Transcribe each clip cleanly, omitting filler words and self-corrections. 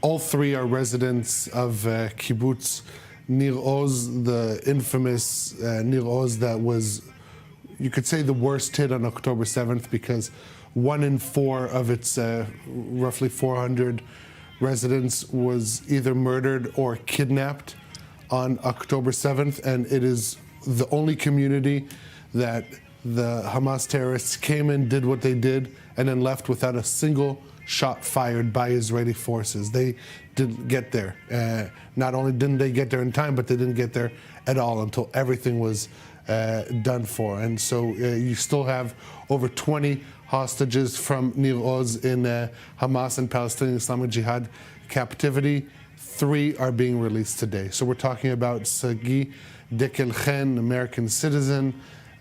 All three are residents of Kibbutz Nir Oz, the infamous Nir Oz that was, you could say, the worst hit on October 7th, because 1 in 4 of its roughly 400 residents was either murdered or kidnapped on October 7th, and it is the only community that the Hamas terrorists came in, did what they did, and then left without a single shot fired by Israeli forces. They didn't get there. Not only didn't they get there in time, but they didn't get there at all until everything was done for. And so you still have over 20 hostages from Nir Oz in Hamas and Palestinian Islamic Jihad captivity. 3 are being released today. So we're talking about Sagi Dekelchen, American citizen.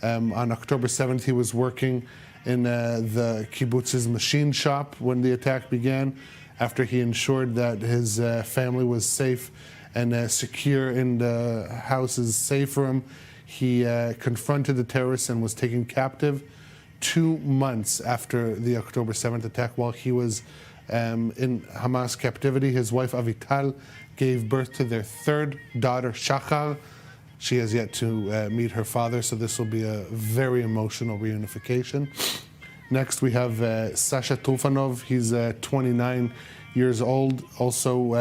On October 7th, he was working in the kibbutz's machine shop when the attack began, after he ensured that his family was safe and secure in the house's safe room. He confronted the terrorists and was taken captive 2 months after the October 7th attack. While he was in Hamas captivity, his wife Avital gave birth to their 3rd daughter, Shachar. She has yet to meet her father, so this will be a very emotional reunification. Next, we have Sasha Trufanov. He's 29 years old, also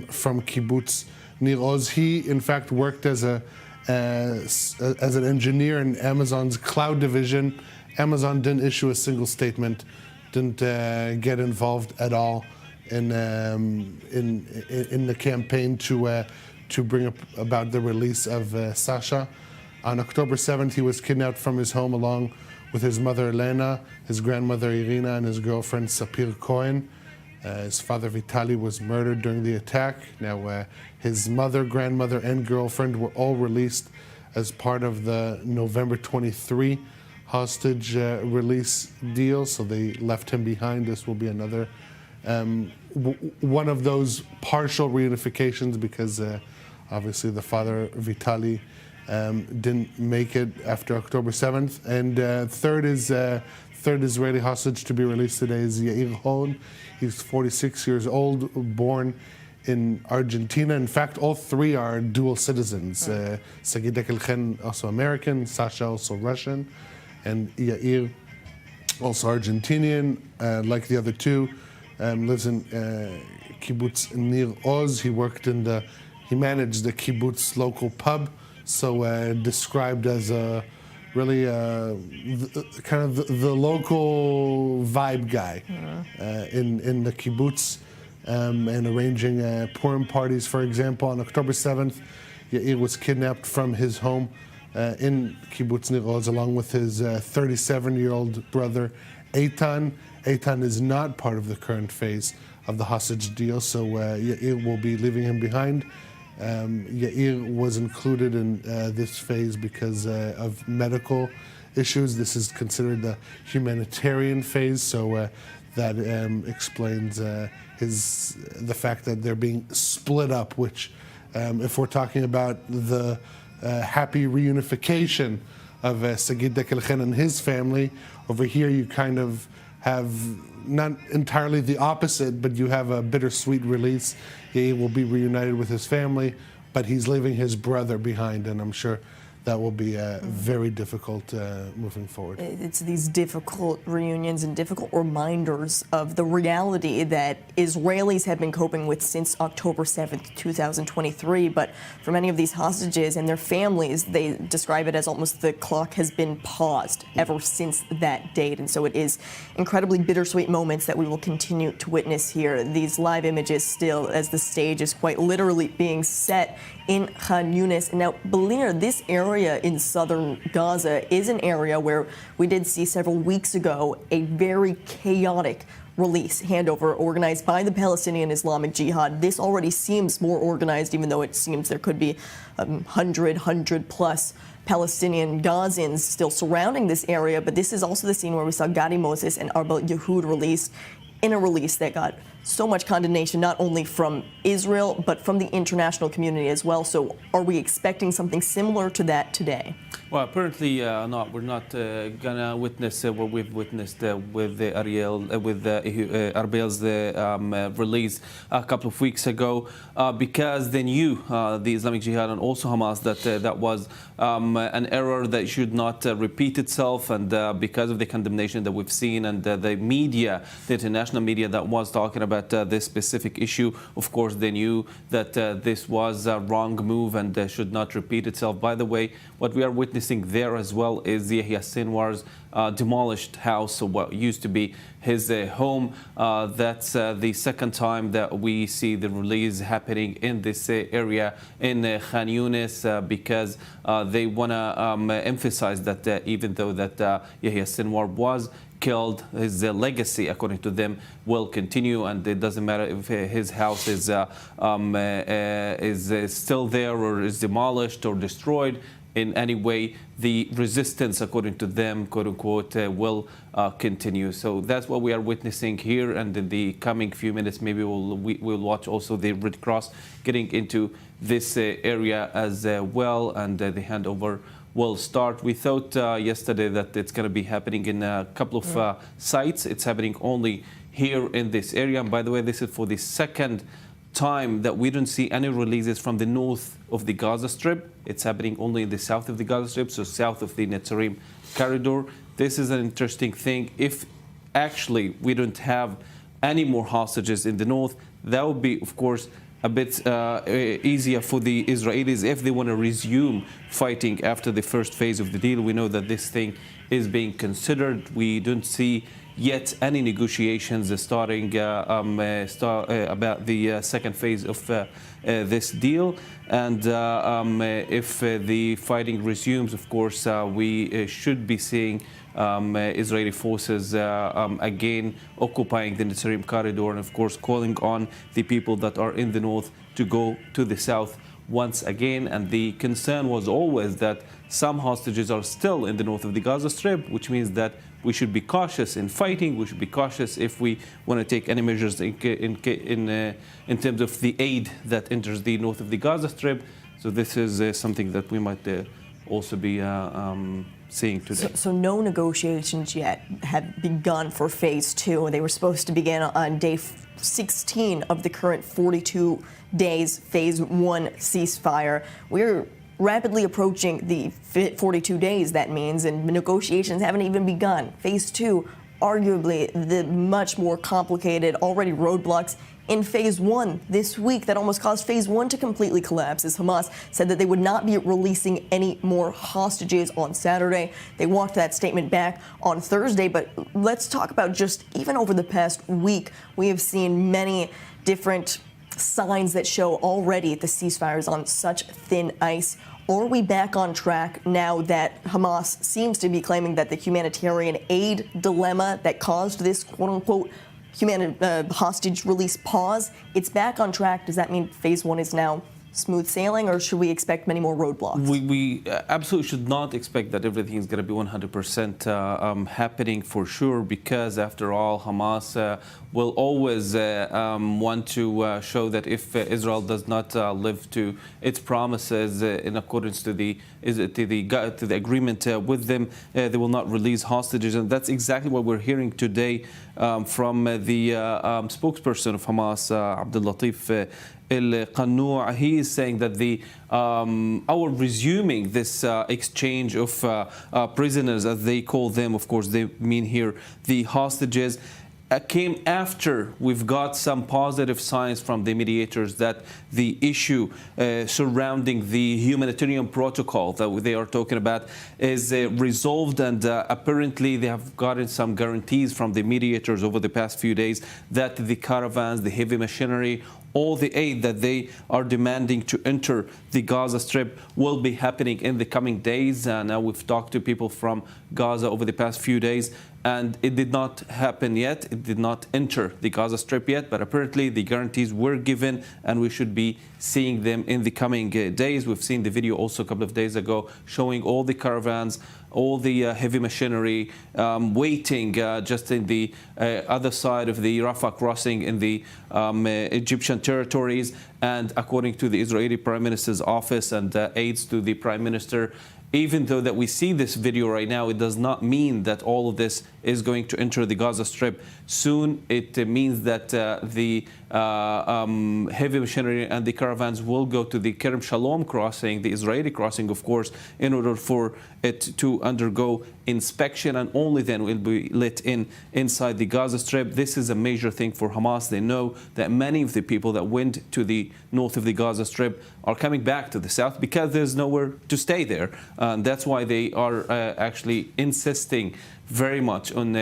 from Kibbutz Nir Oz. He, in fact, worked as an engineer in Amazon's cloud division. Amazon didn't issue a single statement, didn't get involved at all in the campaign to bring about the release of Sasha. On October 7th, he was kidnapped from his home along with his mother Elena, his grandmother Irina, and his girlfriend Sapir Cohen. His father Vitali was murdered during the attack. Now, his mother, grandmother, and girlfriend were all released as part of the November 23 hostage release deal, so they left him behind. This will be another one of those partial reunifications, because obviously the father Vitali didn't make it after October 7th. And third Israeli hostage to be released today is Yair Hon. He's 46 years old, born in Argentina. In fact, all 3 are dual citizens. Sagi Dekelchen, also American, Sasha, also Russian, and Yair, also Argentinian, like the other 2. Lives in Kibbutz Nir Oz. He managed the kibbutz local pub, so described as a really kind of the local vibe guy in the kibbutz, and arranging Purim parties. For example, on October 7th, Yair was kidnapped from his home in Kibbutz Nir Oz along with his 37-year-old brother Eitan. Eitan is not part of the current phase of the hostage deal, so Yair will be leaving him behind. Yair was included in this phase because of medical issues. This is considered the humanitarian phase, so that explains the fact that they're being split up, which, if we're talking about the happy reunification of Sagid Dekelchen and his family, over here you kind of have not entirely the opposite, but you have a bittersweet release. He will be reunited with his family, but he's leaving his brother behind, and I'm sure that will be very difficult moving forward. It's these difficult reunions and difficult reminders of the reality that Israelis have been coping with since October 7th, 2023. But for many of these hostages and their families, they describe it as almost the clock has been paused ever since that date. And so it is incredibly bittersweet moments that we will continue to witness here. These live images still as the stage is quite literally being set in Khan Yunis. Now, Belina, this area in southern Gaza is an area where we did see several weeks ago a very chaotic release handover organized by the Palestinian Islamic Jihad. This already seems more organized, even though it seems there could be 100 plus Palestinian Gazans still surrounding this area. But this is also the scene where we saw Gadi Moses and Arbel Yehud released in a release that got so much condemnation, not only from Israel, but from the international community as well. So are we expecting something similar to that today? Well, apparently not. We're not gonna witness what we've witnessed with Arbiel's release a couple of weeks ago, because they knew, the Islamic Jihad and also Hamas, that that was an error that should not repeat itself, and because of the condemnation that we've seen and the media, the international media that was talking about this specific issue, of course they knew that this was a wrong move and should not repeat itself. By the way, what we are witnessing there as well is Yahya Sinwar's demolished house, or what used to be his home. That's the second time that we see the release happening in this area in Khan Yunis, because they want to emphasize that even though that Yahya Sinwar was killed, his legacy, according to them, will continue, and it doesn't matter if his house is still there or is demolished or destroyed. In any way, the resistance, according to them, quote unquote, will continue. So that's what we are witnessing here, and in the coming few minutes, maybe we'll watch also the Red Cross getting into this area as well, and the handover will start. We thought yesterday that it's going to be happening in a couple of sites. It's happening only here in this area. And by the way, this is for the second time that we don't see any releases from the north of the Gaza Strip. It's happening only in the south of the Gaza Strip, so south of the Netzarim corridor. This is an interesting thing. If actually we don't have any more hostages in the north, that would be, of course, a bit easier for the Israelis if they want to resume fighting after the first phase of the deal. We know that this thing is being considered. We don't see yet any negotiations starting about the second phase of this deal. And if the fighting resumes, of course, we should be seeing Israeli forces again occupying the Netzarim corridor, and of course calling on the people that are in the north to go to the south once again. And the concern was always that some hostages are still in the north of the Gaza Strip, which means that we should be cautious in fighting. We should be cautious if we want to take any measures in terms of the aid that enters the north of the Gaza Strip. So this is something that we might also be seeing today. So no negotiations yet have begun for phase two. They were supposed to begin on day 16 of the current 42 days phase one ceasefire. We're rapidly approaching the 42 days, that means, and negotiations haven't even begun. Phase two, arguably the much more complicated, already roadblocks in phase one this week that almost caused phase one to completely collapse, as Hamas said that they would not be releasing any more hostages on Saturday. They walked that statement back on Thursday. But let's talk about just even over the past week, we have seen many different signs that show already the ceasefire is on such thin ice. Are we back on track now that Hamas seems to be claiming that the humanitarian aid dilemma that caused this quote-unquote hostage release pause, it's back on track? Does that mean phase one is now smooth sailing, or should we expect many more roadblocks? We absolutely should not expect that everything is going to be 100% happening for sure, because after all, Hamas will always want to show that if Israel does not live to its promises in accordance to the agreement with them, they will not release hostages. And that's exactly what we're hearing today from the spokesperson of Hamas, Abdul Latif El-Qannou. He is saying that our resuming this exchange of prisoners, as they call them, of course they mean here the hostages, came after we've got some positive signs from the mediators that the issue surrounding the humanitarian protocol that they are talking about is resolved, and apparently they have gotten some guarantees from the mediators over the past few days that the caravans, the heavy machinery, all the aid that they are demanding to enter the Gaza Strip will be happening in the coming days. Now we've talked to people from Gaza over the past few days, and it did not happen yet. It did not enter the Gaza Strip yet, but apparently the guarantees were given, and we should be seeing them in the coming days. We've seen the video also a couple of days ago showing all the caravans, all the heavy machinery waiting just in the other side of the Rafah crossing in the Egyptian territories. And according to the Israeli Prime Minister's office and aides to the Prime Minister, even though that we see this video right now, it does not mean that all of this is going to enter the Gaza Strip. Soon it means that the heavy machinery and the caravans will go to the Kerem Shalom crossing, the Israeli crossing, of course, in order for it to undergo inspection, and only then will be let inside the Gaza Strip. This is a major thing for Hamas. They know that many of the people that went to the north of the Gaza Strip are coming back to the south because there's nowhere to stay there. That's why they are actually insisting very much on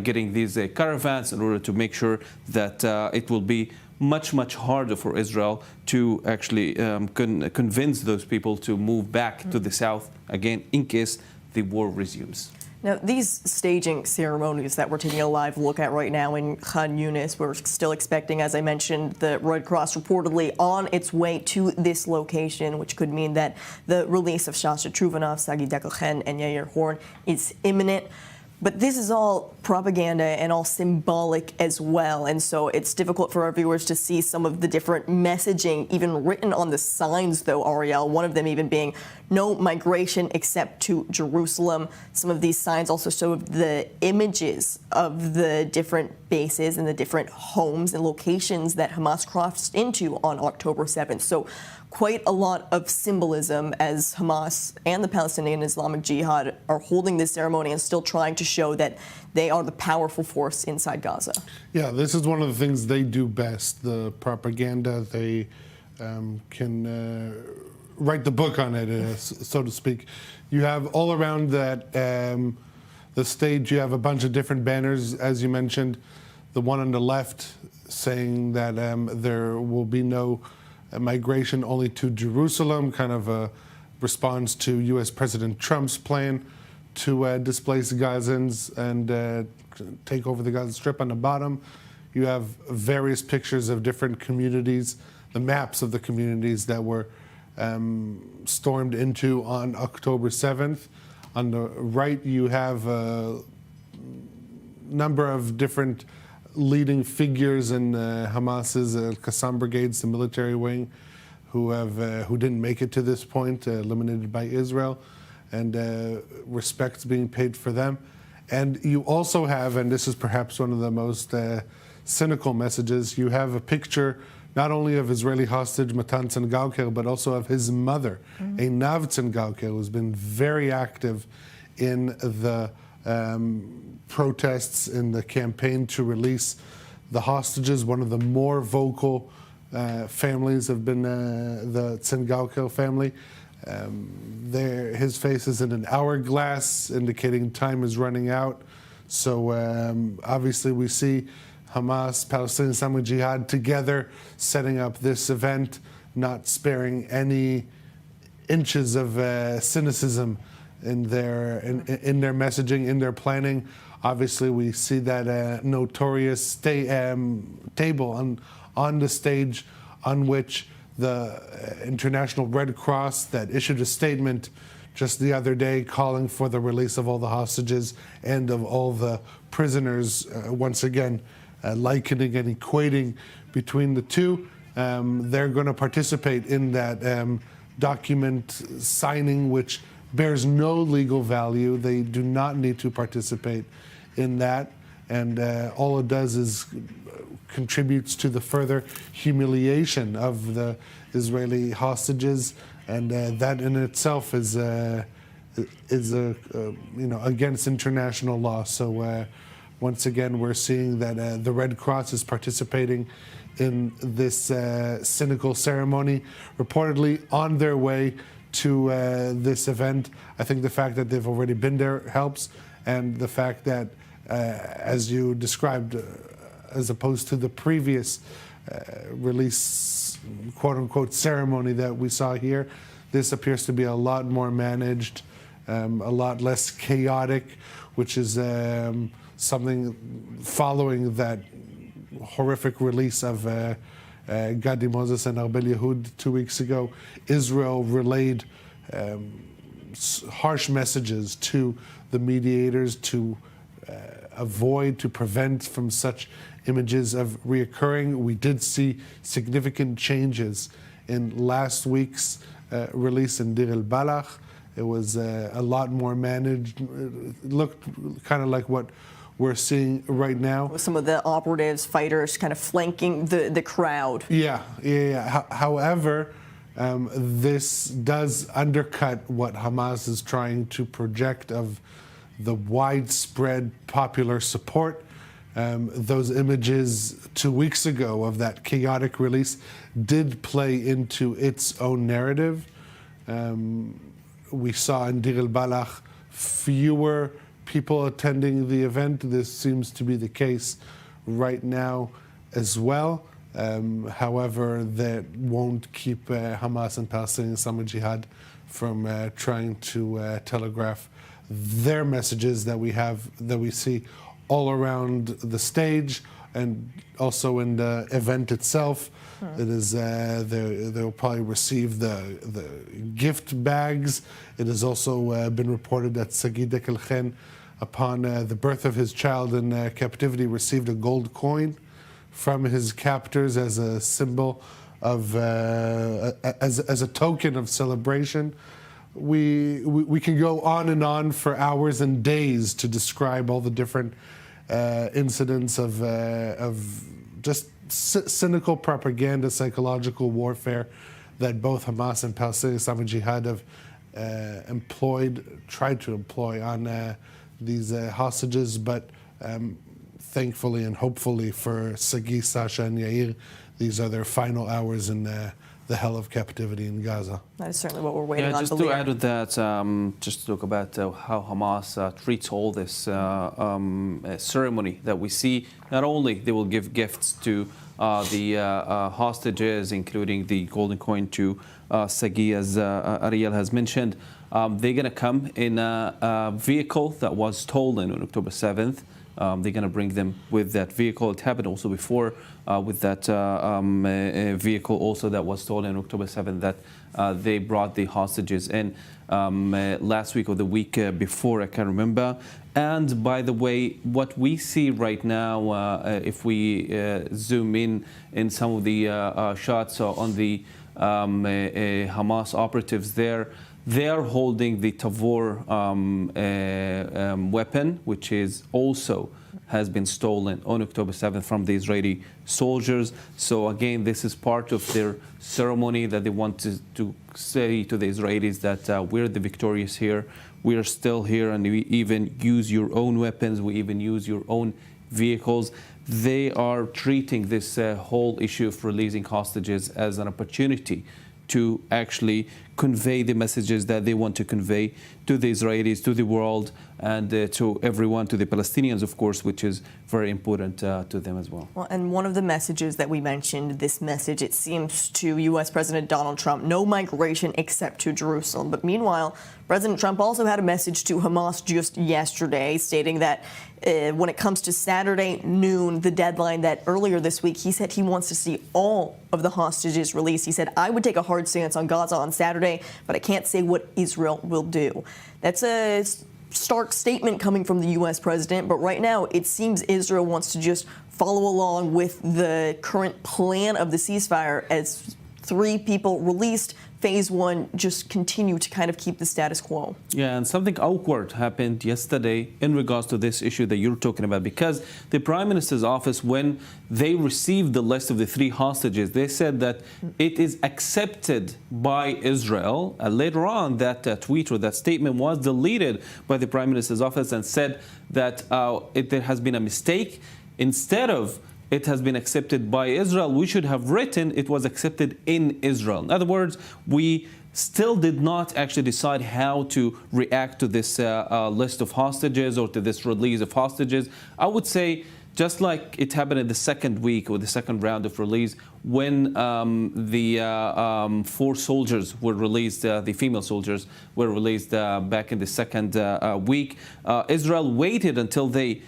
getting these caravans in order to make sure that it will be much harder for Israel to actually convince those people to move back to the south again in case the war resumes. Now, these staging ceremonies that we're taking a live look at right now in Khan Yunis, we're still expecting, as I mentioned, the Red Cross reportedly on its way to this location, which could mean that the release of Shasha Truvanov, Sagi Dekelchen, and Yair Horn is imminent. But this is all propaganda and all symbolic as well. And so it's difficult for our viewers to see some of the different messaging even written on the signs, though, Ariel. One of them even being no migration except to Jerusalem. Some of these signs also show the images of the different bases and the different homes and locations that Hamas crossed into on October 7th. So quite a lot of symbolism as Hamas and the Palestinian Islamic Jihad are holding this ceremony and still trying to show that they are the powerful force inside Gaza. Yeah, this is one of the things they do best, the propaganda. They can write the book on it, so to speak. You have all around that the stage, you have a bunch of different banners, as you mentioned. The one on the left saying that there will be no migration only to Jerusalem, kind of a response to U.S. President Trump's plan to displace Gazans and take over the Gaza Strip. On the bottom, you have various pictures of different communities, the maps of the communities that were stormed into on October 7th. On the right, you have a number of different leading figures in Hamas's Qassam brigades, the military wing, who didn't make it to this point, eliminated by Israel, and respect's being paid for them. And you also have, and this is perhaps one of the most cynical messages, you have a picture not only of Israeli hostage Matan Tzengauker, but also of his mother, Einav Tzengauker, who's been very active in the protests in the campaign to release the hostages. One of the more vocal families have been the Tzengauker family. His face is in an hourglass, indicating time is running out. So obviously we see Hamas, Palestinian Islamic Jihad together setting up this event, not sparing any inches of cynicism in their messaging, in their planning. Obviously, we see that notorious table on the stage on which the International Red Cross that issued a statement just the other day calling for the release of all the hostages and of all the prisoners, once again likening and equating between the two. They're going to participate in that document signing, which bears no legal value. They do not need to participate in that, and all it does is contributes to the further humiliation of the Israeli hostages, and that in itself is against international law. So once again, we're seeing that the Red Cross is participating in this cynical ceremony, reportedly on their way to this event. I think the fact that they've already been there helps, and the fact that, as you described, as opposed to the previous release, quote-unquote, ceremony that we saw here, this appears to be a lot more managed, a lot less chaotic, which is something following that horrific release of Gadi Moses and Arbel Yehud 2 weeks ago. Israel relayed harsh messages to the mediators to avoid, to prevent from such images of reoccurring. We did see significant changes in last week's release in Deir el-Balach. It was a lot more managed. It looked kind of like what we're seeing right now. Some of the operatives, fighters, kind of flanking the crowd. Yeah. However, this does undercut what Hamas is trying to project of the widespread popular support. Those images 2 weeks ago of that chaotic release did play into its own narrative. We saw in Deir el-Balach fewer people attending the event. This seems to be the case right now as well. However, that won't keep Hamas and Palestinian Islamic Jihad from trying to telegraph their messages that we see all around the stage and also in the event itself. It is they'll probably receive the gift bags. It has also been reported that Sagi Dekelchen, upon the birth of his child in captivity, received a gold coin from his captors as a symbol of as a token of celebration. We can go on and on for hours and days to describe all the different incidents of just cynical propaganda, psychological warfare that both Hamas and Palestinian Islamic Jihad have tried to employ on these hostages. But thankfully and hopefully for Sagi, Sasha, and Yair, these are their final hours in the hell of captivity in Gaza. That is certainly what we're waiting on. Just to add to that, just to talk about how Hamas treats all this ceremony that we see. Not only they will give gifts to the hostages, including the golden coin to Sagi, as Ariel has mentioned. They're going to come in a vehicle that was stolen on October 7th. They're going to bring them with that vehicle. It happened also before with that vehicle also that was stolen on October 7th, that they brought the hostages in last week or the week before, I can't remember. And by the way, what we see right now, if we zoom in some of the shots on the Hamas operatives there, they are holding the Tavor weapon, which is also has been stolen on October 7th from the Israeli soldiers. So again, this is part of their ceremony that they want to say to the Israelis that we're the victorious here, we are still here, and we even use your own weapons, we even use your own vehicles. They are treating this whole issue of releasing hostages as an opportunity to actually convey the messages that they want to convey to the Israelis, to the world, and to everyone, to the Palestinians, of course, which is very important to them as well. Well, and one of the messages that we mentioned, this message, it seems to U.S. President Donald Trump, no migration except to Jerusalem. But meanwhile, President Trump also had a message to Hamas just yesterday, stating that when it comes to Saturday noon, the deadline that earlier this week, he said he wants to see all of the hostages released. He said, I would take a hard stance on Gaza on Saturday, but I can't say what Israel will do. That's a stark statement coming from the U.S. president, but right now it seems Israel wants to just follow along with the current plan of the ceasefire as 3 people released. Phase 1 just continue to kind of keep the status quo. Yeah, and something awkward happened yesterday in regards to this issue that you're talking about, because the Prime Minister's office, when they received the list of the 3 hostages, they said that it is accepted by Israel. Later on, that tweet or that statement was deleted by the Prime Minister's office and said that there has been a mistake. Instead of it has been accepted by Israel, we should have written it was accepted in Israel. In other words, we still did not actually decide how to react to this list of hostages or to this release of hostages. I would say, just like it happened in the second week or the second round of release, when the 4 soldiers were released, the female soldiers were released back in the second week, Israel waited until they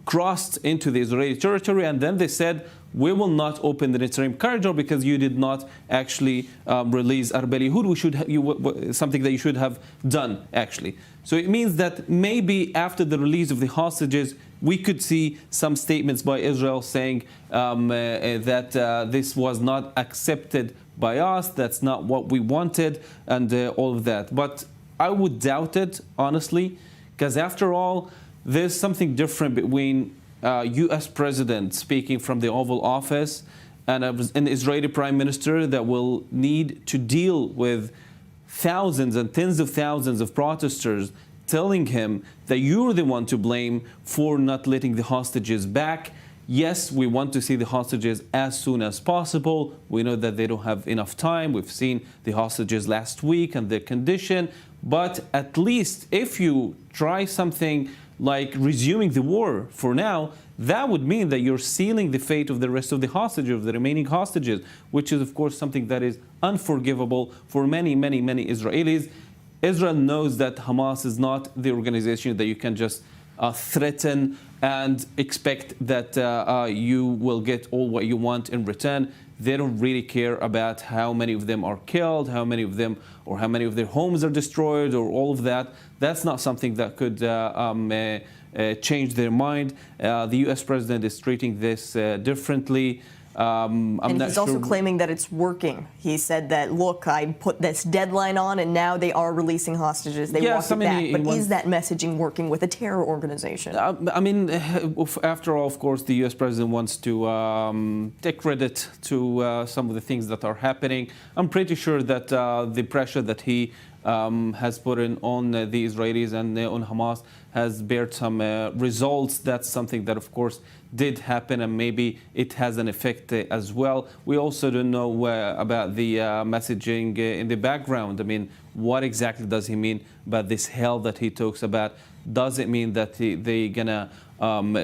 crossed into the Israeli territory, and then they said, we will not open the interim corridor because you did not actually release Arbel Yehud, something that you should have done, actually. So it means that maybe after the release of the hostages, we could see some statements by Israel saying that this was not accepted by us, that's not what we wanted, and all of that. But I would doubt it, honestly, because after all, there's something different between U.S. president speaking from the Oval Office and an Israeli prime minister that will need to deal with thousands and tens of thousands of protesters telling him that you're the one to blame for not letting the hostages back. Yes, we want to see the hostages as soon as possible. We know that they don't have enough time. We've seen the hostages last week and their condition. But at least if you try something like resuming the war for now, that would mean that you're sealing the fate of the rest of the hostages, of the remaining hostages, which is, of course, something that is unforgivable for many, many, many Israelis. Israel knows that Hamas is not the organization that you can just threaten and expect that you will get all what you want in return. They don't really care about how many of them are killed, how many of them, or how many of their homes are destroyed, or all of that. That's not something that could change their mind. The U.S. president is treating this differently. And he's also claiming that it's working. He said that, look, I put this deadline on and now they are releasing hostages. They walked it back. But is that messaging working with a terror organization? I mean, after all, of course, the U.S. president wants to take credit to some of the things that are happening. I'm pretty sure that the pressure that he has put in on the Israelis and on Hamas has bared some results. That's something that, of course, did happen, and maybe it has an effect as well. We also don't know about the messaging in the background. I mean, what exactly does he mean about this hell that he talks about? Does it mean that they're gonna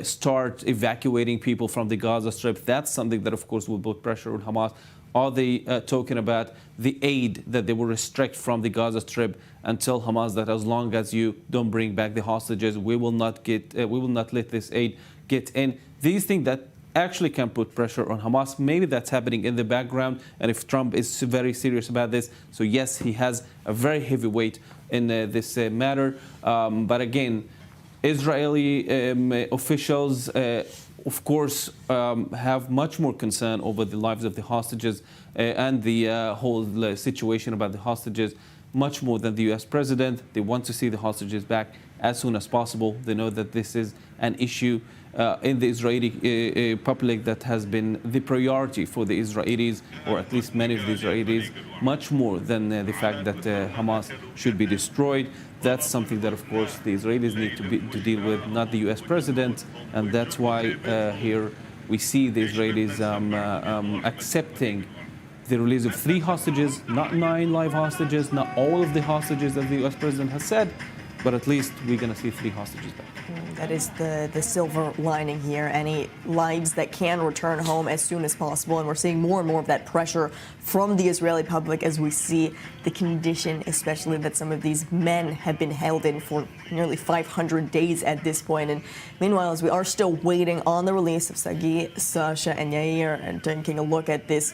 start evacuating people from the Gaza Strip? That's something that, of course, will put pressure on Hamas. Are they talking about the aid that they will restrict from the Gaza Strip and tell Hamas that as long as you don't bring back the hostages, we will not let this aid get in? These things that actually can put pressure on Hamas. Maybe that's happening in the background, and if Trump is very serious about this, so yes, he has a very heavy weight in this matter. But again, Israeli officials, of course, have much more concern over the lives of the hostages and the whole situation about the hostages, much more than the U.S. president. They want to see the hostages back as soon as possible. They know that this is an issue in the Israeli public that has been the priority for the Israelis, or at least many of the Israelis, much more than the fact that Hamas should be destroyed. That's something that, of course, the Israelis need to deal with, not the U.S. president. And that's why here we see the Israelis accepting the release of 3 hostages, not 9 live hostages, not all of the hostages as the U.S. president has said, but at least we're going to see 3 hostages back. That is the silver lining here. Any lives that can return home as soon as possible. And we're seeing more and more of that pressure from the Israeli public as we see the condition, especially that some of these men have been held in for nearly 500 days at this point. And meanwhile, as we are still waiting on the release of Sagi, Sasha, and Yair, and taking a look at this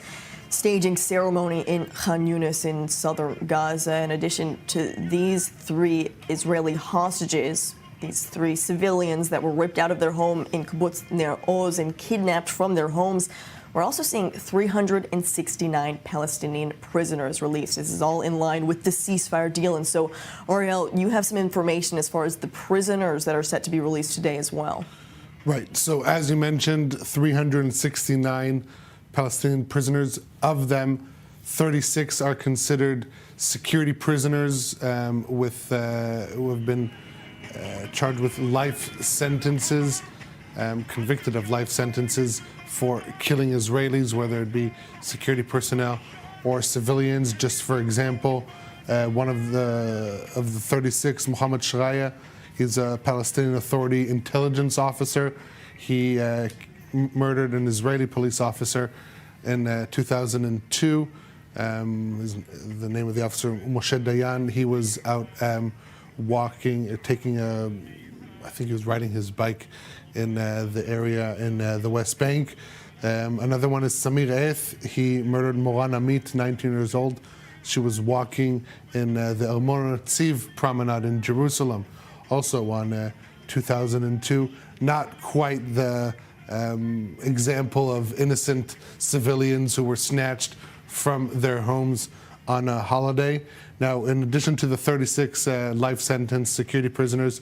staging ceremony in Khan Yunis in southern Gaza, in addition to these 3 Israeli hostages, these 3 civilians that were ripped out of their home in Kibbutz Nir Oz and kidnapped from their homes, we're also seeing 369 Palestinian prisoners released. This is all in line with the ceasefire deal. And so, Ariel, you have some information as far as the prisoners that are set to be released today as well. Right. So, as you mentioned, 369 Palestinian prisoners. Of them, 36 are considered security prisoners who have been charged with life sentences, convicted of life sentences for killing Israelis, whether it be security personnel or civilians. Just for example, one of the 36, Mohammed Shraya, he's a Palestinian Authority intelligence officer. He murdered an Israeli police officer in 2002. The name of the officer, Moshe Dayan. He was out walking, taking a I think he was riding his bike in the area in the West Bank. Another one is Samir Eth. He murdered Moran Amit, 19 years old. She was walking in the Armon Tziv promenade in Jerusalem, also on 2002. Not quite the example of innocent civilians who were snatched from their homes on a holiday. Now, in addition to the 36 life sentence security prisoners,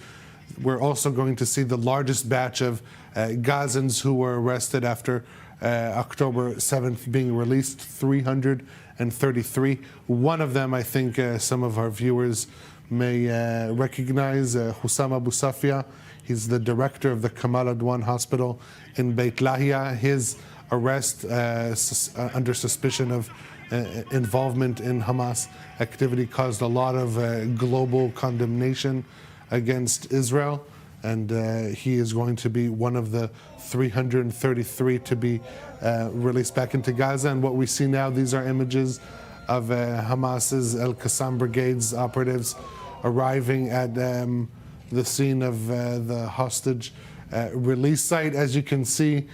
we're also going to see the largest batch of Gazans who were arrested after October 7th being released, 333. One of them, I think some of our viewers may recognize, Hussam Abu Safia. He's the director of the Kamal Adwan Hospital in Beit Lahia. His arrest under suspicion of involvement in Hamas activity caused a lot of global condemnation against Israel, and he is going to be one of the 333 to be released back into Gaza. And what we see now, these are images of Hamas's El Qassam Brigade's operatives arriving at the scene of the hostage release site. As you can see,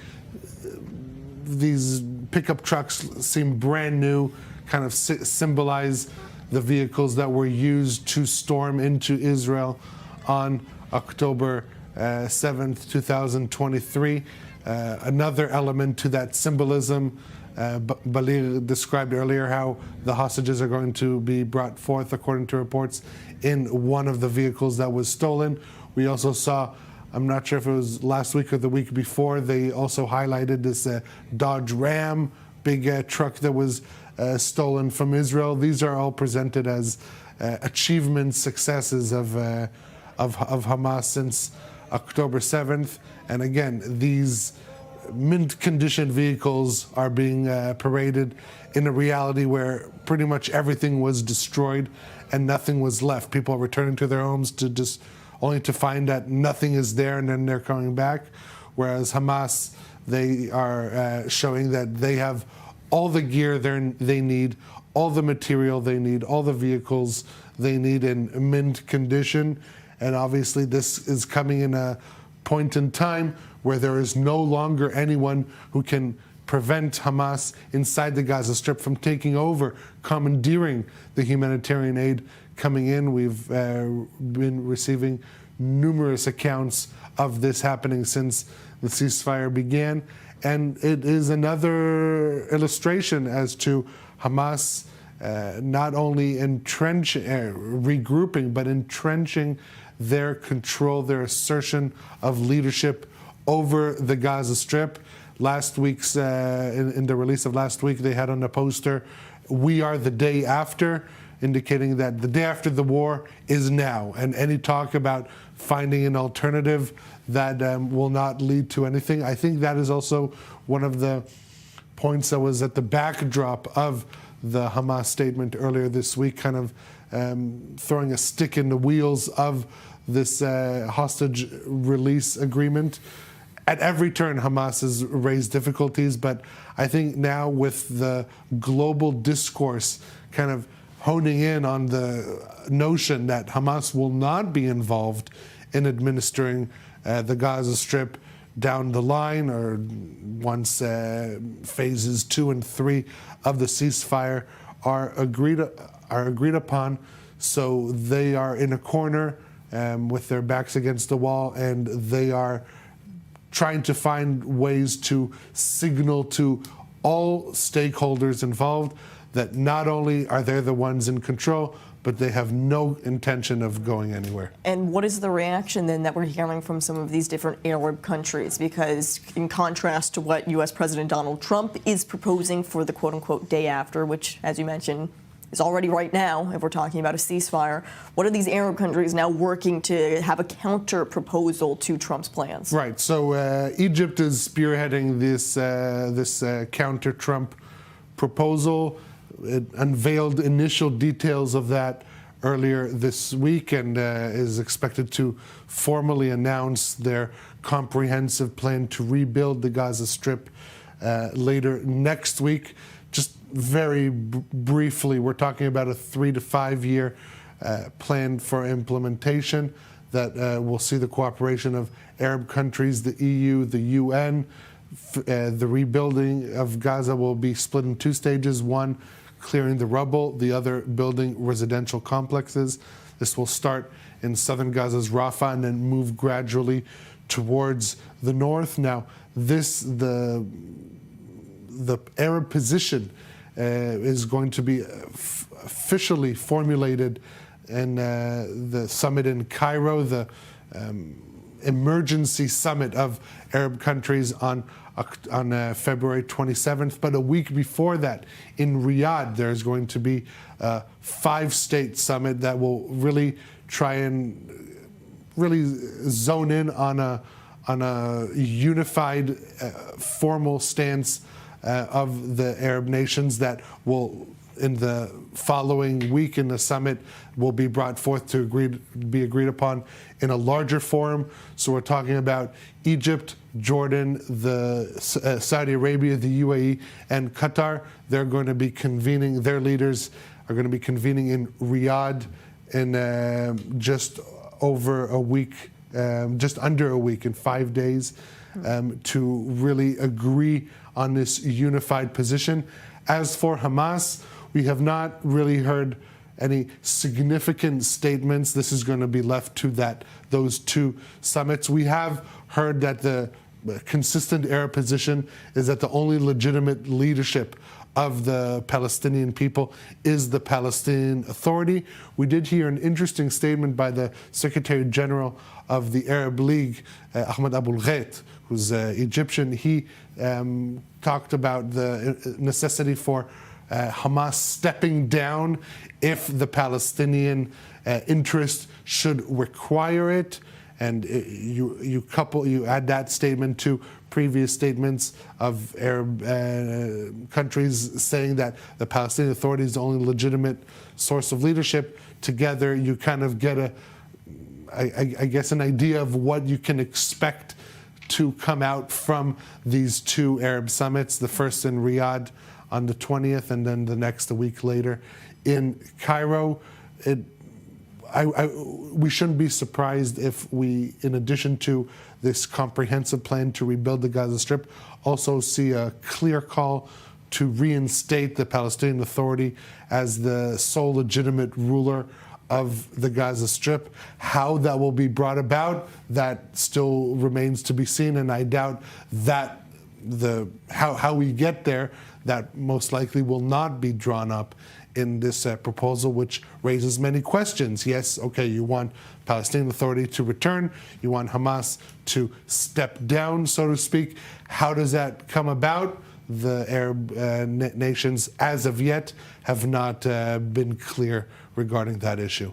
these pickup trucks seem brand new, kind of symbolize the vehicles that were used to storm into Israel on October 7th, 2023. Another element to that symbolism, Balir described earlier how the hostages are going to be brought forth, according to reports, in one of the vehicles that was stolen. We also saw, I'm not sure if it was last week or the week before, they also highlighted this Dodge Ram, big truck that was stolen from Israel. These are all presented as achievements, successes of Hamas since October 7th. And again, these mint-condition vehicles are being paraded in a reality where pretty much everything was destroyed and nothing was left. People are returning to their homes to just only to find that nothing is there, and then they're coming back. Whereas Hamas, they are showing that they have all the gear they need, all the material they need, all the vehicles they need in mint condition. And obviously this is coming in a point in time where there is no longer anyone who can prevent Hamas inside the Gaza Strip from taking over, commandeering the humanitarian aid coming in. We've been receiving numerous accounts of this happening since the ceasefire began. And it is another illustration as to Hamas not only regrouping, but entrenching their control, their assertion of leadership over the Gaza Strip. Last week's, in the release of last week, they had on the poster, "We are the day after," indicating that the day after the war is now. And any talk about finding an alternative that will not lead to anything. I think that is also one of the points that was at the backdrop of the Hamas statement earlier this week, kind of throwing a stick in the wheels of this hostage release agreement. At every turn, Hamas has raised difficulties, but I think now with the global discourse kind of honing in on the notion that Hamas will not be involved in administering the Gaza Strip down the line, or once phases 2 and 3 of the ceasefire are agreed upon. So they are in a corner with their backs against the wall, and they are trying to find ways to signal to all stakeholders involved that not only are they the ones in control, but they have no intention of going anywhere. And what is the reaction then that we're hearing from some of these different Arab countries? Because in contrast to what U.S. President Donald Trump is proposing for the quote-unquote day after, which, as you mentioned, is already right now, if we're talking about a ceasefire, what are these Arab countries now working to have a counter proposal to Trump's plans? Right. So Egypt is spearheading this counter Trump proposal. It unveiled initial details of that earlier this week and is expected to formally announce their comprehensive plan to rebuild the Gaza Strip later next week. Just very briefly, we're talking about a 3 to 5 year plan for implementation. that will see the cooperation of Arab countries, the EU, the UN. The rebuilding of Gaza will be split in two stages. One, clearing the rubble, the other, building residential complexes. This will start in southern Gaza's Rafah and then move gradually towards the north. Now, the Arab position is going to be officially formulated in the summit in Cairo, the emergency summit of Arab countries on February 27th. But a week before that, in Riyadh, there's going to be a 5-state summit that will really try and really zone in on a unified, formal stance of the Arab nations that will, in the following week in the summit, will be brought forth to be agreed upon in a larger forum. So we're talking about Egypt, Jordan, Saudi Arabia, the UAE, and Qatar. They're going to be convening, their leaders are going to be convening in Riyadh in just over a week, just under a week, in 5 days, to really agree on this unified position. As for Hamas, we have not really heard any significant statements. This is going to be left to those two summits. We have heard that the consistent Arab position is that the only legitimate leadership of the Palestinian people is the Palestinian Authority. We did hear an interesting statement by the Secretary General of the Arab League, Ahmed Abul Ghait, who's Egyptian. He talked about the necessity for Hamas stepping down if the Palestinian interest should require it. And you add that statement to previous statements of Arab countries saying that the Palestinian Authority is the only legitimate source of leadership. Together, you kind of get I guess, an idea of what you can expect to come out from these two Arab summits, the first in Riyadh on the 20th, and then the next a week later in Cairo. We shouldn't be surprised if we, in addition to this comprehensive plan to rebuild the Gaza Strip, also see a clear call to reinstate the Palestinian Authority as the sole legitimate ruler of the Gaza Strip. How that will be brought about, that still remains to be seen, and I doubt that how we get there, that most likely will not be drawn up in this proposal, which raises many questions. Yes, okay, you want Palestinian Authority to return, you want Hamas to step down, so to speak. How does that come about? The Arab nations, as of yet, have not been clear regarding that issue.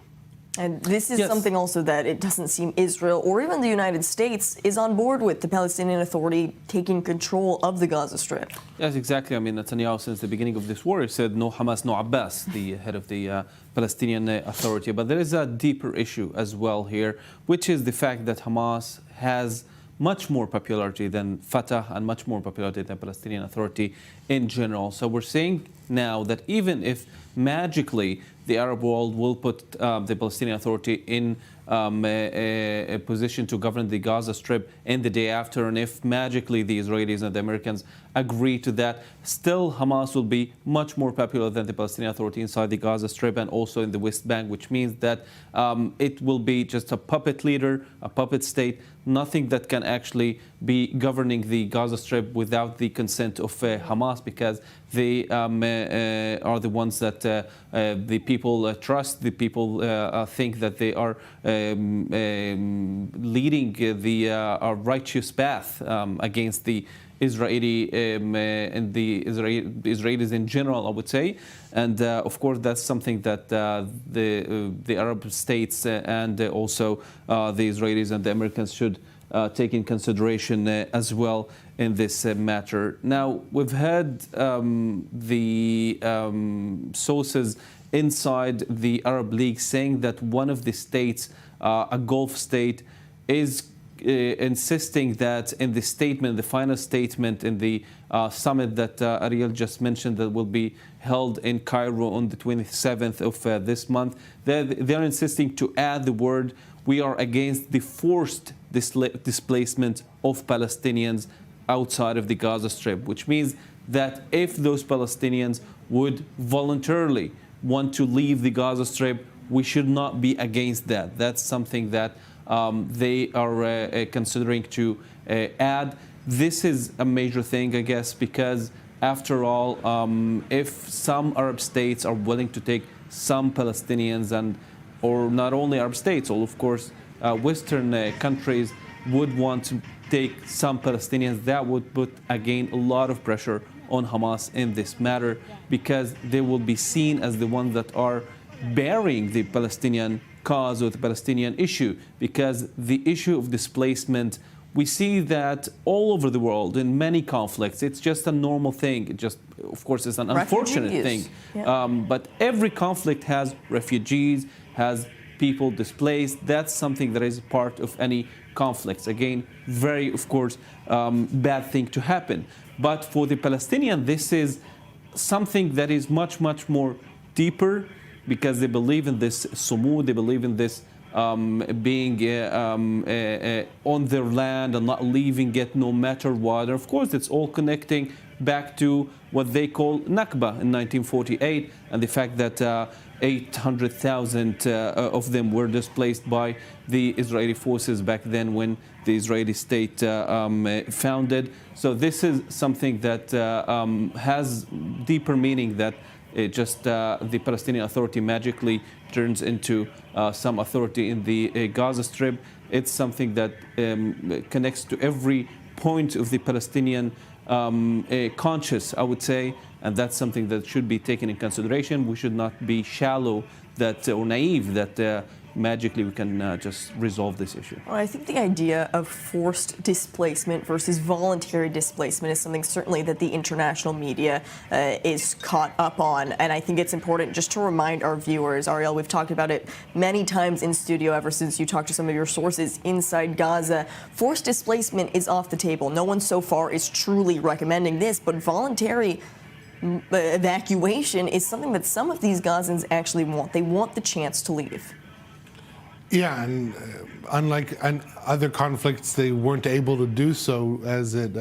And this is something also that it doesn't seem Israel or even the United States is on board with, the Palestinian Authority taking control of the Gaza Strip. Yes, exactly. I mean, Netanyahu, since the beginning of this war, he said no Hamas, no Abbas, the head of the Palestinian Authority. But there is a deeper issue as well here, which is the fact that Hamas has much more popularity than Fatah and much more popularity than Palestinian Authority in general. So we're saying now that even if magically the Arab world will put the Palestinian Authority in a position to govern the Gaza Strip in the day after, and if magically the Israelis and the Americans agree to that, still Hamas will be much more popular than the Palestinian Authority inside the Gaza Strip and also in the West Bank, which means that it will be just a puppet leader, a puppet state, nothing that can actually be governing the Gaza Strip without the consent of Hamas, because they are the ones that the people trust, the people think that they are leading the righteous path against the Israeli and the Israelis in general, I would say. And of course, that's something that the Arab states and also the Israelis and the Americans should take in consideration as well in this matter. Now, we've had the sources inside the Arab League saying that one of the states, a Gulf state, is insisting that in the statement, the final statement in the summit that Ariel just mentioned that will be held in Cairo on the 27th of this month, they're insisting to add the word we are against the forced displacement of Palestinians outside of the Gaza Strip, which means that if those Palestinians would voluntarily want to leave the Gaza Strip, we should not be against that. That's something that they are considering to add. This is a major thing, I guess, because after all, if some Arab states are willing to take some Palestinians, or not only Arab states, or of course Western countries would want to take some Palestinians, that would put again a lot of pressure on Hamas in this matter, because they will be seen as the ones that are bearing the Palestinian cause or the Palestinian issue, because the issue of displacement, we see that all over the world in many conflicts. It's just a normal thing. It just, of course, it's an unfortunate thing. Yeah. But every conflict has refugees, has people displaced. That's something that is part of any conflicts. Again, very, of course, bad thing to happen. But for the Palestinian, this is something that is much, much more deeper, because they believe in this sumud, they believe in this being on their land and not leaving it no matter what. And of course, it's all connecting back to what they call Nakba in 1948, and the fact that 800,000 of them were displaced by the Israeli forces back then when the Israeli state founded. So this is something that has deeper meaning, that the Palestinian Authority magically turns into some authority in the Gaza Strip. It's something that connects to every point of the Palestinian conscious, I would say, and that's something that should be taken in consideration. We should not be shallow or naive that magically we can just resolve this issue. Well, I think the idea of forced displacement versus voluntary displacement is something certainly that the international media is caught up on. And I think it's important just to remind our viewers, Ariel, we've talked about it many times in studio ever since you talked to some of your sources inside Gaza. Forced displacement is off the table. No one so far is truly recommending this, but voluntary evacuation is something that some of these Gazans actually want. They want the chance to leave. Yeah, and unlike other conflicts, they weren't able to do so as it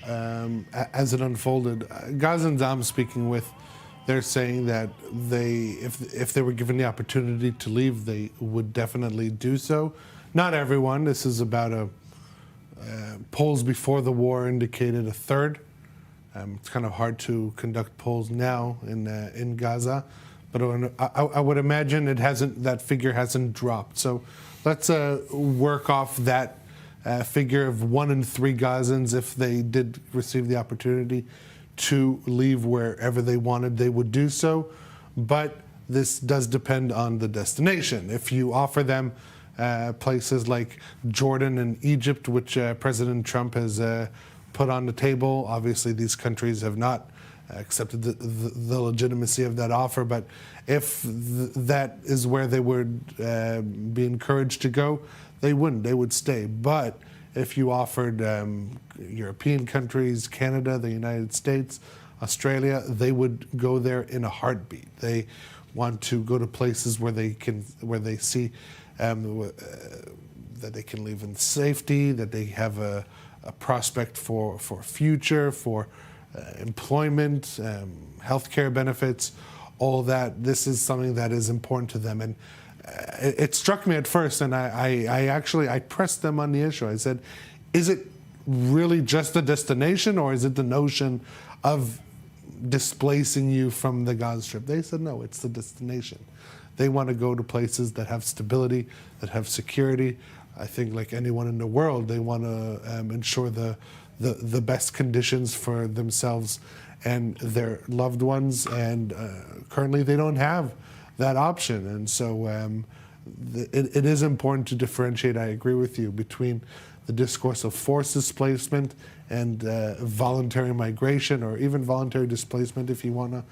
unfolded. Gazans I'm speaking with, they're saying that if they were given the opportunity to leave, they would definitely do so. Not everyone. This is about polls before the war indicated a third. It's kind of hard to conduct polls now in Gaza. But I would imagine that figure hasn't dropped. So let's work off that figure of 1 in 3 Gazans. If they did receive the opportunity to leave wherever they wanted, they would do so. But this does depend on the destination. If you offer them places like Jordan and Egypt, which President Trump has put on the table, obviously these countries have not accepted the legitimacy of that offer, but if that is where they would be encouraged to go, they wouldn't. They would stay. But if you offered European countries, Canada, the United States, Australia, they would go there in a heartbeat. They want to go to places where they see that they can live in safety, that they have a prospect for future, for employment, healthcare benefits, all that. This is something that is important to them. And it struck me at first, and I pressed them on the issue. I said, is it really just the destination, or is it the notion of displacing you from the Gaza Strip? They said, no, it's the destination. They want to go to places that have stability, that have security. I think like anyone in the world, they want to ensure the best conditions for themselves and their loved ones, and currently they don't have that option. And so it is important to differentiate, I agree with you, between the discourse of forced displacement and voluntary migration, or even voluntary displacement, if you want to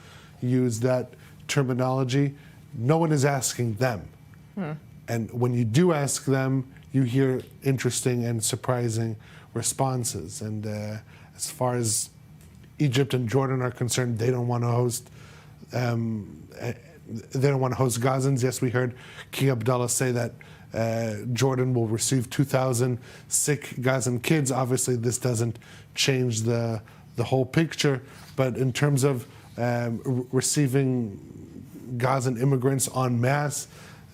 use that terminology. No one is asking them. And when you do ask them, you hear interesting and surprising responses. And as far as Egypt and Jordan are concerned, they don't want to host Gazans. Yes, we heard King Abdullah say that Jordan will receive 2,000 sick Gazan kids. Obviously, this doesn't change the whole picture, but in terms of receiving Gazan immigrants en masse,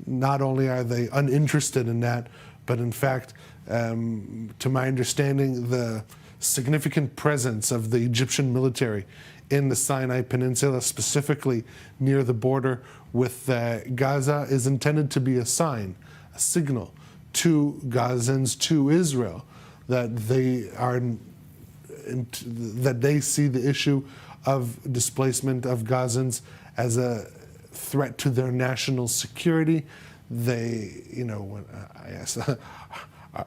not only are they uninterested in that, but in fact, to my understanding, the significant presence of the Egyptian military in the Sinai Peninsula, specifically near the border with Gaza, is intended to be a sign, a signal to Gazans, to Israel, that they are that they see the issue of displacement of Gazans as a threat to their national security. They, I guess,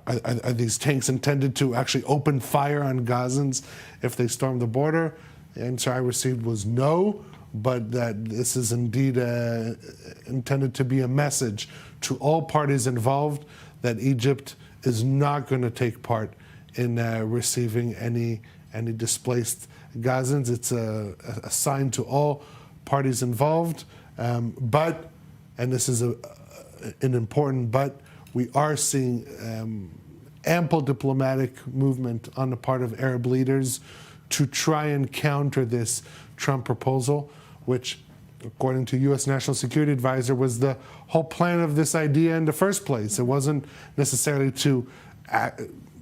are these tanks intended to actually open fire on Gazans if they storm the border? The answer I received was no, but that this is indeed intended to be a message to all parties involved that Egypt is not going to take part in receiving any displaced Gazans. It's a sign to all parties involved, but, and this is an important but, we are seeing ample diplomatic movement on the part of Arab leaders to try and counter this Trump proposal, which, according to U.S. National Security Advisor, was the whole plan of this idea in the first place. It wasn't necessarily to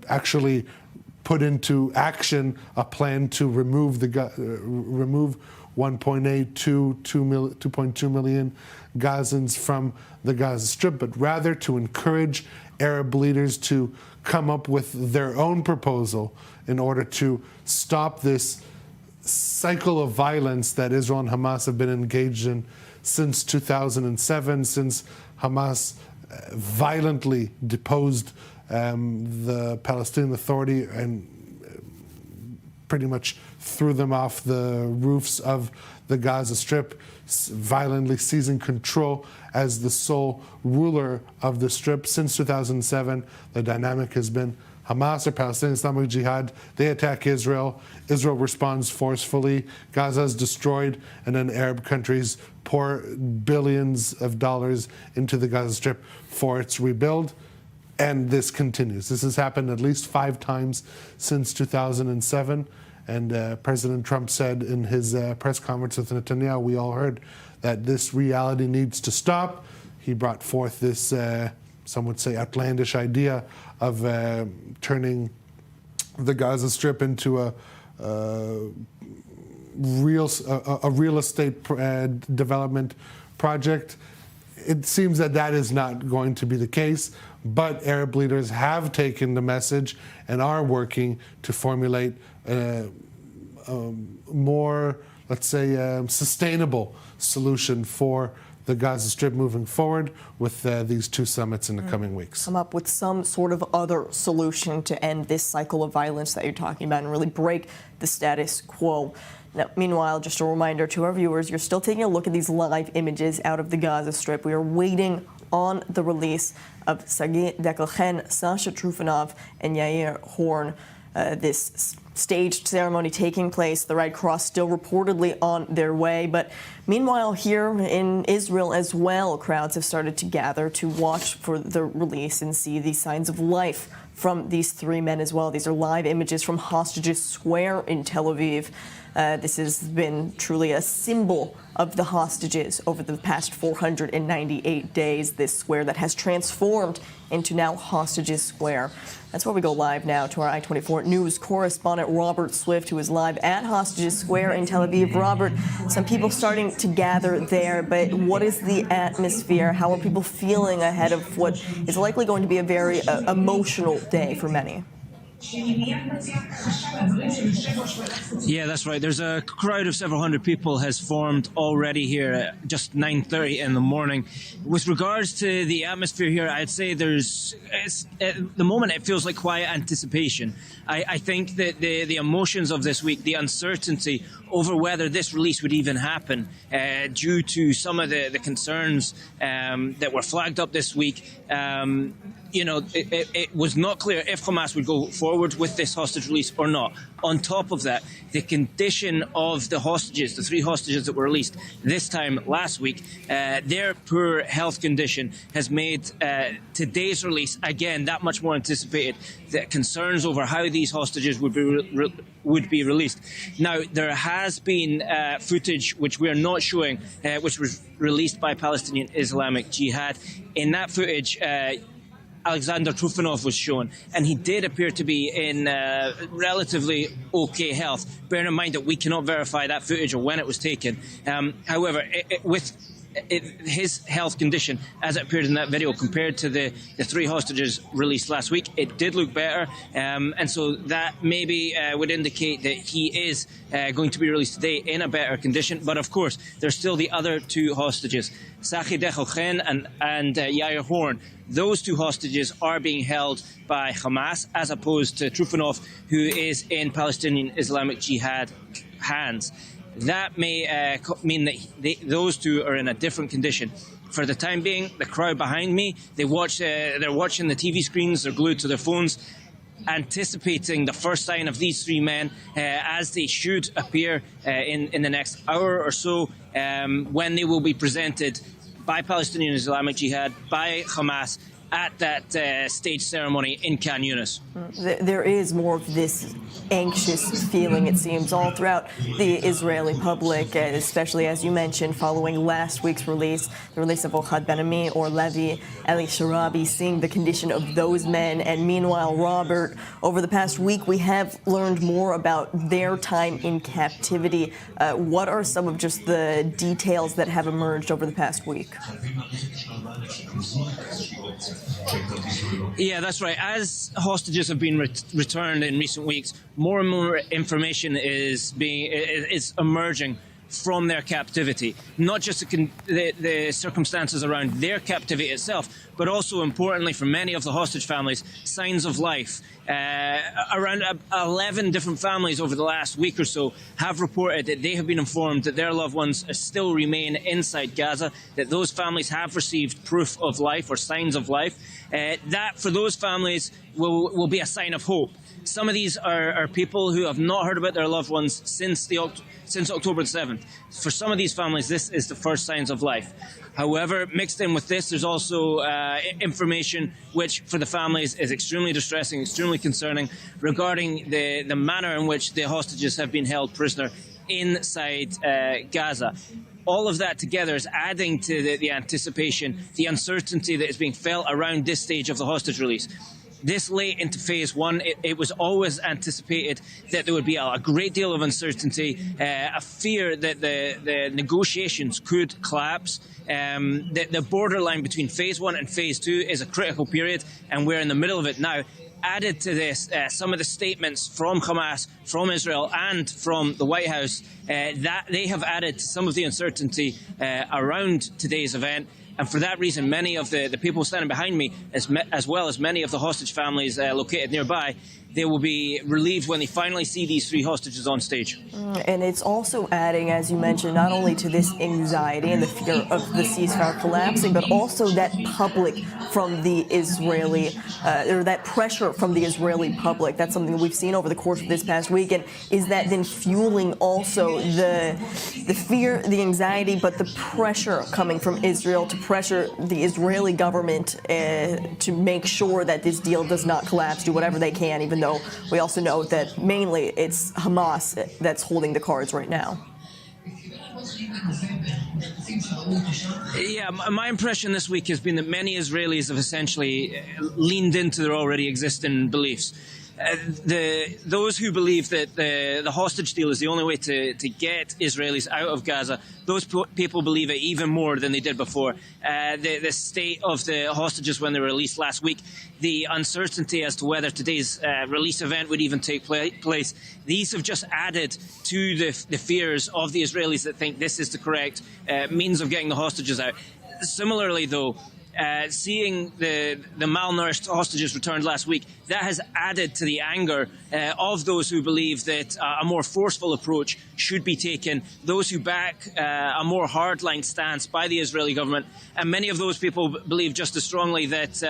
actually put into action a plan to remove 1.8 to 2.2 million Gazans from the Gaza Strip, but rather to encourage Arab leaders to come up with their own proposal in order to stop this cycle of violence that Israel and Hamas have been engaged in since 2007, since Hamas violently deposed the Palestinian Authority and pretty much threw them off the roofs of the Gaza Strip, violently seizing control as the sole ruler of the Strip. Since 2007, the dynamic has been Hamas, or Palestinian Islamic Jihad, they attack Israel. Israel responds forcefully. Gaza is destroyed, and then Arab countries pour billions of dollars into the Gaza Strip for its rebuild. And this continues. This has happened at least 5 times since 2007. And President Trump said in his press conference with Netanyahu, we all heard that this reality needs to stop. He brought forth this, some would say, outlandish idea of turning the Gaza Strip into a real estate development project. It seems that that is not going to be the case, but Arab leaders have taken the message and are working to formulate a more, let's say, sustainable solution for the Gaza Strip moving forward with these 2 summits in the coming weeks. Come up with some sort of other solution to end this cycle of violence that you're talking about and really break the status quo. Now, meanwhile, just a reminder to our viewers, you're still taking a look at these live images out of the Gaza Strip. We are waiting on the release of Sagi Dekelchen, Sasha Trufanov, and Yair Horn. This staged ceremony taking place, the Red Cross still reportedly on their way. But meanwhile, here in Israel as well, crowds have started to gather to watch for the release and see the signs of life from these 3 men as well. These are live images from Hostages Square in Tel Aviv. This has been truly a symbol of the hostages over the past 498 days, this square that has transformed into now Hostages Square. That's where we go live now to our I-24 News correspondent Robert Swift, who is live at Hostages Square in Tel Aviv. Robert, some people starting to gather there, but what is the atmosphere? How are people feeling ahead of what is likely going to be a very emotional day for many? Yeah, that's right. There's a crowd of several hundred people has formed already here at just 9:30 in the morning. With regards to the atmosphere here, I'd say at the moment it feels like quiet anticipation. I think that the emotions of this week, the uncertainty over whether this release would even happen due to some of the concerns that were flagged up this week, it was not clear if Hamas would go forward with this hostage release or not. On top of that, the condition of the hostages, the 3 hostages that were released this time last week, their poor health condition has made today's release, again, that much more anticipated. The concerns over how these hostages would be released. Now, there has been footage which we are not showing, which was released by Palestinian Islamic Jihad. In that footage, Alexander Trufanov was shown, and he did appear to be in relatively okay health. Bear in mind that we cannot verify that footage or when it was taken. However, his health condition, as it appeared in that video, compared to the 3 hostages released last week, it did look better, and so that maybe would indicate that he is going to be released today in a better condition. But of course, there's still the other 2 hostages, Sachi Dechochen and Yair Horn. Those 2 hostages are being held by Hamas, as opposed to Trufanov, who is in Palestinian Islamic Jihad hands. That may mean that those 2 are in a different condition. For the time being, the crowd behind me, they're watching the TV screens, they're glued to their phones, anticipating the first sign of these 3 men as they should appear in the next hour or so, when they will be presented by Palestinian Islamic Jihad, by Hamas, at that stage ceremony in Khan Yunis. There is more of this anxious feeling, it seems, all throughout the Israeli public, especially, as you mentioned, following last week's release, the release of Ohad Ben-Ami or Levi Eli Sharabi, seeing the condition of those men. And meanwhile, Robert, over the past week, we have learned more about their time in captivity. What are some of just the details that have emerged over the past week? Yeah, that's right. As hostages have been returned in recent weeks, more and more information is emerging from their captivity. Not just the circumstances around their captivity itself, but also, importantly, for many of the hostage families, signs of life. Around 11 different families over the last week or so have reported that they have been informed that their loved ones still remain inside Gaza, that those families have received proof of life or signs of life. That, for those families, will be a sign of hope. Some of these are people who have not heard about their loved ones since October the 7th. For some of these families, this is the first signs of life. However, mixed in with this, there's also information which, for the families, is extremely distressing, extremely concerning, regarding the manner in which the hostages have been held prisoner inside Gaza. All of that together is adding to the anticipation, the uncertainty that is being felt around this stage of the hostage release. This late into phase 1, it was always anticipated that there would be a great deal of uncertainty, a fear that the negotiations could collapse. The borderline between phase 1 and phase 2 is a critical period, and we're in the middle of it now. Added to this, some of the statements from Hamas, from Israel, and from the White House, that they have added to some of the uncertainty around today's event. And for that reason, many of the people standing behind me, as well as many of the hostage families located nearby, they will be relieved when they finally see these 3 hostages on stage. And it's also adding, as you mentioned, not only to this anxiety and the fear of the ceasefire collapsing, but also that public from the Israeli, or that pressure from the Israeli public. That's something that we've seen over the course of this past week. And is that then fueling also the fear, the anxiety, but the pressure coming from Israel to pressure the Israeli government to make sure that this deal does not collapse, do whatever they can, even though we also know that mainly it's Hamas that's holding the cards right now? Yeah, my impression this week has been that many Israelis have essentially leaned into their already existing beliefs. Those who believe that the hostage deal is the only way to get Israelis out of Gaza, those people believe it even more than they did before. The state of the hostages when they were released last week, the uncertainty as to whether today's release event would even take place, these have just added to the fears of the Israelis that think this is the correct means of getting the hostages out. Similarly, though, seeing the malnourished hostages returned last week, that has added to the anger of those who believe that a more forceful approach should be taken, those who back a more hardline stance by the Israeli government. And many of those people believe just as strongly that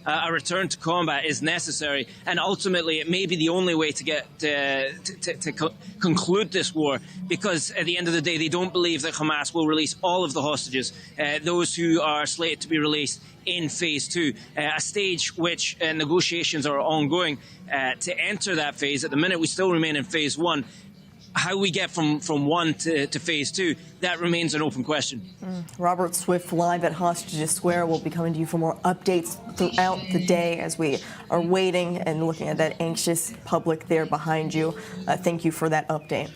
a return to combat is necessary. And ultimately, it may be the only way to get to conclude this war, because at the end of the day, they don't believe that Hamas will release all of the hostages, those who are slated to be released in phase 2, a stage which negotiations are ongoing to enter that phase. At the minute, we still remain in phase 1. How we get from 1 to phase 2, that remains an open question. Robert Swift live at Hostages Square. We'll be coming to you for more updates throughout the day as we are waiting and looking at that anxious public there behind you. Thank you for that update.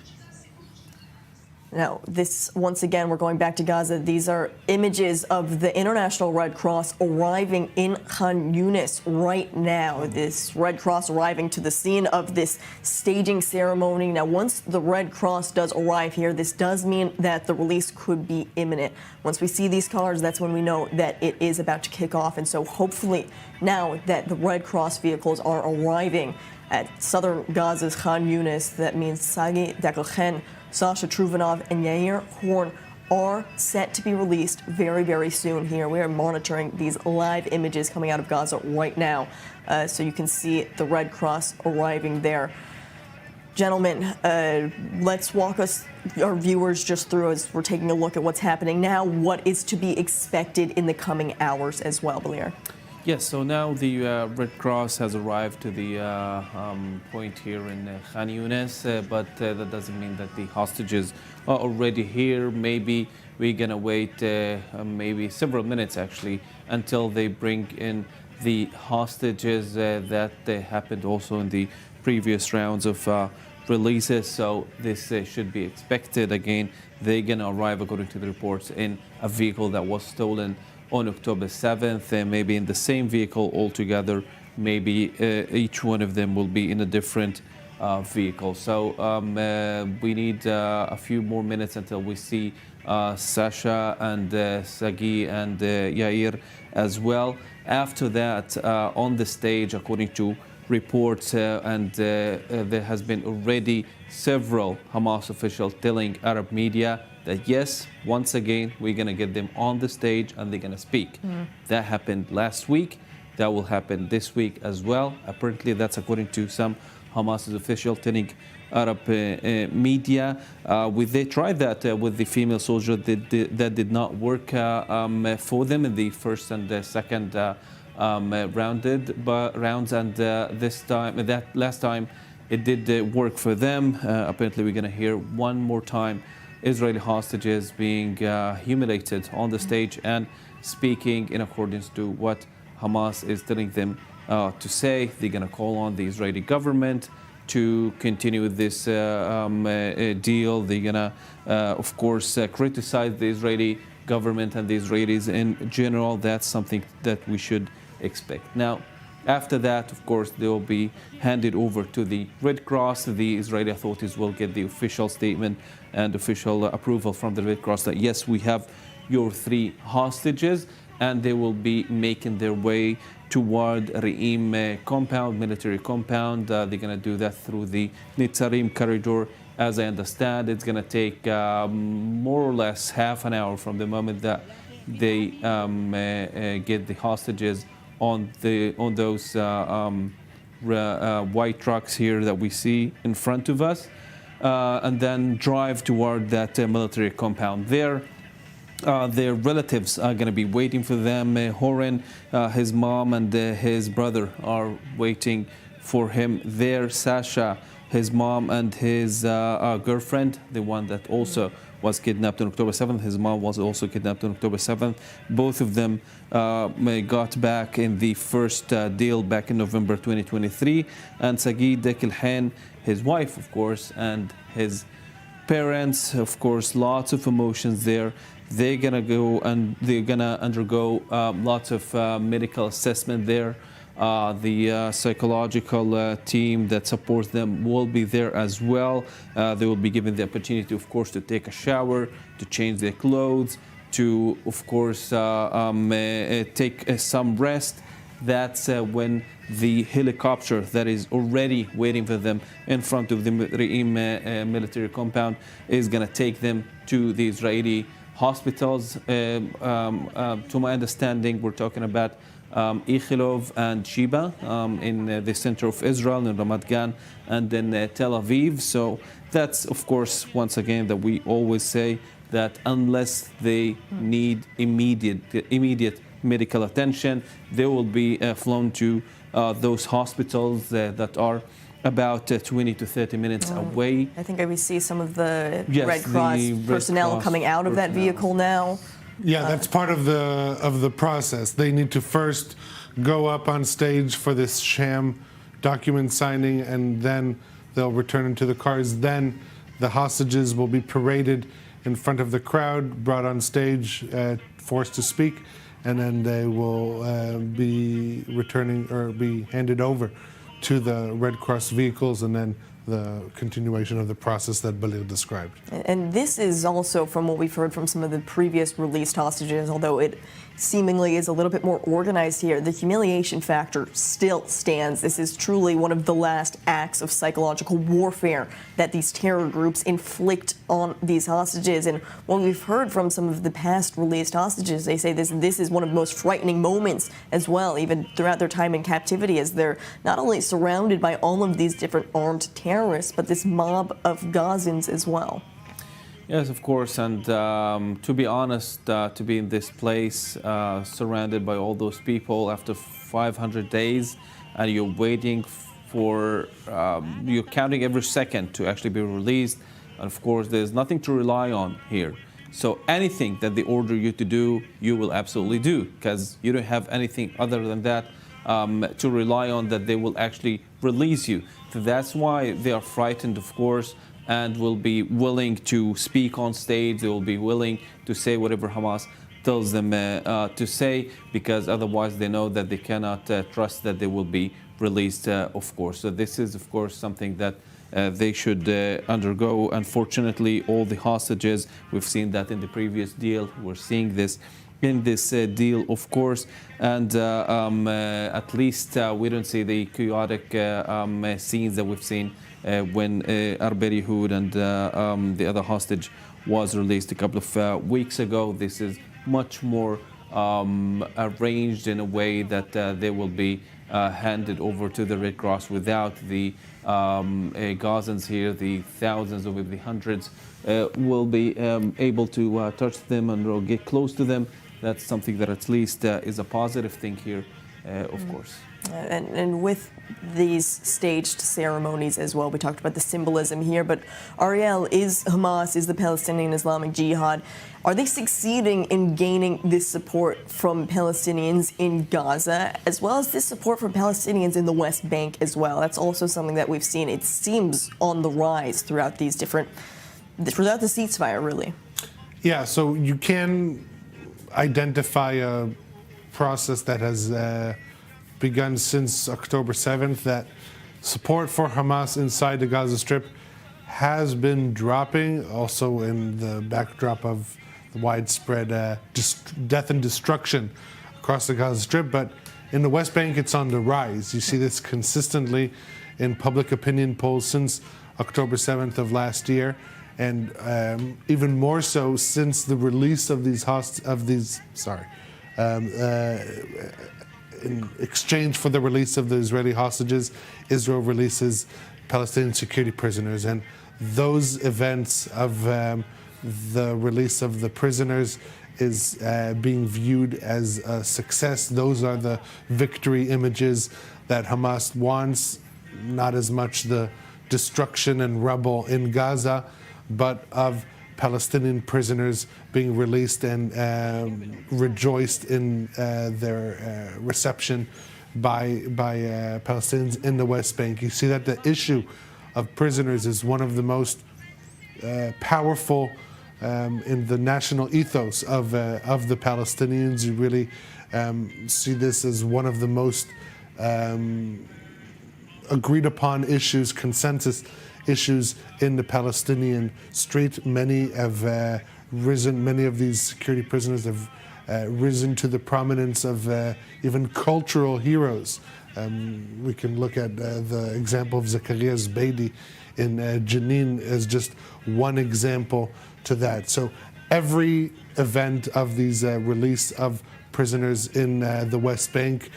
Now, this, once again, we're going back to Gaza. These are images of the International Red Cross arriving in Khan Yunis right now. This Red Cross arriving to the scene of this staging ceremony. Now, once the Red Cross does arrive here, this does mean that the release could be imminent. Once we see these colors, that's when we know that it is about to kick off. And so hopefully now that the Red Cross vehicles are arriving at southern Gaza's Khan Yunis, that means Sagi Dekelchen, Sasha Truvanov and Yair Horn are set to be released very, very soon here. We are monitoring these live images coming out of Gaza right now, so you can see the Red Cross arriving there. Gentlemen, let's walk our viewers just through as we're taking a look at what's happening now, what is to be expected in the coming hours as well, Balir. Yes, so now the Red Cross has arrived to the point here in Khan Yunis, but that doesn't mean that the hostages are already here. Maybe we're going to wait maybe several minutes, actually, until they bring in the hostages. That happened also in the previous rounds of releases, so this should be expected. Again, they're going to arrive, according to the reports, in a vehicle that was stolen on October 7th, maybe in the same vehicle altogether. Maybe each one of them will be in a different vehicle. So we need a few more minutes until we see Sasha and Sagi and Yair as well. After that, on the stage, according to reports, and there has been already several Hamas officials telling Arab media that yes, once again, we're going to get them on the stage and they're going to speak. That happened last week. That will happen this week as well. Apparently, that's according to some Hamas officials telling Arab media. They tried that with the female soldier. That did not work for them in the first and the second rounds, and this time, that last time, it did work for them. Apparently, we're going to hear one more time Israeli hostages being humiliated on the stage and speaking in accordance to what Hamas is telling them to say. They're going to call on the Israeli government to continue this deal. They're going to, of course, criticize the Israeli government and the Israelis in general. That's something that we should expect. Now, after that, of course, they will be handed over to the Red Cross. The Israeli authorities will get the official statement and official approval from the Red Cross that, yes, we have your 3 hostages, and they will be making their way toward Re'im compound, military compound. They're going to do that through the Netzarim corridor. As I understand, it's going to take more or less half an hour from the moment that they get the hostages on those white trucks here that we see in front of us, and then drive toward that military compound there. Their relatives are going to be waiting for them. Horen, his mom, and his brother are waiting for him there. Sasha, his mom, and his girlfriend, the one that also was kidnapped on October 7th. His mom was also kidnapped on October 7th. Both of them got back in the first deal back in November 2023. And Sagi Dekelhen, his wife, of course, and his parents, of course, lots of emotions there. They're going to go and they're going to undergo lots of medical assessment there. The psychological team that supports them will be there as well. They will be given the opportunity, of course, to take a shower, to change their clothes, to, of course, take some rest. That's when the helicopter that is already waiting for them in front of the military compound is going to take them to the Israeli hospitals. To my understanding, we're talking about Ichilov and Sheba in the center of Israel, in Ramat Gan, and then Tel Aviv. So that's, of course, once again, that we always say that unless they need immediate medical attention, they will be flown to those hospitals that are about 20 to 30 minutes away. I think I see some of the Yes, Red Cross the Red personnel Cross coming out of that personnel. vehicle now. Yeah, that's part of the process. They need to first go up on stage for this sham document signing, and then they'll return into the cars. Then the hostages will be paraded in front of the crowd, brought on stage, forced to speak, and then they will be returning or be handed over to the Red Cross vehicles, and then the continuation of the process that Balil described. And this is also from what we've heard from some of the previous released hostages, although it seemingly is a little bit more organized here. The humiliation factor still stands. This is truly one of the last acts of psychological warfare that these terror groups inflict on these hostages. And what we've heard from some of the past released hostages, they say this is one of the most frightening moments as well, even throughout their time in captivity, as they're not only surrounded by all of these different armed terrorists, but this mob of Gazans as well. Yes, of course, and to be honest, to be in this place, surrounded by all those people after 500 days, and you're waiting for, you're counting every second to actually be released, and of course, there's nothing to rely on here. So anything that they order you to do, you will absolutely do, because you don't have anything other than that to rely on, that they will actually release you. So that's why they are frightened, of course, and will be willing to speak on stage. They will be willing to say whatever Hamas tells them to say, because otherwise they know that they cannot trust that they will be released, of course. So this is, of course, something that they should undergo. Unfortunately, all the hostages, we've seen that in the previous deal. We're seeing this in this deal, of course, and at least we don't see the chaotic scenes that we've seen when Arberi Hood and the other hostage was released a couple of weeks ago. This is much more arranged in a way that they will be handed over to the Red Cross without the Gazans here. The thousands or maybe the hundreds will be able to touch them and get close to them. That's something that at least is a positive thing here, of course. And with these staged ceremonies as well, we talked about the symbolism here, but Ariel, is Hamas, is the Palestinian Islamic Jihad, are they succeeding in gaining this support from Palestinians in Gaza, as well as this support from Palestinians in the West Bank as well? That's also something that we've seen. It seems on the rise throughout throughout the ceasefire, really. Yeah, so you can identify a process that has begun since October 7th, that support for Hamas inside the Gaza Strip has been dropping, also in the backdrop of the widespread death and destruction across the Gaza Strip. But in the West Bank, it's on the rise. You see this consistently in public opinion polls since October 7th of last year, and even more so since the release of in exchange for the release of the Israeli hostages, Israel releases Palestinian security prisoners. And those events of the release of the prisoners is being viewed as a success. Those are the victory images that Hamas wants, not as much the destruction and rubble in Gaza, but of Palestinian prisoners being released and rejoiced in their reception by Palestinians in the West Bank. You see that the issue of prisoners is one of the most powerful in the national ethos of the Palestinians. You really see this as one of the most agreed upon issues, consensus issues in the Palestinian street. Many have risen, many of these security prisoners have risen to the prominence of even cultural heroes. We can look at the example of Zakaria Zbeidi in Jenin as just one example to that. So every event of these release of prisoners in the West Bank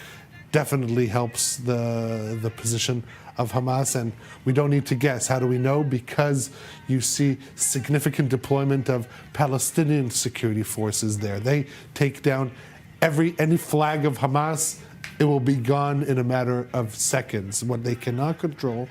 definitely helps the position of Hamas, and we don't need to guess. How do we know? Because you see significant deployment of Palestinian security forces there. They take down any flag of Hamas, it will be gone in a matter of seconds. What they cannot control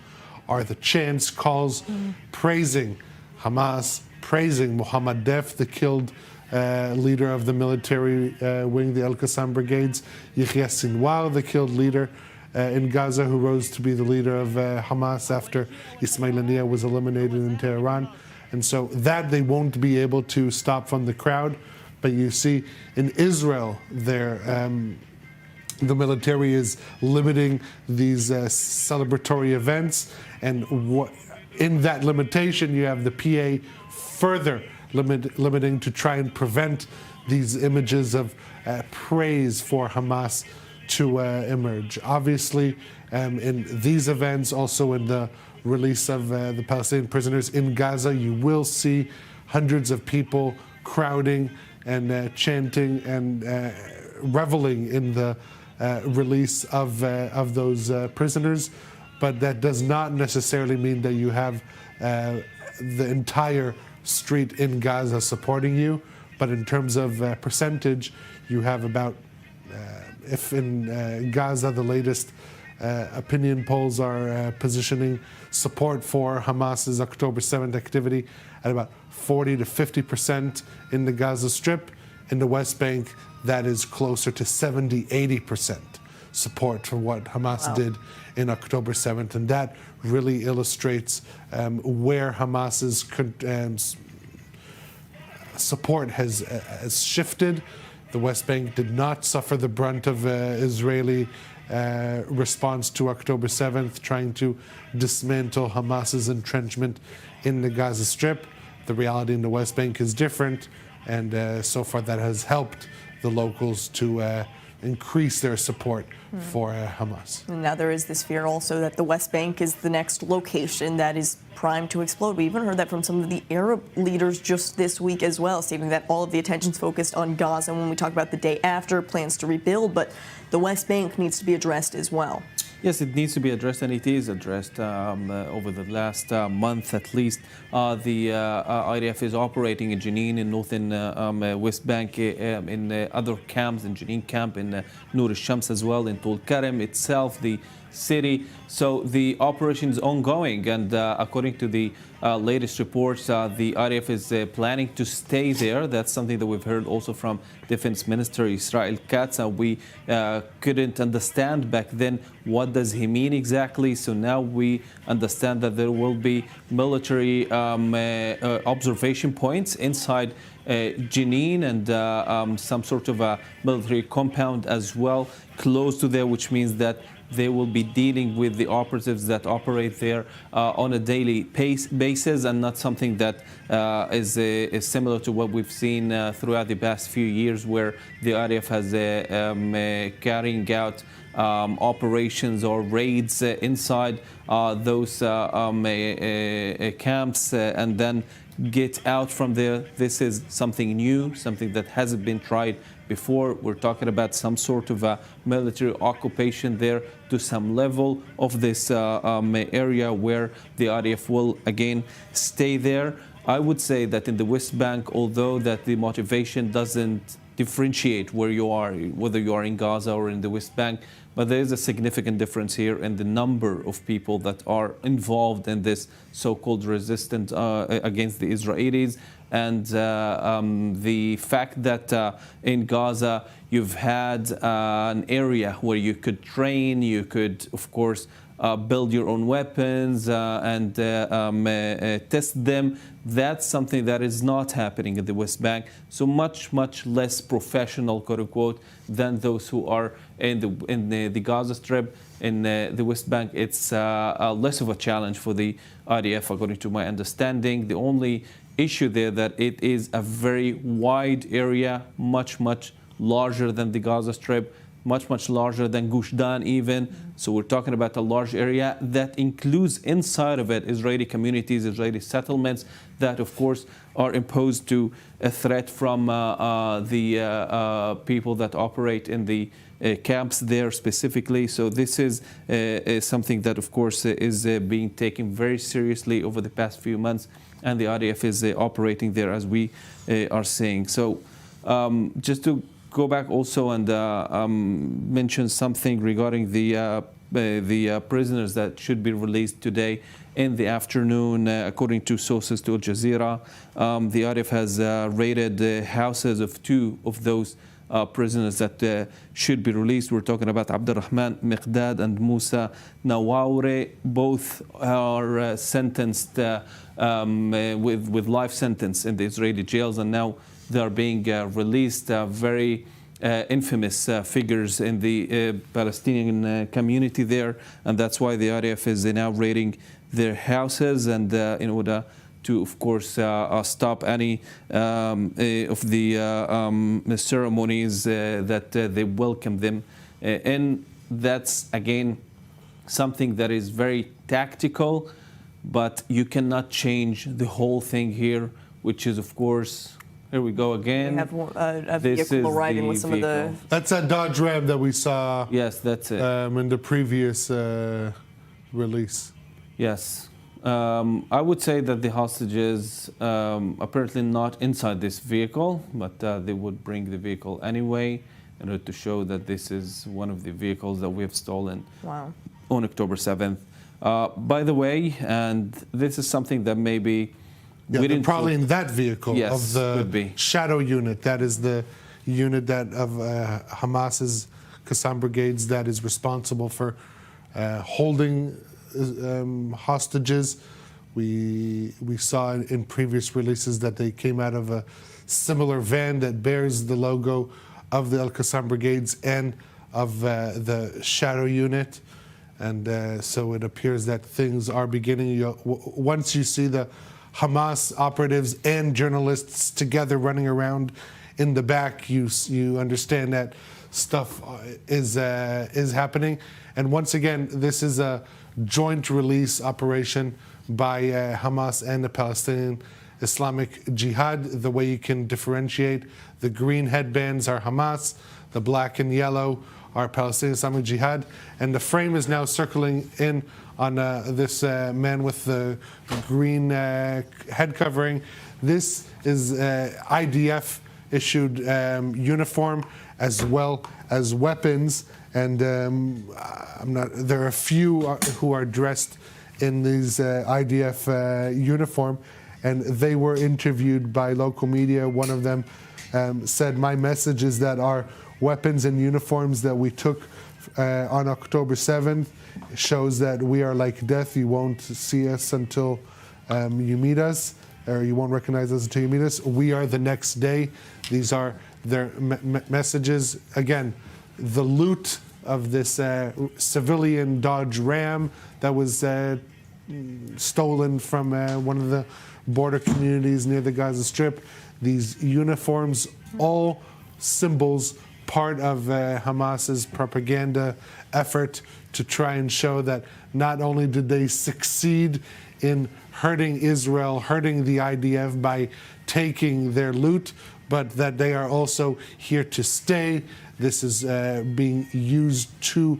are the chants, calls praising Hamas, praising Mohammed Def, the killed leader of the military wing, the Al-Qassam brigades, Yahya Sinwar, the killed leader in Gaza, who rose to be the leader of Hamas after Ismail Haniyeh was eliminated in Tehran. And so that they won't be able to stop from the crowd. But you see in Israel there, the military is limiting these celebratory events, and in that limitation you have the PA further limiting to try and prevent these images of praise for Hamas to emerge. Obviously, in these events, also in the release of the Palestinian prisoners in Gaza, you will see hundreds of people crowding and chanting and reveling in the release of those prisoners. But that does not necessarily mean that you have the entire street in Gaza supporting you. But in terms of percentage, you have about, if in Gaza the latest opinion polls are positioning support for Hamas's October 7th activity at about 40 to 50% in the Gaza Strip. In the West Bank, that is closer to 70, 80% support for what Hamas did in October 7th. And that really illustrates where Hamas's support has shifted. The West Bank did not suffer the brunt of Israeli response to October 7th, trying to dismantle Hamas's entrenchment in the Gaza Strip. The reality in the West Bank is different, and so far that has helped the locals to increase their support for Hamas. Now there is this fear also that the West Bank is the next location that is primed to explode. We even heard that from some of the Arab leaders just this week as well, stating that all of the attention's focused on Gaza when we talk about the day after, plans to rebuild, but the West Bank needs to be addressed as well. Yes, it needs to be addressed, and it is addressed over the last month at least. The IDF is operating in Jenin, in northern West Bank, in other camps, in Jenin camp, in Nur al-Shams as well, in Tul Karam itself, the city. So the operation is ongoing, and according to the latest reports, the IDF is planning to stay there. That's something that we've heard also from Defense Minister Israel Katz. We couldn't understand back then what does he mean exactly. So now we understand that there will be military observation points inside Jenin, and some sort of a military compound as well close to there, which means that they will be dealing with the operatives that operate there on a daily basis, and not something that is similar to what we've seen throughout the past few years, where the IDF has carrying out operations or raids inside those camps and then get out from there. This is something new, something that hasn't been tried before. We're talking about some sort of a military occupation there to some level of this area where the IDF will again stay there. I would say that in the West Bank, although that the motivation doesn't differentiate where you are, whether you are in Gaza or in the West Bank, but there is a significant difference here in the number of people that are involved in this so-called resistance against the Israelis. And the fact that in Gaza you've had an area where you could train, you could, of course, build your own weapons and test them. That's something that is not happening in the West Bank. So much less professional, quote unquote, than those who are in the Gaza Strip. In the West Bank, it's less of a challenge for the IDF, according to my understanding. The only issue there that it is a very wide area, much larger than the Gaza Strip, much larger than Gush Dan even. So we're talking about a large area that includes inside of it Israeli communities, Israeli settlements that of course are imposed to a threat from the people that operate in the camps there specifically. So this is something that of course is being taken very seriously over the past few months, and the IDF is operating there as we are seeing. So just to go back also and mention something regarding the prisoners that should be released today in the afternoon. According to sources to Al Jazeera, the IDF has raided the houses of two of those prisoners that should be released. We're talking about Abdurrahman Miqdad and Musa Nawaure. Both are sentenced with life sentence in the Israeli jails, and now they are being released. Very infamous figures in the Palestinian community there, and that's why the IDF is now raiding their houses, and in order to, of course, stop any of the ceremonies that they welcome them in. That's, again, something that is very tactical, but you cannot change the whole thing here, which is, of course, here we go again. We have a vehicle arriving with some of the... That's a Dodge Ram that we saw. Yes, that's it. In the previous release. Yes. I would say that the hostages apparently not inside this vehicle, but they would bring the vehicle anyway in order to show that this is one of the vehicles that we have stolen on October 7th. By the way, and this is something that maybe we didn't probably in that vehicle yes, of the Shadow Unit. That is the unit that of Hamas's Qassam brigades that is responsible for holding hostages. We saw in previous releases that they came out of a similar van that bears the logo of the Al-Qassam brigades and of the Shadow Unit. And so it appears that things are beginning. Once you see the Hamas operatives and journalists together running around in the back, you understand that stuff is happening. And once again, this is a joint release operation by Hamas and the Palestinian Islamic Jihad. The way you can differentiate, the green headbands are Hamas, the black and yellow are Palestinian Islamic Jihad, and the frame is now circling in on this man with the green head covering. This is IDF issued uniform as well as weapons, and there are a few who are dressed in these IDF uniform, and they were interviewed by local media. One of them said, "My message is that our weapons and uniforms that we took on October 7th shows that we are like death. You won't see us until you meet us, or you won't recognize us until you meet us. We are the next day." These are their messages. Again, the loot of this civilian Dodge Ram that was stolen from one of the border communities near the Gaza Strip. These uniforms, all symbols, part of Hamas's propaganda effort to try and show that not only did they succeed in hurting Israel, hurting the IDF by taking their loot, but that they are also here to stay. This is being used to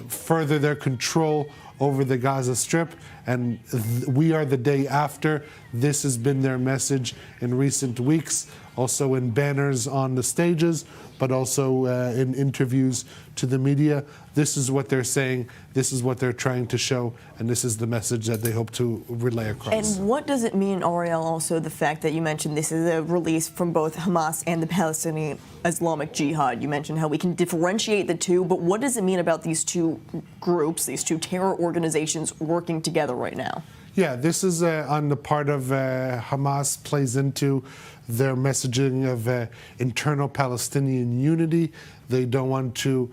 further their control over the Gaza Strip, and we are the day after. This has been their message in recent weeks, also in banners on the stages, but also in interviews to the media. This is what they're saying, this is what they're trying to show, and this is the message that they hope to relay across. And what does it mean, Ariel, also the fact that you mentioned this is a release from both Hamas and the Palestinian Islamic Jihad? You mentioned how we can differentiate the two, but what does it mean about these two groups, these two terror organizations working together right now? Yeah, this is on the part of Hamas, plays into their messaging of internal Palestinian unity. They don't want to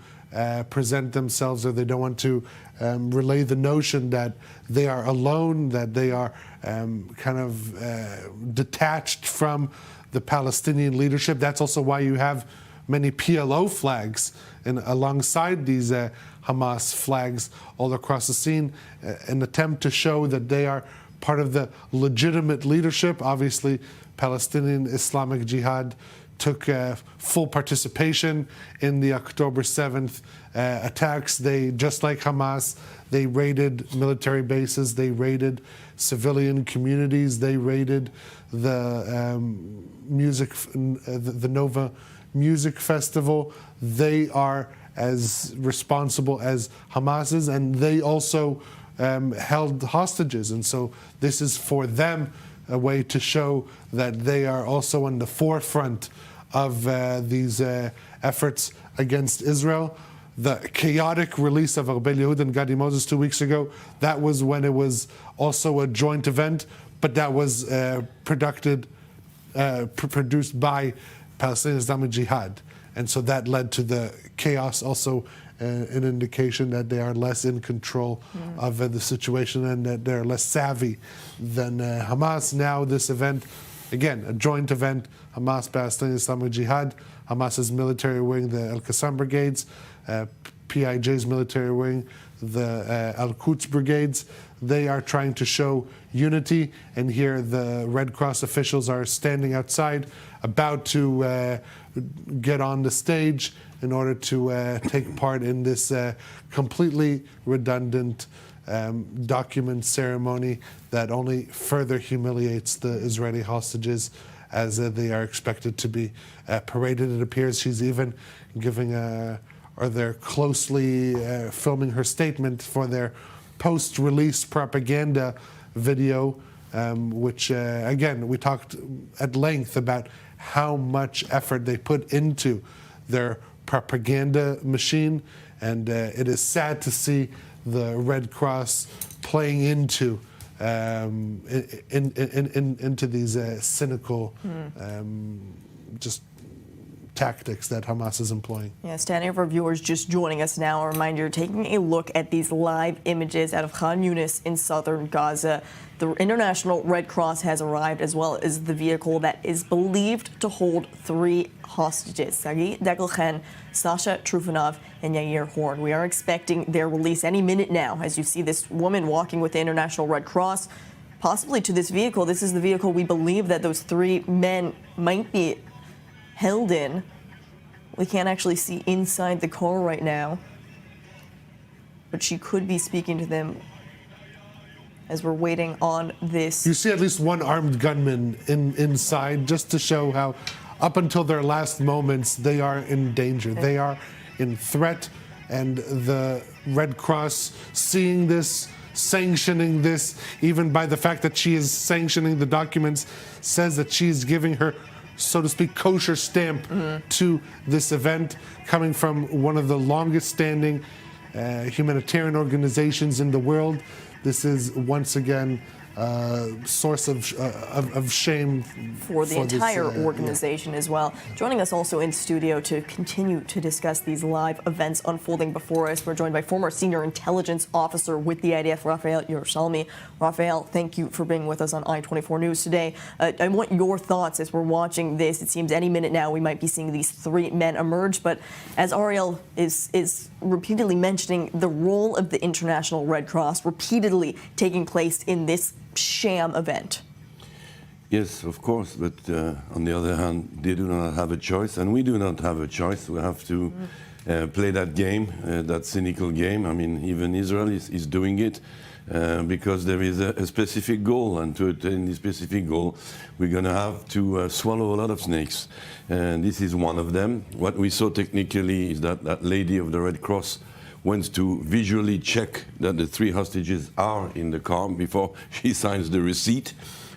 present themselves, or they don't want to relay the notion that they are alone, that they are kind of detached from the Palestinian leadership. That's also why you have many PLO flags alongside these Hamas flags all across the scene, an attempt to show that they are part of the legitimate leadership. Obviously, Palestinian Islamic Jihad took full participation in the October 7th attacks. They, just like Hamas, they raided military bases, they raided civilian communities, they raided the the Nova Music Festival. They are as responsible as Hamas is, and they also held hostages. And so this is for them a way to show that they are also on the forefront of these efforts against Israel. The chaotic release of Arbel Yehud and Gadi Moses 2 weeks ago, that was when it was also a joint event, but that was produced by Palestinian Islamic Jihad. And so that led to the chaos, also an indication that they are less in control of the situation and that they're less savvy than Hamas. Now this event, again, a joint event, Hamas, Palestinian Islamic Jihad, Hamas's military wing, the Al-Qassam brigades, PIJ's military wing, the Al-Quds brigades. They are trying to show unity, and here the Red Cross officials are standing outside, about to get on the stage in order to take part in this completely redundant document ceremony that only further humiliates the Israeli hostages as they are expected to be paraded. It appears she's even giving or they're closely filming her statement for their post-release propaganda video, which again, we talked at length about how much effort they put into their propaganda machine, and it is sad to see the Red Cross playing into into these cynical just tactics that Hamas is employing. Yes, to any of our viewers just joining us now, a reminder, taking a look at these live images out of Khan Yunis in southern Gaza. The International Red Cross has arrived, as well as the vehicle that is believed to hold 3 hostages, Sagi Dekelchen, Sasha Trufanov, and Yair Horn. We are expecting their release any minute now, as you see this woman walking with the International Red Cross, possibly to this vehicle. This is the vehicle we believe that those 3 men might be held in. We can't actually see inside the car right now, but she could be speaking to them as we're waiting on this. You see at least one armed gunman inside, just to show how up until their last moments they are in danger. They are in threat, and the Red Cross, seeing this, sanctioning this, even by the fact that she is sanctioning the documents, says that she is giving her, so to speak, kosher stamp to this event, coming from one of the longest standing humanitarian organizations in the world. This is once again a source of shame for the entire organization as well. Joining us also in studio to continue to discuss these live events unfolding before us, we're joined by former senior intelligence officer with the IDF, Rafael Yerushalmi. Rafael, thank you for being with us on I-24 News today. I want your thoughts as we're watching this. It seems any minute now we might be seeing these 3 men emerge, but as Ariel is repeatedly mentioning, the role of the International Red Cross repeatedly taking place in this sham event. Yes, of course, but on the other hand, they do not have a choice, and we do not have a choice. We have to play that game, that cynical game. I mean, even Israel is doing it because there is a specific goal, and to attain this specific goal, we're going to have to swallow a lot of snakes, and this is one of them. What we saw technically is that that lady of the Red Cross wants to visually check that the 3 hostages are in the car before she signs the receipt.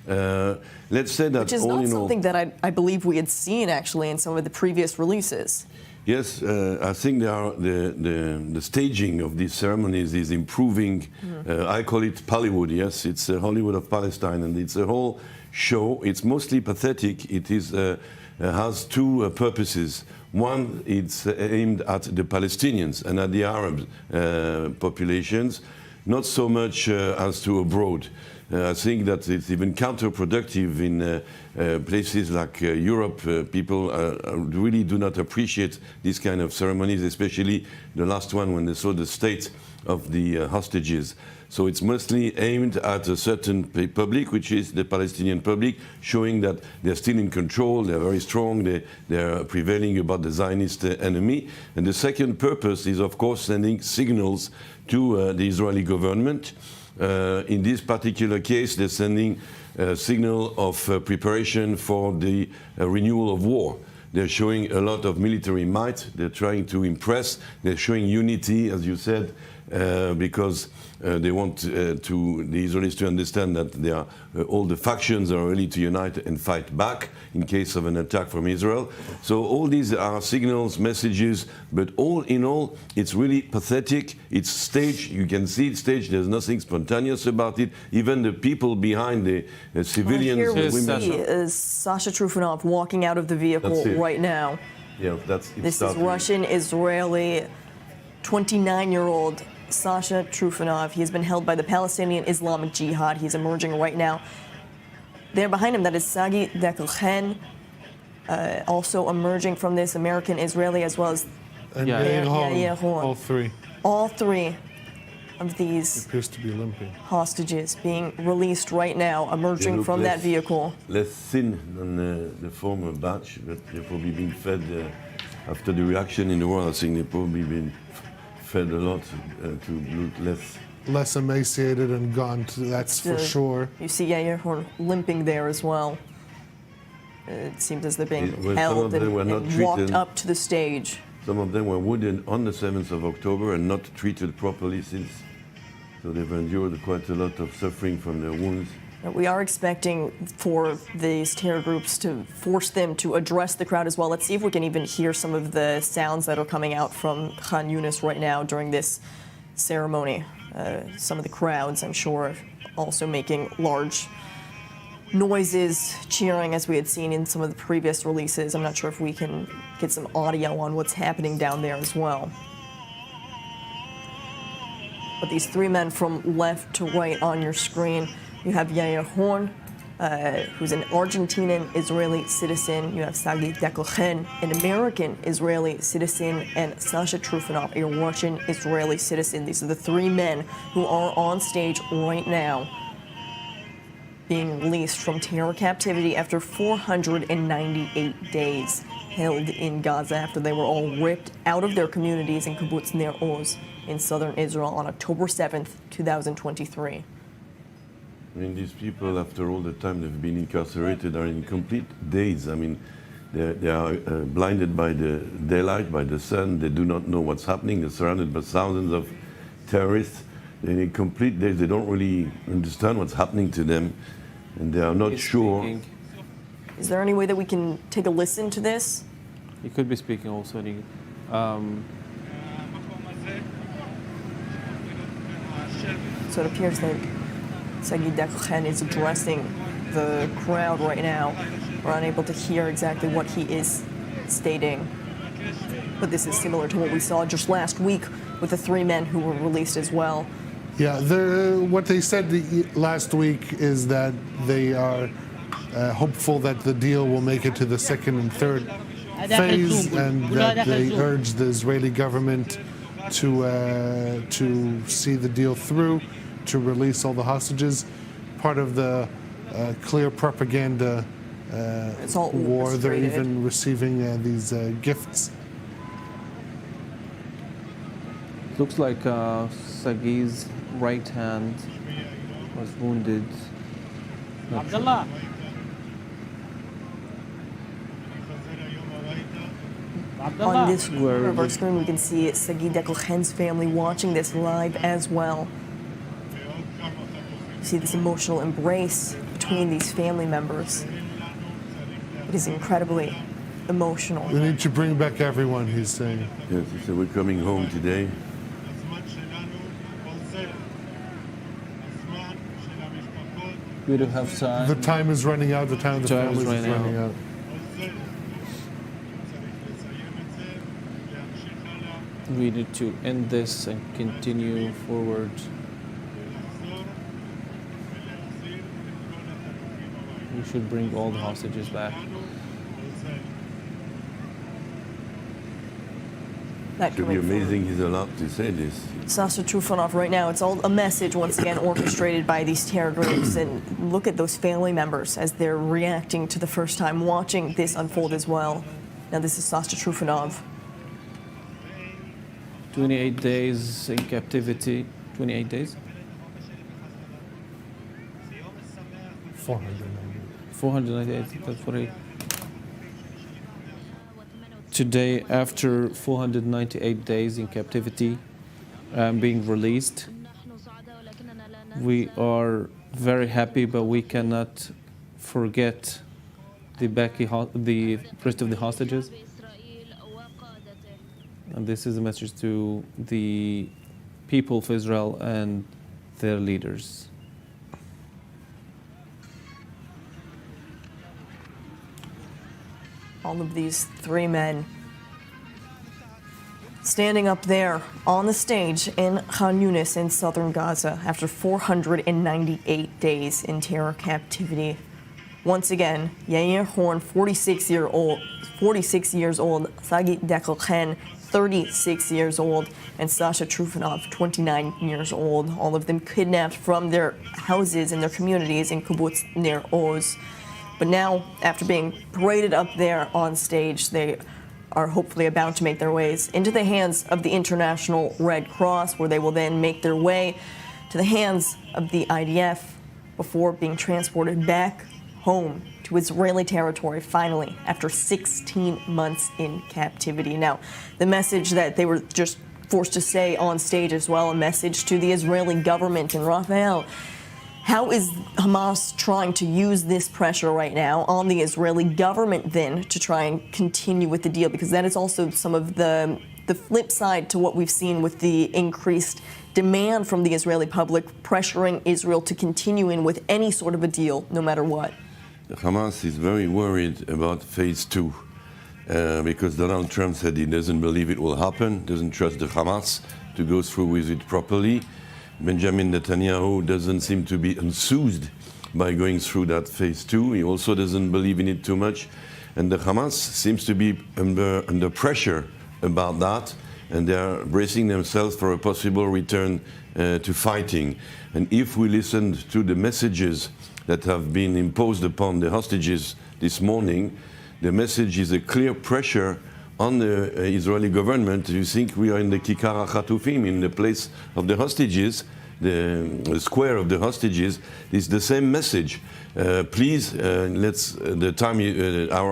Let's say that which is not something that I believe we had seen actually in some of the previous releases. Yes, I think the staging of these ceremonies is improving. I call it Hollywood. Yes, it's Hollywood of Palestine, and it's a whole show. It's mostly pathetic. It is has 2 purposes. One, it's aimed at the Palestinians and at the Arab populations, not so much as to abroad. I think that it's even counterproductive in places like Europe. People really do not appreciate these kind of ceremonies, especially the last one when they saw the state of the hostages. So it's mostly aimed at a certain public, which is the Palestinian public, showing that they're still in control, they're very strong, they're prevailing about the Zionist enemy. And the second purpose is, of course, sending signals to the Israeli government. In this particular case, they're sending a signal of preparation for the renewal of war. They're showing a lot of military might. They're trying to impress. They're showing unity, as you said, because they want the Israelis to understand that they are, all the factions are ready to unite and fight back in case of an attack from Israel. So all these are signals, messages, but all in all, it's really pathetic. It's staged. You can see it's staged. There's nothing spontaneous about it. Even the people behind the civilians, here we the women. see is Sasha Trufanov walking out of the vehicle right now. Yeah, This is Russian-Israeli 29-year-old Sasha Trufanov. He has been held by the Palestinian Islamic Jihad. He's emerging right now. There behind him, that is Sagi Dekelchen, also emerging from this, American-Israeli, as well as And Yair Horn. all three. All three of these Appears to be limping. hostages being released right now, emerging from that vehicle. Less thin than the former batch, but they're probably being fed after the reaction in the world. I think they've probably been fed a lot to look Less emaciated and gaunt, that's for sure. You see Yair Horn limping there as well. It seems as they're being Well, some held of them were not and walked treated. up to the stage. Some of them were wounded on the 7th of October and not treated properly since. So they've endured quite a lot of suffering from their wounds. We are expecting for these terror groups to force them to address the crowd as well. Let's see if we can even hear some of the sounds that are coming out from Khan Yunis right now during this ceremony. Some of the crowds, I'm sure, also making large noises, cheering, as we had seen in some of the previous releases. I'm not sure if we can get some audio on what's happening down there as well. But these three men from left to right on your screen, you have Yair Horn, who's an Argentinian-Israeli citizen. You have Sagi Dekelchen, an American-Israeli citizen, and Sasha Trufanov, a Russian-Israeli citizen. These are the three men who are on stage right now, being released from terror captivity after 498 days held in Gaza after they were all ripped out of their communities in Kibbutz Nir Oz in southern Israel on October 7th, 2023. I mean, these people, after all the time they've been incarcerated, are in complete daze. I mean, they are blinded by the daylight, by the sun. They do not know what's happening. They're surrounded by thousands of terrorists. They're in complete daze. They don't really understand what's happening to them, and they are not sure. Is there any way that we can take a listen to this? You could be speaking also. So it appears that Sagi Dekelchen is addressing the crowd right now. We're unable to hear exactly what he is stating. But this is similar to what we saw just last week with the three men who were released as well. Yeah, what they said last week is that they are hopeful that the deal will make it to the second and third phase, and that they urge the Israeli government to see the deal through, to release all the hostages. Part of the clear propaganda It's all war, they're orchestrated. even receiving these gifts. Looks like Sagi's right hand was wounded. Abdullah. On this corner of our screen, we can see Sagi Dekelchen's family watching this live as well. You see this emotional embrace between these family members. It is incredibly emotional. We need to bring back everyone, he's saying. Yes, he said, we're coming home today. We do have time. The time is running out, the time of the Time is families is running running out. We need to end this and continue forward. We should bring all the hostages back. That It should be amazing he's allowed to say this. Sasha Trufanov, right now, it's all a message, once again, orchestrated by these terror groups. And look at those family members as they're reacting to the first time, watching this unfold as well. Now, this is Sasha Trufanov. 28 days in captivity. 28 days? 498, that's what I... Today, after 498 days in captivity, being released, we are very happy, but we cannot forget the rest of the hostages. And this is a message to the people of Israel and their leaders. All of these three men standing up there on the stage in Khan Yunis in southern Gaza after 498 days in terror captivity. Once again, Yair Horn, 46 years old, Sagi Dekelchen, 36 years old, and Sasha Trufanov, 29 years old. All of them kidnapped from their houses and their communities in Kibbutz Nir Oz. But now, after being paraded up there on stage, they are hopefully about to make their ways into the hands of the International Red Cross, where they will then make their way to the hands of the IDF before being transported back home to Israeli territory, finally, after 16 months in captivity. Now, the message that they were just forced to say on stage as well, a message to the Israeli government. And Raphael, how is Hamas trying to use this pressure right now on the Israeli government then to try and continue with the deal? Because that is also some of the flip side to what we've seen with the increased demand from the Israeli public, pressuring Israel to continue in with any sort of a deal, no matter what. Hamas is very worried about phase 2 because Donald Trump said he doesn't believe it will happen, doesn't trust the Hamas to go through with it properly. Benjamin Netanyahu doesn't seem to be enthused by going through that phase 2. He also doesn't believe in it too much. And the Hamas seems to be under pressure about that, and they are bracing themselves for a possible return to fighting. And if we listen to the messages that have been imposed upon the hostages this morning, the message is a clear pressure on the Israeli government. You think we are in the Kikar HaChatufim, in the place of the hostages, the square of the hostages. It's the same message. Please, our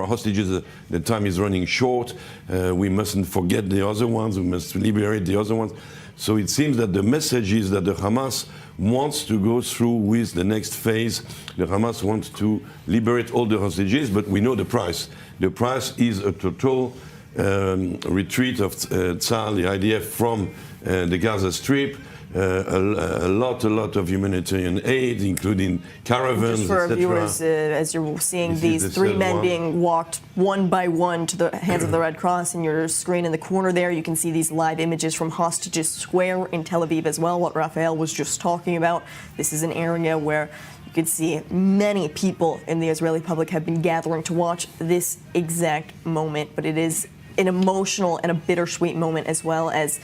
hostages, the time is running short. We mustn't forget the other ones. We must liberate the other ones. So it seems that the message is that the Hamas wants to go through with the next phase. The Hamas wants to liberate all the hostages, but we know the price. The price is a total retreat of Tzal, the IDF, from the Gaza Strip, a lot of humanitarian aid, including caravans, just for our viewers, as you're seeing these three men being walked one by one to the hands of the Red Cross, in your screen in the corner there, you can see these live images from Hostages Square in Tel Aviv as well, what Raphael was just talking about. This is an area where you can see many people in the Israeli public have been gathering to watch this exact moment, but it is an emotional and a bittersweet moment, as well as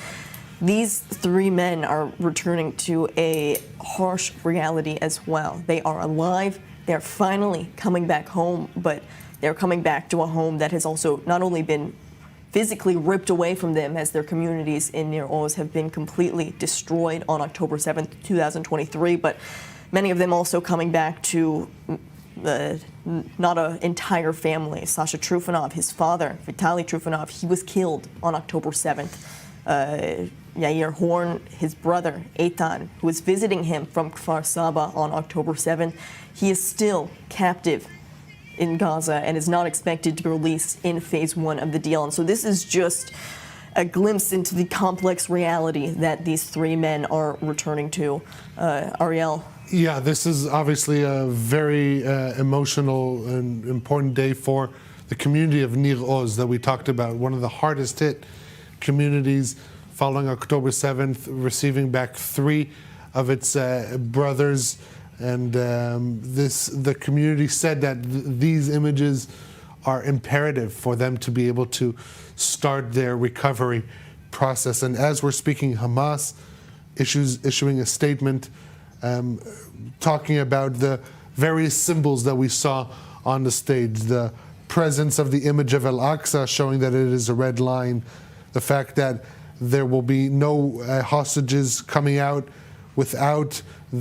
these three men are returning to a harsh reality as well. They are alive. They're finally coming back home, but they're coming back to a home that has also not only been physically ripped away from them, as their communities in Nir Oz have been completely destroyed on October 7th, 2023, but many of them also coming back to not an entire family. Sasha Trufanov, his father, Vitaly Trufanov, he was killed on October 7th. Yair Horn, his brother, Eitan, who was visiting him from Kfar Saba on October 7th, he is still captive in Gaza and is not expected to be released in phase 1 of the deal. And so this is just a glimpse into the complex reality that these three men are returning to. Ariel? Yeah, this is obviously a very emotional and important day for the community of Nir Oz that we talked about, one of the hardest hit communities following October 7th, receiving back 3 of its brothers. And the community said that these images are imperative for them to be able to start their recovery process. And as we're speaking, Hamas issuing a statement talking about the various symbols that we saw on the stage, the presence of the image of Al-Aqsa showing that it is a red line, the fact that there will be no hostages coming out without a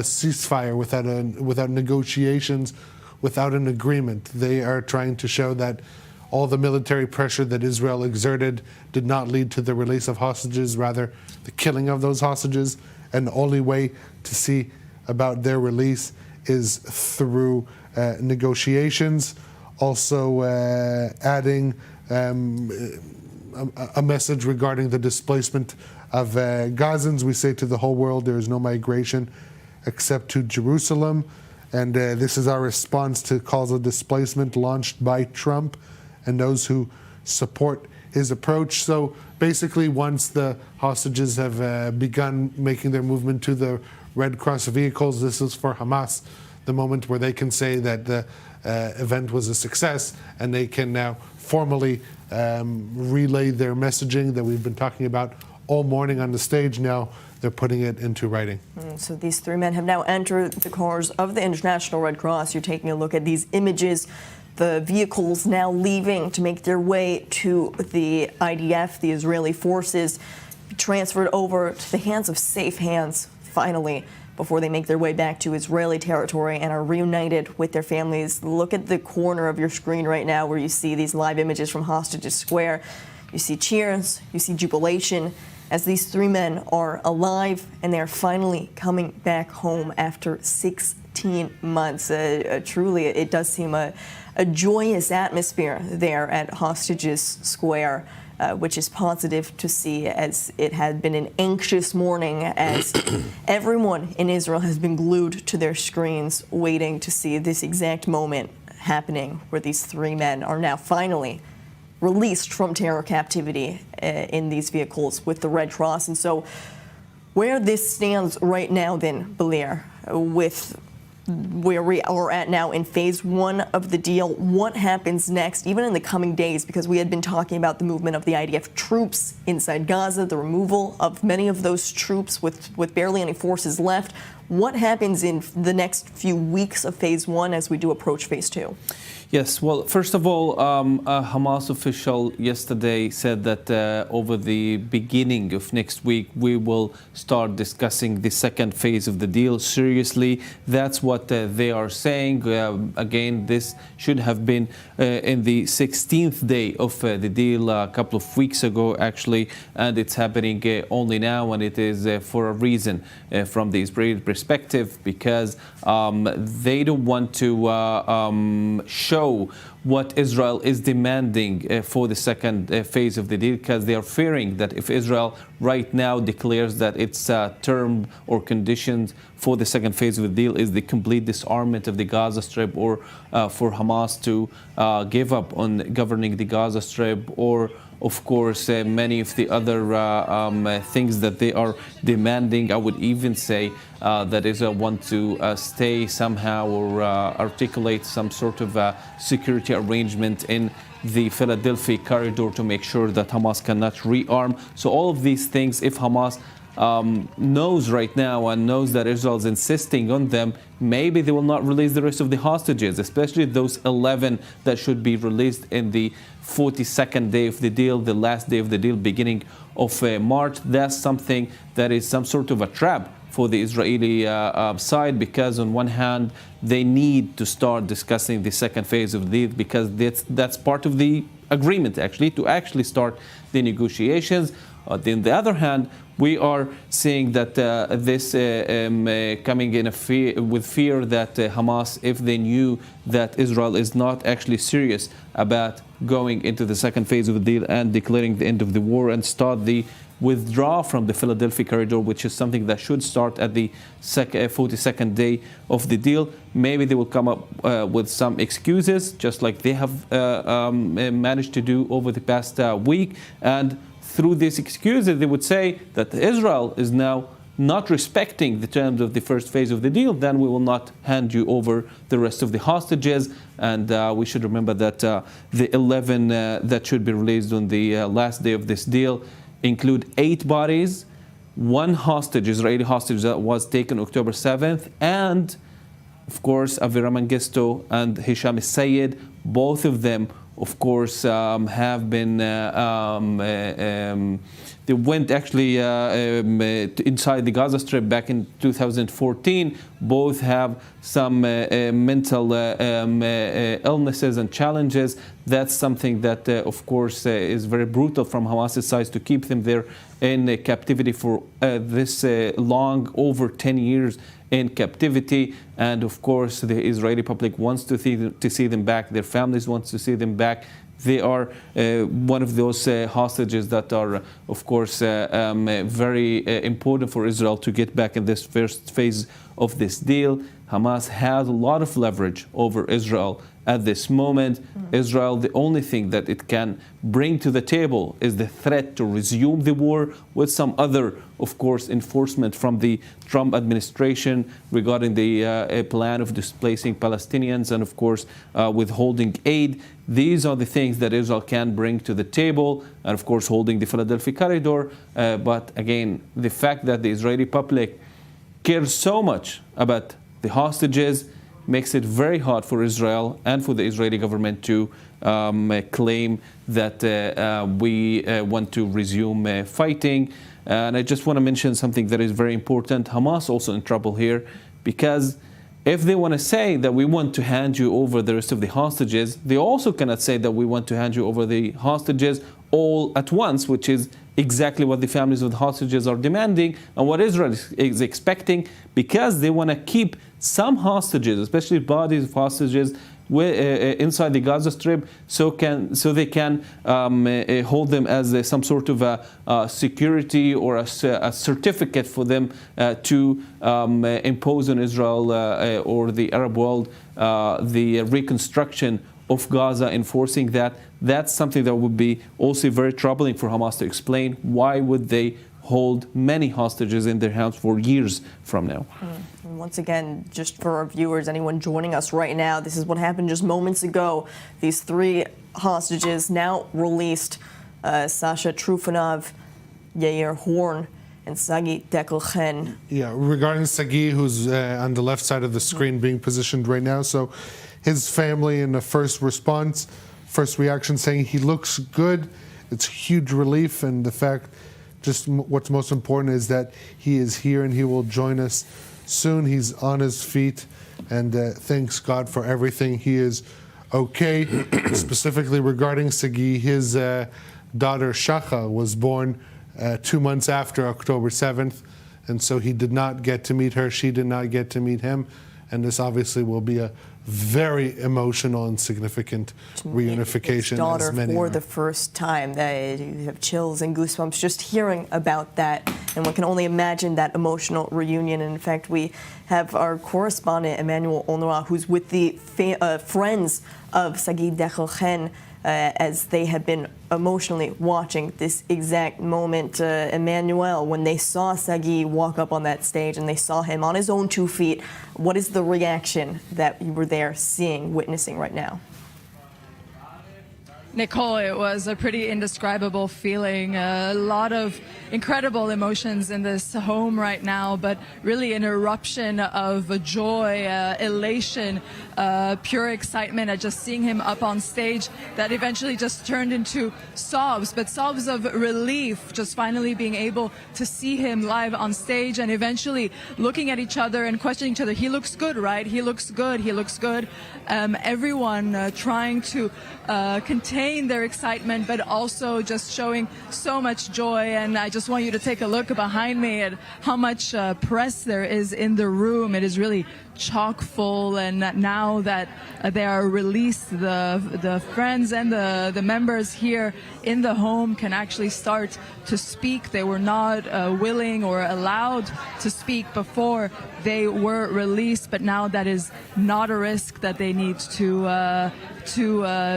ceasefire, without negotiations, without an agreement. They are trying to show that all the military pressure that Israel exerted did not lead to the release of hostages, rather the killing of those hostages. And the only way to see about their release is through negotiations. Also adding a message regarding the displacement of Gazans. We say to the whole world there is no migration except to Jerusalem. And this is our response to calls of displacement launched by Trump and those who support his approach. So basically, once the hostages have begun making their movement to the Red Cross vehicles, this is for Hamas the moment where they can say that the event was a success, and they can now formally relay their messaging that we've been talking about all morning on the stage. Now they're putting it into writing. So these 3 men have now entered the cars of the International Red Cross. You're taking a look at these images. The vehicles now leaving to make their way to the IDF, the Israeli forces, transferred over to the hands of safe hands, finally, before they make their way back to Israeli territory and are reunited with their families. Look at the corner of your screen right now where you see these live images from Hostages Square. You see cheers, you see jubilation, as these 3 men are alive and they are finally coming back home after 16 months. Truly, it does seem a joyous atmosphere there at Hostages Square, which is positive to see, as it had been an anxious morning as everyone in Israel has been glued to their screens waiting to see this exact moment happening where these 3 men are now finally released from terror captivity in these vehicles with the Red Cross. And so where this stands right now then, Balir, with where we are at now in phase 1 of the deal, what happens next, even in the coming days, because we had been talking about the movement of the IDF troops inside Gaza, the removal of many of those troops with barely any forces left. What happens in the next few weeks of phase 1 as we do approach phase 2? Yes, well, first of all, a Hamas official yesterday said that over the beginning of next week, we will start discussing the second phase of the deal seriously. That's what they are saying. Again, this should have been in the 16th day of the deal a couple of weeks ago, actually, and it's happening only now, and it is for a reason from the Israeli perspective, because they don't want to show what Israel is demanding for the second phase of the deal, because they are fearing that if Israel right now declares that its term or conditions for the second phase of the deal is the complete disarmament of the Gaza Strip, or for Hamas to give up on governing the Gaza Strip, or of course many of the other things that they are demanding. I would even say that Israel wants to stay somehow, or articulate some sort of security arrangement in the Philadelphia corridor to make sure that Hamas cannot rearm. So all of these things, if Hamas knows right now and knows that Israel is insisting on them, maybe they will not release the rest of the hostages, especially those 11 that should be released in the 42nd day of the deal, the last day of the deal, beginning of March. That's something that is some sort of a trap for the Israeli side, because on one hand, they need to start discussing the second phase of the deal, because that's part of the agreement, actually, to actually start the negotiations. On the other hand, we are seeing that this coming in with fear that Hamas, if they knew that Israel is not actually serious about going into the second phase of the deal and declaring the end of the war and start the withdraw from the Philadelphia corridor, which is something that should start at the 42nd day of the deal. Maybe they will come up with some excuses, just like they have managed to do over the past week. And through these excuses, they would say that Israel is now not respecting the terms of the first phase of the deal, then we will not hand you over the rest of the hostages. And we should remember that the 11 that should be released on the last day of this deal include 8 bodies, 1 hostage, Israeli hostage that was taken October 7th, and of course Avira Mengistu and Hisham Sayed, both of them of course have been they went actually inside the Gaza Strip back in 2014. Both have some mental illnesses and challenges. That's something that, of course, is very brutal from Hamas's side to keep them there in captivity for this long, over 10 years in captivity. And of course, the Israeli public wants to see them back. Their families want to see them back. They are one of those hostages that are, of course, very important for Israel to get back in this first phase of this deal. Hamas has a lot of leverage over Israel at this moment. Israel, the only thing that it can bring to the table is the threat to resume the war with some other, of course, enforcement from the Trump administration regarding the plan of displacing Palestinians and, of course, withholding aid. These are the things that Israel can bring to the table, and, of course, holding the Philadelphia corridor. But again, the fact that the Israeli public cares so much about the hostages makes it very hard for Israel and for the Israeli government to claim that we want to resume fighting. And I just want to mention something that is very important. Hamas also in trouble here, because if they want to say that we want to hand you over the rest of the hostages, they also cannot say that we want to hand you over the hostages all at once, which is exactly what the families of the hostages are demanding and what Israel is expecting, because they want to keep some hostages, especially bodies of hostages, inside the Gaza Strip, so they can hold them as some sort of a security or a certificate for them to impose on Israel or the Arab world the reconstruction of Gaza, enforcing that. That's something that would be also very troubling for Hamas to explain. Why would they hold many hostages in their house for years from now? And once again, just for our viewers, anyone joining us right now, this is what happened just moments ago. These 3 hostages now released, Sasha Trufanov, Yair Horn, and Sagi Dekelchen. Yeah, regarding Sagi, who's on the left side of the screen being positioned right now. So his family in the first reaction saying he looks good. It's huge relief, and the fact, just what's most important is that he is here and he will join us soon. He's on his feet, and thanks God for everything. He is okay. Specifically regarding Sagi, his daughter Shacha was born 2 months after October 7th, and so he did not get to meet her. She did not get to meet him, and this obviously will be a very emotional and significant reunification. His daughter for the first time. You have chills and goosebumps just hearing about that, and one can only imagine that emotional reunion. And in fact, we have our correspondent Emmanuel Onra, who's with the friends of Sagi Dekelchen, as they have been emotionally watching this exact moment. Emmanuel, when they saw Sagi walk up on that stage and they saw him on his own 2 feet, what is the reaction that you were there seeing, witnessing right now? Nicole, it was a pretty indescribable feeling. A lot of incredible emotions in this home right now, but really an eruption of joy, elation, pure excitement at just seeing him up on stage that eventually just turned into sobs, but sobs of relief, just finally being able to see him live on stage and eventually looking at each other and questioning each other. He looks good, right? He looks good. He looks good. Everyone trying to contain their excitement, but also just showing so much joy. And I just want you to take a look behind me at how much press there is in the room. It is really chock full, and now that they are released, the friends and the members here in the home can actually start to speak. They were not willing or allowed to speak before they were released, but now that is not a risk that they need to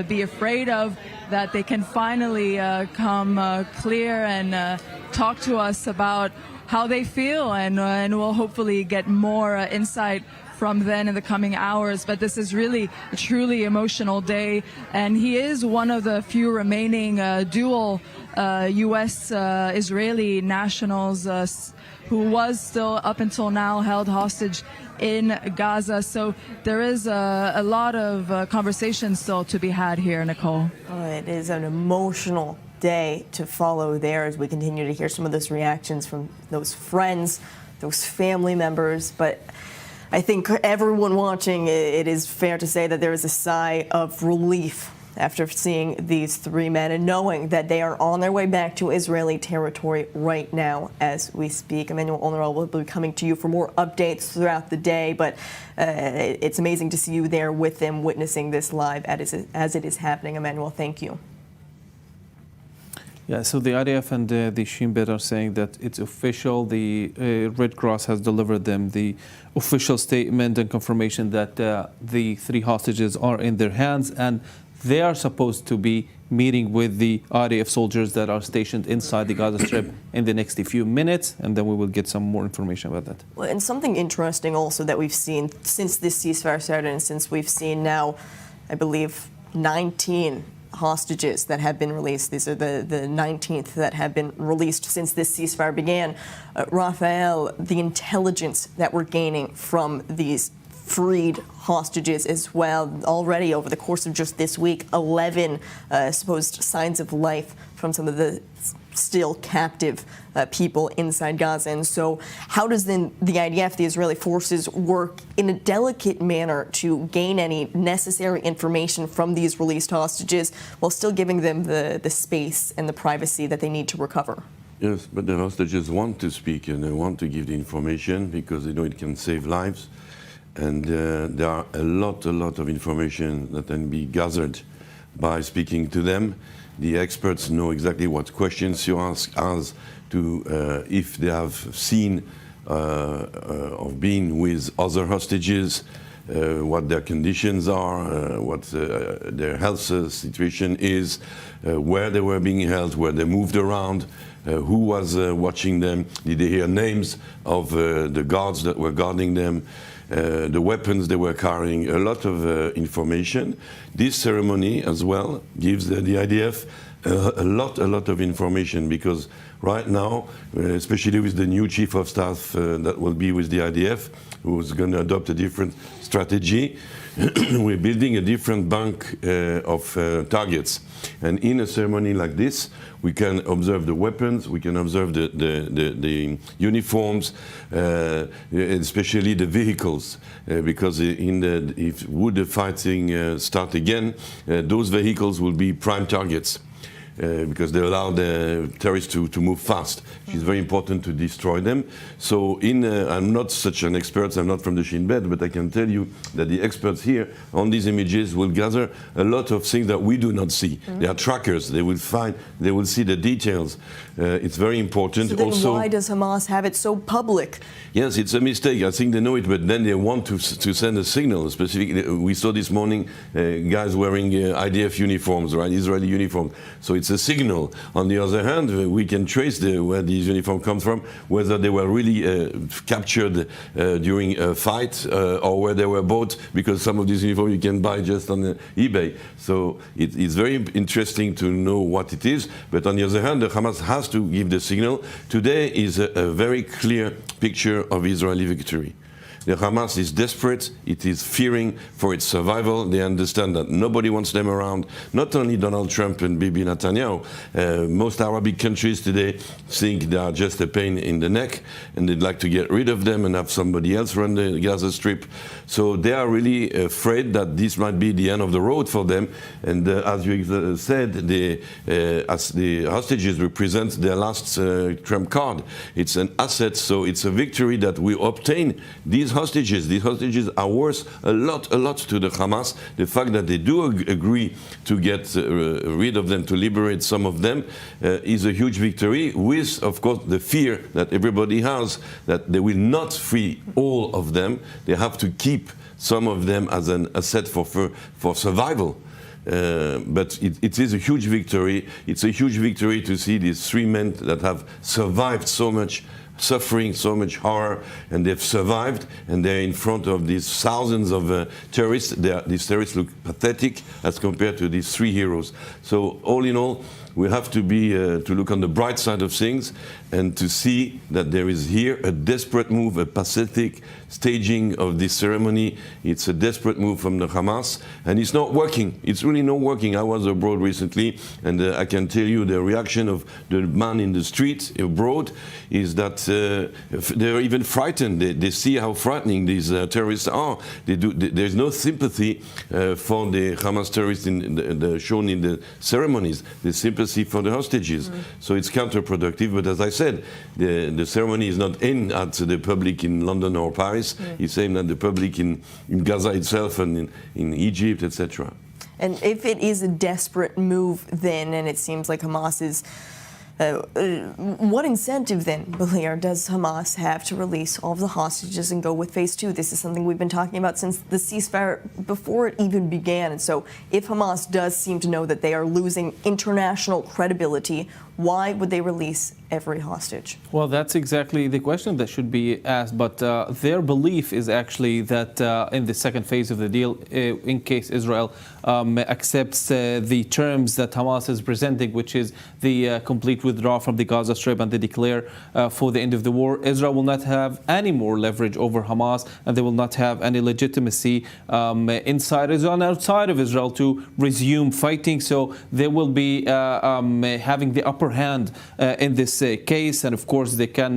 be afraid of, that they can finally come clear and talk to us about how they feel, and we'll hopefully get more insight from then in the coming hours. But this is really a truly emotional day, and he is one of the few remaining dual U.S.-Israeli nationals who was still up until now held hostage in Gaza. So there is a lot of conversation still to be had here, Nicole. Oh, it is an emotional day to follow there as we continue to hear some of those reactions from those friends, those family members. But I think everyone watching, it is fair to say that there is a sigh of relief after seeing these three men and knowing that they are on their way back to Israeli territory right now as we speak. Emmanuel Onerol will be coming to you for more updates throughout the day, but it's amazing to see you there with them, witnessing this live as it is happening. Emmanuel, thank you. Yeah, so the IDF and the Shin Bet are saying that it's official. The Red Cross has delivered them the official statement and confirmation that the three hostages are in their hands, and they are supposed to be meeting with the IDF soldiers that are stationed inside the Gaza Strip in the next few minutes, and then we will get some more information about that. Well, and something interesting also that we've seen since this ceasefire started, and since we've seen now, I believe, 19 hostages that have been released. These are the 19th that have been released since this ceasefire began. Raphael, the intelligence that we're gaining from these freed hostages as well. Already over the course of just this week, 11 supposed signs of life from some of the still captive people inside Gaza. And so how does then the IDF, the Israeli forces, work in a delicate manner to gain any necessary information from these released hostages while still giving them the space and the privacy that they need to recover? Yes, but the hostages want to speak and they want to give the information because they know it can save lives. And there are a lot of information that can be gathered by speaking to them. The experts know exactly what questions you ask as to if they have seen of being with other hostages, what their conditions are, what their health situation is, where they were being held, where they moved around, who was watching them, did they hear names of the guards that were guarding them, the weapons they were carrying, a lot of information. This ceremony as well gives the IDF a lot of information, because right now, especially with the new chief of staff that will be with the IDF, who's going to adopt a different strategy, we're building a different bank of targets. And in a ceremony like this, we can observe the weapons, we can observe the uniforms, especially the vehicles, because would the fighting start again, those vehicles will be prime targets. Because they allow the terrorists to move fast. It's very important to destroy them. So I'm not such an expert, I'm not from the Shin Bet, but I can tell you that the experts here on these images will gather a lot of things that we do not see. They are trackers, they will see the details. It's very important. So then also, why does Hamas have it so public? Yes, it's a mistake. I think they know it, but then they want to send a signal. Specifically, we saw this morning guys wearing IDF uniforms, right, Israeli uniforms. So it's a signal. On the other hand, we can trace where these uniforms come from, whether they were really captured during a fight or where they were bought, because some of these uniforms you can buy just on eBay. So it's very interesting to know what it is. But on the other hand, the Hamas has to give the signal. Today is a very clear picture of Israeli victory. The Hamas is desperate, it is fearing for its survival. They understand that nobody wants them around, not only Donald Trump and Bibi Netanyahu. Most Arabic countries today think they are just a pain in the neck and they'd like to get rid of them and have somebody else run the Gaza Strip. So they are really afraid that this might be the end of the road for them. And as you said, as the hostages represent their last trump card. It's an asset, so it's a victory that we obtain. These hostages. These hostages are worth a lot to the Hamas. The fact that they do agree to get rid of them, to liberate some of them, is a huge victory, with, of course, the fear that everybody has that they will not free all of them. They have to keep some of them as an asset for survival. But it is a huge victory. It's a huge victory to see these three men that have survived so much suffering, so much horror, and they've survived, and they're in front of these thousands of terrorists. These terrorists look pathetic as compared to these three heroes. So all in all, we have to be to look on the bright side of things and to see that there is here a desperate move, a pathetic staging of this ceremony. It's a desperate move from the Hamas, and it's not working. It's really not working. I was abroad recently, and I can tell you the reaction of the man in the street abroad is that they're even frightened. They see how frightening these terrorists are. There's no sympathy for the Hamas terrorists shown in the ceremonies. There's sympathy for the hostages. So it's counterproductive. But as I said, the ceremony is not aimed at the public in London or Paris. It's aimed at the public in Gaza itself and in Egypt, etc. And if it is a desperate move then, and it seems like Hamas is, what incentive then, Balir, does Hamas have to release all of the hostages and go with phase two? This is something we've been talking about since the ceasefire, before it even began. And so if Hamas does seem to know that they are losing international credibility, why would they release every hostage? Well, that's exactly the question that should be asked. But their belief is actually that in the second phase of the deal, in case Israel accepts the terms that Hamas is presenting, which is the complete withdrawal from the Gaza Strip and they declare for the end of the war, Israel will not have any more leverage over Hamas, and they will not have any legitimacy inside Israel and outside of Israel to resume fighting. So they will be having the upper hand in this case, and of course they can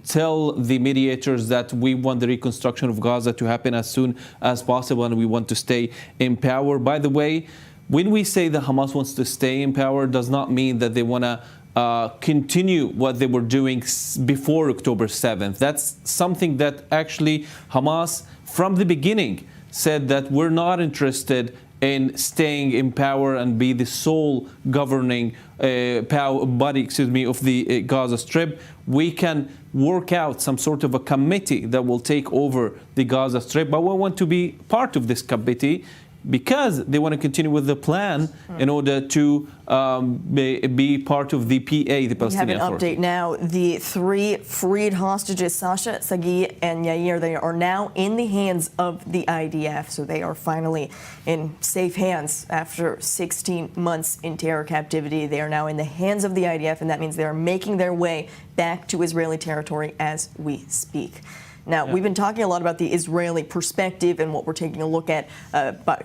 tell the mediators that we want the reconstruction of Gaza to happen as soon as possible and we want to stay in power. By the way, when we say that Hamas wants to stay in power, does not mean that they want to continue what they were doing before October 7th. That's something that actually Hamas from the beginning said that we're not interested in staying in power and be the sole governing body, of the Gaza Strip. We can work out some sort of a committee that will take over the Gaza Strip, but we want to be part of this committee because they want to continue with the plan in order to be part of the PA, the Palestinian Authority. We have an update now. The three freed hostages, Sasha, Sagi, and Yair, they are now in the hands of the IDF. So they are finally in safe hands after 16 months in terror captivity. They are now in the hands of the IDF, and that means they are making their way back to Israeli territory as we speak. Now, we've been talking a lot about the Israeli perspective and what we're taking a look at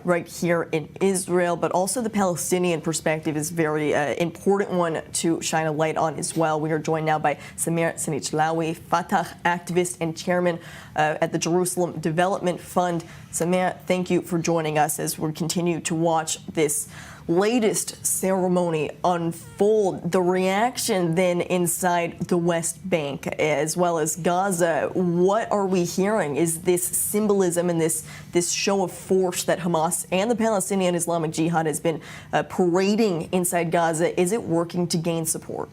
right here in Israel, but also the Palestinian perspective is a very important one to shine a light on as well. We are joined now by Samir Sanichtlawi, Fatah activist and chairman at the Jerusalem Development Fund. Samir, thank you for joining us as we continue to watch this latest ceremony unfold. The reaction then inside the West Bank as well as Gaza, what are we hearing? Is this symbolism and this show of force that Hamas and the Palestinian Islamic Jihad has been parading inside Gaza, is it working to gain support?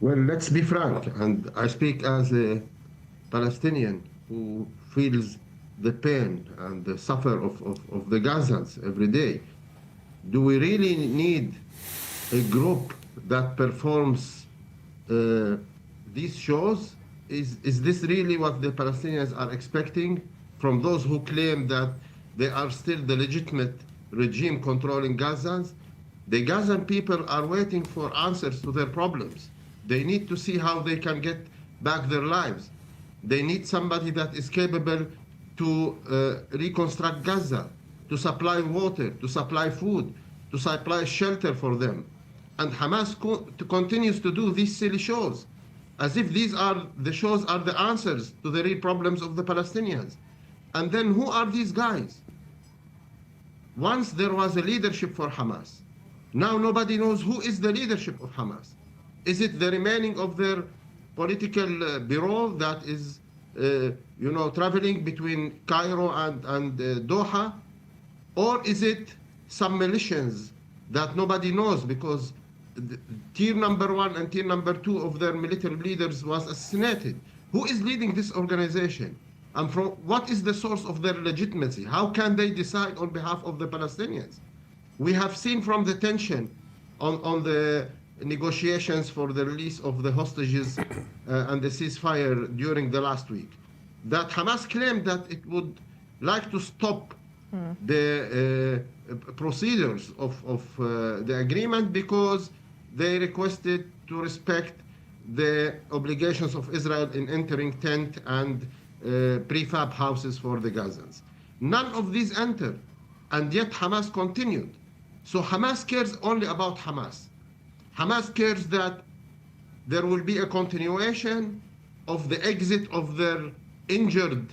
Well, let's be frank, and I speak as a Palestinian who feels the pain and the suffer of the Gazans every day. Do we really need a group that performs these shows? Is this really what the Palestinians are expecting from those who claim that they are still the legitimate regime controlling Gazans? The Gazan people are waiting for answers to their problems. They need to see how they can get back their lives. They need somebody that is capable to reconstruct Gaza, to supply water, to supply food, to supply shelter for them. And Hamas continues to do these silly shows, as if the shows are the answers to the real problems of the Palestinians. And then who are these guys? Once there was a leadership for Hamas. Now nobody knows who is the leadership of Hamas. Is it the remaining of their political bureau that is, traveling between Cairo and Doha? Or is it some militias that nobody knows because tier number 1 and tier number 2 of their military leaders was assassinated? Who is leading this organization? And from what is the source of their legitimacy? How can they decide on behalf of the Palestinians? We have seen from the tension on the negotiations for the release of the hostages and the ceasefire during the last week, that Hamas claimed that it would like to stop the procedures of the agreement because they requested to respect the obligations of Israel in entering tent and prefab houses for the Gazans. None of these entered, and yet Hamas continued. So Hamas cares only about Hamas. Hamas cares that there will be a continuation of the exit of their injured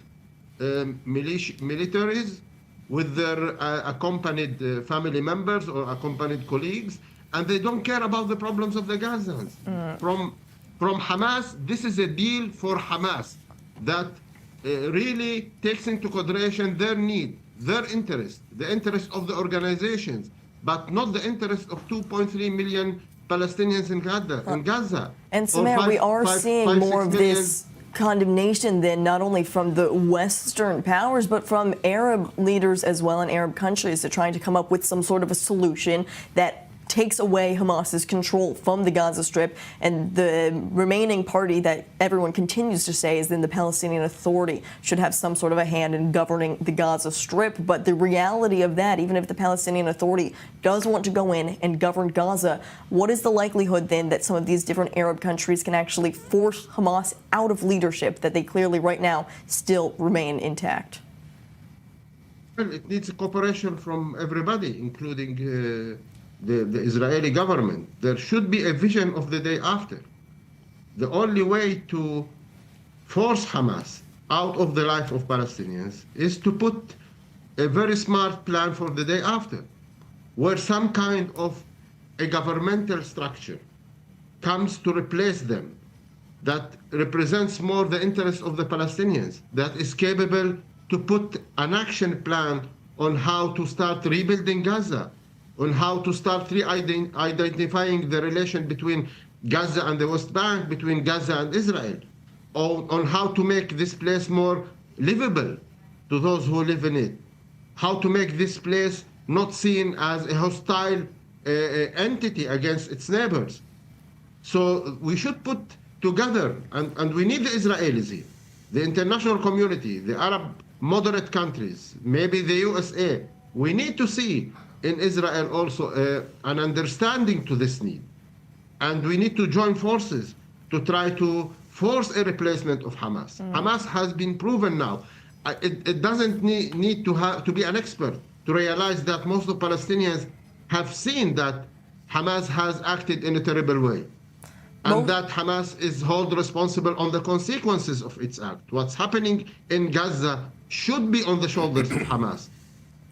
militaries with their accompanied family members or accompanied colleagues, and they don't care about the problems of the Gazans. From Hamas, this is a deal for Hamas that really takes into consideration their need, their interest, the interest of the organizations, but not the interest of 2.3 million Palestinians in Gaza. And Samir, we are seeing more of this condemnation then, not only from the Western powers, but from Arab leaders as well in Arab countries that are trying to come up with some sort of a solution that takes away Hamas's control from the Gaza Strip. And the remaining party that everyone continues to say is then the Palestinian Authority should have some sort of a hand in governing the Gaza Strip. But the reality of that, even if the Palestinian Authority does want to go in and govern Gaza, what is the likelihood then that some of these different Arab countries can actually force Hamas out of leadership that they clearly right now still remain intact? Well, it needs a cooperation from everybody, including the Israeli government. There should be a vision of the day after. The only way to force Hamas out of the life of Palestinians is to put a very smart plan for the day after, where some kind of a governmental structure comes to replace them, that represents more the interests of the Palestinians, that is capable to put an action plan on how to start rebuilding Gaza, on how to start identifying the relation between Gaza and the West Bank, between Gaza and Israel, on how to make this place more livable to those who live in it, how to make this place not seen as a hostile entity against its neighbors. So we should put together, and we need the Israelis here, the international community, the Arab moderate countries, maybe the USA. We need to see in Israel also an understanding to this need. And we need to join forces to try to force a replacement of Hamas. Hamas has been proven now. It doesn't need to be an expert to realize that most of Palestinians have seen that Hamas has acted in a terrible way. And that Hamas is held responsible on the consequences of its act. What's happening in Gaza should be on the shoulders of Hamas.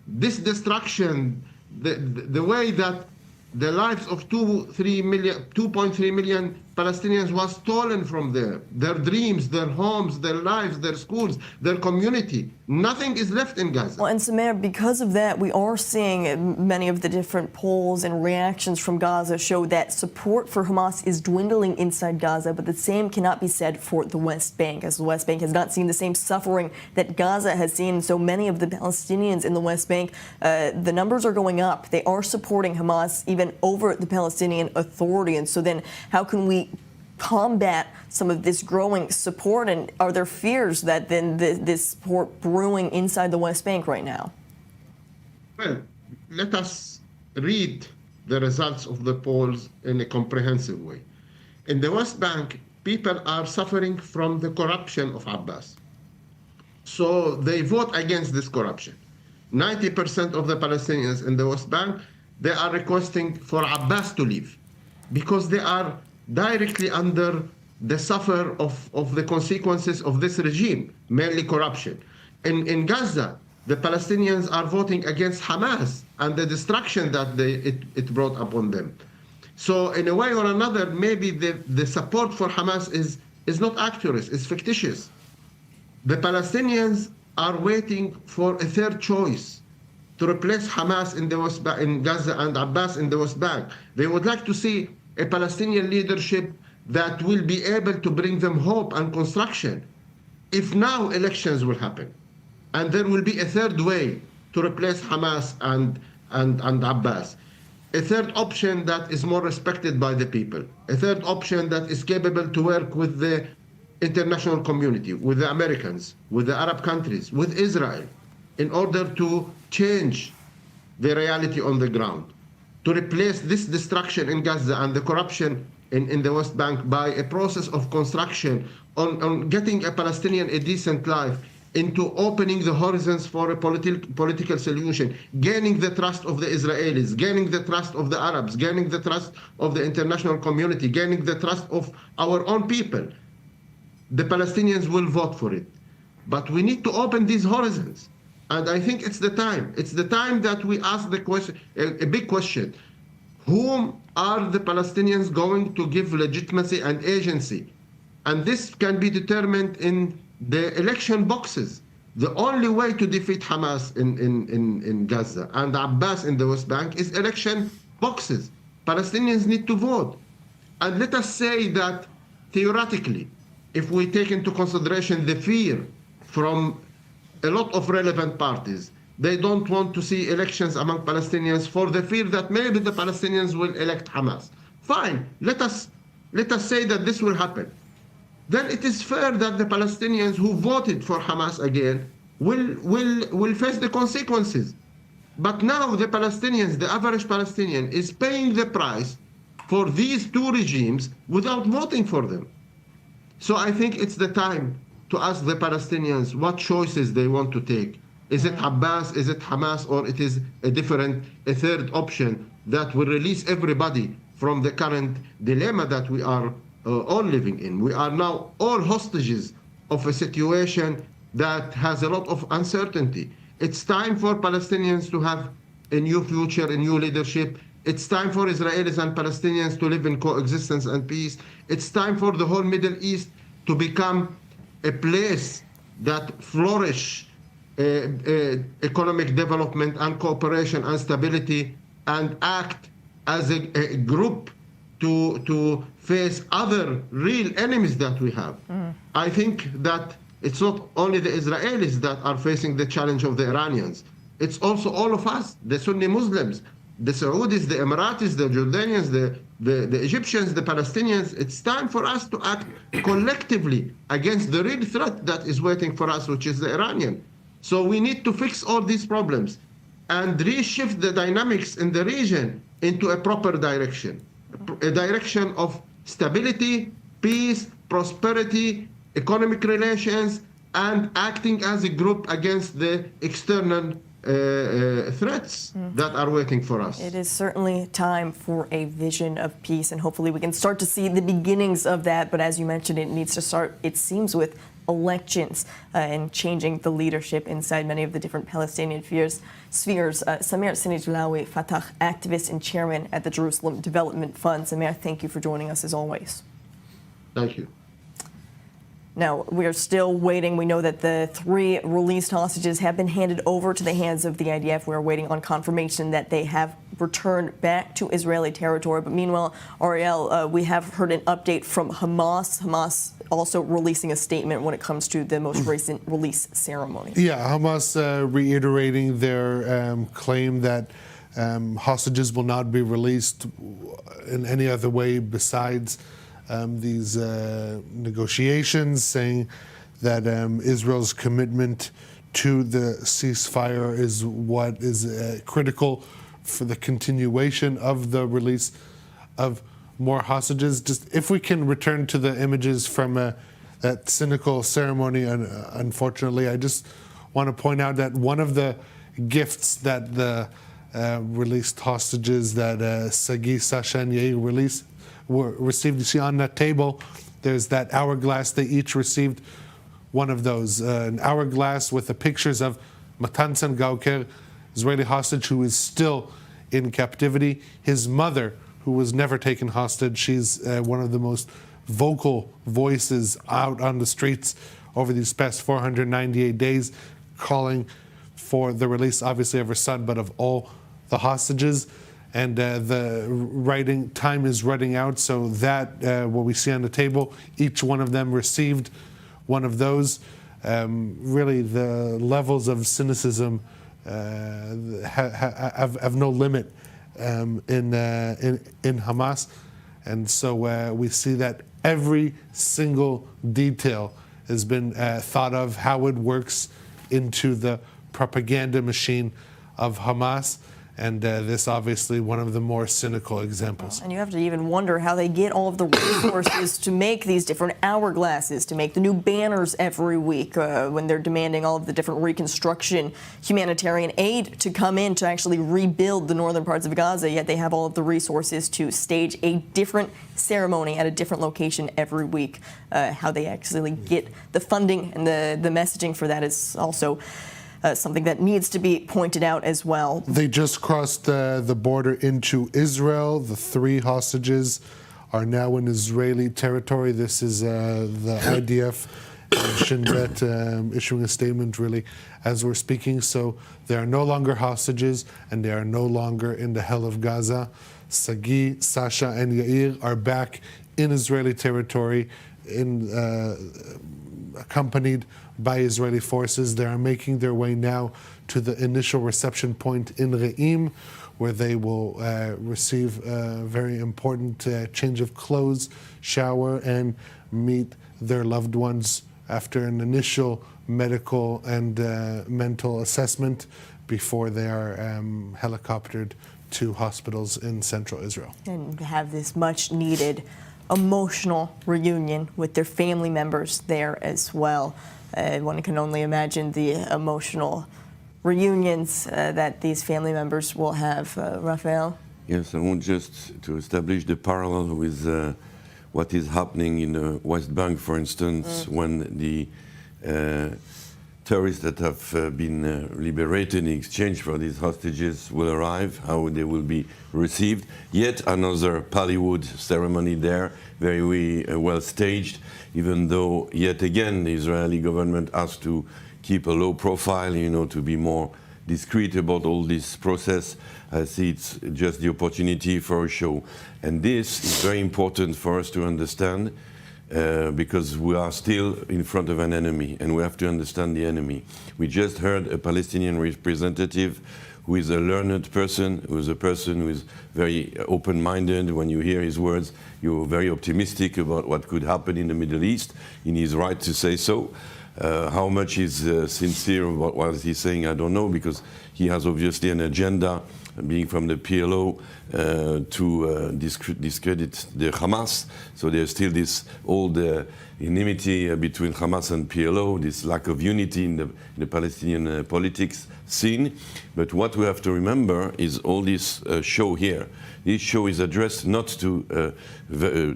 This destruction, the way that the lives of 2.3 million Palestinians was stolen from their dreams, their homes, their lives, their schools, their community. Nothing is left in Gaza. Well, and Samir, because of that, we are seeing many of the different polls and reactions from Gaza show that support for Hamas is dwindling inside Gaza, but the same cannot be said for the West Bank, as the West Bank has not seen the same suffering that Gaza has seen. So many of the Palestinians in the West Bank, the numbers are going up. They are supporting Hamas even over the Palestinian Authority. And so then how can we combat some of this growing support, and are there fears that then this support brewing inside the West Bank right now? Well, let us read the results of the polls in a comprehensive way. In the West Bank, people are suffering from the corruption of Abbas. So they vote against this corruption. 90% of the Palestinians in the West Bank, they are requesting for Abbas to leave because they are directly under the suffer of the consequences of this regime, mainly corruption. In Gaza, the Palestinians are voting against Hamas and the destruction that it brought upon them. So in a way or another, maybe the support for Hamas is is not accurate, it's fictitious. The Palestinians are waiting for a third choice to replace Hamas in Gaza and Abbas in the West Bank. They would like to see a Palestinian leadership that will be able to bring them hope and construction. If now elections will happen, and there will be a third way to replace Hamas and Abbas, a third option that is more respected by the people, a third option that is capable to work with the international community, with the Americans, with the Arab countries, with Israel, in order to change the reality on the ground, to replace this destruction in Gaza and the corruption in the West Bank by a process of construction on getting a Palestinian a decent life, into opening the horizons for a political solution, gaining the trust of the Israelis, gaining the trust of the Arabs, gaining the trust of the international community, gaining the trust of our own people. The Palestinians will vote for it. But we need to open these horizons. And I think it's the time. It's the time that we ask the question, a big question. Whom are the Palestinians going to give legitimacy and agency? And this can be determined in the election boxes. The only way to defeat Hamas in Gaza and Abbas in the West Bank is election boxes. Palestinians need to vote. And let us say that theoretically, if we take into consideration the fear from a lot of relevant parties, they don't want to see elections among Palestinians for the fear that maybe the Palestinians will elect Hamas. Fine, let us say that this will happen. Then it is fair that the Palestinians who voted for Hamas again will face the consequences. But now the Palestinians, the average Palestinian, is paying the price for these two regimes without voting for them. So I think it's the time to ask the Palestinians what choices they want to take. Is it Abbas, is it Hamas, or it is a third option that will release everybody from the current dilemma that we are all living in. We are now all hostages of a situation that has a lot of uncertainty. It's time for Palestinians to have a new future, a new leadership. It's time for Israelis and Palestinians to live in coexistence and peace. It's time for the whole Middle East to become a place that flourish economic development and cooperation and stability, and act as a group to face other real enemies that we have. I think that it's not only the Israelis that are facing the challenge of the Iranians. It's also all of us, the Sunni Muslims, the Saudis, the Emiratis, the Jordanians, the Egyptians, the Palestinians. It's time for us to act collectively against the real threat that is waiting for us, which is the Iranian. So we need to fix all these problems and reshift the dynamics in the region into a proper direction. A direction of stability, peace, prosperity, economic relations, and acting as a group against the external threats that are waiting for us. It is certainly time for a vision of peace, and hopefully we can start to see the beginnings of that. But as you mentioned, it needs to start, it seems, with elections and changing the leadership inside many of the different Palestinian spheres. Samir Sinijlawi, Fatah activist and chairman at the Jerusalem Development Fund. Samir, thank you for joining us as always. Thank you. Now, we are still waiting. We know that the 3 released hostages have been handed over to the hands of the IDF. We are waiting on confirmation that they have returned back to Israeli territory. But meanwhile, Ariel, we have heard an update from Hamas. Hamas also releasing a statement when it comes to the most recent release ceremony. Yeah, Hamas reiterating their claim that hostages will not be released in any other way besides these negotiations, saying that Israel's commitment to the ceasefire is what is critical for the continuation of the release of more hostages. Just if we can return to the images from that cynical ceremony, and unfortunately, I just want to point out that one of the gifts that the released hostages that Sagi, Sasha, and Yair received, you see on that table, there's that hourglass. They each received one of those, an hourglass with the pictures of Matan Gauker, Israeli hostage who is still in captivity, his mother, who was never taken hostage. She's one of the most vocal voices out on the streets over these past 498 days, calling for the release, obviously, of her son, but of all the hostages. And the writing time is running out, so that, what we see on the table, each one of them received one of those. Really, the levels of cynicism have no limit in Hamas. And so we see that every single detail has been thought of, how it works into the propaganda machine of Hamas. And this obviously one of the more cynical examples. And you have to even wonder how they get all of the resources to make these different hourglasses, to make the new banners every week when they're demanding all of the different reconstruction, humanitarian aid to come in to actually rebuild the northern parts of Gaza, yet they have all of the resources to stage a different ceremony at a different location every week. How they actually get the funding and the messaging for that is also something that needs to be pointed out as well. They just crossed the border into Israel. The 3 hostages are now in Israeli territory. This is the IDF and Shin Bet issuing a statement really as we're speaking. So they are no longer hostages and they are no longer in the hell of Gaza. Sagi, Sasha, and Yair are back in Israeli territory, accompanied by Israeli forces. They are making their way now to the initial reception point in Re'im, where they will receive a very important change of clothes, shower, and meet their loved ones after an initial medical and mental assessment before they are helicoptered to hospitals in central Israel. And have this much needed emotional reunion with their family members there as well. One can only imagine the emotional reunions that these family members will have. Raphael? Yes, I want just to establish the parallel with what is happening in the West Bank, for instance, when the terrorists that have been liberated in exchange for these hostages will arrive, how they will be received. Yet another Pallywood ceremony there, very well staged, even though yet again the Israeli government has to keep a low profile, to be more discreet about all this process. I see it's just the opportunity for a show. And this is very important for us to understand, because we are still in front of an enemy and we have to understand the enemy. We just heard a Palestinian representative who is a learned person, who is a person who is very open-minded. When you hear his words, you're very optimistic about what could happen in the Middle East, in his right to say so. How much he's sincere about what he's saying, I don't know, because he has obviously an agenda, being from the PLO, to discredit the Hamas. So there's still this old enmity between Hamas and PLO, this lack of unity in the Palestinian politics scene. But what we have to remember is all this show here. This show is addressed not to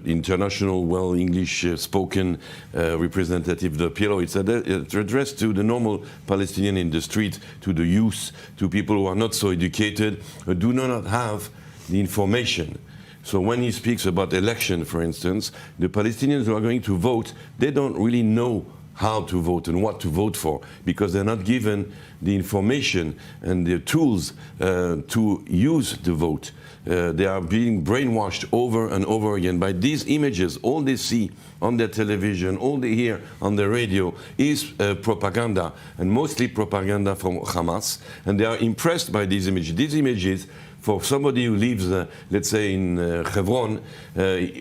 international, well English spoken representative of the PLO. It's addressed to the normal Palestinian in the street, to the youth, to people who are not so educated, who do not have the information. So when he speaks about election, for instance, the Palestinians who are going to vote, they don't really know how to vote and what to vote for, because they're not given the information and the tools to use the vote. They are being brainwashed over and over again by these images. All they see on their television, all they hear on the radio is propaganda, and mostly propaganda from Hamas. And they are impressed by these images. These images, for somebody who lives, let's say, in Hebron,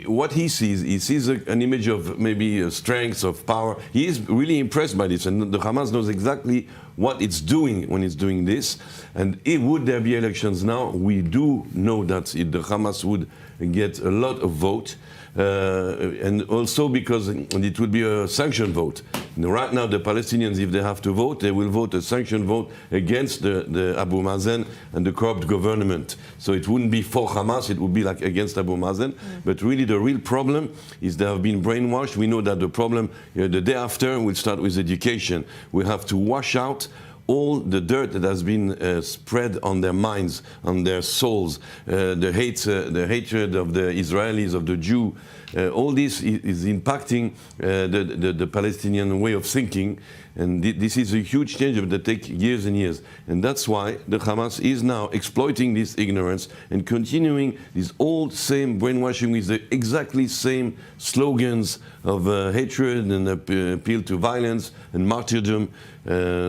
what he sees an image of maybe strength, of power. He is really impressed by this, and the Hamas knows exactly what it's doing when it's doing this. And would there be elections now? We do know that the Hamas would get a lot of vote, and also because it would be a sanctioned vote. Right now, the Palestinians, if they have to vote, they will vote a sanctioned vote against the Abu Mazen and the corrupt government. So it wouldn't be for Hamas, it would be like against Abu Mazen. But really, the real problem is they have been brainwashed. We know that the problem the day after will start with education. We have to wash out all the dirt that has been spread on their minds, on their souls, the hatred of the Israelis, of the Jew, all this is impacting the Palestinian way of thinking, and this is a huge change that takes years and years. And that's why the Hamas is now exploiting this ignorance and continuing this old same brainwashing with the exactly same slogans of hatred and appeal to violence and martyrdom.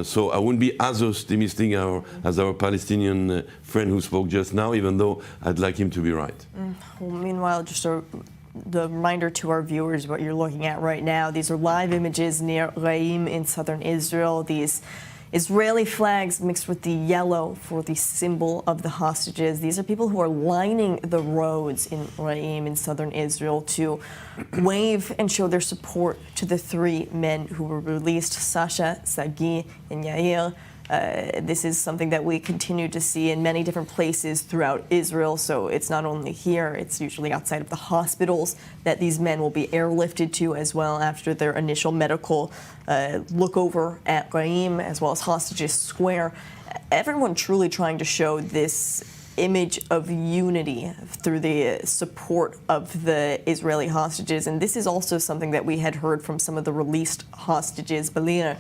So I wouldn't be as optimistic as our Palestinian friend who spoke just now, even though I'd like him to be right. Well, meanwhile, just the reminder to our viewers what you're looking at right now. These are live images near Raim in southern Israel. These Israeli flags mixed with the yellow for the symbol of the hostages. These are people who are lining the roads in Raim in southern Israel to wave and show their support to the three men who were released, Sasha, Sagi, and Yair. This is something that we continue to see in many different places throughout Israel. So it's not only here, it's usually outside of the hospitals that these men will be airlifted to as well after their initial medical look over at Raim, as well as Hostages Square. Everyone truly trying to show this image of unity through the support of the Israeli hostages. And this is also something that we had heard from some of the released hostages, Balir,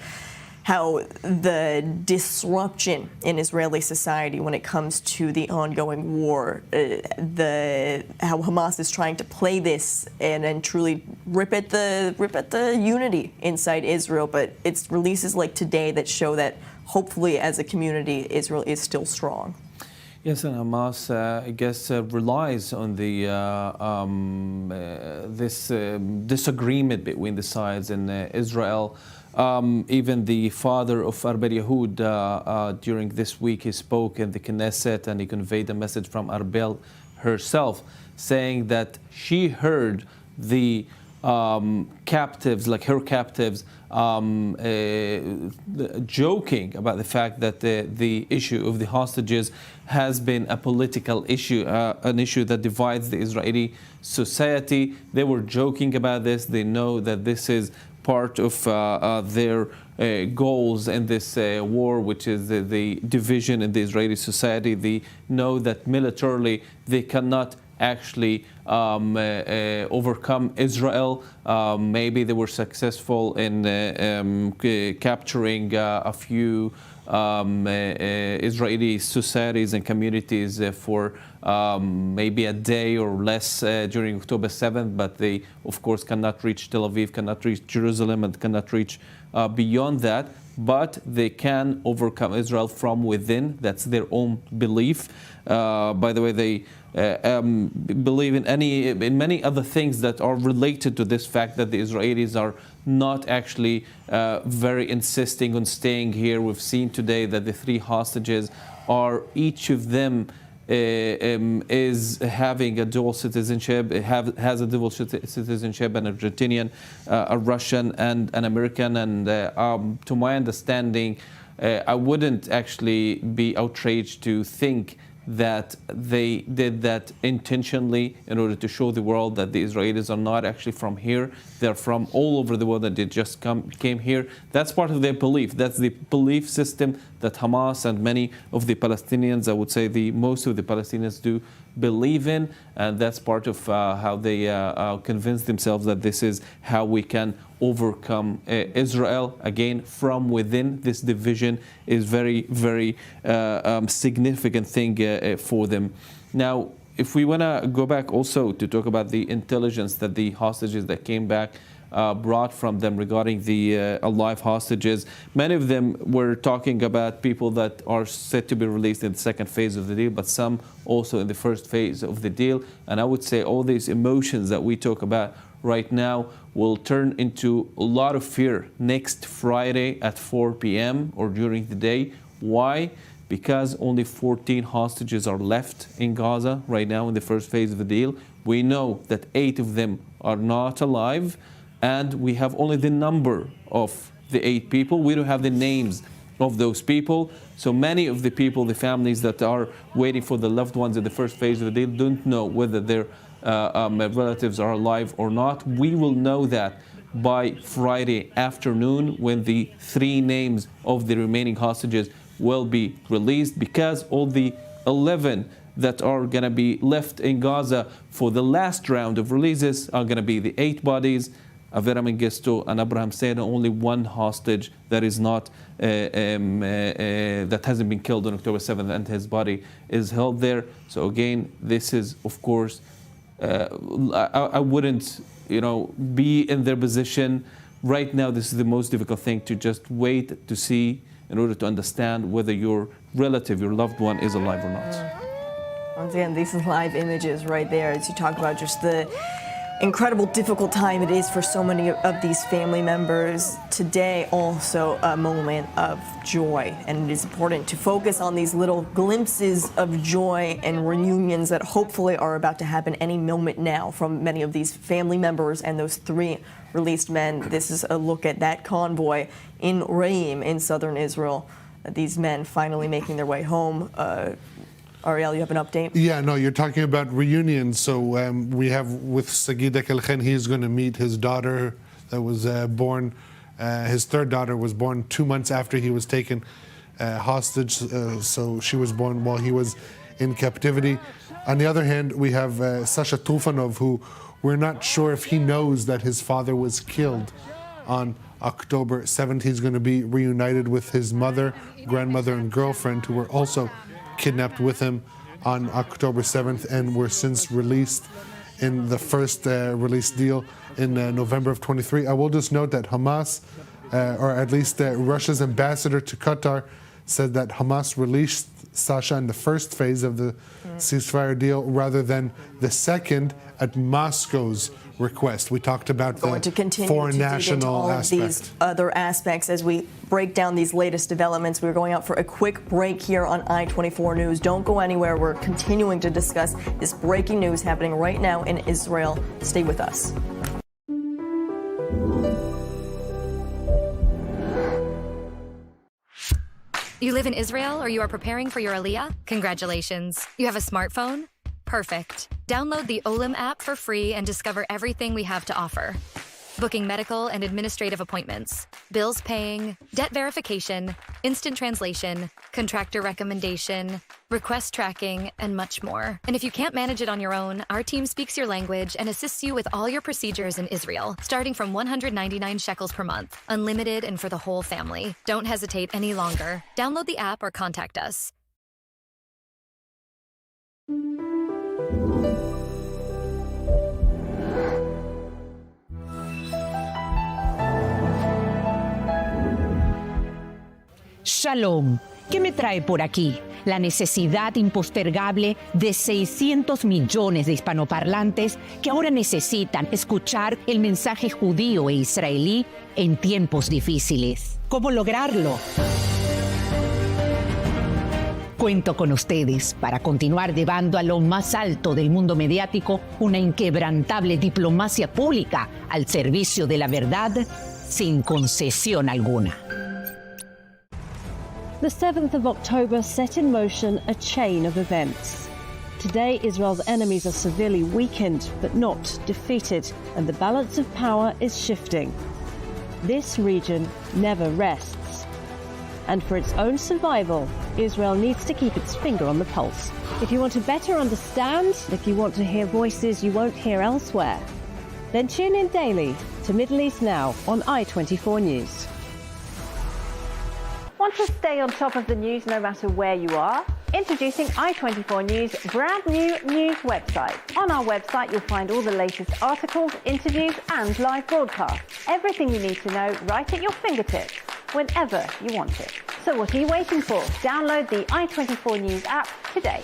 how the disruption in Israeli society when it comes to the ongoing war, how Hamas is trying to play this and truly rip at the unity inside Israel. But it's releases like today that show that hopefully as a community, Israel is still strong. Yes, and Hamas, I guess, relies on the this disagreement between the sides in Israel. Even the father of Arbel Yehud, during this week, he spoke in the Knesset and he conveyed a message from Arbel herself, saying that she heard the captives, like her captives, joking about the fact that the issue of the hostages has been a political issue, an issue that divides the Israeli society. They were joking about this. They know that this is part of their goals in this war, which is the division in the Israeli society. They know that militarily they cannot actually overcome Israel. Maybe they were successful in capturing a few Israeli societies and communities for maybe a day or less during October 7th, but they, of course, cannot reach Tel Aviv, cannot reach Jerusalem, and cannot reach beyond that. But they can overcome Israel from within. That's their own belief. By the way, they believe in many other things that are related to this fact that the Israelis are not actually very insisting on staying here. We've seen today that the three hostages are, each of them is having a dual citizenship, has a dual citizenship, an Argentinian, a Russian, and an American. And to my understanding, I wouldn't actually be outraged to think that they did that intentionally in order to show the world that the Israelis are not actually from here. They're from all over the world, and they just came here. That's part of their belief. That's the belief system that Hamas and many of the Palestinians, I would say most of the Palestinians do believe in, and that's part of how they convince themselves that this is how we can overcome Israel. Again, from within, this division is very, very significant thing for them. Now, if we want to go back also to talk about the intelligence that the hostages that came back brought from them regarding the alive hostages, many of them were talking about people that are set to be released in the second phase of the deal, but some also in the first phase of the deal. And I would say all these emotions that we talk about right now will turn into a lot of fear next Friday at 4 p.m. or during the day. Why? Because only 14 hostages are left in Gaza right now in the first phase of the deal. We know that 8 of them are not alive, and we have only the number of the 8 people. We don't have the names of those people. So many of the people, the families that are waiting for the loved ones in the first phase of the deal, don't know whether their relatives are alive or not. We will know that by Friday afternoon, when the 3 names of the remaining hostages will be released, because all the 11 that are going to be left in Gaza for the last round of releases are going to be the 8 bodies, Avera Mengistu and Abraham Sena, only 1 hostage that is not that hasn't been killed on October 7th, and his body is held there. So again, this is, of course, I wouldn't, be in their position right now. This is the most difficult thing, to just wait to see in order to understand whether your relative, your loved one, is alive or not. Once again, these are live images right there as you talk about just the incredible, difficult time it is for so many of these family members. Today, also a moment of joy, and it is important to focus on these little glimpses of joy and reunions that hopefully are about to happen any moment now from many of these family members and those 3 released men. This is a look at that convoy in Reim in southern Israel. These men finally making their way home. Ariel, you have an update? Yeah, no, you're talking about reunions. So we have with Sagidek El-Khen, he's going to meet his daughter that was born. His 3rd daughter was born 2 months after he was taken hostage. So she was born while he was in captivity. On the other hand, we have Sasha Tufanov, who we're not sure if he knows that his father was killed on October 7th. He's going to be reunited with his mother, grandmother, and girlfriend, who were also kidnapped with him on October 7th and were since released in the first release deal in November of 23. I will just note that Hamas, or at least Russia's ambassador to Qatar, said that Hamas released Sasha in the first phase of the ceasefire deal rather than the second at Moscow's request. We talked about the foreign national aspect. These other aspects as we break down these latest developments. We're going out for a quick break here on I-24 News. Don't go anywhere. We're continuing to discuss this breaking news happening right now in Israel. Stay with us. You live in Israel or you are preparing for your Aliyah? Congratulations. You have a smartphone? Perfect. Download the Olim app for free and discover everything we have to offer. Booking medical and administrative appointments, bills paying, debt verification, instant translation, contractor recommendation, request tracking, and much more. And if you can't manage it on your own, our team speaks your language and assists you with all your procedures in Israel, starting from 199 shekels per month, unlimited and for the whole family. Don't hesitate any longer. Download the app or contact us. Shalom. ¿Qué me trae por aquí? La necesidad impostergable de 600 millones de hispanoparlantes que ahora necesitan escuchar el mensaje judío e israelí en tiempos difíciles. ¿Cómo lograrlo? Cuento con ustedes para continuar llevando a lo más alto del mundo mediático una inquebrantable diplomacia pública al servicio de la verdad sin concesión alguna. The 7th of October set in motion a chain of events. Today, Israel's enemies are severely weakened, but not defeated, and the balance of power is shifting. This region never rests. And for its own survival, Israel needs to keep its finger on the pulse. If you want to better understand, if you want to hear voices you won't hear elsewhere, then tune in daily to Middle East Now on I-24 News. Want to stay on top of the news no matter where you are? Introducing I-24 News' brand new news website. On our website, you'll find all the latest articles, interviews, and live broadcasts. Everything you need to know right at your fingertips, whenever you want it. So what are you waiting for? Download the I-24 News app today.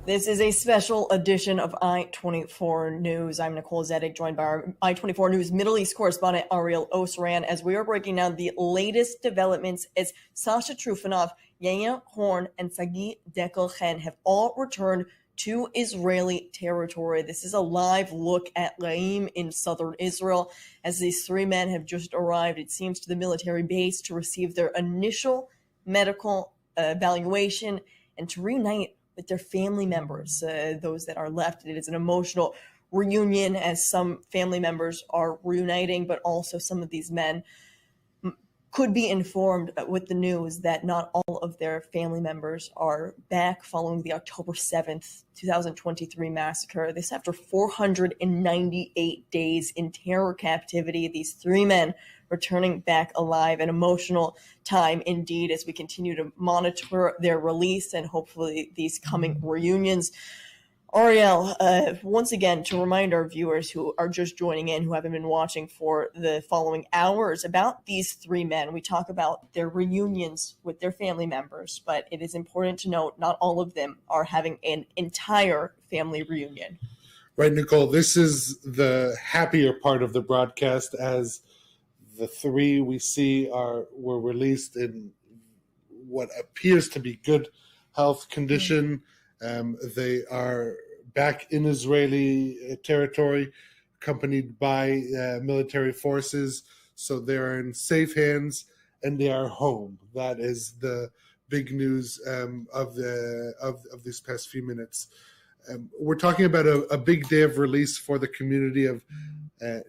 This is a special edition of I-24 News. I'm Nicole Zedek, joined by our I-24 News Middle East correspondent Ariel Osran, as we are breaking down the latest developments as Sasha Trufanov, Yaya Horn, and Sagi Dekel-Chen have all returned to Israeli territory. This is a live look at Laim in southern Israel, as these three men have just arrived, it seems, to the military base to receive their initial medical evaluation and to reunite with their family members, those that are left. It is an emotional reunion, as some family members are reuniting, but also some of these men could be informed with the news that not all of their family members are back following the October 7th, 2023 massacre. This after 498 days in terror captivity. These three men returning back alive. An emotional time indeed, as we continue to monitor their release and hopefully these coming reunions. Ariel, once again, to remind our viewers who are just joining in, who haven't been watching for the following hours, about these three men. We talk about their reunions with their family members, but it is important to note not all of them are having an entire family reunion. Right, Nicole, this is the happier part of the broadcast, as the three we see were released in what appears to be good health condition. They are back in Israeli territory, accompanied by military forces. So they're in safe hands and they are home. That is the big news of these past few minutes. We're talking about a big day of release for the community of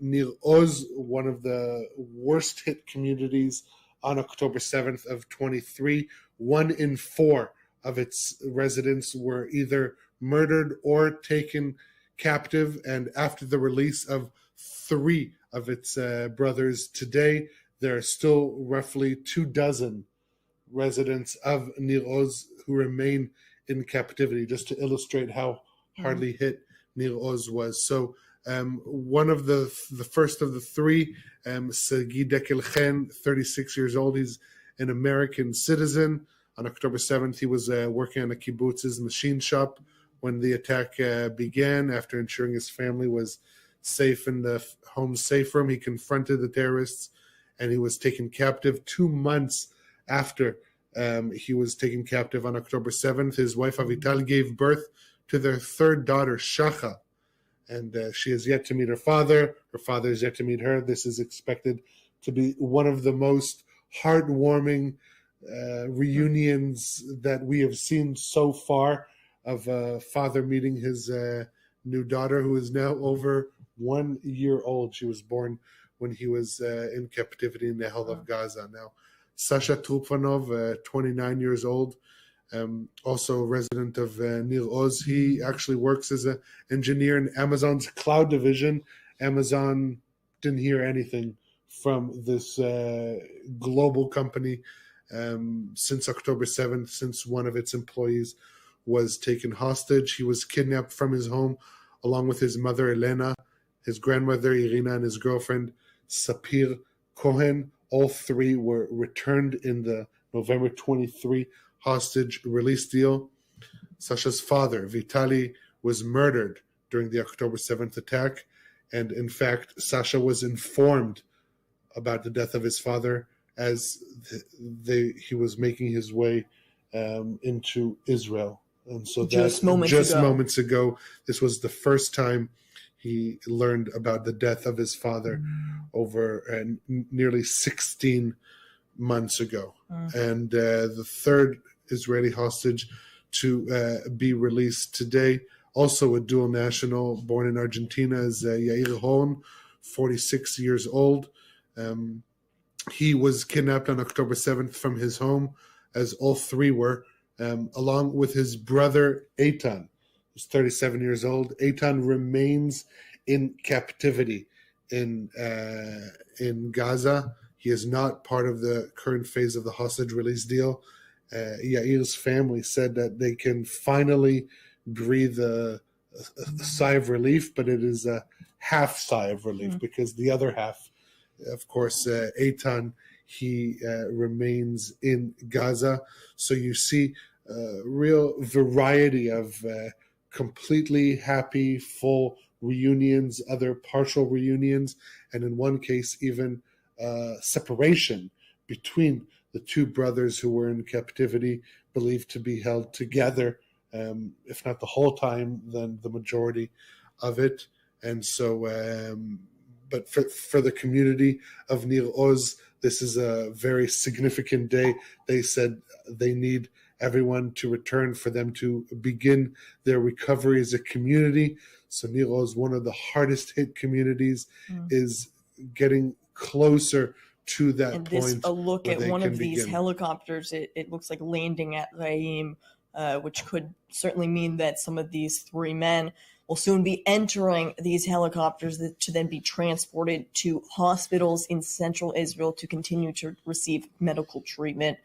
Nir Oz, one of the worst hit communities on October 7th of 23. 1 in 4 of its residents were either murdered or taken captive, and after the release of 3 of its brothers today, there are still roughly 24 residents of Nir Oz who remain in captivity, just to illustrate how hardly hit Nir Oz was. So one of the first of the 3, Sagi Dekel-Chen, 36 years old, he's an American citizen. On October 7th, he was working on a kibbutz's machine shop when the attack began. After ensuring his family was safe in the home safe room, he confronted the terrorists, and he was taken captive 2 months after he was taken captive on October 7th. His wife Avital gave birth to their 3rd daughter, Shacha, and she has yet to meet her father. Her father is yet to meet her. This is expected to be one of the most heartwarming reunions that we have seen so far, of a father meeting his new daughter, who is now over 1 year old. She was born when he was in captivity in the hell of Gaza. Now, Sasha Trufanov, 29 years old, also a resident of Nir Oz. He actually works as an engineer in Amazon's cloud division. Amazon didn't hear anything from this global company since October 7th, since one of its employees was taken hostage. He was kidnapped from his home along with his mother, Elena, his grandmother, Irina, and his girlfriend, Sapir Cohen. All three were returned in the November 23 hostage release deal. Sasha's father, Vitali, was murdered during the October 7th attack. And in fact, Sasha was informed about the death of his father as he was making his way into Israel. And so Just moments ago, this was the first time he learned about the death of his father over nearly 16 months ago. And the third Israeli hostage to be released today, also a dual national born in Argentina, is Yair Horn, 46 years old. He was kidnapped on October 7th from his home, as all three were, along with his brother Eitan, who's 37 years old. Eitan remains in captivity in Gaza. He is not part of the current phase of the hostage release deal. Yair's family said that they can finally breathe a sigh of relief, but it is a half sigh of relief because the other half, of course, Eitan, he remains in Gaza. So you see a real variety of completely happy, full reunions, other partial reunions, and in one case, even separation between the two brothers who were in captivity, believed to be held together, if not the whole time, then the majority of it. And so, but for the community of Nir Oz, this is a very significant day. They said they need everyone to return for them to begin their recovery as a community. So Nir Oz, one of the hardest hit communities, is getting closer to that and point. And a look at one of these begin. Helicopters, it looks like landing at Raim, which could certainly mean that some of these three men will soon be entering these helicopters to then be transported to hospitals in central Israel to continue to receive medical treatment.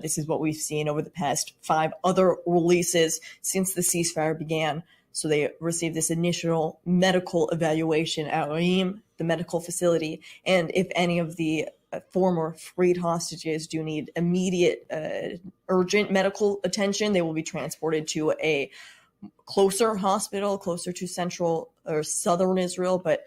This is what we've seen over the past 5 other releases since the ceasefire began. So they received this initial medical evaluation at Raim, the medical facility, and if any of the former freed hostages do need immediate, urgent medical attention, they will be transported to a closer hospital, closer to central or southern Israel. But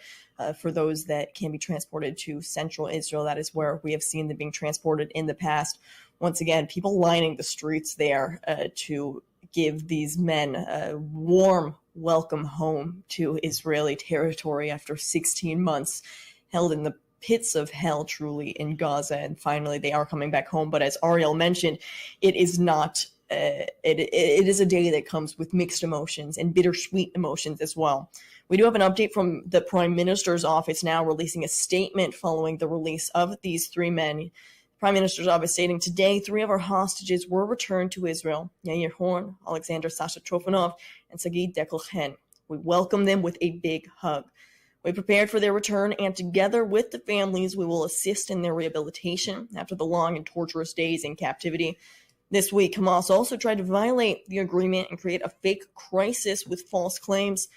for those that can be transported to central Israel, that is where we have seen them being transported in the past. Once again, people lining the streets there to give these men a warm welcome home to Israeli territory after 16 months held in the pits of hell, truly, in Gaza. And finally, they are coming back home. But as Ariel mentioned, it is not. It is a day that comes with mixed emotions and bittersweet emotions as well. We do have an update from the Prime Minister's office now, releasing a statement following the release of these 3 men. Prime Minister's office stating, today, 3 of our hostages were returned to Israel, Yair Horn, Alexander Sasha Trofanov, and Sagi Dekel-Chen. We welcome them with a big hug. We prepared for their return, and together with the families, we will assist in their rehabilitation after the long and torturous days in captivity. This week, Hamas also tried to violate the agreement and create a fake crisis with false claims.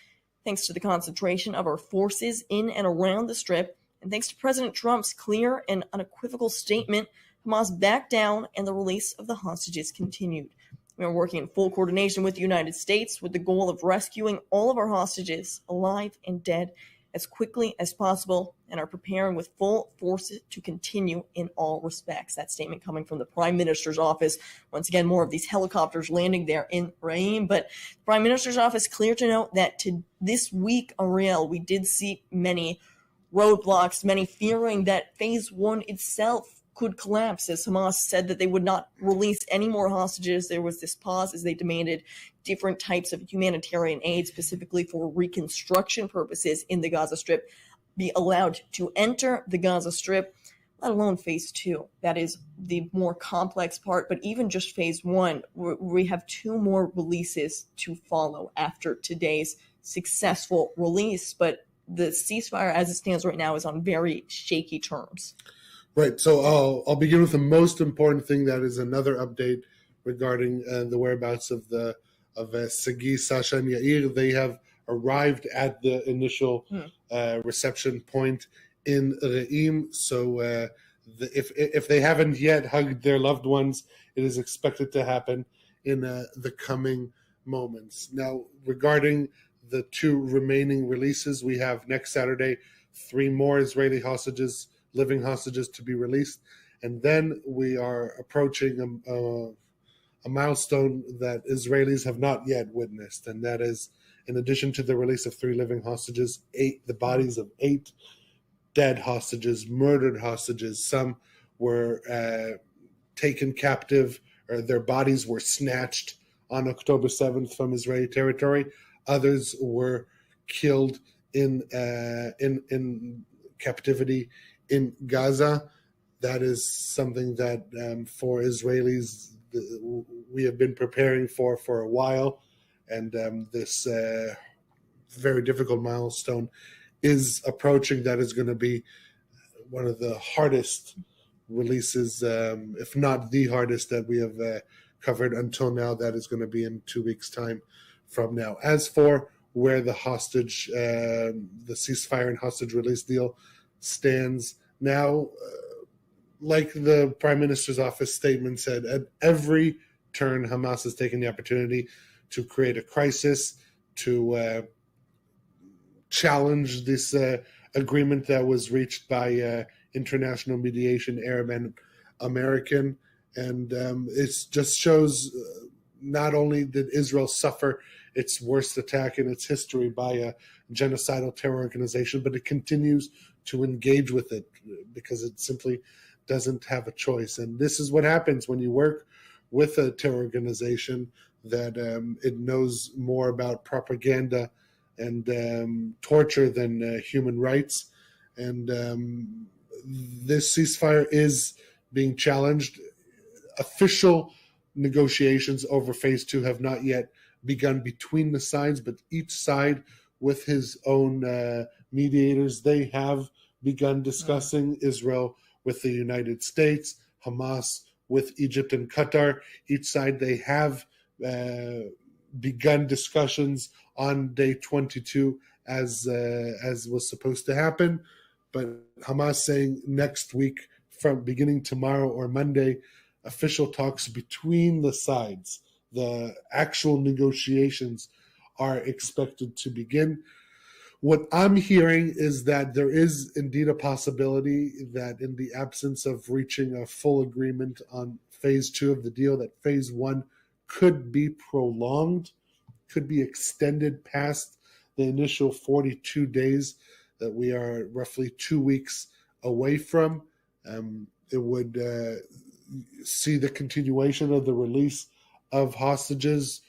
Thanks to the concentration of our forces in and around the Strip, and thanks to President Trump's clear and unequivocal statement, Hamas backed down and the release of the hostages continued. We are working in full coordination with the United States with the goal of rescuing all of our hostages, alive and dead, as quickly as possible, and are preparing with full force to continue in all respects. That statement coming from the Prime Minister's office. Once again, more of these helicopters landing there in Raim. But the Prime Minister's office clear to note that this week, Ariel, we did see many roadblocks, many fearing that phase 1 itself could collapse, as Hamas said that they would not release any more hostages. There was this pause as they demanded different types of humanitarian aid, specifically for reconstruction purposes in the Gaza Strip, be allowed to enter the Gaza Strip, let alone phase 2. That is the more complex part. But even just phase 1, we have 2 more releases to follow after today's successful release. But the ceasefire as it stands right now is on very shaky terms. Right. So I'll begin with the most important thing. That is another update regarding the whereabouts of the Sagi, Sasha, and Yair. They have arrived at the initial reception point in Re'im. So if they haven't yet hugged their loved ones, it is expected to happen in the coming moments. Now, regarding the 2 remaining releases, we have next Saturday 3 more Israeli hostages, living hostages, to be released. And then we are approaching a milestone that Israelis have not yet witnessed, and that is, in addition to the release of 3 living hostages, the bodies of 8 dead hostages, murdered hostages. Some were taken captive, or their bodies were snatched on October 7th from Israeli territory. Others were killed in captivity in Gaza. That is something that for Israelis we have been preparing for a while, and this very difficult milestone is approaching. That is going to be one of the hardest releases, if not the hardest, that we have covered until now. That is going to be in 2 weeks' time from now. As for where the hostage, the ceasefire and hostage release deal stands now, like the Prime Minister's office statement said, at every turn, Hamas has taken the opportunity to create a crisis, to challenge this agreement that was reached by international mediation, Arab and American. And it just shows not only did Israel suffer its worst attack in its history by a genocidal terror organization, but it continues to engage with it because it simply doesn't have a choice. And this is what happens when you work with a terror organization that it knows more about propaganda and torture than human rights. And this ceasefire is being challenged. Official negotiations over phase 2 have not yet begun between the sides, but each side with his own mediators, they have begun discussing. Israel with the United States, Hamas with Egypt and Qatar. Each side, they have begun discussions on day 22 as was supposed to happen. But Hamas saying next week, from beginning tomorrow or Monday, official talks between the sides, the actual negotiations are expected to begin. What I'm hearing is that there is indeed a possibility that in the absence of reaching a full agreement on phase 2 of the deal, that phase 1 could be prolonged, could be extended past the initial 42 days that we are roughly 2 weeks away from. It would see the continuation of the release of hostages,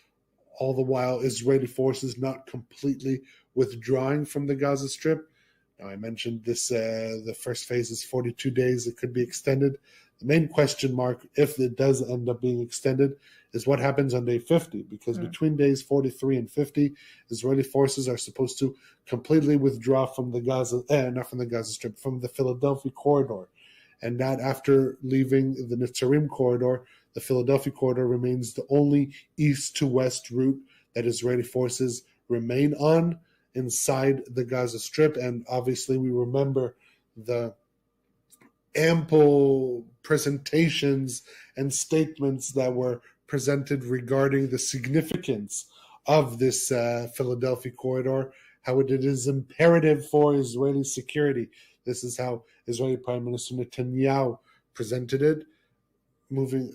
all the while Israeli forces not completely withdrawing from the Gaza Strip. Now, I mentioned this, the first phase is 42 days. It could be extended. The main question mark, if it does end up being extended, is what happens on day 50, because between days 43 and 50, Israeli forces are supposed to completely withdraw from the Gaza, not from the Gaza Strip, from the Philadelphia corridor. And that after leaving the Netzarim corridor, the Philadelphia corridor remains the only east to west route that Israeli forces remain on inside the Gaza Strip. And obviously we remember the ample presentations and statements that were presented regarding the significance of this Philadelphia corridor, how it is imperative for Israeli security. This is how Israeli Prime Minister Netanyahu presented it, moving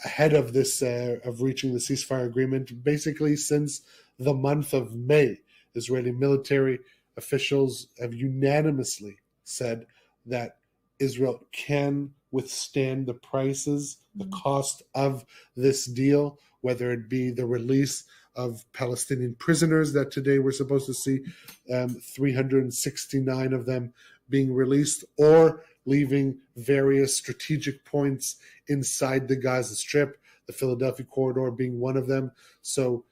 ahead of this, of reaching the ceasefire agreement. Basically, since the month of May, Israeli military officials have unanimously said that Israel can withstand the prices, the cost of this deal, whether it be the release of Palestinian prisoners that today we're supposed to see 369 of them being released, or leaving various strategic points inside the Gaza Strip, the Philadelphia corridor being one of them. So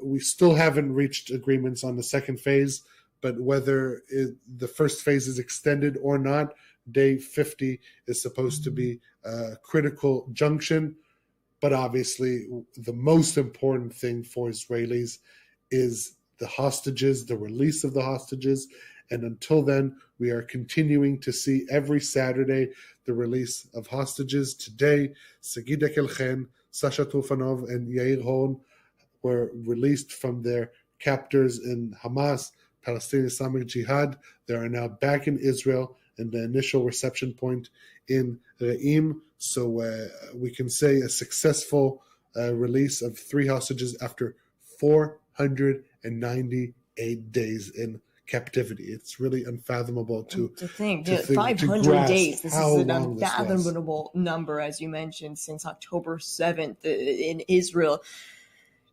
we still haven't reached agreements on the second phase, but whether the first phase is extended or not, day 50 is supposed to be a critical junction. But obviously, the most important thing for Israelis is the hostages, the release of the hostages. And until then, we are continuing to see every Saturday the release of hostages. Today, Sagida Kelchen, Sasha Tufanov, and Yair Horn were released from their captors in Hamas, Palestinian Islamic Jihad. They are now back in Israel in the initial reception point in Re'im. So we can say a successful release of 3 hostages after 498 days in captivity. It's really unfathomable to think. to 500 days. This is an long this was. unfathomable number, as you mentioned, since October 7th in Israel.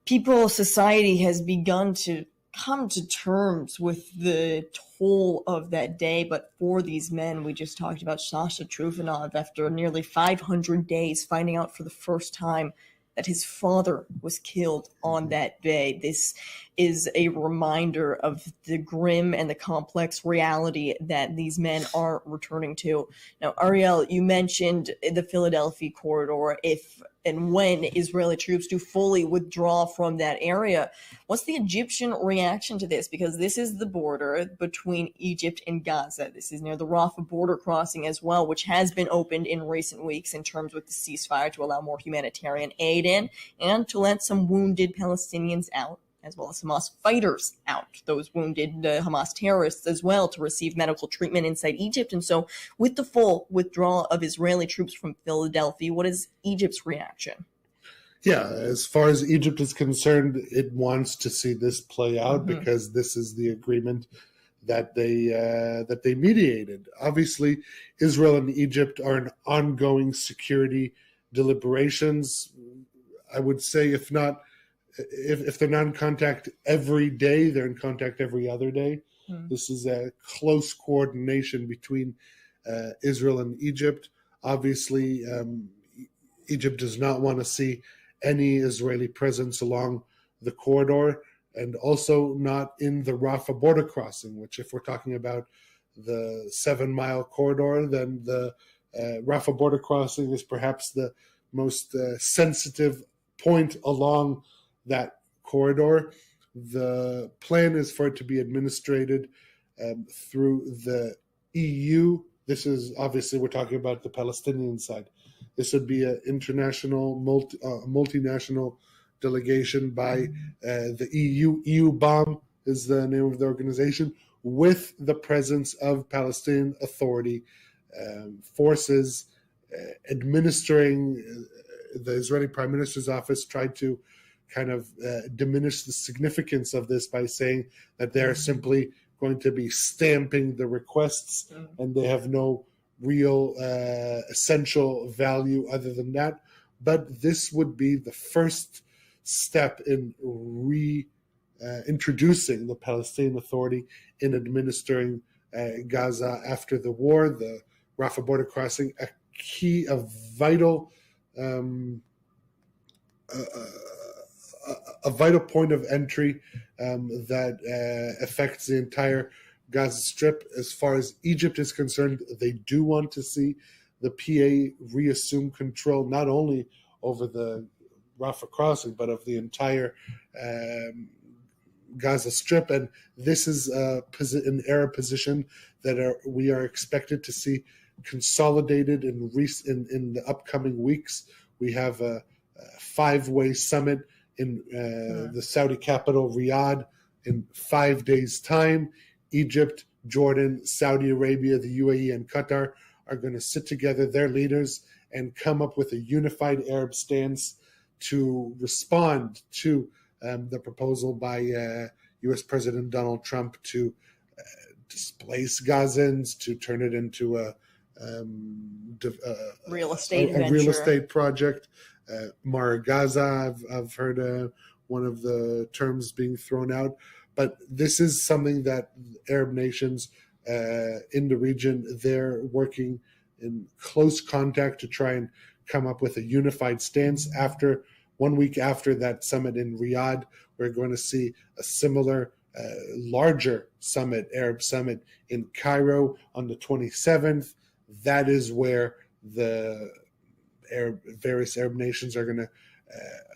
Society has begun to come to terms with the toll of that day. But for these men, we just talked about Sasha Trufanov, after nearly 500 days, finding out for the first time that his father was killed on that day. This is a reminder of the grim and the complex reality that these men are returning to. Now, Ariel, you mentioned the Philadelphia corridor. If and when Israeli troops do fully withdraw from that area, what's the Egyptian reaction to this? Because this is the border between Egypt and Gaza. This is near the Rafah border crossing as well, which has been opened in recent weeks in terms with the ceasefire to allow more humanitarian aid in and to let some wounded Palestinians out, as well as Hamas fighters out, those wounded Hamas terrorists as well, to receive medical treatment inside Egypt. And so with the full withdrawal of Israeli troops from Philadelphia, what is Egypt's reaction? Yeah, as far as Egypt is concerned, it wants to see this play out because this is the agreement that they mediated. Obviously, Israel and Egypt are in ongoing security deliberations. I would say if they're not in contact every day, they're in contact every other day. This is a close coordination between Israel and Egypt. Obviously, Egypt does not want to see any Israeli presence along the corridor, and also not in the Rafah border crossing, which, if we're talking about the 7-mile corridor, then the Rafah border crossing is perhaps the most sensitive point along that corridor. The plan is for it to be administered through the EU. This is obviously, we're talking about the Palestinian side. This would be an international, multinational delegation by the EU. EU-BOM is the name of the organization, with the presence of Palestinian Authority forces administering. The Israeli Prime Minister's office tried to kind of diminish the significance of this by saying that they're simply going to be stamping the requests and they have no real essential value other than that. But this would be the first step in introducing the Palestinian Authority in administering Gaza after the war. The Rafah border crossing, a vital point of entry that affects the entire Gaza Strip. As far as Egypt is concerned, they do want to see the PA reassume control not only over the Rafah crossing, but of the entire Gaza Strip. And this is an Arab position that we are expected to see consolidated in the upcoming weeks. We have a 5-way summit in the Saudi capital, Riyadh, in 5 days' time. Egypt, Jordan, Saudi Arabia, the UAE, and Qatar are going to sit together, their leaders, and come up with a unified Arab stance to respond to the proposal by U.S. President Donald Trump to displace Gazans, to turn it into a real estate project. Mar Gaza, I've heard one of the terms being thrown out. But this is something that Arab nations in the region, they're working in close contact to try and come up with a unified stance. 1 week after that summit in Riyadh, we're going to see a similar larger summit, Arab summit in Cairo on the 27th. That is where the various Arab nations are going to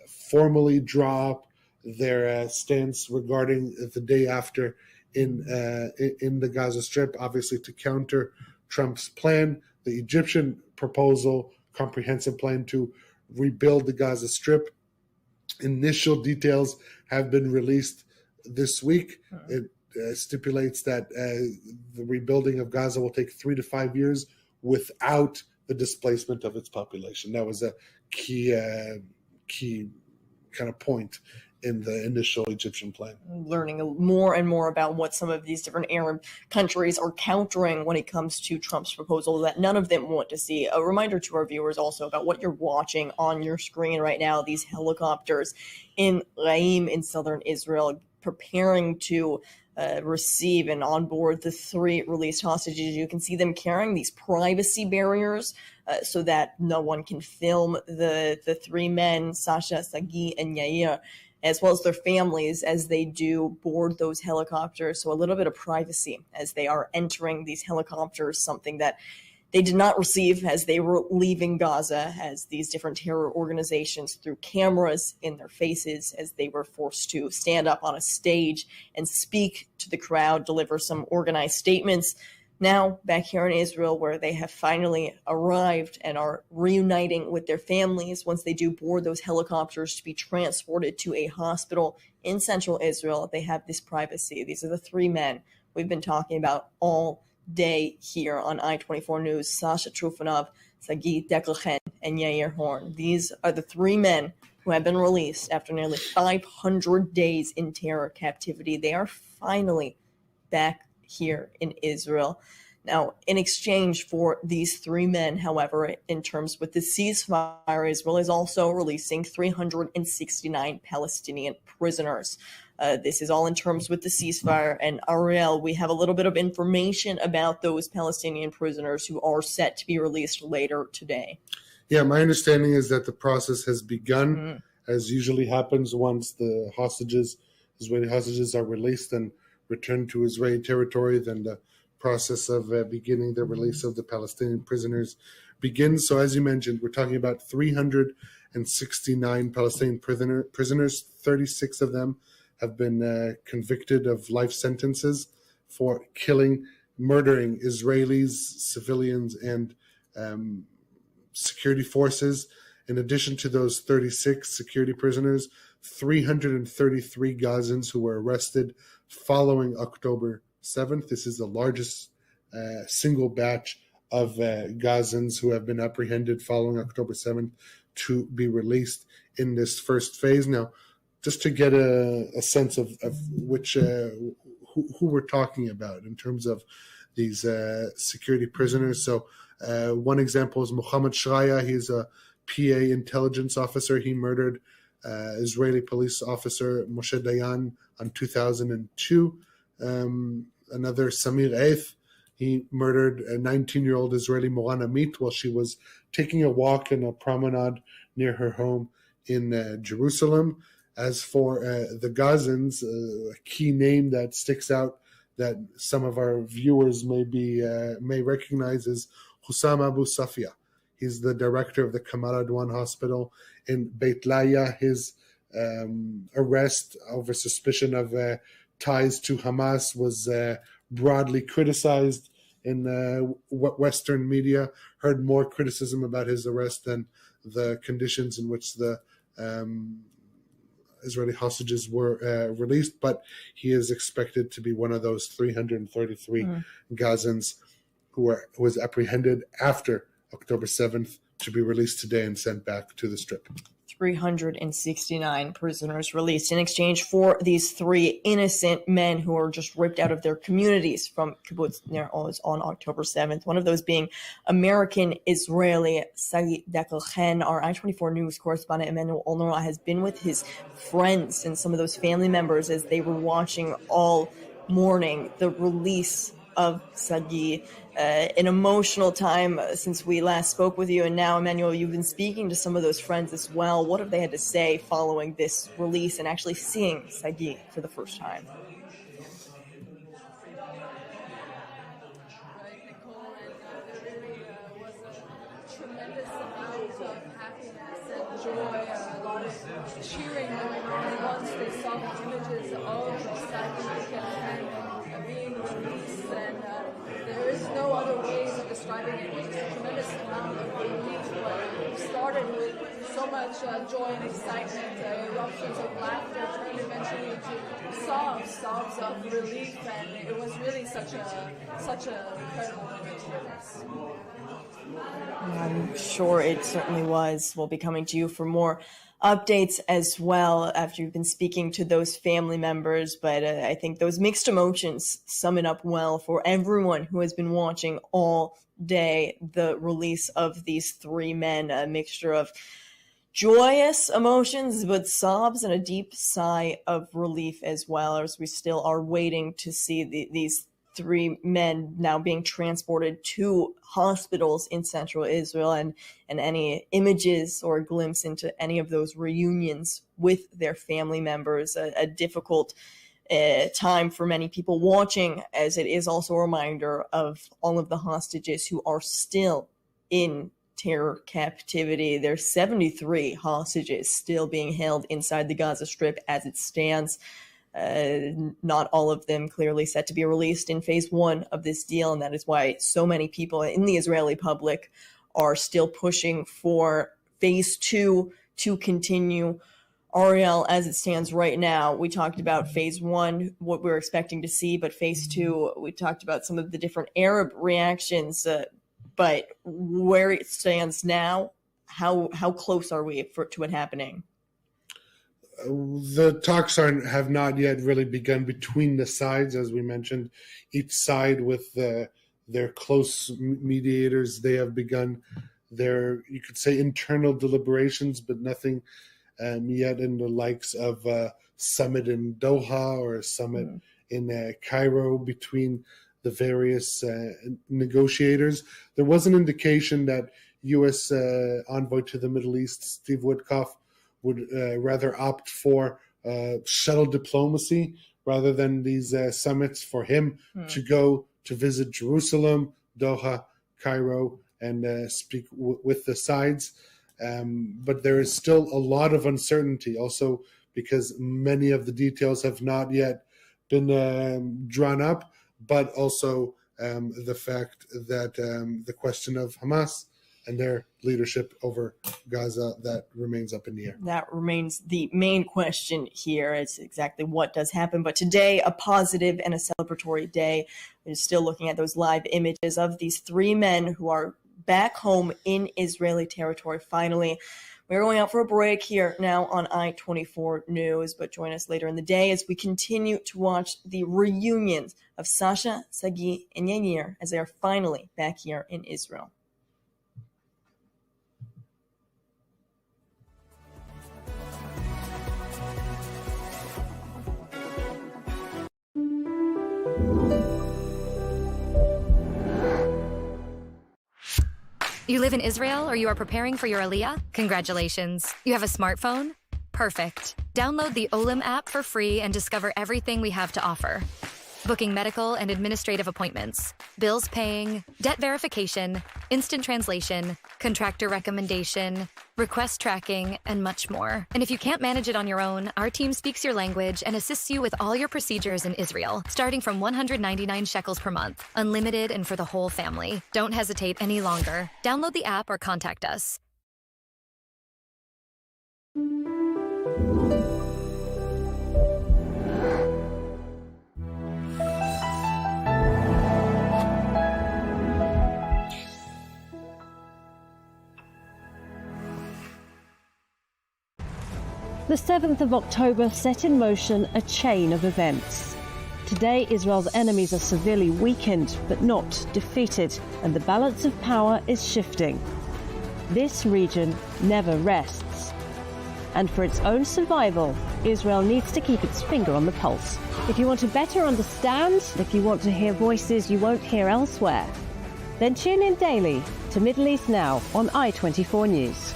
formally draw up their stance regarding the day after in the Gaza Strip, obviously to counter Trump's plan, the Egyptian proposal, comprehensive plan to rebuild the Gaza Strip. Initial details have been released this week. It stipulates that the rebuilding of Gaza will take 3 to 5 years without the displacement of its population. That was a key kind of point in the initial Egyptian plan. Learning more and more about what some of these different Arab countries are countering when it comes to Trump's proposal that none of them want to see. A reminder to our viewers also about what you're watching on your screen right now, these helicopters in Raim in southern Israel preparing to receive and onboard the 3 released hostages. You can see them carrying these privacy barriers so that no one can film the 3 men, Sasha, Sagi, and Yair, as well as their families as they do board those helicopters. So a little bit of privacy as they are entering these helicopters, something that they did not receive as they were leaving Gaza, as these different terror organizations threw cameras in their faces as they were forced to stand up on a stage and speak to the crowd, deliver some organized statements. Now, back here in Israel, where they have finally arrived and are reuniting with their families once they do board those helicopters to be transported to a hospital in central Israel, they have this privacy. These are the 3 men we've been talking about all day here on I-24 News: Sasha Trufanov, Sagi Deckelchen, and Yair Horn. These are the 3 men who have been released after nearly 500 days in terror captivity. They are finally back here in Israel. Now, in exchange for these 3 men, however, in terms with the ceasefire, Israel is also releasing 369 Palestinian prisoners. This is all in terms with the ceasefire. And Ariel, we have a little bit of information about those Palestinian prisoners who are set to be released later today. Yeah, my understanding is that the process has begun, as usually happens once the Israeli hostages are released and returned to Israeli territory. Then the process of beginning the release of the Palestinian prisoners begins. So as you mentioned, we're talking about 369 Palestinian prisoners. 36 of them have been convicted of life sentences for murdering Israelis, civilians, and security forces. In addition to those 36 security prisoners, 333 Gazans who were arrested following October 7th. This is the largest single batch of Gazans who have been apprehended following October 7th to be released in this first phase. Now, just to get a sense of which who we're talking about in terms of these security prisoners. So one example is Mohammed Shraya. He's a PA intelligence officer. He murdered Israeli police officer Moshe Dayan in 2002. Another, Samir Eith, he murdered a 19-year-old Israeli Moran Amit while she was taking a walk in a promenade near her home in Jerusalem. As for the Gazans, a key name that sticks out that some of our viewers may recognize is Hussam Abu Safia. He's the director of the Kamal Adwan Hospital in Beit Lahiya. His arrest over suspicion of ties to Hamas was broadly criticized in Western media. Heard more criticism about his arrest than the conditions in which the Israeli hostages were released, but he is expected to be one of those 333 Gazans who was apprehended after October 7th to be released today and sent back to the Strip. 369 prisoners released in exchange for these 3 innocent men who were just ripped out of their communities from Kibbutz Nir Oz on October 7th. One of those being American-Israeli Sagi Deckelchen. Our I-24 News correspondent Emmanuel Olnera has been with his friends and some of those family members as they were watching all morning the release of Sagi. An emotional time since we last spoke with you, and now, Emmanuel, you've been speaking to some of those friends as well. What have they had to say following this release and actually seeing Sagi for the first time? Nicole, and there really was a tremendous amount of we saw the images of recycling being released, and there is no other ways of describing it. It's a tremendous amount of relief. What started with so much joy and excitement, eruptions of laughter, turned eventually to sobs of relief, and it was really such a incredible image to witness. I'm sure it certainly was. We'll be coming to you for more updates as well after you've been speaking to those family members, but I think those mixed emotions sum it up well for everyone who has been watching all day the release of these three men, a mixture of joyous emotions but sobs and a deep sigh of relief as well, as we still are waiting to see these three men now being transported to hospitals in central Israel, and any images or a glimpse into any of those reunions with their family members. A difficult time for many people watching, as it is also a reminder of all of the hostages who are still in terror captivity. There's 73 hostages still being held inside the Gaza Strip as it stands. Not all of them clearly set to be released in phase one of this deal, and that is why so many people in the Israeli public are still pushing for phase two to continue. Ariel, as it stands right now, we talked about phase one, what we're expecting to see, but phase two, we talked about some of the different Arab reactions, but where it stands now, how close are we to it happening? The talks have not yet really begun between the sides, as we mentioned. Each side with their close mediators, they have begun their, you could say, internal deliberations, but nothing yet in the likes of a summit in Doha or a summit in Cairo between the various negotiators. There was an indication that U.S. envoy to the Middle East, Steve Witkoff, would rather opt for shuttle diplomacy rather than these summits, for him to go to visit Jerusalem, Doha, Cairo, and speak with the sides. But there is still a lot of uncertainty also because many of the details have not yet been drawn up, but also the fact that the question of Hamas and their leadership over Gaza, that remains up in the air. That remains the main question here. It's exactly what does happen. But today, a positive and a celebratory day. We're still looking at those live images of these three men who are back home in Israeli territory finally. We're going out for a break here now on I-24 News, but join us later in the day as we continue to watch the reunions of Sasha, Sagi, and Yair as they are finally back here in Israel. You live in Israel or you are preparing for your Aliyah? Congratulations. You have a smartphone? Perfect. Download the Olim app for free and discover everything we have to offer. Booking medical and administrative appointments, bills paying, debt verification, instant translation, contractor recommendation, request tracking, and much more. And if you can't manage it on your own, our team speaks your language and assists you with all your procedures in Israel, starting from 199 shekels per month, unlimited and for the whole family. Don't hesitate any longer. Download the app or contact us. The 7th of October set in motion a chain of events. Today, Israel's enemies are severely weakened, but not defeated, and the balance of power is shifting. This region never rests. And for its own survival, Israel needs to keep its finger on the pulse. If you want to better understand, if you want to hear voices you won't hear elsewhere, then tune in daily to Middle East Now on I-24 News.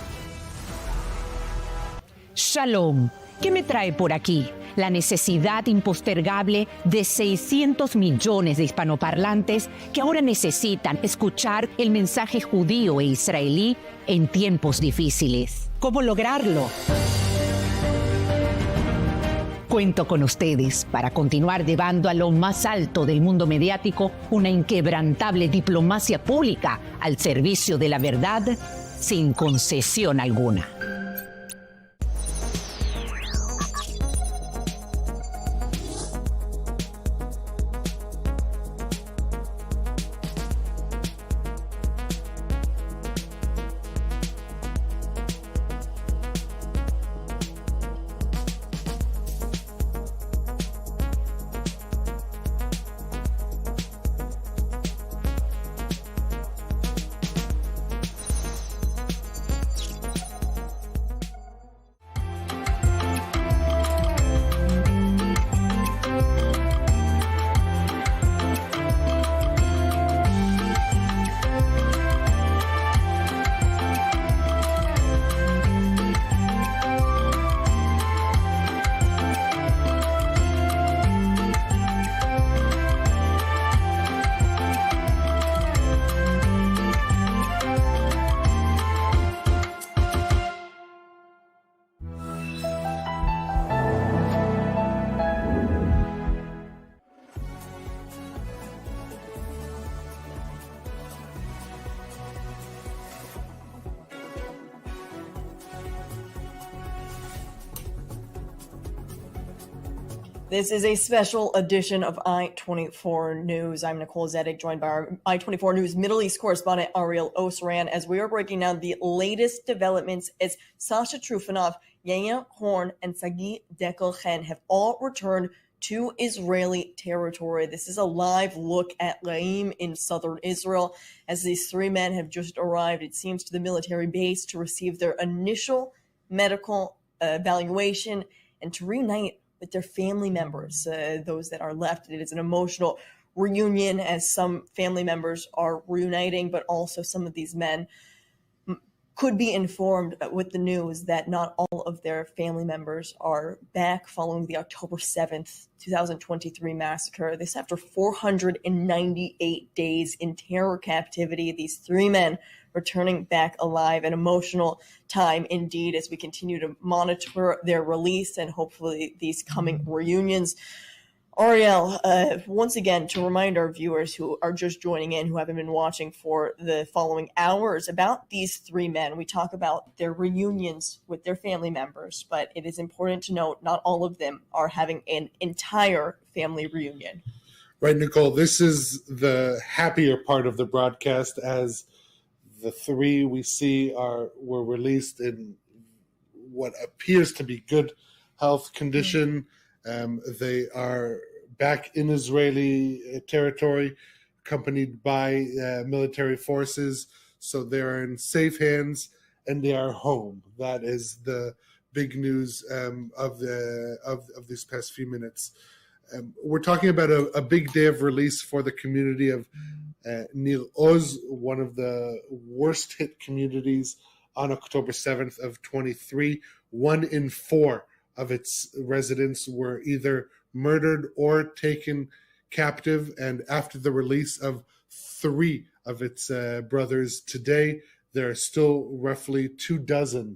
Shalom. ¿Qué me trae por aquí? La necesidad impostergable de 600 millones de hispanoparlantes que ahora necesitan escuchar el mensaje judío e israelí en tiempos difíciles. ¿Cómo lograrlo? Cuento con ustedes para continuar llevando a lo más alto del mundo mediático una inquebrantable diplomacia pública al servicio de la verdad sin concesión alguna. This is a special edition of I-24 News. I'm Nicole Zedek, joined by our I-24 News Middle East correspondent Ariel Osran, as we are breaking down the latest developments as Sasha Trufanov, Yaya Horn, and Sagi Dekel-Chen have all returned to Israeli territory. This is a live look at Laim in southern Israel, as these three men have just arrived, it seems, to the military base to receive their initial medical evaluation and to reunite with their family members, those that are left. It is an emotional reunion, as some family members are reuniting, but also some of these men could be informed with the news that not all of their family members are back following the October 7th, 2023 massacre. This after 498 days in terror captivity. These three men returning back alive. An emotional time indeed, as we continue to monitor their release and hopefully these coming reunions. Ariel, once again, to remind our viewers who are just joining in, who haven't been watching for the following hours, about these three men. We talk about their reunions with their family members, but it is important to note not all of them are having an entire family reunion. Right, Nicole, this is the happier part of the broadcast, as the three we see were released in what appears to be good health condition. They are back in Israeli territory, accompanied by military forces. So they're in safe hands and they are home. That is the big news of these past few minutes. We're talking about a big day of release for the community of Nir Oz, one of the worst hit communities on October 7th of 23. 1 in 4 of its residents were either murdered or taken captive. And after the release of 3 of its brothers today, there are still roughly 24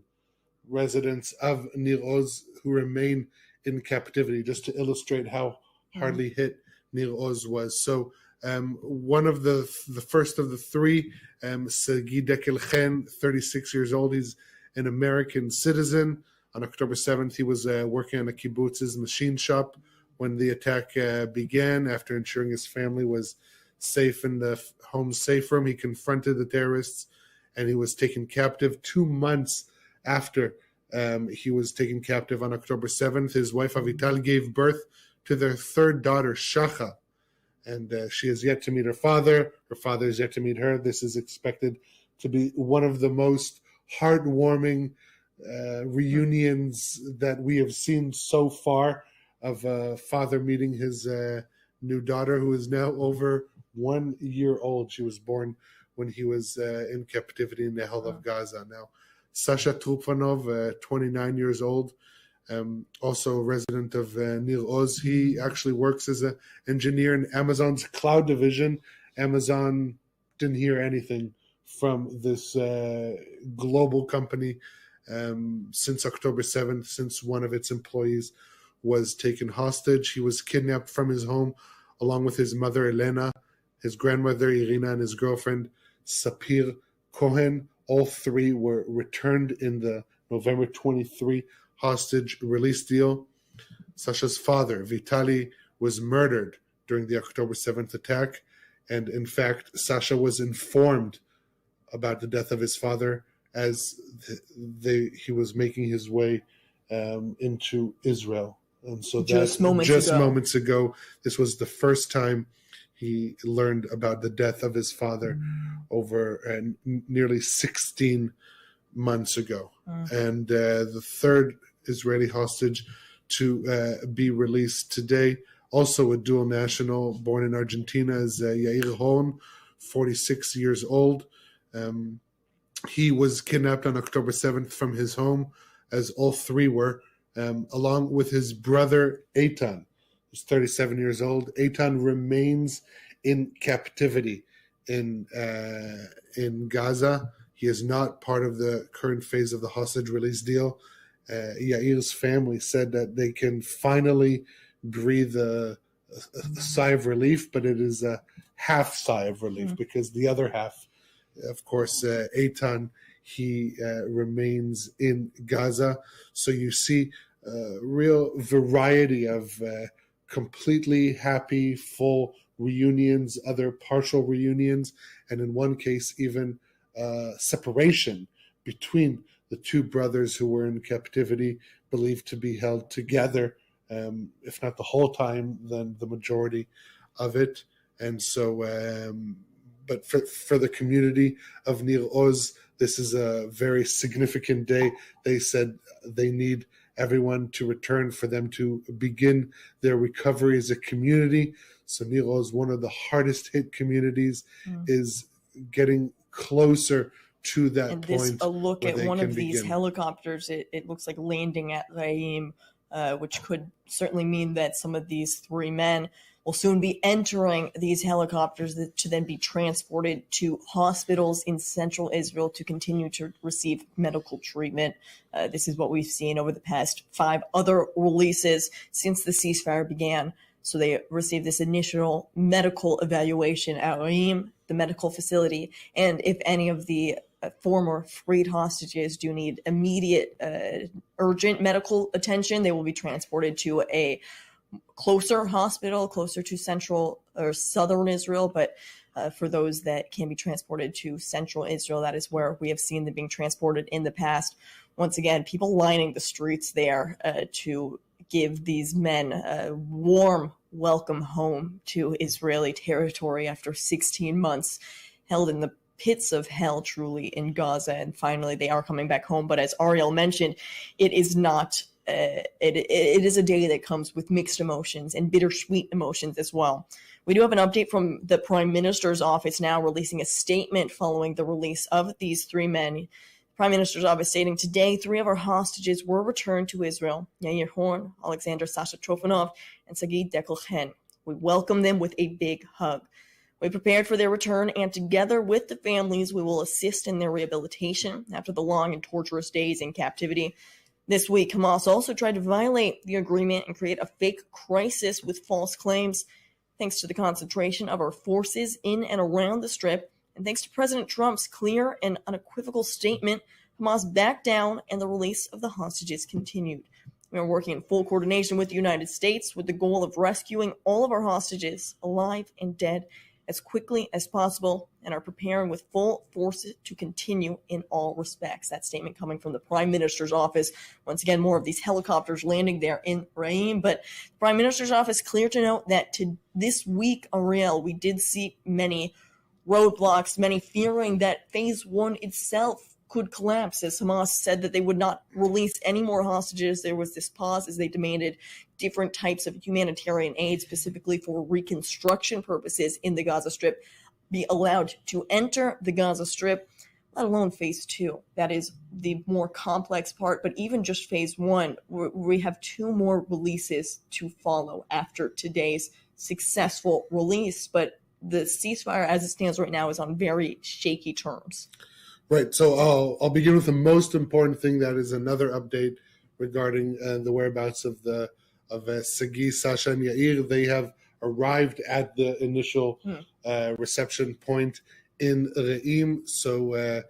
residents of Nir Oz who remain in captivity, just to illustrate how hardly hit Nir Oz was. So one of the first of the 3, Sagi Dekel-Chen, 36 years old, he's an American citizen. On October 7th, he was working on a kibbutz's machine shop when the attack began. After ensuring his family was safe in the home safe room, he confronted the terrorists and he was taken captive 2 months after he was taken captive on October 7th. His wife Avital gave birth to their 3rd daughter, Shacha, and she has yet to meet her father. Her father is yet to meet her. This is expected to be one of the most heartwarming reunions that we have seen so far, of a father meeting his new daughter, who is now over 1 year old. She was born when he was in captivity in the hell of Gaza. Now, Sasha Trufanov, 29 years old, also a resident of Nir Oz. He actually works as an engineer in Amazon's cloud division. Amazon didn't hear anything from this global company since October 7th, since one of its employees was taken hostage. He was kidnapped from his home along with his mother, Elena, his grandmother, Irina, and his girlfriend, Sapir Cohen. All three were returned in the November 23 hostage release deal. Sasha's father, Vitali, was murdered during the October 7th attack. And in fact, Sasha was informed about the death of his father as he was making his way into Israel. And so just moments ago, this was the first time he learned about the death of his father over nearly 16 months ago. And the third Israeli hostage to be released today, also a dual national born in Argentina, is Yair Horn, 46 years old. He was kidnapped on October 7th from his home, as all three were, along with his brother Eitan, who's 37 years old. Eitan remains in captivity in Gaza. He is not part of the current phase of the hostage release deal. Yair's family said that they can finally breathe a sigh of relief, but it is a half sigh of relief because the other half, of course, Eitan, he remains in Gaza. So you see a real variety of completely happy, full reunions, other partial reunions, and in one case, even separation between the two brothers who were in captivity, believed to be held together, if not the whole time, then the majority of it. And so, but for the community of Nir Oz, this is a very significant day. They said they need everyone to return for them to begin their recovery as a community. So Nir Oz, one of the hardest hit communities, is getting closer to that and point. A look at one of these begin. Helicopters, it looks like landing at Reim, which could certainly mean that some of these three men will soon be entering these helicopters to then be transported to hospitals in central Israel to continue to receive medical treatment. This is what we've seen over the past 5 other releases since the ceasefire began. So they received this initial medical evaluation at Reim, the medical facility, and if any of the former freed hostages do need immediate, urgent medical attention, they will be transported to a closer hospital, closer to central or southern Israel. But for those that can be transported to central Israel, that is where we have seen them being transported in the past. Once again, people lining the streets there to give these men a warm welcome home to Israeli territory after 16 months held in the pits of hell, truly, in Gaza. And finally, they are coming back home. But as Ariel mentioned, it is not. It is a day that comes with mixed emotions and bittersweet emotions as well. We do have an update from the Prime Minister's office now, releasing a statement following the release of these 3 men. Prime Minister's office stating, today, 3 of our hostages were returned to Israel: Yair Horn, Alexander Sasha Trofanov, and Sagid Dekelchen. We welcome them with a big hug. We prepared for their return, and together with the families, we will assist in their rehabilitation after the long and torturous days in captivity. This week, Hamas also tried to violate the agreement and create a fake crisis with false claims. Thanks to the concentration of our forces in and around the Strip, and thanks to President Trump's clear and unequivocal statement, Hamas backed down and the release of the hostages continued. We are working in full coordination with the United States with the goal of rescuing all of our hostages, alive and dead, as quickly as possible, and are preparing with full force to continue in all respects. That statement coming from the Prime Minister's office. Once again, more of these helicopters landing there in Reim. But the Prime Minister's office clear to note that this week, Ariel, we did see many roadblocks, many fearing that phase 1 itself could collapse, as Hamas said that they would not release any more hostages. There was this pause as they demanded different types of humanitarian aid, specifically for reconstruction purposes in the Gaza Strip, be allowed to enter the Gaza Strip, let alone phase 2. That is the more complex part. But even just phase 1, we have 2 more releases to follow after today's successful release. But the ceasefire as it stands right now is on very shaky terms. Right. So I'll begin with the most important thing. That is another update regarding the whereabouts of the of Sagi, Sasha, and Yair. They have arrived at the initial reception point in Re'im. So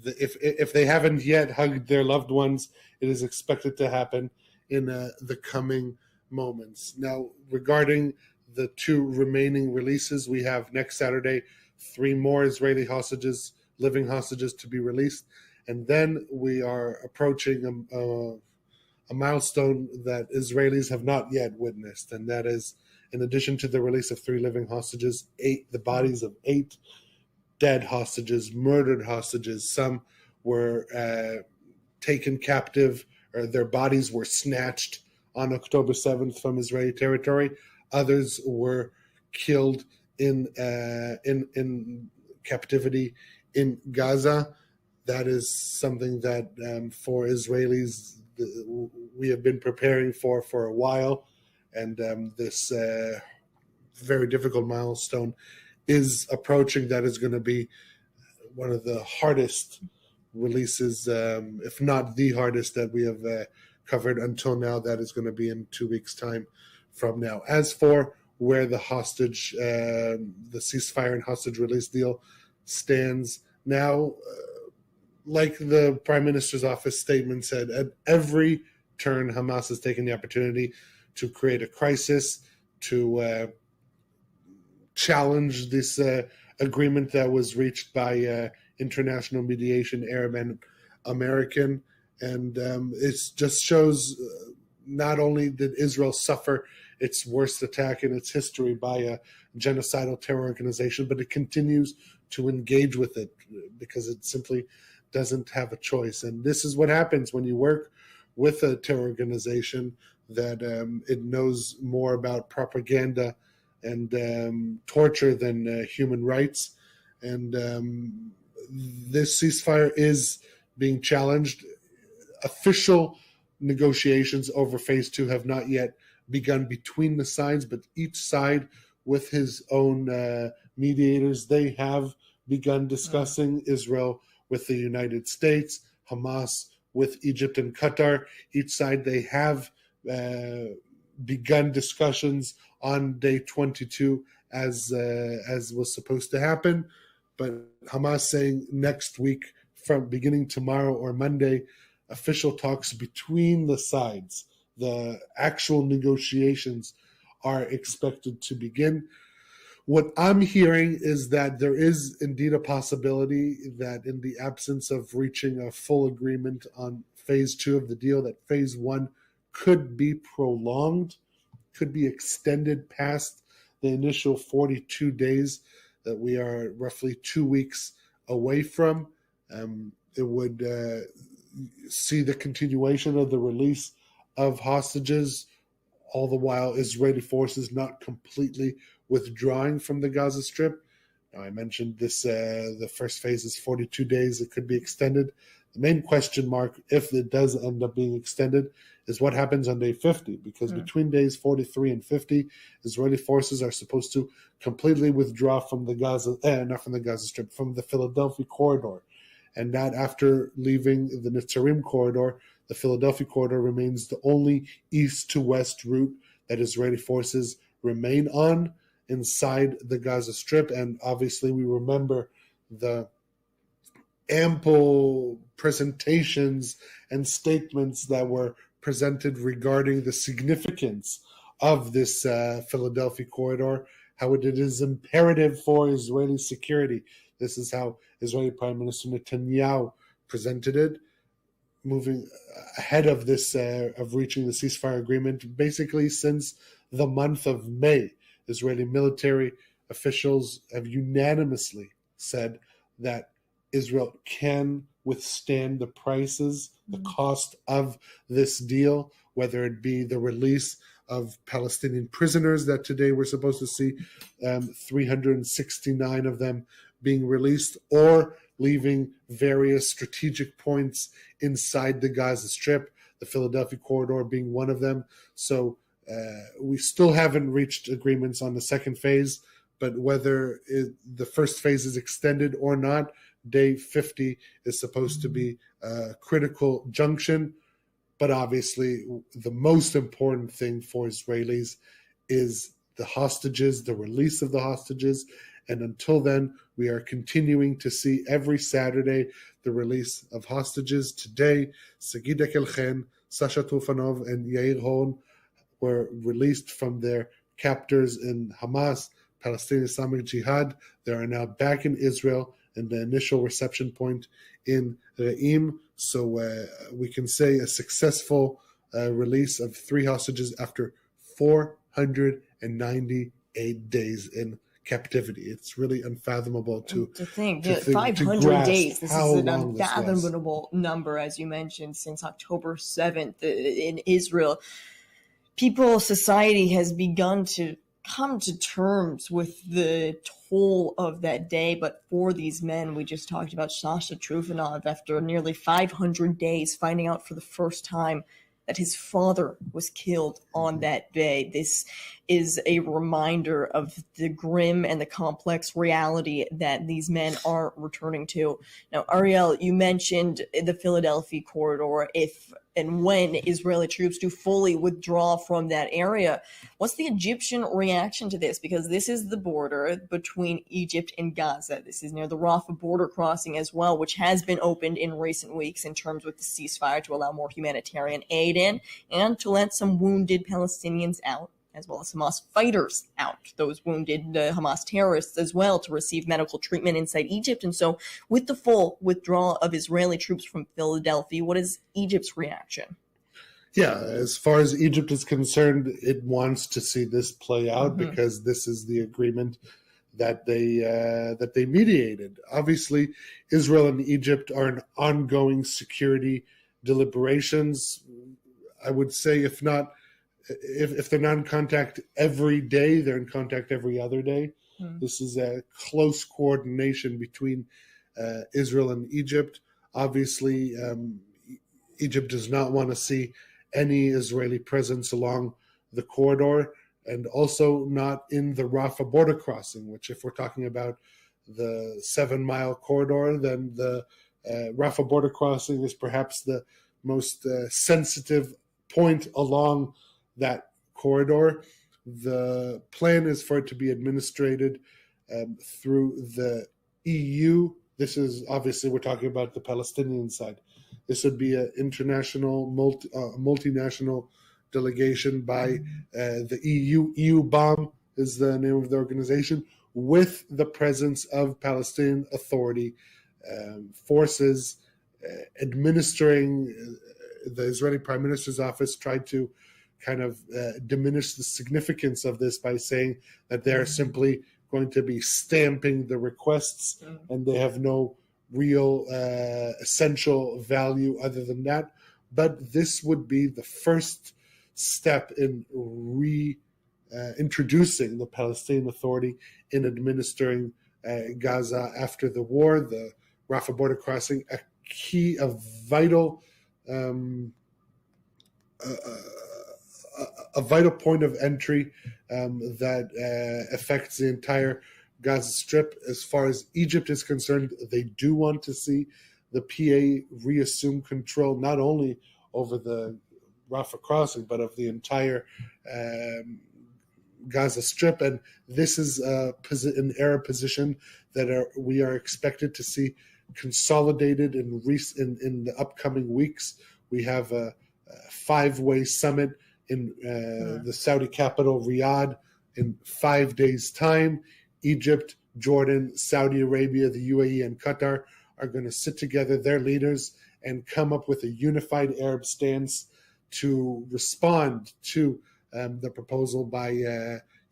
if they haven't yet hugged their loved ones, it is expected to happen in the coming moments. Now, regarding the 2 remaining releases, we have next Saturday 3 more Israeli hostages, living hostages, to be released. And then we are approaching a milestone that Israelis have not yet witnessed, and that is, in addition to the release of 3 living hostages, the bodies of 8 dead hostages, murdered hostages. Some were taken captive, or their bodies were snatched on October 7th from Israeli territory. Others were killed in captivity in Gaza. That is something that for Israelis we have been preparing for a while, and this very difficult milestone is approaching. That is going to be one of the hardest releases, if not the hardest, that we have covered until now. That is going to be in 2 weeks' time from now. As for where the hostage, the ceasefire and hostage release deal stands now, like the Prime Minister's office statement said, at every turn, Hamas has taken the opportunity to create a crisis, to challenge this agreement that was reached by international mediation, Arab and American. And it just shows not only did Israel suffer its worst attack in its history by a genocidal terror organization, but it continues to engage with it because it simply doesn't have a choice. And this is what happens when you work with a terror organization, that it knows more about propaganda and torture than human rights. And this ceasefire is being challenged. Official negotiations over phase 2 have not yet begun between the sides, but each side with his own mediators, they have begun discussing. Israel with the United States, Hamas with Egypt and Qatar. Each side, they have begun discussions on day 22 as was supposed to happen. But Hamas saying next week, from beginning tomorrow or Monday, official talks between the sides, the actual negotiations are expected to begin. What I'm hearing is that there is indeed a possibility that in the absence of reaching a full agreement on phase 2 of the deal, that phase 1 could be prolonged, could be extended past the initial 42 days that we are roughly 2 weeks away from. It would see the continuation of the release of hostages, all the while Israeli forces not completely withdrawing from the Gaza Strip. Now, I mentioned this, the first phase is 42 days. It could be extended. The main question mark, if it does end up being extended, is what happens on day 50, because between days 43 and 50, Israeli forces are supposed to completely withdraw from the Gaza, not from the Gaza Strip, from the Philadelphia corridor. And that after leaving the Netzarim corridor, the Philadelphia corridor remains the only east to west route that Israeli forces remain on inside the Gaza Strip. And obviously we remember the ample presentations and statements that were presented regarding the significance of this Philadelphia corridor, how it is imperative for Israeli security. This is how Israeli Prime Minister Netanyahu presented it, moving ahead of this, of reaching the ceasefire agreement. Basically, since the month of May, Israeli military officials have unanimously said that Israel can withstand the prices, the cost of this deal, whether it be the release of Palestinian prisoners that today we're supposed to see 369 of them being released, or leaving various strategic points inside the Gaza Strip, the Philadelphia corridor being one of them. So we still haven't reached agreements on the second phase, but whether the first phase is extended or not, day 50 is supposed to be a critical junction. But obviously, the most important thing for Israelis is the hostages, the release of the hostages. And until then, we are continuing to see every Saturday the release of hostages. Today, Sagida Kelchen, Sasha Trufanov, and Yair Horn were released from their captors in Hamas, Palestinian Islamic Jihad. They are now back in Israel in the initial reception point in Re'im. So we can say a successful release of 3 hostages after 498 days in captivity. It's really unfathomable to think. to 500 days. This is an long this was. unfathomable number, as you mentioned, since October 7th in Israel. Society has begun to come to terms with the toll of that day. But for these men, we just talked about Sasha Trufanov, after nearly 500 days, finding out for the first time that his father was killed on that day. This is a reminder of the grim and the complex reality that these men are returning to. Now, Ariel, you mentioned the Philadelphia corridor. If and when Israeli troops do fully withdraw from that area, what's the Egyptian reaction to this? Because this is the border between Egypt and Gaza. This is near the Rafah border crossing as well, which has been opened in recent weeks in terms with the ceasefire to allow more humanitarian aid in and to let some wounded Palestinians out, as well as Hamas fighters out, those wounded Hamas terrorists as well, to receive medical treatment inside Egypt. And so with the full withdrawal of Israeli troops from Philadelphia, what is Egypt's reaction? Yeah, as far as Egypt is concerned, it wants to see this play out because this is the agreement that they mediated. Obviously, Israel and Egypt are in ongoing security deliberations. I would say if they're not in contact every day, they're in contact every other day. This is a close coordination between Israel and Egypt. Obviously, Egypt does not want to see any Israeli presence along the corridor, and also not in the Rafah border crossing, which, if we're talking about the 7-mile corridor, then the Rafah border crossing is perhaps the most sensitive point along that corridor. The plan is for it to be administered through the EU. This is obviously, we're talking about the Palestinian side. This would be an international, multinational delegation by the EU. EU-BOM is the name of the organization, with the presence of Palestinian Authority forces administering. The Israeli Prime Minister's office tried to kind of diminish the significance of this by saying that they're simply going to be stamping the requests and they have no real essential value other than that. But this would be the first step in introducing the Palestinian Authority in administering Gaza after the war. The Rafah border crossing, a vital point of entry that affects the entire Gaza Strip. As far as Egypt is concerned, they do want to see the PA reassume control not only over the Rafah crossing, but of the entire Gaza Strip. And this is an Arab position that we are expected to see consolidated in the upcoming weeks. We have a 5-way summit in the Saudi capital, Riyadh, in 5 days' time. Egypt, Jordan, Saudi Arabia, the UAE, and Qatar are going to sit together, their leaders, and come up with a unified Arab stance to respond to the proposal by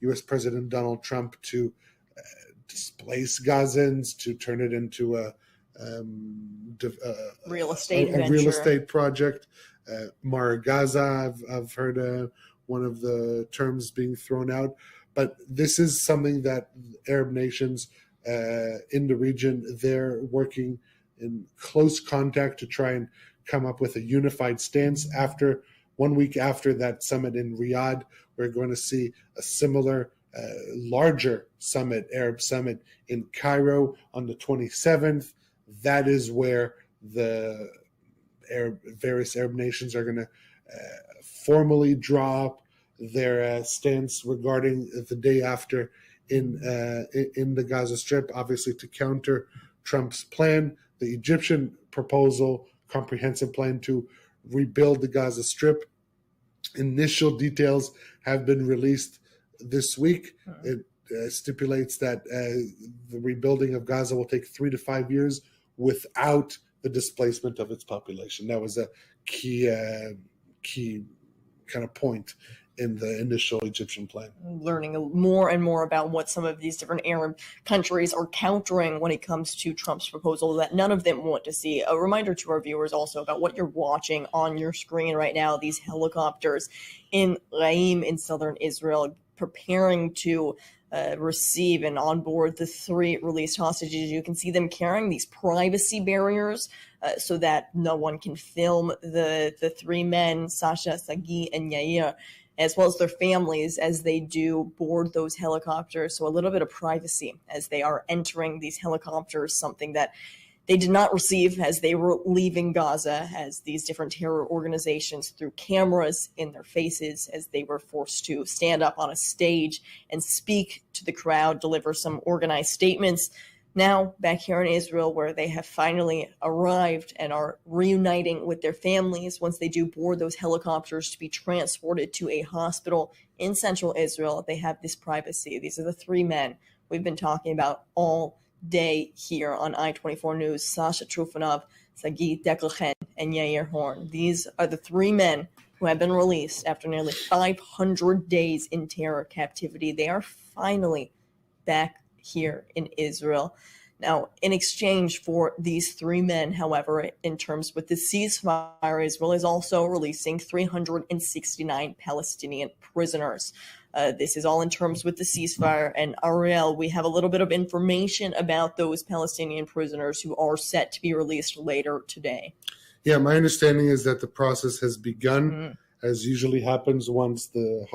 U.S. President Donald Trump to displace Gazans, to turn it into a real estate project. Mar Gaza, I've heard one of the terms being thrown out. But this is something that Arab nations in the region, they're working in close contact to try and come up with a unified stance. 1 week after that summit in Riyadh, we're going to see a similar larger summit, Arab summit in Cairo on the 27th. That is where the various Arab nations are going to formally draw up their stance regarding the day after in the Gaza Strip, obviously to counter Trump's plan, the Egyptian proposal, comprehensive plan to rebuild the Gaza Strip. Initial details have been released this week. It stipulates that the rebuilding of Gaza will take 3 to 5 years without the displacement of its population. That was a key kind of point in the initial Egyptian plan. Learning more and more about what some of these different Arab countries are countering when it comes to Trump's proposal that none of them want to see. A reminder to our viewers also about what you're watching on your screen right now, these helicopters in Raim in southern Israel preparing to receive and onboard the 3 released hostages. You can see them carrying these privacy barriers so that no one can film the 3 men, Sasha, Sagi, and Yair, as well as their families as they do board those helicopters. So a little bit of privacy as they are entering these helicopters, something that they did not receive as they were leaving Gaza, as these different terror organizations threw cameras in their faces as they were forced to stand up on a stage and speak to the crowd, deliver some organized statements. Now, back here in Israel, where they have finally arrived and are reuniting with their families once they do board those helicopters to be transported to a hospital in central Israel, they have this privacy. These are the 3 men we've been talking about all day here on I-24 News: Sasha Trufanov, Sagi Deckelchen, and Yair Horn. These are the 3 men who have been released after nearly 500 days in terror captivity. They are finally back here in Israel. Now, in exchange for these 3 men, however, in terms with the ceasefire, Israel is also releasing 369 Palestinian prisoners. This is all in terms with the ceasefire. And Ariel, we have a little bit of information about those Palestinian prisoners who are set to be released later today. Yeah, my understanding is that the process has begun, as usually happens once the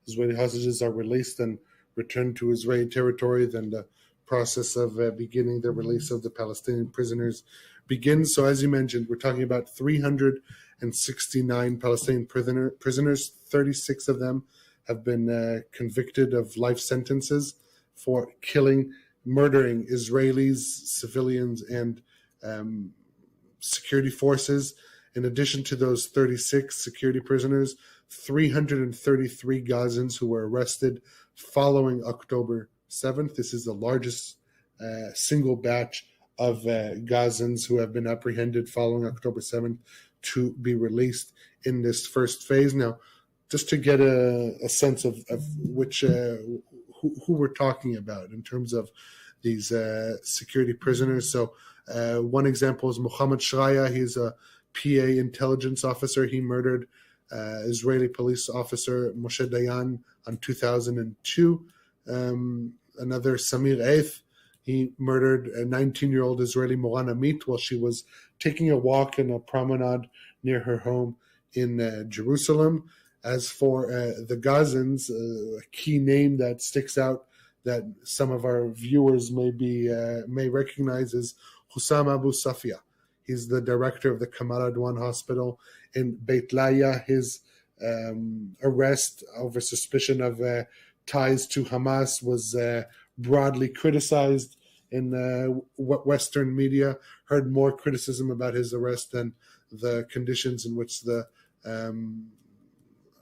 Israeli hostages are released and returned to Israeli territory. Then the process of beginning the release of the Palestinian prisoners begins. So as you mentioned, we're talking about 369 Palestinian prisoners. 36 of them have been convicted of life sentences for murdering Israelis, civilians, and security forces. In addition to those 36 security prisoners, 333 Gazans who were arrested following October 7th. This is the largest single batch of Gazans who have been apprehended following October 7th to be released in this first phase. Now, just to get a sense of which who we're talking about in terms of these security prisoners. So one example is Mohammed Shraya. He's a PA intelligence officer. He murdered Israeli police officer Moshe Dayan in 2002. Another, Samir Eith, he murdered a 19-year-old Israeli Moran Amit while she was taking a walk in a promenade near her home in Jerusalem. As for the Gazans, a key name that sticks out that some of our viewers may recognize is Hussam Abu Safia. He's the director of the Kamal Adwan Hospital in Beit Laya. His arrest over suspicion of ties to Hamas was broadly criticized in Western media. Heard more criticism about his arrest than the conditions in which the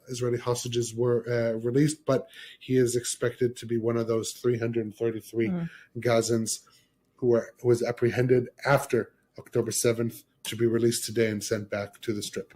Israeli hostages were released, but he is expected to be one of those 333 Gazans who was apprehended after October 7th to be released today and sent back to the Strip.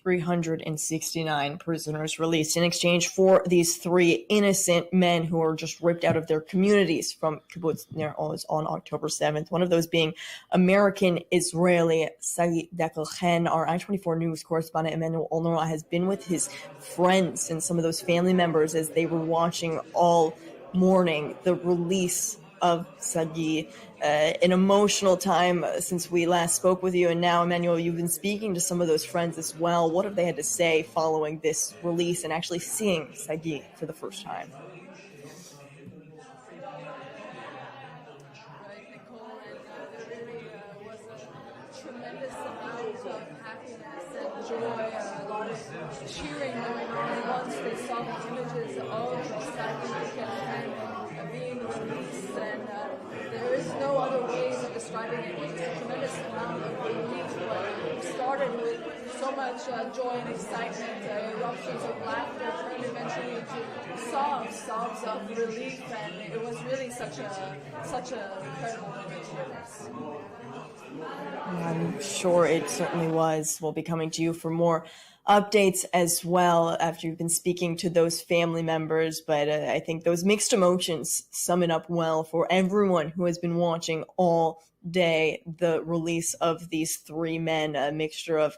369 prisoners released in exchange for these 3 innocent men who were just ripped out of their communities from Kibbutz Nir Oz on October 7th. One of those being American-Israeli Sagi Deckelchen. Our I-24 News correspondent Emmanuel Olnora has been with his friends and some of those family members as they were watching all morning the release of Sagi. An emotional time since we last spoke with you, and now, Emmanuel, you've been speaking to some of those friends as well. What have they had to say following this release and actually seeing Sagi for the first time? Tremendous amount of describing it was a tremendous amount of relief, but it started with so much joy and excitement, eruptions of laughter turned eventually to sobs of relief, and it was really such a incredible moment to witness. I'm sure it certainly was. We'll be coming to you for more updates as well after you've been speaking to those family members, but I think those mixed emotions sum it up well for everyone who has been watching all day the release of these three men, a mixture of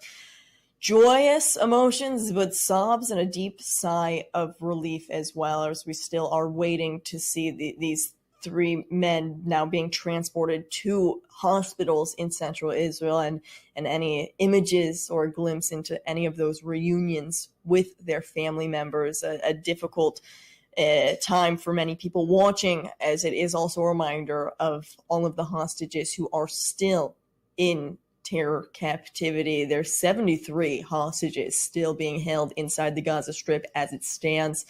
joyous emotions but sobs and a deep sigh of relief as well, as we still are waiting to see these three men now being transported to hospitals in central Israel, and any images or a glimpse into any of those reunions with their family members. A difficult time for many people watching, as it is also a reminder of all of the hostages who are still in terror captivity. There's 73 hostages still being held inside the Gaza Strip as it stands.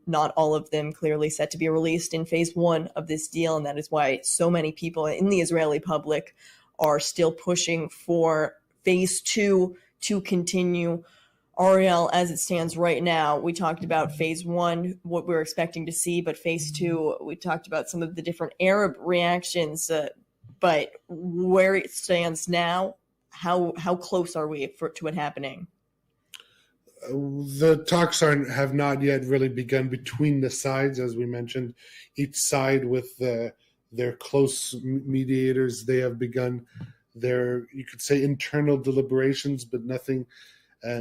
Not all of them clearly set to be released in phase one of this deal, and that is why so many people in the Israeli public are still pushing for phase two to continue. Ariel, as it stands right now, we talked about phase one, what we're expecting to see, but phase two, we talked about some of the different Arab reactions, but where it stands now, how close are we to it happening? The talks have not yet really begun between the sides, as we mentioned. Each side with their close mediators, they have begun their, you could say, internal deliberations, but nothing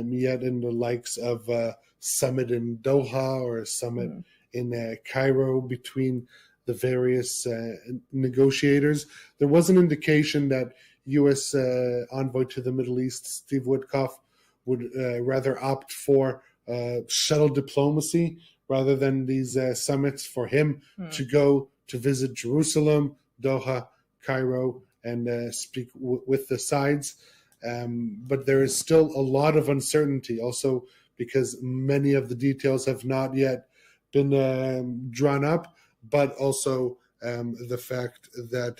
yet in the likes of a summit in Doha or a summit in Cairo between the various negotiators. There was an indication that U.S. envoy to the Middle East, Steve Witkoff, would rather opt for shuttle diplomacy rather than these summits, for him to go to visit Jerusalem, Doha, Cairo, and speak with the sides. But there is still a lot of uncertainty also because many of the details have not yet been drawn up, but also the fact that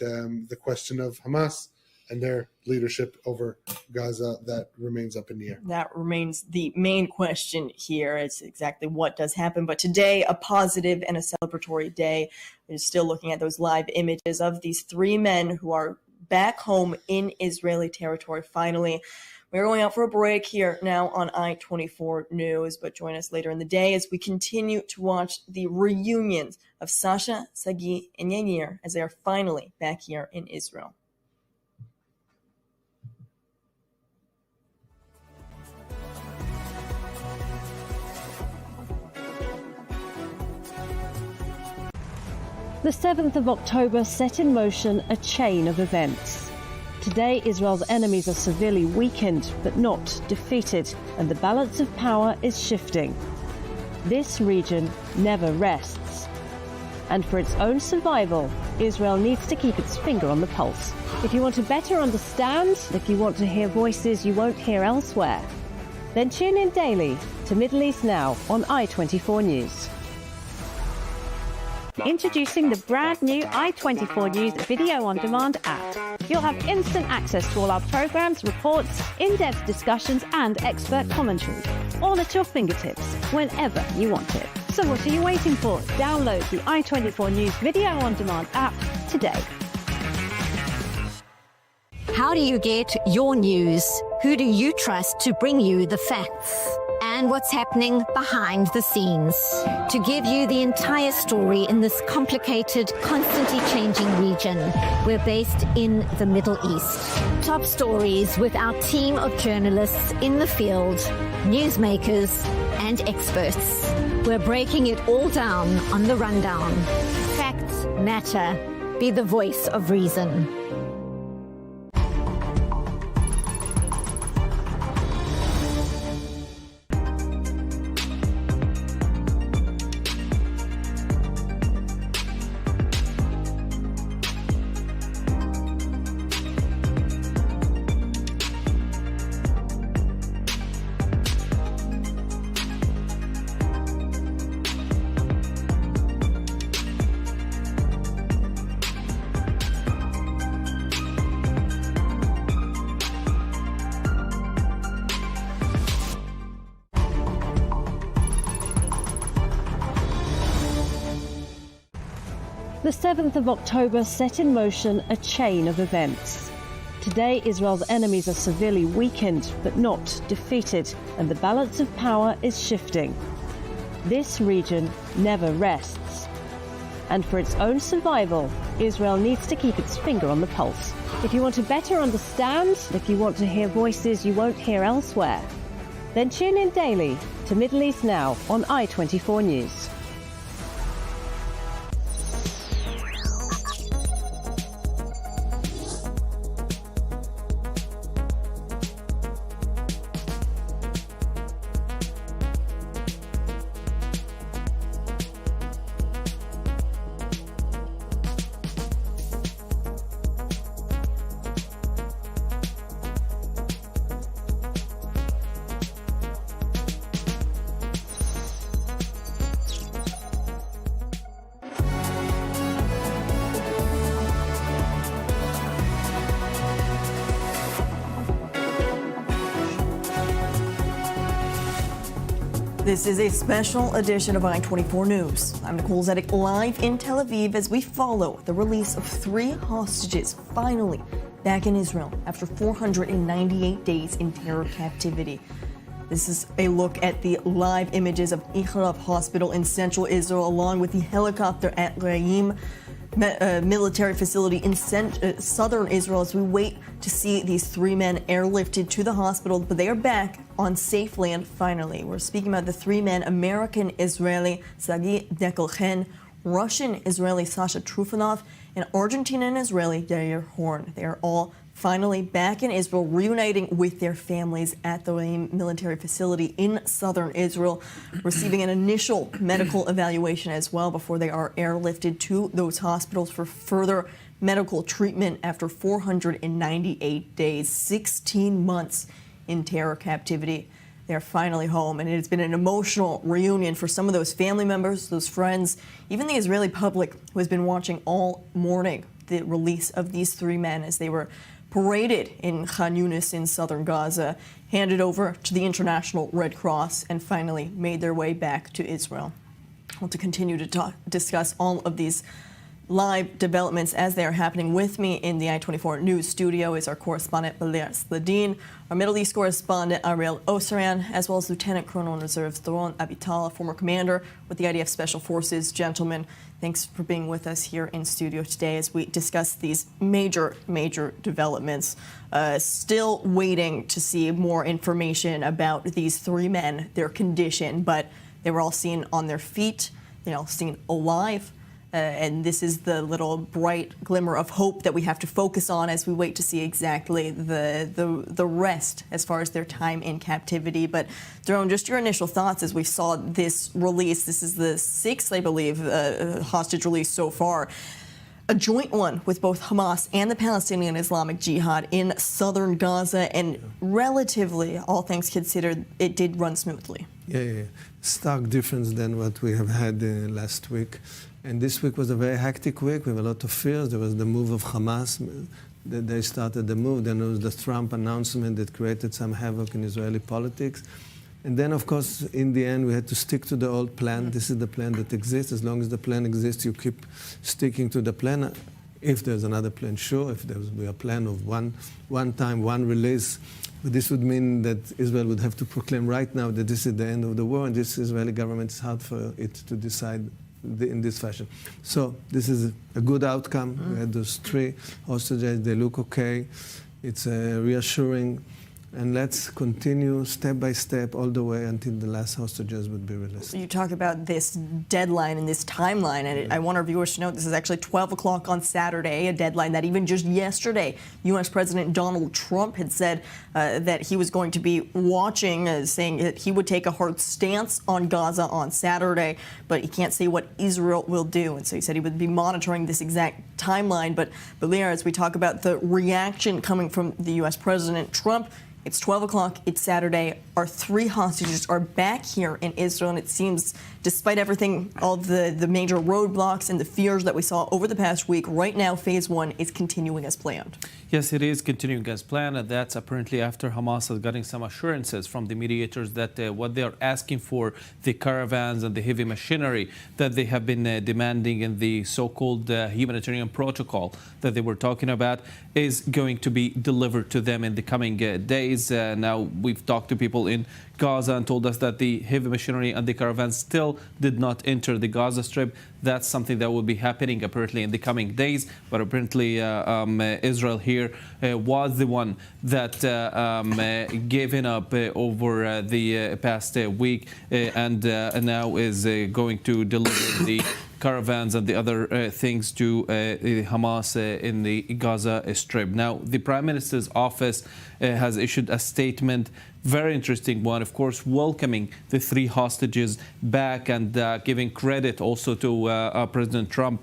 the question of Hamas and their leadership over Gaza, that remains up in the air. That remains the main question here. It's exactly what does happen. But today, a positive and a celebratory day. We're still looking at those live images of these three men who are back home in Israeli territory finally. We're going out for a break here now on I-24 News, but join us later in the day as we continue to watch the reunions of Sasha, Sagi, and Yair as they are finally back here in Israel. The 7th of October set in motion a chain of events. Today, Israel's enemies are severely weakened, but not defeated, and the balance of power is shifting. This region never rests. And for its own survival, Israel needs to keep its finger on the pulse. If you want to better understand, if you want to hear voices you won't hear elsewhere, then tune in daily to Middle East Now on I-24 News. Introducing the brand new I-24 News video-on-demand app. You'll have instant access to all our programs, reports, in-depth discussions, and expert commentary, all at your fingertips, whenever you want it. So what are you waiting for? Download the I-24 News video-on-demand app today. How do you get your news? Who do you trust to bring you the facts? And what's happening behind the scenes to give you the entire story in this complicated, constantly changing region. We're based in the Middle East. Top stories with our team of journalists in the field, newsmakers, and experts. We're breaking it all down on The Rundown. Facts matter. Be the voice of reason. The 7th of October set in motion a chain of events. Today, Israel's enemies are severely weakened, but not defeated, and the balance of power is shifting. This region never rests. And for its own survival, Israel needs to keep its finger on the pulse. If you want to better understand, if you want to hear voices you won't hear elsewhere, then tune in daily to Middle East Now on I24 News. This is a special edition of I24 News. I'm Nicole Zedek, live in Tel Aviv as we follow the release of 3 hostages finally back in Israel after 498 days in terror captivity. This is a look at the live images of Ichlab Hospital in central Israel, along with the helicopter at Reim military facility in southern Israel, as we wait to see these 3 men airlifted to the hospital, but they are back on safe land finally. We're speaking about the 3 men, American-Israeli Sagi Dekelchen, Russian-Israeli Sasha Trufanov, and Argentine-Israeli Yair Horn. They are all finally back in Israel, reuniting with their families at the Reim military facility in southern Israel, receiving an initial medical evaluation as well before they are airlifted to those hospitals for further medical treatment after 498 days, 16 months in terror captivity. They're finally home, and it's been an emotional reunion for some of those family members, those friends, even the Israeli public who has been watching all morning the release of these 3 men as they were paraded in Khan Yunis in southern Gaza, handed over to the International Red Cross, and finally made their way back to Israel. Well, to continue to discuss all of these live developments as they are happening, with me in the I24 News studio is our correspondent Belir Sladin, our Middle East correspondent Ariel Osran, as well as Lieutenant Colonel in Reserves Doron Abital, former commander with the IDF Special Forces. Gentlemen, thanks for being with us here in studio today as we discuss these major developments. Still waiting to see more information about these 3 men, their condition, but they were all seen on their feet, seen alive. And this is the little bright glimmer of hope that we have to focus on as we wait to see exactly the rest as far as their time in captivity. But Doron, just your initial thoughts as we saw this release. This is the 6th, I believe, hostage release so far. A joint one with both Hamas and the Palestinian Islamic Jihad in southern Gaza, and relatively, all things considered, it did run smoothly. Yeah. Stark difference than what we have had last week. And this week was a very hectic week with a lot of fears. There was the move of Hamas. They started the move. Then there was the Trump announcement that created some havoc in Israeli politics. And then, of course, in the end, we had to stick to the old plan. This is the plan that exists. As long as the plan exists, you keep sticking to the plan. If there's another plan, sure. If there will be a plan of one time, one release, but this would mean that Israel would have to proclaim right now that this is the end of the war, and this Israeli government is hard for it to decide in this fashion. So this is a good outcome. We had those 3 hostages. They look okay. It's reassuring. And let's continue step by step all the way until the last hostages would be released. You talk about this deadline and this timeline, and I want our viewers to know this is actually 12 o'clock on Saturday, a deadline that even just yesterday, U.S. President Donald Trump had said that he was going to be watching, saying that he would take a hard stance on Gaza on Saturday, but he can't say what Israel will do. And so he said he would be monitoring this exact timeline. But Belir, as we talk about the reaction coming from the U.S. President Trump, It's 12 o'clock, it's Saturday. Our 3 hostages are back here in Israel, and it seems, despite everything, all the major roadblocks and the fears that we saw over the past week, right now, phase 1 is continuing as planned. Yes, it is continuing as planned, and that's apparently after Hamas is getting some assurances from the mediators that what they are asking for, the caravans and the heavy machinery that they have been demanding in the so-called humanitarian protocol that they were talking about, is going to be delivered to them in the coming days. Now, we've talked to people in Gaza and told us that the heavy machinery and the caravans still did not enter the Gaza Strip. That's something that will be happening apparently in the coming days. But apparently Israel here was the one that given up over the past week and now is going to deliver the caravans and the other things to Hamas in the Gaza Strip. Now, the Prime Minister's office has issued a statement, very interesting one, of course, welcoming the 3 hostages back and giving credit also to President Trump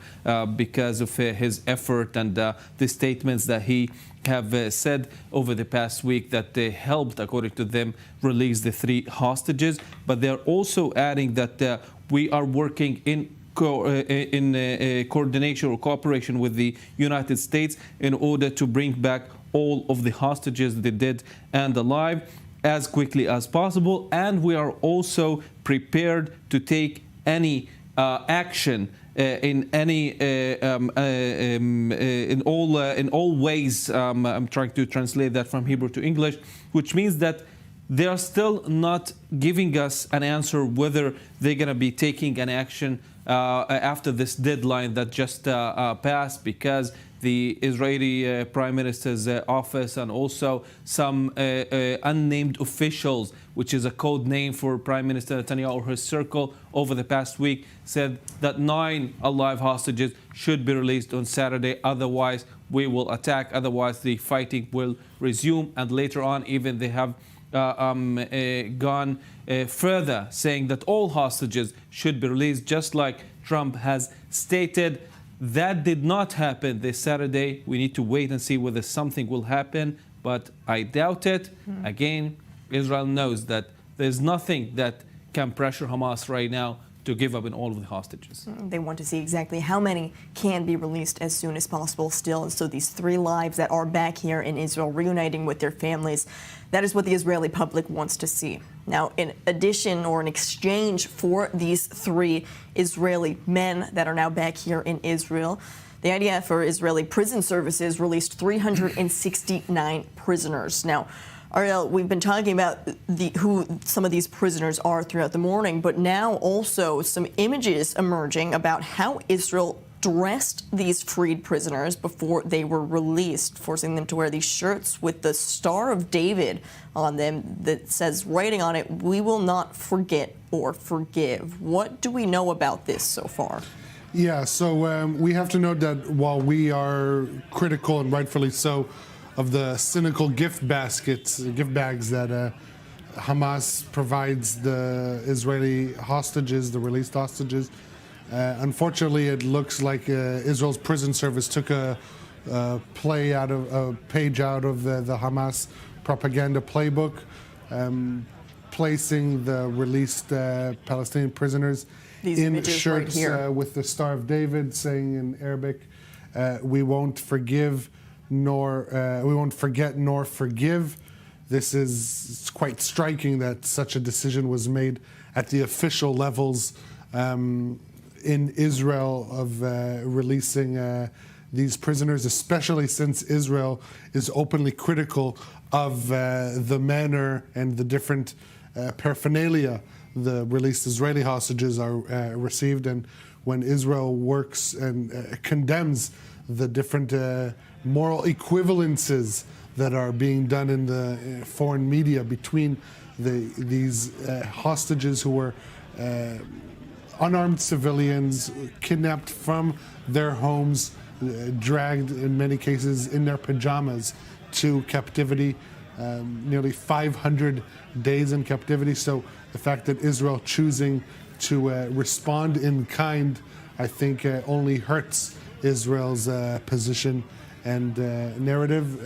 because of his effort and the statements that he have said over the past week that they helped, according to them, release the 3 hostages. But they're also adding that we are working in coordination or cooperation with the United States in order to bring back all of the hostages, the dead and alive, as quickly as possible. And we are also prepared to take any action in any in all ways. I'm trying to translate that from Hebrew to English, which means that they are still not giving us an answer whether they're going to be taking an action after this deadline that just passed, because the Israeli Prime Minister's office and also some unnamed officials, which is a code name for Prime Minister Netanyahu or his circle, over the past week said that 9 alive hostages should be released on Saturday. Otherwise, we will attack. Otherwise, the fighting will resume. And later on, even they have gone further, saying that all hostages should be released, just like Trump has stated. That did not happen this Saturday. We need to wait and see whether something will happen, but I doubt it. Again, Israel knows that there's nothing that can pressure Hamas right now to give up in all of the hostages. They want to see exactly how many can be released as soon as possible still. And so these 3 lives that are back here in Israel reuniting with their families, that is what the Israeli public wants to see. Now, in addition or in exchange for these 3 Israeli men that are now back here in Israel, the IDF, or Israeli Prison Services, released 369 prisoners. Now, Ariel, we've been talking about who some of these prisoners are throughout the morning, but now also some images emerging about how Israel dressed these freed prisoners before they were released, forcing them to wear these shirts with the Star of David on them that says, writing on it, "We will not forget or forgive." What do we know about this so far? Yeah, so we have to note that while we are critical, and rightfully so, of the cynical gift bags that Hamas provides the Israeli hostages, the released hostages. Unfortunately, it looks like Israel's prison service took a page out of the Hamas propaganda playbook, placing the released Palestinian prisoners in shirts with the Star of David, saying in Arabic, "We won't forgive." We won't forget nor forgive. This is quite striking that such a decision was made at the official levels in Israel of releasing these prisoners, especially since Israel is openly critical of the manner and the different paraphernalia the released Israeli hostages are received. And when Israel works and condemns the different moral equivalences that are being done in the foreign media between these hostages who were unarmed civilians, kidnapped from their homes, dragged in many cases in their pajamas to captivity, nearly 500 days in captivity. So the fact that Israel choosing to respond in kind, I think only hurts Israel's position and narrative.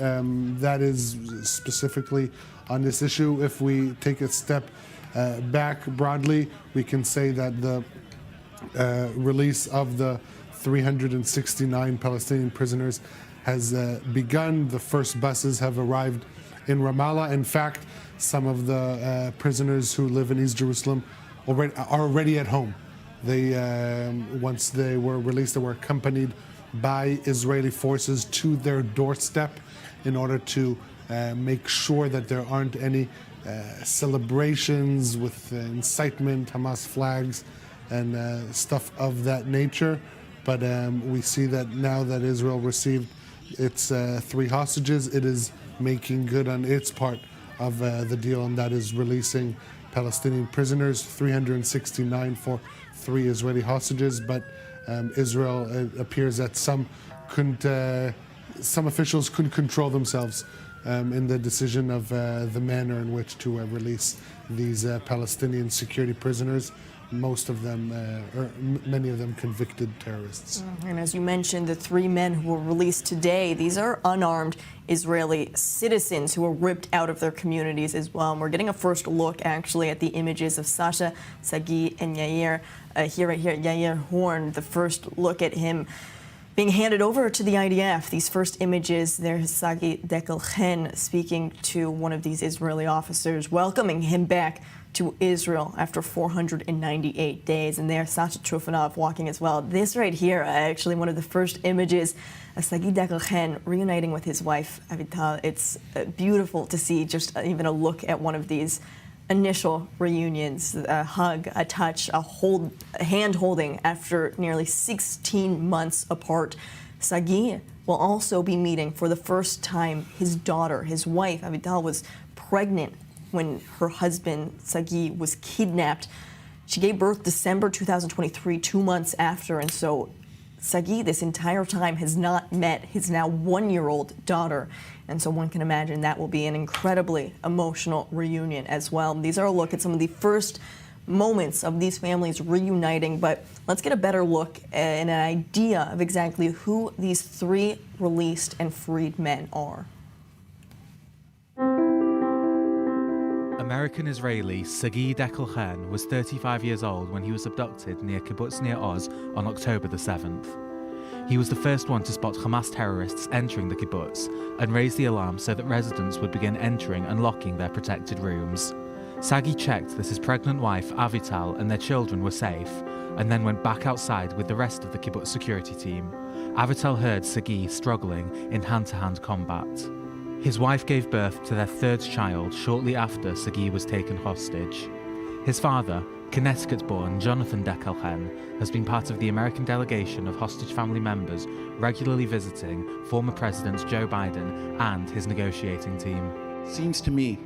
That is specifically on this issue. If we take a step back broadly, we can say that the release of the 369 Palestinian prisoners has begun. The first buses have arrived in Ramallah. In fact, some of the prisoners who live in East Jerusalem are already at home. They, once they were released, they were accompanied by Israeli forces to their doorstep in order to make sure that there aren't any celebrations with incitement, Hamas flags, and stuff of that nature. But we see that now that Israel received its 3 hostages, it is making good on its part of the deal, and that is releasing Palestinian prisoners, 369 for 3 Israeli hostages. But Israel, it appears that some officials couldn't control themselves in the decision of the manner in which to release these Palestinian security prisoners. Most of them, or many of them, convicted terrorists. And as you mentioned, the 3 men who were released today, these are unarmed Israeli citizens who were ripped out of their communities as well. And we're getting a first look, actually, at the images of Sasha, Sagi, and Yair. Here, Yair Horn, the first look at him being handed over to the IDF. These first images, there's Sagi Dekel-Chen speaking to one of these Israeli officers, welcoming him back to Israel after 498 days. And there's Sasha Trufanov walking as well. This right here, actually one of the first images of Sagi Dekel-Chen reuniting with his wife, Avital. It's beautiful to see just even a look at one of these initial reunions, a hug, a touch, a hand-holding after nearly 16 months apart. Sagi will also be meeting for the first time his daughter. His wife, Avital, was pregnant when her husband, Sagi, was kidnapped. She gave birth December 2023, 2 months after, and so Sagi this entire time has not met his now 1-year-old daughter. And so one can imagine that will be an incredibly emotional reunion as well. These are a look at some of the first moments of these families reuniting, but let's get a better look and an idea of exactly who these 3 released and freed men are. American-Israeli Sagi Dekel-Chen was 35 years old when he was abducted near Kibbutz Nir Oz on October the 7th. He was the first one to spot Hamas terrorists entering the kibbutz and raise the alarm so that residents would begin entering and locking their protected rooms. Sagi checked that his pregnant wife Avital and their children were safe, and then went back outside with the rest of the kibbutz security team. Avital heard Sagi struggling in hand-to-hand combat. His wife gave birth to their 3rd child shortly after Sagi was taken hostage. His father, Connecticut-born Jonathan Dekel-Chen, has been part of the American delegation of hostage family members regularly visiting former Presidents Joe Biden and his negotiating team. Seems to me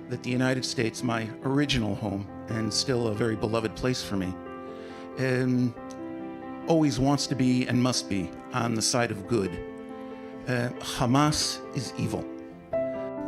that the United States, my original home and still a very beloved place for me, always wants to be and must be on the side of good. Hamas is evil.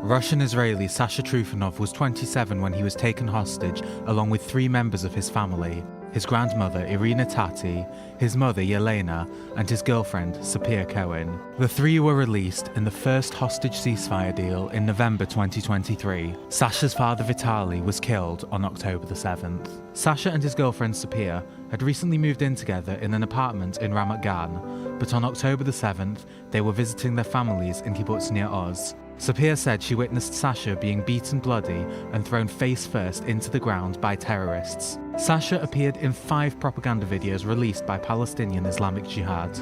Russian-Israeli Sasha Trufanov was 27 when he was taken hostage along with 3 members of his family, his grandmother Irina Tati, his mother Yelena, and his girlfriend Sapir Cohen. The 3 were released in the first hostage ceasefire deal in November 2023. Sasha's father Vitaly was killed on October the 7th. Sasha and his girlfriend Sapir had recently moved in together in an apartment in Ramat Gan, but on October the 7th, they were visiting their families in Kibbutz Nir Oz. Sapir said she witnessed Sasha being beaten bloody and thrown face first into the ground by terrorists. Sasha appeared in 5 propaganda videos released by Palestinian Islamic Jihad.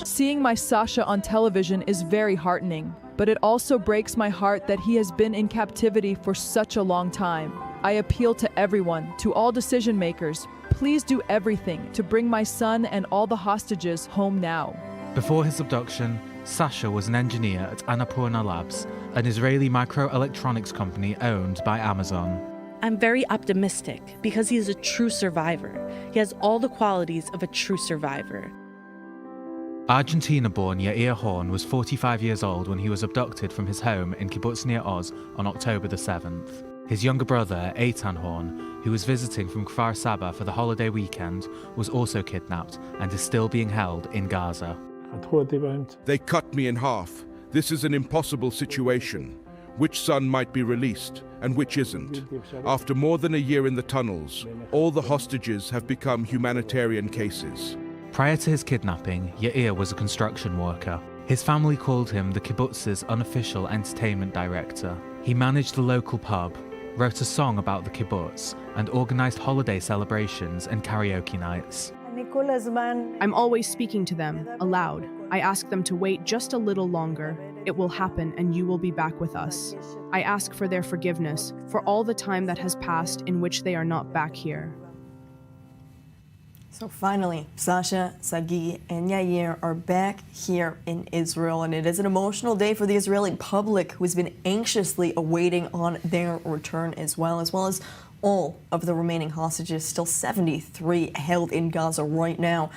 Seeing my Sasha on television is very heartening, but it also breaks my heart that he has been in captivity for such a long time. I appeal to everyone, to all decision makers, please do everything to bring my son and all the hostages home now. Before his abduction, Sasha was an engineer at Annapurna Labs, an Israeli microelectronics company owned by Amazon. I'm very optimistic because he is a true survivor. He has all the qualities of a true survivor. Argentina-born Yair Horn was 45 years old when he was abducted from his home in Kibbutz Nir Oz on October the 7th. His younger brother, Eitan Horn, who was visiting from Kfar Saba for the holiday weekend, was also kidnapped and is still being held in Gaza. They cut me in half. This is an impossible situation. which son might be released and which isn't. After more than a year in the tunnels, all the hostages have become humanitarian cases. Prior to his kidnapping, Yair was a construction worker. His family called him the kibbutz's unofficial entertainment director. He managed the local pub, wrote a song about the kibbutz, and organized holiday celebrations and karaoke nights. I'm always speaking to them, aloud. I ask them to wait just a little longer. It will happen and you will be back with us. I ask for their forgiveness for all the time that has passed in which they are not back here. So finally, Sasha, Sagi, and Yair are back here in Israel, and it is an emotional day for the Israeli public, who's been anxiously awaiting on their return as well as all of the remaining hostages, still 73 held in Gaza right now.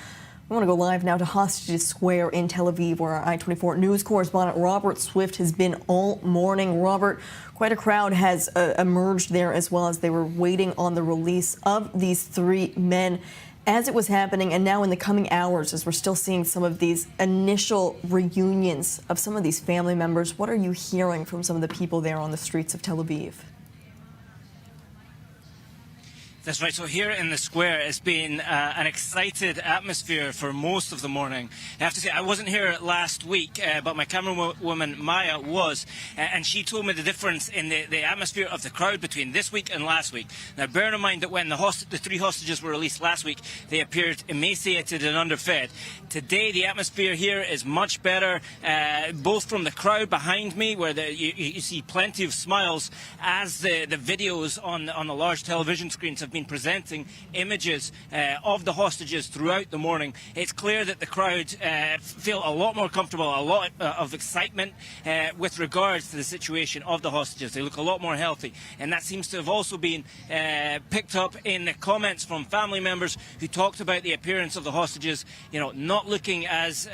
We want to go live now to Hostages Square in Tel Aviv, where our I-24 news correspondent Robert Swift has been all morning. Robert, quite a crowd has emerged there as well as they were waiting on the release of these three men as it was happening, and now in the coming hours, as we're still seeing some of these initial reunions of some of these family members. What are you hearing from some of the people there on the streets of Tel Aviv? That's right. So here in the square, it's been an excited atmosphere for most of the morning. I have to say, I wasn't here last week, but my camerawoman Maya was, and she told me the difference in the atmosphere of the crowd between this week and last week. Now, bear in mind that when the three hostages were released last week, they appeared emaciated and underfed. Today, the atmosphere here is much better, both from the crowd behind me, where you see plenty of smiles, as the videos on the large television screens have been presenting images of the hostages throughout the morning. It's clear that the crowd feel a lot more comfortable, a lot of excitement with regards to the situation of the hostages. They look a lot more healthy, and that seems to have also been picked up in the comments from family members who talked about the appearance of the hostages, not looking as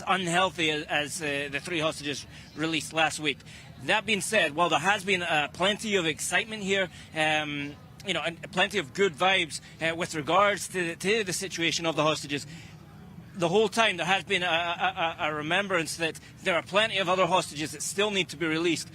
unhealthy as the three hostages released last week. That being said, while there has been plenty of excitement here, and plenty of good vibes with regards to the situation of the hostages, the whole time there has been a remembrance that there are plenty of other hostages that still need to be released.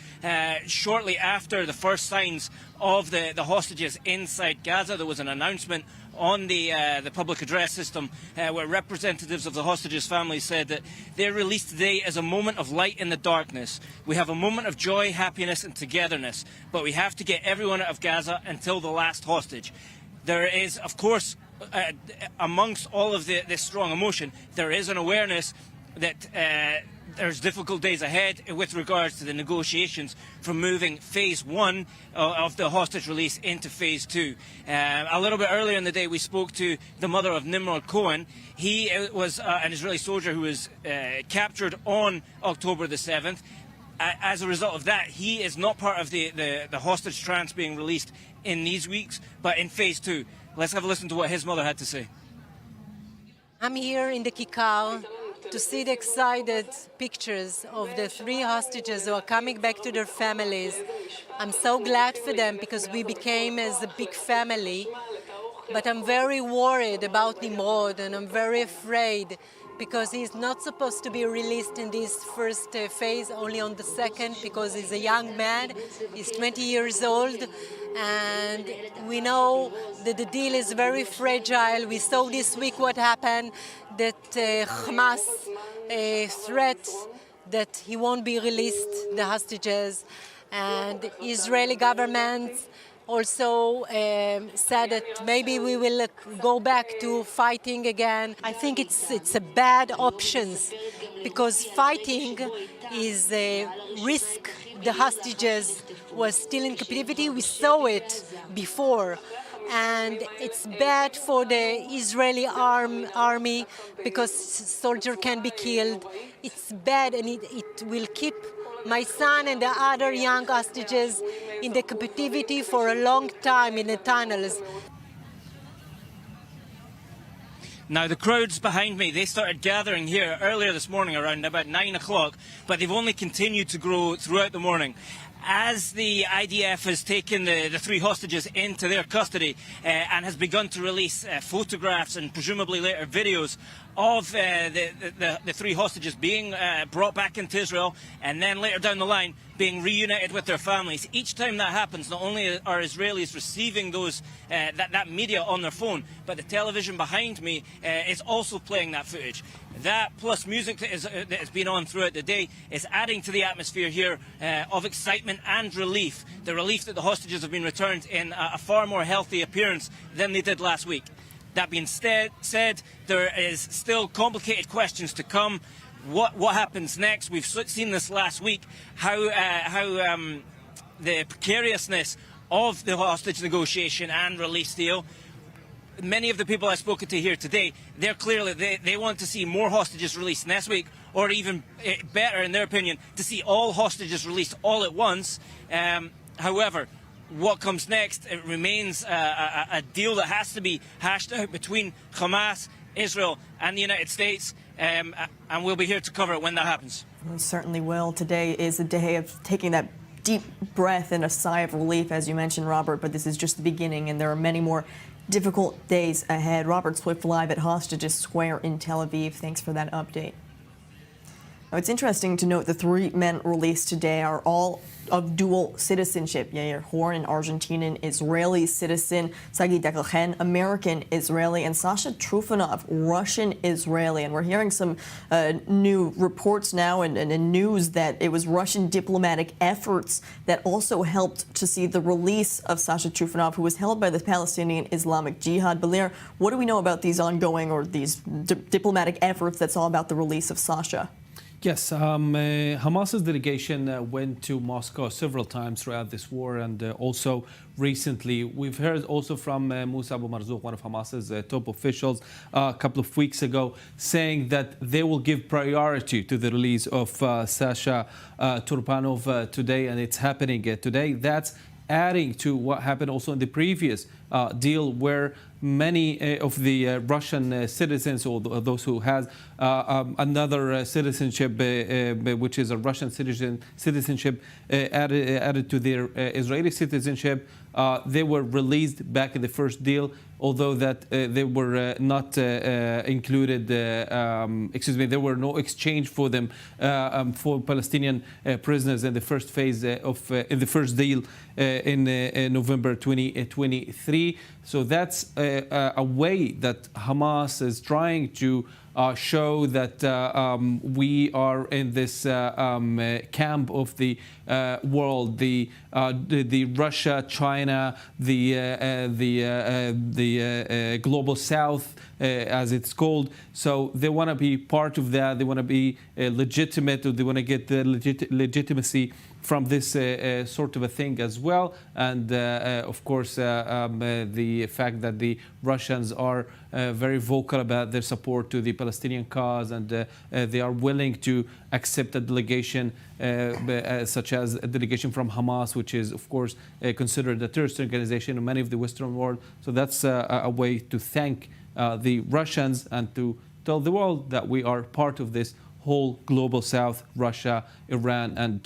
Shortly after the first signs of the hostages inside Gaza, there was an announcement on the public address system where representatives of the hostages' families said that their release today is a moment of light in the darkness. We have a moment of joy, happiness and togetherness, but we have to get everyone out of Gaza until the last hostage. There is, of course, amongst all of this strong emotion, there is an awareness that there's difficult days ahead with regards to the negotiations from moving phase one of the hostage release into phase two. A little bit earlier in the day, we spoke to the mother of Nimrod Cohen. He was an Israeli soldier who was captured on October the 7th. As a result of that, he is not part of the hostage trance being released in these weeks, but in phase two. Let's have a listen to what his mother had to say. I'm here in the Kikar to see the excited pictures of the three hostages who are coming back to their families. I'm so glad for them because we became as a big family. But I'm very worried about Nimrod, and I'm very afraid because he's not supposed to be released in this first phase, only on the second, because he's a young man, he's 20 years old, and we know that the deal is very fragile. We saw this week what happened, that Hamas threat that he won't be released, the hostages, and the Israeli government also said that maybe we will go back to fighting again. I think it's a bad option because fighting is a risk. The hostages were still in captivity. We saw it before. And it's bad for the Israeli army because soldiers can be killed. It's bad, and it will keep my son and the other young hostages in the captivity for a long time in the tunnels. Now, the crowds behind me, they started gathering here earlier this morning around about 9 o'clock, but they've only continued to grow throughout the morning. As the IDF has taken the three hostages into their custody and has begun to release photographs and presumably later videos of the three hostages being brought back into Israel, and then later down the line being reunited with their families. Each time that happens, not only are Israelis receiving those that media on their phone, but the television behind me is also playing that footage. That plus music that has been on throughout the day is adding to the atmosphere here of excitement and relief. The relief that the hostages have been returned in a far more healthy appearance than they did last week. That being said, there is still complicated questions to come. What happens next? We've seen this last week, how the precariousness of the hostage negotiation and release deal. Many of the people I've spoken to here today, they're clearly, they want to see more hostages released next week, or even better, in their opinion, to see all hostages released all at once. However, what comes next, it remains a deal that has to be hashed out between Hamas, Israel and the United States, and we'll be here to cover it when that happens. We certainly will. Today is a day of taking that deep breath and a sigh of relief, as you mentioned, Robert, but this is just the beginning, and there are many more difficult days ahead. Robert Swift live at Hostages Square in Tel Aviv. Thanks for that update. Now, it's interesting to note the 3 men released today are all of dual citizenship. Yair Horn, an Argentinian Israeli citizen, Sagi Dekelchen, American Israeli, and Sasha Trufanov, Russian Israeli. And we're hearing some new reports now and news that it was Russian diplomatic efforts that also helped to see the release of Sasha Trufanov, who was held by the Palestinian Islamic Jihad. Balir, what do we know about these ongoing or these diplomatic efforts that's all about the release of Sasha? Yes, Hamas's delegation went to Moscow several times throughout this war, and also recently we've heard also from Musa Abu Marzouk, one of Hamas's top officials, a couple of weeks ago, saying that they will give priority to the release of Sasha Turpanov today, and it's happening today. That's adding to what happened also in the previous deal, where many of the Russian citizens, or those who has another citizenship, which is a Russian citizenship, added to their Israeli citizenship, they were released back in the first deal, although that they were not included, there were no exchange for them for Palestinian prisoners in the first phase of in the first deal in November 2023. So that's a way that Hamas is trying to show that we are in this camp of the world, the Russia, China, the global South, as it's called. So they want to be part of that. They want to be legitimate, or they want to get the legitimacy from this sort of a thing as well. And of course, the fact that the Russians are very vocal about their support to the Palestinian cause, and they are willing to accept a delegation such as a delegation from Hamas, which is of course considered a terrorist organization in many of the Western world. So that's a way to thank the Russians and to tell the world that we are part of this whole global South, Russia, Iran, and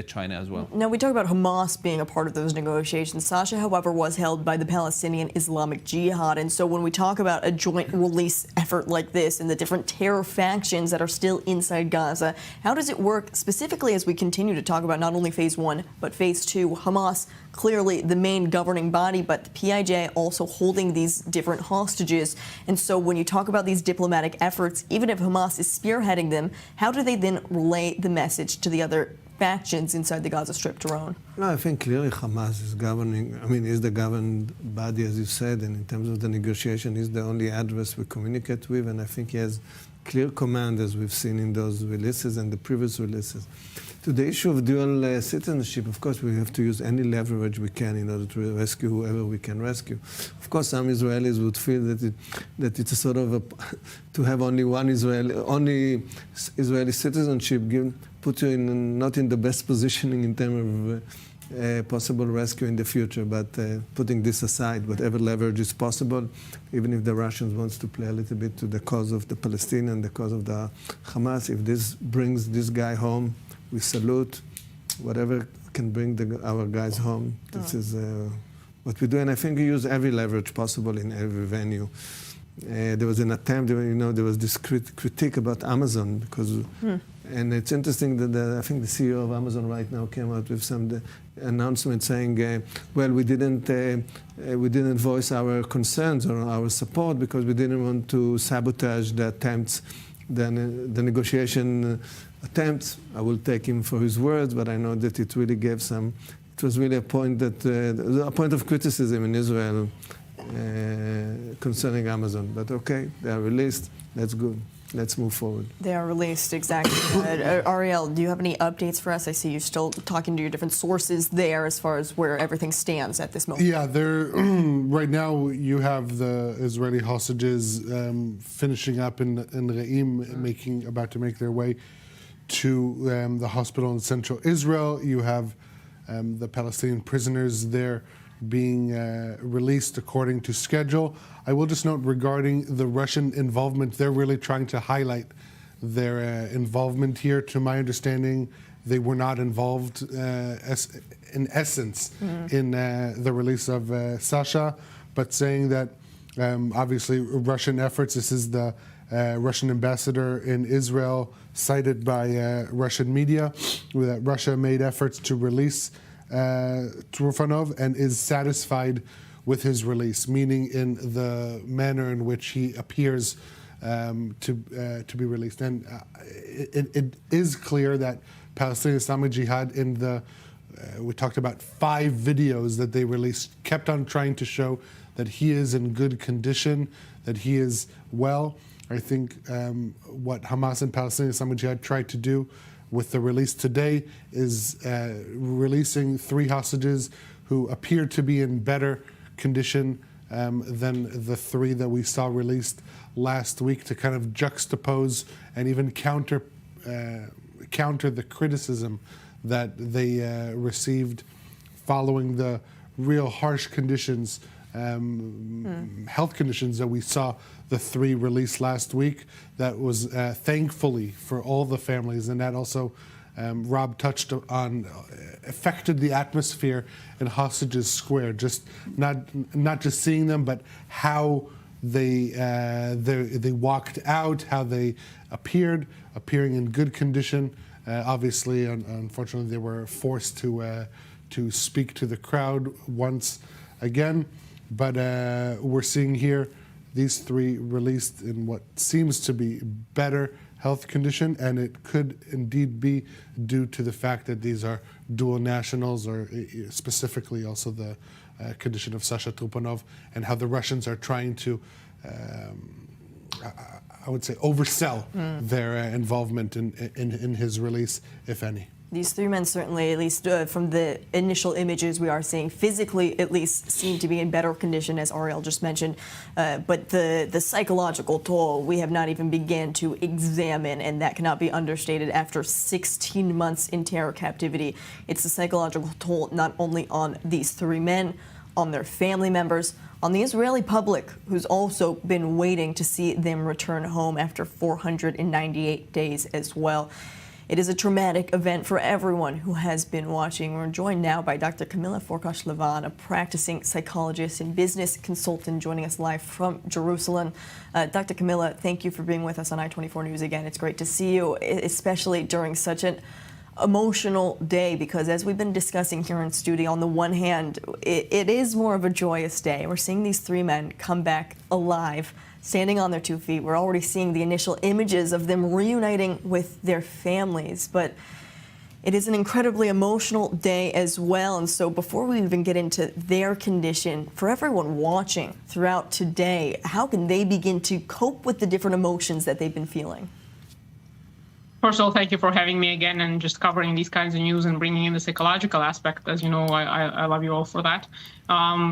China as well. Now, we talk about Hamas being a part of those negotiations. Sasha, however, was held by the Palestinian Islamic Jihad. And so when we talk about a joint release effort like this and the different terror factions that are still inside Gaza, how does it work specifically as we continue to talk about not only phase 1, but phase 2? Hamas, clearly the main governing body, but the PIJ also holding these different hostages. And so when you talk about these diplomatic efforts, even if Hamas is spearheading them, how do they then relay the message to the other factions inside the Gaza Strip, Tyrone? No, I think clearly Hamas is governing, is the governing body, as you said, and in terms of the negotiation, is the only address we communicate with, and I think he has clear command, as we've seen in those releases and the previous releases. To the issue of dual citizenship, of course, we have to use any leverage we can in order to rescue whoever we can rescue. Of course, some Israelis would feel that it's a sort of to have only Israeli citizenship put you not in the best positioning in terms of possible rescue in the future. But putting this aside, whatever leverage is possible, even if the Russians wants to play a little bit to the cause of the Palestinians, the cause of the Hamas, if this brings this guy home, we salute whatever can bring our guys home. This is what we do, and I think we use every leverage possible in every venue. There was an attempt, there was this critique about Amazon, because And it's interesting that I think the CEO of Amazon right now came out with some announcement saying, well, we didn't voice our concerns or our support because we didn't want to sabotage the attempts, the negotiation attempts. I will take him for his words, but I know that it really gave some. It was really a point of criticism in Israel concerning Amazon. But okay, they are released. That's good. Let's move forward. They are released, exactly. Ariel, do you have any updates for us? I see you're still talking to your different sources there as far as where everything stands at this moment. Yeah, right now you have the Israeli hostages finishing up in Re'im, about to make their way to the hospital in central Israel. You have the Palestinian prisoners there being released according to schedule. I will just note regarding the Russian involvement, they're really trying to highlight their involvement here. To my understanding, they were not involved in essence in the release of Sasha, but saying that obviously Russian efforts, this is the Russian ambassador in Israel cited by Russian media, that Russia made efforts to release Trufanov and is satisfied with his release, meaning in the manner in which he appears to be released. And it is clear that Palestinian Islamic Jihad we talked about 5 videos that they released, kept on trying to show that he is in good condition, that he is well. I think what Hamas and Palestinian Islamic Jihad tried to do with the release today is releasing 3 hostages who appear to be in better condition than the 3 that we saw released last week, to kind of juxtapose and even counter the criticism that they received following the real harsh conditions, health conditions that we saw the 3 released last week. That was thankfully for all the families, and that also Rob touched on, affected the atmosphere in Hostages Square. Just not just seeing them, but how they walked out, how they appearing in good condition. Obviously, unfortunately, they were forced to speak to the crowd once again. But we're seeing here these 3 released in what seems to be better health condition, and it could indeed be due to the fact that these are dual nationals, or specifically also the condition of Sasha Trupanov, and how the Russians are trying to, I would say, oversell their involvement in his release, if any. These 3 men certainly, at least from the initial images we are seeing, physically at least seem to be in better condition, as Ariel just mentioned. But the psychological toll we have not even began to examine, and that cannot be understated after 16 months in terror captivity. It's the psychological toll not only on these 3 men, on their family members, on the Israeli public, who's also been waiting to see them return home after 498 days as well. It is a traumatic event for everyone who has been watching. We're joined now by Dr. Camilla Forkash-Levan, a practicing psychologist and business consultant, joining us live from Jerusalem. Dr. Camilla, thank you for being with us on I-24 News again. It's great to see you, especially during such an emotional day, because as we've been discussing here in studio, on the one hand, it is more of a joyous day. We're seeing these 3 men come back alive, standing on their 2 feet. We're already seeing the initial images of them reuniting with their families, but it is an incredibly emotional day as well. And so before we even get into their condition, for everyone watching throughout today, how can they begin to cope with the different emotions that they've been feeling? First of all, thank you for having me again and just covering these kinds of news and bringing in the psychological aspect. As you know, I love you all for that.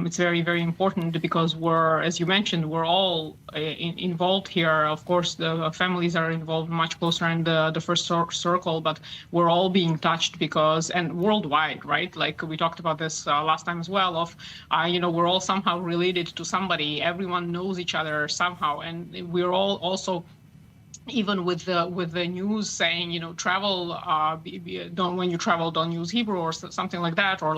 It's very, very important because as you mentioned, we're all involved here. Of course, the families are involved much closer in the first circle, but we're all being touched and worldwide, right? Like we talked about this last time as well, we're all somehow related to somebody. Everyone knows each other somehow, and we're all also, even with the news saying, travel, when you travel, don't use Hebrew or something like that, or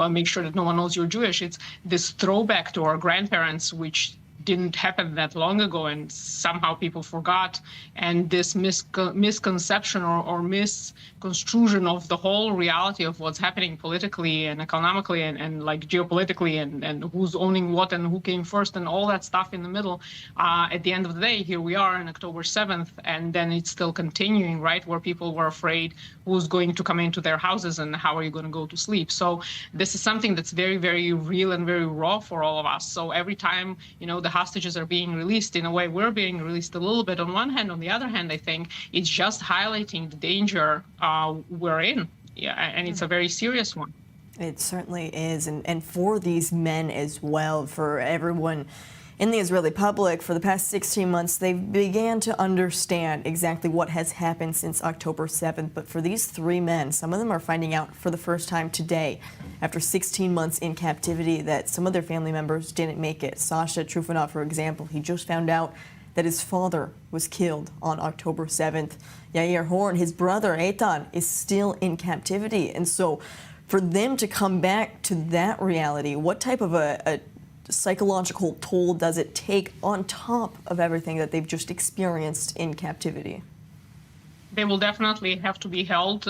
make sure that no one knows you're Jewish. It's this throwback to our grandparents, which didn't happen that long ago, and somehow people forgot. And this misconception or misconstruction of the whole reality of what's happening politically and economically and like geopolitically and who's owning what and who came first and all that stuff in the middle. At the end of the day, here we are on October 7th, and then it's still continuing, right, where people were afraid who's going to come into their houses and how are you going to go to sleep. So this is something that's very, very real and very raw for all of us. So every time, you know, the hostages are being released, in a way we're being released a little bit on one hand. On the other hand, I think it's just highlighting the danger we're in. Yeah, and it's a very serious one. It certainly is. And for these men as well, for everyone in the Israeli public, for the past 16 months, they began to understand exactly what has happened since October 7th. But for these three men, some of them are finding out for the first time today, after 16 months in captivity, that some of their family members didn't make it. Sasha Trufanov, for example, he just found out that his father was killed on October 7th. Yair Horn, his brother, Eitan, is still in captivity. And so for them to come back to that reality, what type of a psychological toll does it take on top of everything that they've just experienced in captivity? They will definitely have to be held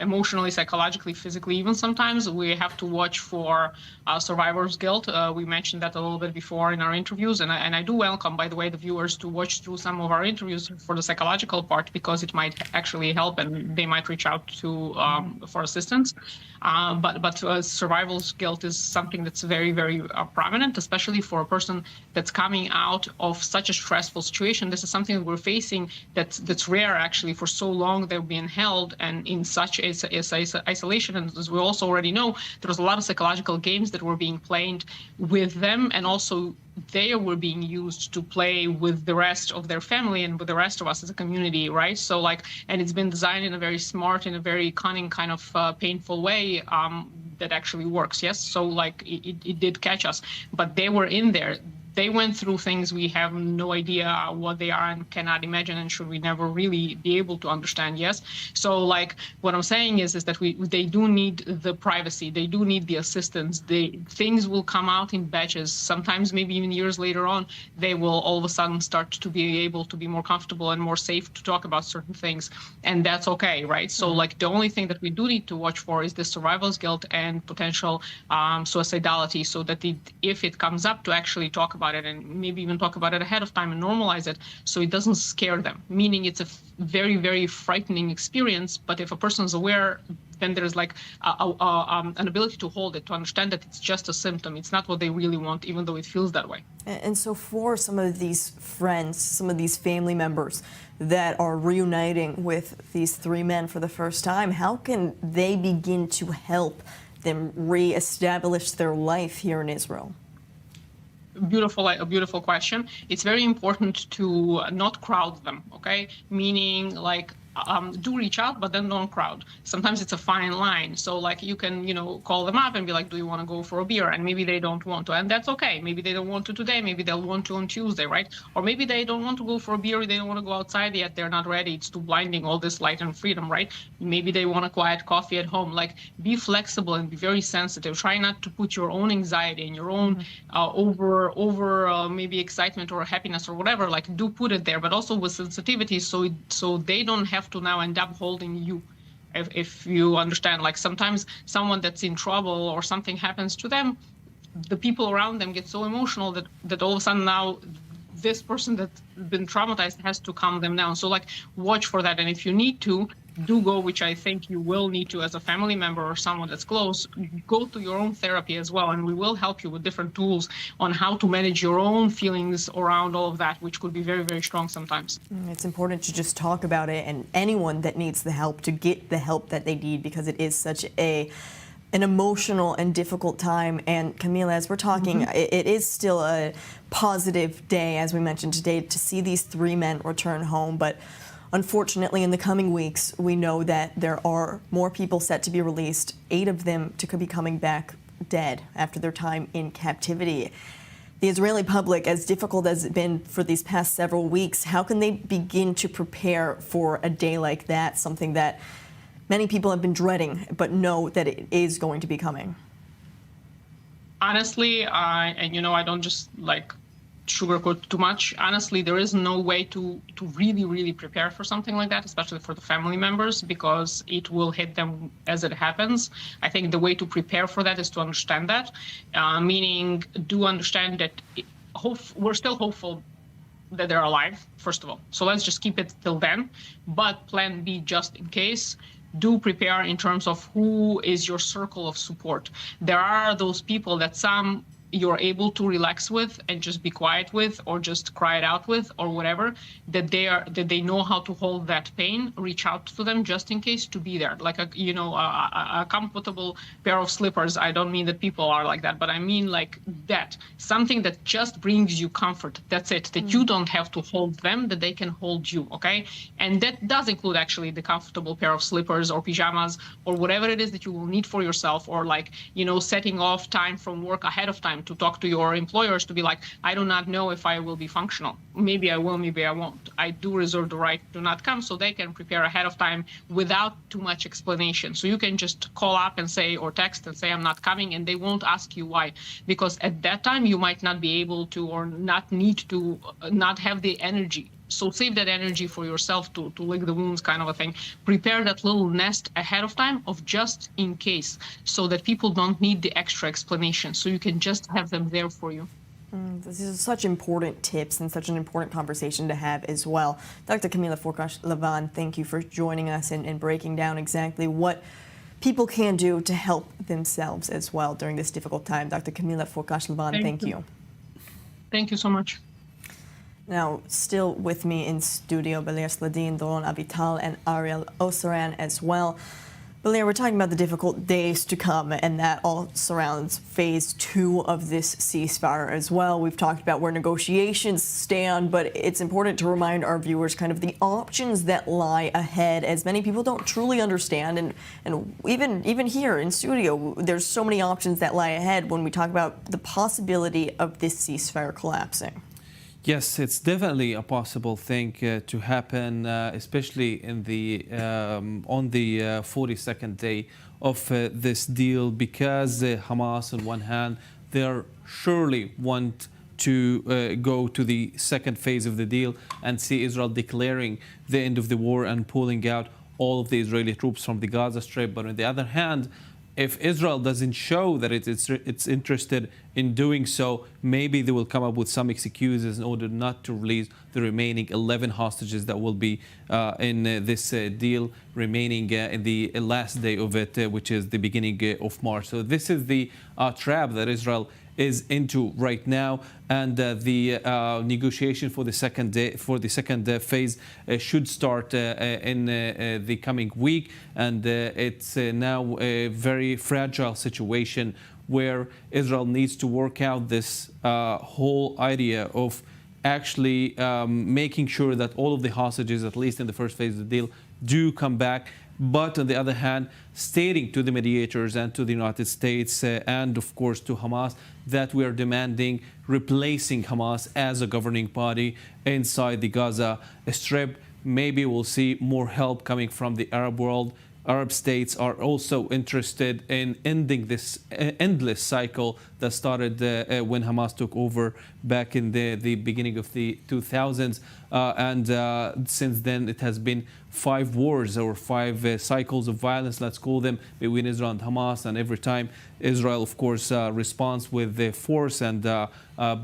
emotionally, psychologically, physically. Even sometimes we have to watch for survivor's guilt. We mentioned that a little bit before in our interviews, and I do welcome, by the way, the viewers to watch through some of our interviews for the psychological part, because it might actually help and they might reach out to for assistance. But survival's guilt is something that's very, very prominent, especially for a person that's coming out of such a stressful situation. This is something that we're facing that's rare, actually. For so long they've been held and in such isolation. And as we also already know, there was a lot of psychological games that were being played with them, and also they were being used to play with the rest of their family and with the rest of us as a community, right? So like, and it's been designed in a very smart, in a very cunning kind of painful way that actually works, yes? So like, it did catch us, but they were in there. They went through things we have no idea what they are and cannot imagine, and should we never really be able to understand, yes? So like, what I'm saying is that they do need the privacy, they do need the assistance. Things will come out in batches. Sometimes maybe even years later on, they will all of a sudden start to be able to be more comfortable and more safe to talk about certain things, and that's okay, right? So like, the only thing that we do need to watch for is the survival's guilt and potential suicidality, so that if it comes up, to actually talk about it and maybe even talk about it ahead of time and normalize it, so it doesn't scare them. Meaning it's a very, very frightening experience, but if a person is aware, then there's like an ability to hold it, to understand that it's just a symptom. It's not what they really want, even though it feels that way. And so for some of these friends, some of these family members that are reuniting with these three men for the first time, how can they begin to help them reestablish their life here in Israel? A beautiful question. It's very important to not crowd them, okay? Meaning like, do reach out, but then don't crowd. Sometimes it's a fine line. So like, you can, call them up and be like, do you want to go for a beer? And maybe they don't want to, and that's okay. Maybe they don't want to today. Maybe they'll want to on Tuesday, right? Or maybe they don't want to go for a beer. They don't want to go outside yet. They're not ready. It's too blinding, all this light and freedom, right? Maybe they want a quiet coffee at home. Like, be flexible and be very sensitive. Try not to put your own anxiety and your own over maybe excitement or happiness or whatever. Like, do put it there, but also with sensitivity, so they don't have to now end up holding you. If you understand, like, sometimes someone that's in trouble or something happens to them, the people around them get so emotional that all of a sudden now this person that's been traumatized has to calm them down. So like, watch for that. And if you need to, do go, which I think you will need to as a family member or someone that's close, go to your own therapy as well. And we will help you with different tools on how to manage your own feelings around all of that, which could be very, very strong sometimes. It's important to just talk about it, and anyone that needs the help to get the help that they need, because it is such an emotional and difficult time. And Camila, as we're talking, it is still a positive day, as we mentioned today, to see these three men return home. But unfortunately, in the coming weeks, we know that there are more people set to be released, 8 of them to be coming back dead after their time in captivity. The Israeli public, as difficult as it's been for these past several weeks, how can they begin to prepare for a day like that, something that many people have been dreading, but know that it is going to be coming? Honestly, I don't just like sugarcoat too much. Honestly, there is no way to really prepare for something like that, especially for the family members, because it will hit them as it happens. I think the way to prepare for that is to understand that, meaning do understand that we're still hopeful that they're alive, first of all. So let's just keep it till then. But plan B, just in case, do prepare in terms of who is your circle of support. There are those people that some you're able to relax with and just be quiet with, or just cry it out with, or whatever, that they know how to hold that pain. Reach out to them just in case, to be there, like a comfortable pair of slippers. I don't mean that people are like that, but I mean like that, something that just brings you comfort. That's it, that you don't have to hold them, that they can hold you. Okay, and that does include actually the comfortable pair of slippers or pajamas or whatever it is that you will need for yourself, or like setting off time from work ahead of time to talk to your employers, to be like, I do not know if I will be functional. Maybe I will, maybe I won't. I do reserve the right to not come, so they can prepare ahead of time without too much explanation. So you can just call up and say, or text and say, I'm not coming, and they won't ask you why. Because at that time, you might not be able to, or not need to, not have the energy. So save that energy for yourself to lick the wounds, kind of a thing. Prepare that little nest ahead of time of just in case, so that people don't need the extra explanation. So you can just have them there for you. This is such important tips and such an important conversation to have as well. Dr. Camila Forkash-Lavan, thank you for joining us and breaking down exactly what people can do to help themselves as well during this difficult time. Dr. Camila Forkash-Lavan, thank you. Thank you so much. Now, still with me in studio, Belir Sladin, Doron Avital, and Ariel Osaran as well. Belir, we're talking about the difficult days to come, and that all surrounds phase 2 of this ceasefire as well. We've talked about where negotiations stand, but it's important to remind our viewers kind of the options that lie ahead, as many people don't truly understand. And even here in studio, there's so many options that lie ahead when we talk about the possibility of this ceasefire collapsing. Yes, it's definitely a possible thing to happen, especially in the on the 42nd day of this deal, because Hamas, on one hand, they surely want to go to the second phase of the deal and see Israel declaring the end of the war and pulling out all of the Israeli troops from the Gaza Strip. But on the other hand, if Israel doesn't show that it's interested in doing so, maybe they will come up with some excuses in order not to release the remaining 11 hostages that will be in this deal, remaining in the last day of it, which is the beginning of March. So this is the trap that Israel is into right now, and the negotiation for the second phase should start in the coming week, and it's now a very fragile situation where Israel needs to work out this whole idea of actually making sure that all of the hostages, at least in the first phase of the deal, do come back. But on the other hand, stating to the mediators and to the United States and, of course, to Hamas that we are demanding replacing Hamas as a governing body inside the Gaza Strip. Maybe we'll see more help coming from the Arab world. Arab states are also interested in ending this endless cycle that started when Hamas took over back in the beginning of the 2000s. And since then, it has been 5 wars or 5 cycles of violence, let's call them, between Israel and Hamas. And every time Israel, of course, responds with the force, and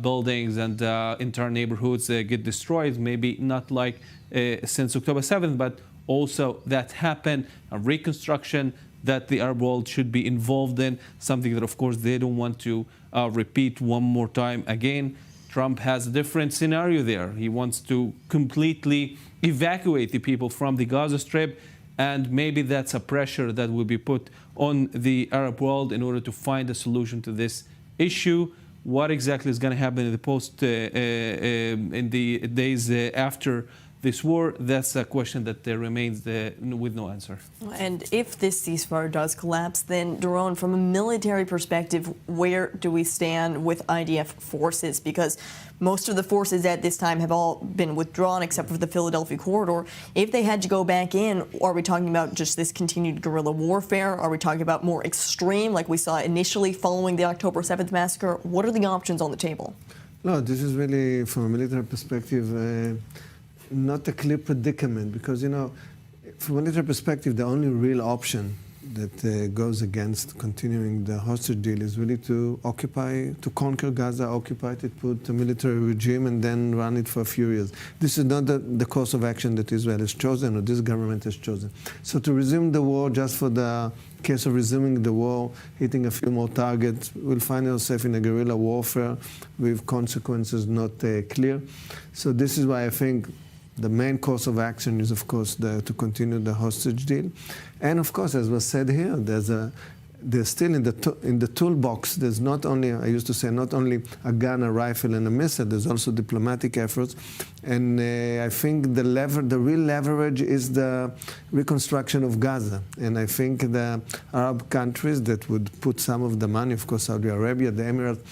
buildings and entire neighborhoods get destroyed. Maybe not like since October 7th, but also that happened, a reconstruction that the Arab world should be involved in, something that, of course, they don't want to repeat one more time again. Trump has a different scenario there. He wants to completely evacuate the people from the Gaza Strip, and maybe that's a pressure that will be put on the Arab world in order to find a solution to this issue. What exactly is going to happen in the in the days after this war? That's a question that remains with no answer. And if this ceasefire does collapse, then, Doron, from a military perspective, where do we stand with IDF forces? Because most of the forces at this time have all been withdrawn except for the Philadelphia corridor. If they had to go back in, are we talking about just this continued guerrilla warfare? Are we talking about more extreme, like we saw initially following the October 7th massacre? What are the options on the table? No, this is really, from a military perspective, not a clear predicament, because, you know, from a military perspective, the only real option that goes against continuing the hostage deal is really to conquer Gaza, occupy it, put a military regime, and then run it for a few years. This is not the course of action that Israel has chosen, or this government has chosen. So to resume the war just for the case of resuming the war, hitting a few more targets, we'll find ourselves in a guerrilla warfare with consequences not clear. So this is why I think the main course of action is, of course, to continue the hostage deal. And, of course, as was said here, there's still in the toolbox, there's not only, I used to say, not only a gun, a rifle, and a missile, there's also diplomatic efforts. And I think the real leverage is the reconstruction of Gaza. And I think the Arab countries that would put some of the money, of course, Saudi Arabia, the Emirates,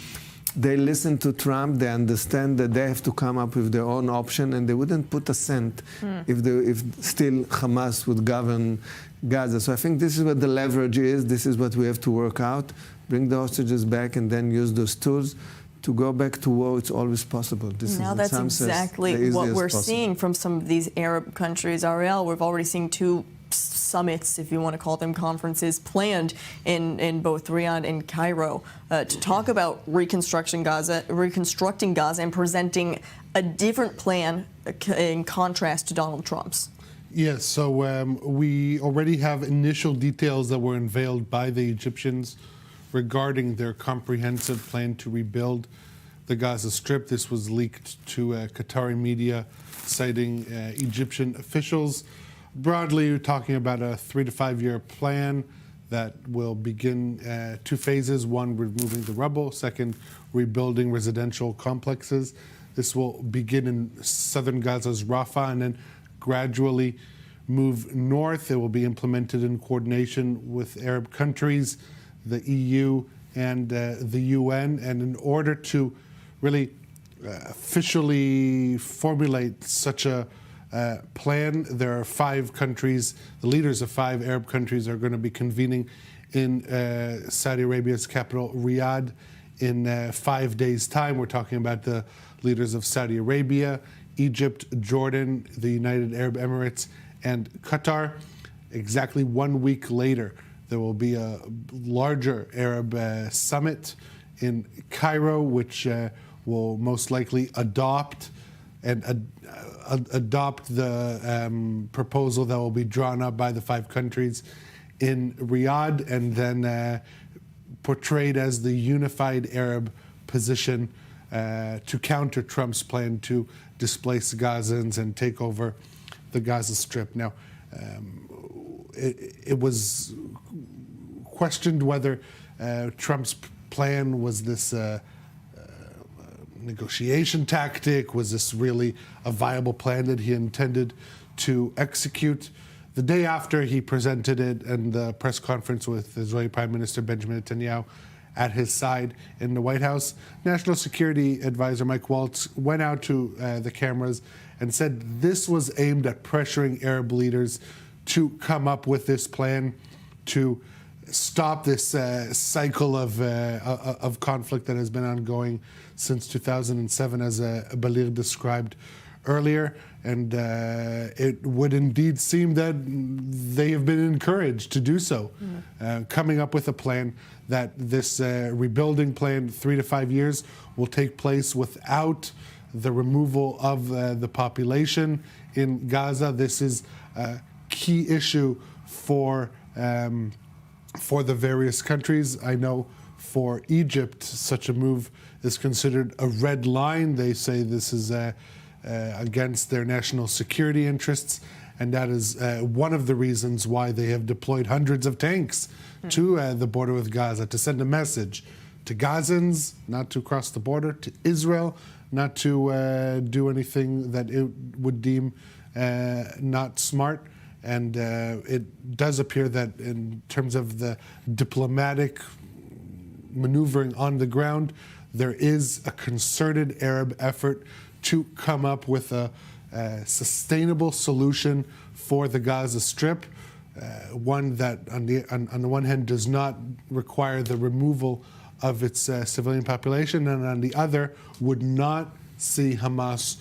they listen to Trump, they understand that they have to come up with their own option, and they wouldn't put a cent if still Hamas would govern Gaza. So I think this is what the leverage is. This is what we have to work out, bring the hostages back, and then use those tools. To go back to war, it's always possible. Now that's exactly what we're seeing from some of these Arab countries. Ariel, we've already seen two summits, if you want to call them conferences, planned in both Riyadh and Cairo to talk about reconstructing Gaza and presenting a different plan in contrast to Donald Trump's. Yes, so we already have initial details that were unveiled by the Egyptians regarding their comprehensive plan to rebuild the Gaza Strip. This was leaked to Qatari media, citing Egyptian officials. Broadly, we're talking about a 3 to 5 year plan that will begin 2 phases. One, removing the rubble. Second, rebuilding residential complexes. This will begin in southern Gaza's Rafah and then gradually move north. It will be implemented in coordination with Arab countries, the EU, and the UN. And in order to really officially formulate such a plan, there are 5 countries, the leaders of 5 Arab countries are going to be convening in Saudi Arabia's capital, Riyadh, in 5 days' time. We're talking about the leaders of Saudi Arabia, Egypt, Jordan, the United Arab Emirates, and Qatar. Exactly 1 week later, there will be a larger Arab summit in Cairo, which will most likely adopt the proposal that will be drawn up by the 5 countries in Riyadh, and then portrayed as the unified Arab position to counter Trump's plan to displace Gazans and take over the Gaza Strip. Now, it was questioned whether Trump's plan was this negotiation tactic. Was this really a viable plan that he intended to execute? The day after he presented it in the press conference with Israeli Prime Minister Benjamin Netanyahu at his side in the White House, National Security Advisor Mike Waltz went out to the cameras and said this was aimed at pressuring Arab leaders to come up with this plan to stop this cycle of conflict that has been ongoing since 2007, as Balir described earlier. And it would indeed seem that they have been encouraged to do so, coming up with a plan that this rebuilding plan, 3 to 5 years, will take place without the removal of the population in Gaza. This is a key issue for the various countries. I know for Egypt, such a move is considered a red line. They say this is against their national security interests, and that is one of the reasons why they have deployed hundreds of tanks to the border with Gaza, to send a message to Gazans not to cross the border, to Israel not to do anything that it would deem not smart. And it does appear that in terms of the diplomatic maneuvering on the ground, there is a concerted Arab effort to come up with a sustainable solution for the Gaza Strip, one that on the one hand does not require the removal of its civilian population, and on the other would not see Hamas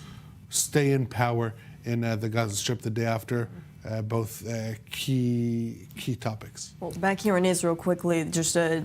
stay in power in the Gaza Strip the day after. Both key topics. Well, back here in Israel, quickly, just a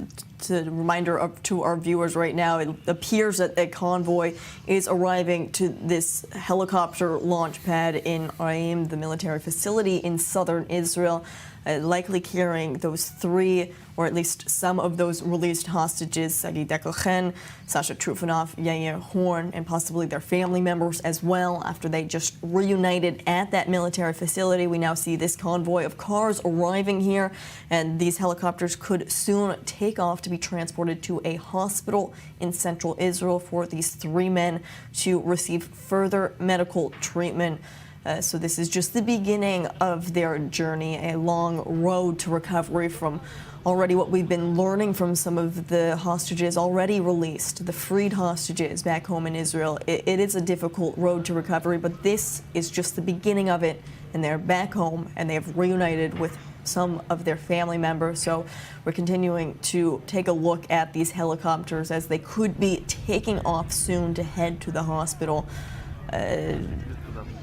reminder to our viewers right now, it appears that a convoy is arriving to this helicopter launch pad in Aim, the military facility in southern Israel, likely carrying those three, or at least some of those released hostages, Sagi Dekel-Chen, Sasha Trufanov, Yair Horn, and possibly their family members as well, after they just reunited at that military facility. We now see this convoy of cars arriving here, and these helicopters could soon take off to be transported to a hospital in central Israel for these three men to receive further medical treatment. So this is just the beginning of their journey, a long road to recovery from already what we've been learning from some of the hostages already released, the freed hostages back home in Israel. It is a difficult road to recovery, but this is just the beginning of it, and they're back home and they have reunited with some of their family members. So we're continuing to take a look at these helicopters as they could be taking off soon to head to the hospital.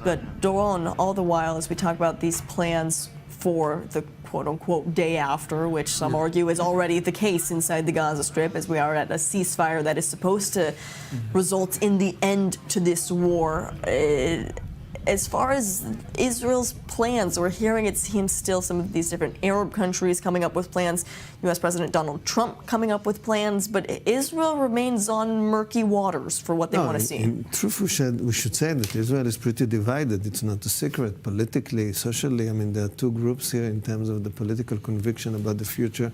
But Doron, all the while, as we talk about these plans for the quote-unquote day after, which some argue is already the case inside the Gaza Strip, as we are at a ceasefire that is supposed to result in the end to this war. As far as Israel's plans, we're hearing, it seems, still some of these different Arab countries coming up with plans, U.S. President Donald Trump coming up with plans, but Israel remains on murky waters for what they want to see. In truth, we should say that Israel is pretty divided. It's not a secret. Politically, socially, I mean, there are two groups here in terms of the political conviction about the future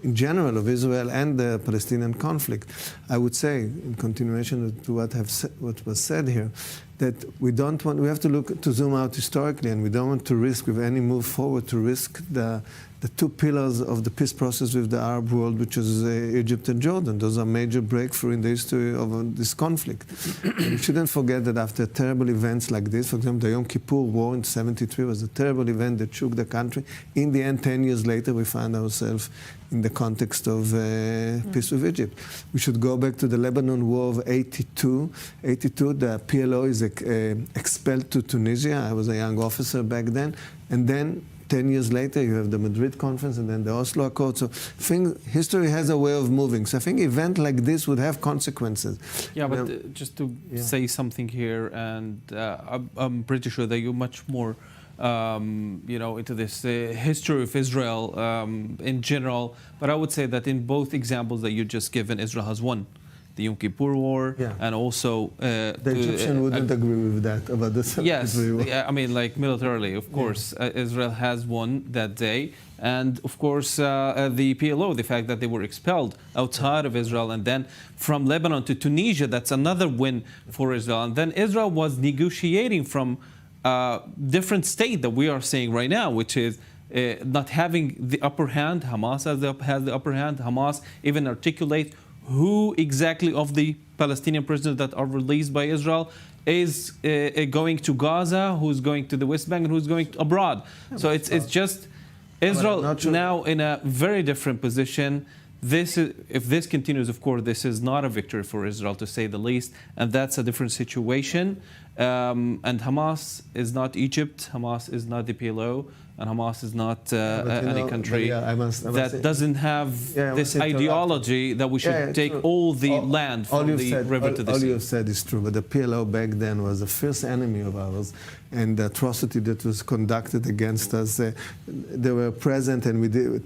in general of Israel and the Palestinian conflict. I would say, in continuation to what was said here, that we have to zoom out historically, and we don't want to risk, with any move forward, to risk the two pillars of the peace process with the Arab world, which is Egypt and Jordan. Those are major breakthroughs in the history of this conflict. We shouldn't forget that after terrible events like this, for example, the Yom Kippur War in '73 was a terrible event that shook the country. In the end, 10 years later, we find ourselves in the context of peace with Egypt. We should go back to the Lebanon War of '82. The PLO is expelled to Tunisia. I was a young officer back then. And then 10 years later, you have the Madrid conference and then the Oslo Accord. So history has a way of moving. So I think an event like this would have consequences. Yeah, but just to say something here, and I'm pretty sure that you're much more into this history of Israel in general. But I would say that in both examples that you just given, Israel has won. The Yom Kippur War, and also the Egyptian wouldn't agree with that about the 73 war. Yes, I mean, like militarily, of course, Israel has won that day, and of course the PLO, the fact that they were expelled outside of Israel, and then from Lebanon to Tunisia, that's another win for Israel. And then Israel was negotiating from a different state that we are seeing right now, which is not having the upper hand. Hamas has the upper hand. Hamas even articulates who exactly of the Palestinian prisoners that are released by Israel is going to Gaza, who's going to the West Bank, and who's going abroad. So it's just Israel now in a very different position. If this continues, of course, this is not a victory for Israel, to say the least, and that's a different situation. And Hamas is not Egypt, Hamas is not the PLO, and Hamas is not any country that doesn't have this ideology that we should take all the land from the river to the sea. All you've said is true, but the PLO back then was a fierce enemy of ours, and the atrocity that was conducted against us, they were present, and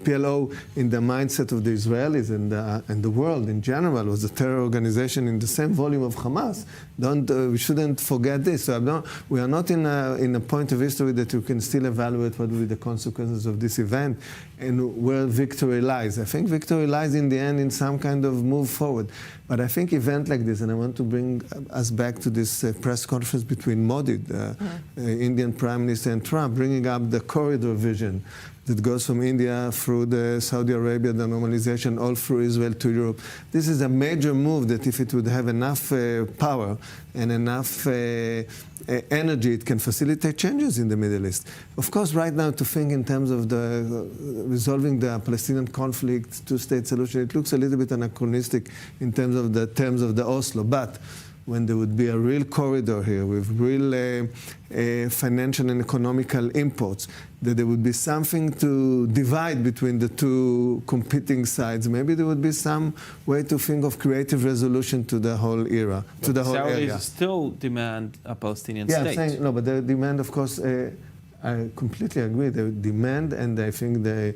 PLO in the mindset of the Israelis and the world in general was a terror organization in the same volume of Hamas. We shouldn't forget this. So we are not in a point of history that you can still evaluate what will be the consequences of this event and where victory lies. I think victory lies in the end in some kind of move forward. But I think event like this, and I want to bring us back to this press conference between Modi, the Indian Prime Minister, and Trump, bringing up the corridor vision that goes from India through the Saudi Arabia, the normalization, all through Israel to Europe. This is a major move that if it would have enough power and enough energy, it can facilitate changes in the Middle East. Of course, right now, to think in terms of resolving the Palestinian conflict, two-state solution, it looks a little bit anachronistic in terms of the Oslo. But when there would be a real corridor here with real financial and economical imports, that there would be something to divide between the two competing sides. Maybe there would be some way to think of creative resolution to the whole era, to the whole area. Saudis still demand a Palestinian state. I'm saying, no, but they demand, of course, I completely agree. They demand, and I think they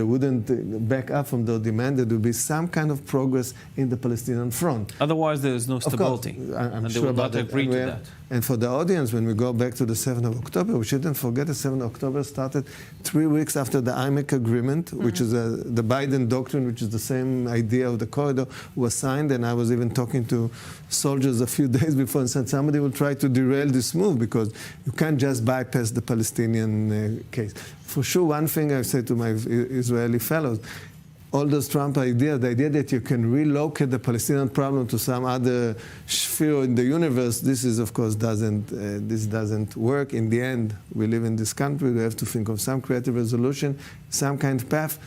wouldn't back up from their demand. There would be some kind of progress in the Palestinian front. Otherwise, there is no stability. I'm and sure they will about not agree to that. And for the audience, when we go back to the 7th of October, we shouldn't forget the 7th of October started 3 weeks after the IMEC agreement, which is the Biden doctrine, which is the same idea of the corridor, was signed. And I was even talking to soldiers a few days before and said somebody will try to derail this move because you can't just bypass the Palestinian case. For sure, one thing I say to my Israeli fellows, all those Trump ideas, the idea that you can relocate the Palestinian problem to some other sphere in the universe, this is, of course, this doesn't work. In the end, we live in this country. We have to think of some creative resolution, some kind of path.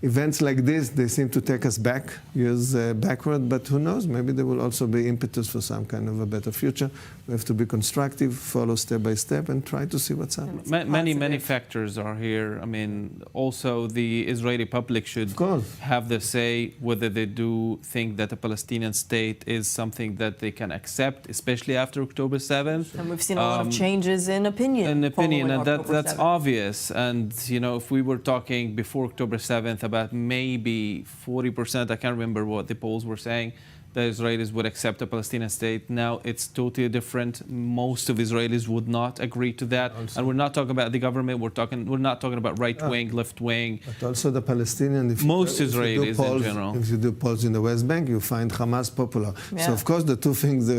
Events like this, they seem to take us back, years backward, but who knows, maybe there will also be impetus for some kind of a better future. We have to be constructive, follow step by step, and try to see what's happening. Many factors are here. I mean, also the Israeli public should have the say whether they do think that a Palestinian state is something that they can accept, especially after October 7th. And we've seen a lot of changes in opinion. And that's obvious. And, you know, if we were talking before October 7th about maybe 40%, I can't remember what the polls were saying, the Israelis would accept a Palestinian state. Now it's totally different. Most of Israelis would not agree to that. Also, and we're not talking about the government. We're not talking about right wing, left wing. But also the Palestinian. Most Israelis in general. If you do polls in the West Bank, you find Hamas popular. Yeah. So of course the two things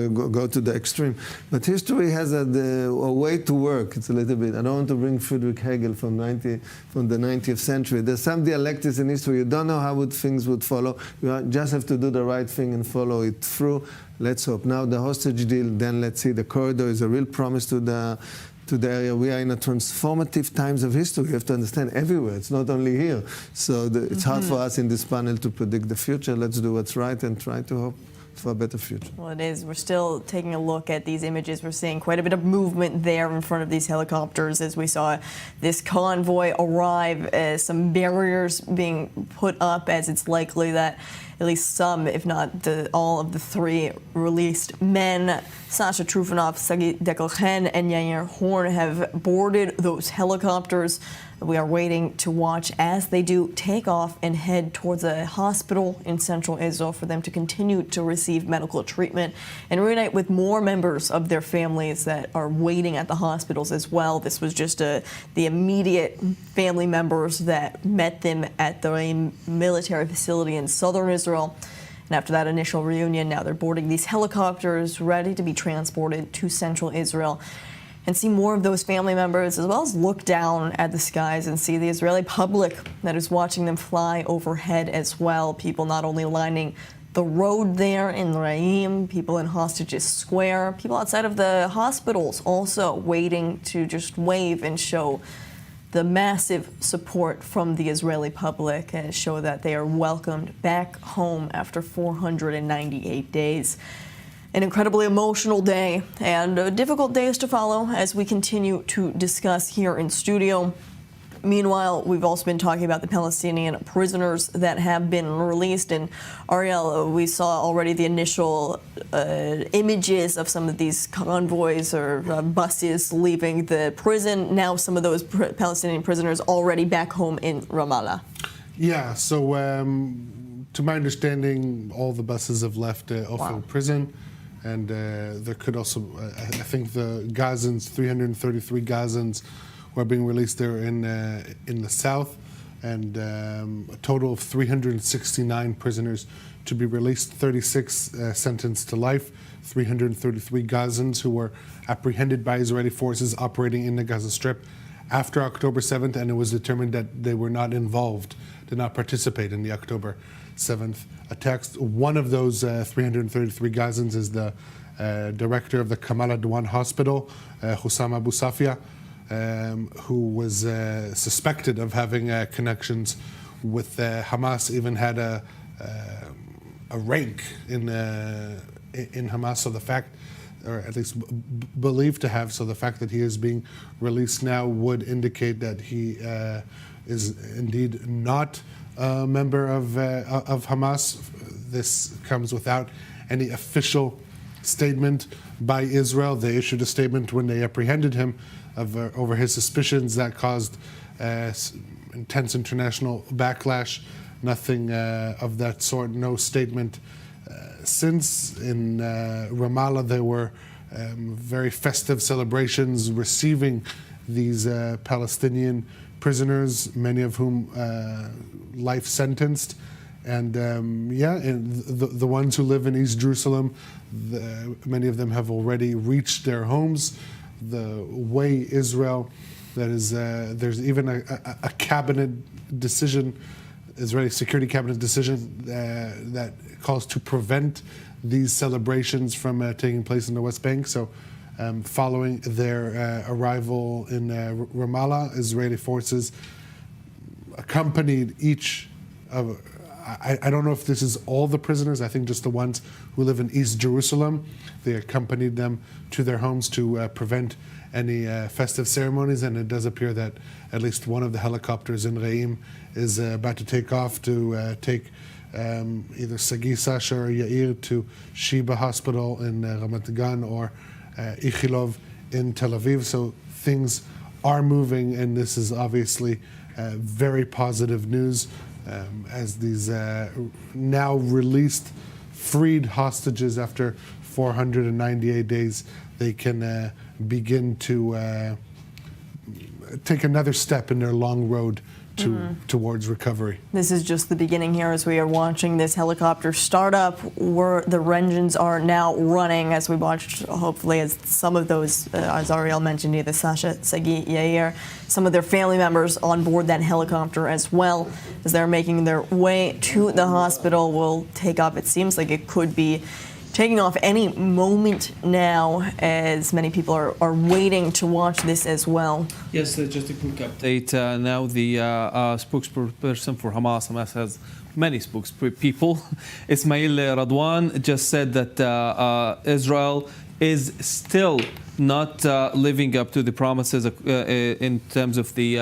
go to the extreme. But history has a way to work. It's a little bit. I don't want to bring Friedrich Hegel from the 19th century. There's some dialectics in history. You don't know how things would follow. You just have to do the right thing and follow it through. Let's hope. Now the hostage deal, then let's see. The corridor is a real promise to the area. We are in a transformative times of history. You have to understand everywhere. It's not only here. So it's hard for us in this panel to predict the future. Let's do what's right and try to hope for a better future. Well, it is. We're still taking a look at these images. We're seeing quite a bit of movement there in front of these helicopters as we saw this convoy arrive, some barriers being put up as it's likely that at least some, if not all of the three released men, Sasha Trufanov, Sagi Dekelchen, and Yair Horn, have boarded those helicopters. We are waiting to watch as they do take off and head towards a hospital in central Israel for them to continue to receive medical treatment and reunite with more members of their families that are waiting at the hospitals as well. This was just the immediate family members that met them at the military facility in southern Israel. And after that initial reunion, now they're boarding these helicopters ready to be transported to central Israel and see more of those family members, as well as look down at the skies and see the Israeli public that is watching them fly overhead as well. People not only lining the road there in Raim, people in Hostages Square, people outside of the hospitals also waiting to just wave and show the massive support from the Israeli public and show that they are welcomed back home after 498 days. An incredibly emotional day and difficult days to follow as we continue to discuss here in studio. Meanwhile, we've also been talking about the Palestinian prisoners that have been released. And Ariel, we saw already the initial images of some of these convoys or buses leaving the prison. Now some of those Palestinian prisoners already back home in Ramallah. Yeah, so to my understanding, all the buses have left Ophel prison. And there could also, I think the Gazans, 333 Gazans who are being released there in the south, and a total of 369 prisoners to be released, 36 sentenced to life, 333 Gazans who were apprehended by Israeli forces operating in the Gaza Strip after October 7th, and it was determined that they were not involved, did not participate in the October 7th attacks. One of those 333 Gazans is the director of the Kamal Adwan Hospital, Hussam Abu Safia, who was suspected of having connections with Hamas, even had a rank in Hamas. So the fact, or at least believed to have, so the fact that he is being released now would indicate that he is indeed not a member of Hamas. This comes without any official statement by Israel. They issued a statement when they apprehended him over his suspicions that caused intense international backlash. Nothing of that sort, no statement since. In Ramallah, there were very festive celebrations receiving these Palestinian prisoners, many of whom life sentenced. And the ones who live in East Jerusalem, many of them have already reached their homes. The way Israel, that is, there's even a cabinet decision, Israeli security cabinet decision that calls to prevent these celebrations from taking place in the West Bank. So following their arrival in Ramallah, Israeli forces accompanied each of, I don't know if this is all the prisoners, I think just the ones who live in East Jerusalem. They accompanied them to their homes to prevent any festive ceremonies, and it does appear that at least one of the helicopters in Re'im is about to take off to take either Sagi, Sasha, or Yair to Sheba Hospital in Ramat Gan or Ichilov in Tel Aviv. So things are moving, and this is obviously very positive news as these now released, freed hostages after 498 days, they can begin to take another step in their long road towards recovery. This is just the beginning here as we are watching this helicopter start up, where the engines are now running as we watched, hopefully, as some of those, as Ariel mentioned, either Sasha, Sagi, Yair, some of their family members on board that helicopter as well, as they're making their way to the hospital, will take off. It seems like it could be taking off any moment now, as many people are waiting to watch this as well. Yes, just a quick update. Now the spokesperson for Hamas has many spokespeople. Ismail Radwan just said that Israel is still not living up to the promises in terms of the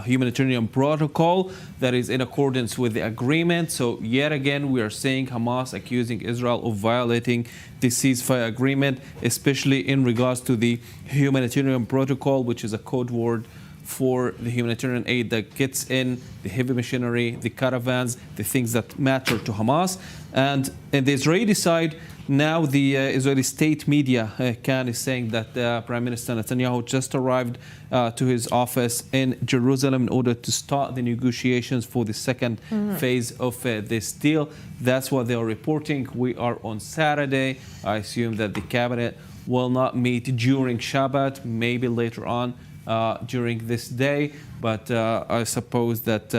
humanitarian protocol that is in accordance with the agreement. So yet again, we are seeing Hamas accusing Israel of violating the ceasefire agreement, especially in regards to the humanitarian protocol, which is a code word for the humanitarian aid that gets in the heavy machinery, the caravans, the things that matter to Hamas. And in the Israeli side, now the Israeli state media, Kan, is saying that Prime Minister Netanyahu just arrived to his office in Jerusalem in order to start the negotiations for the second phase of this deal. That's what they are reporting. We are on Saturday. I assume that the cabinet will not meet during Shabbat, maybe later on during this day, but I suppose that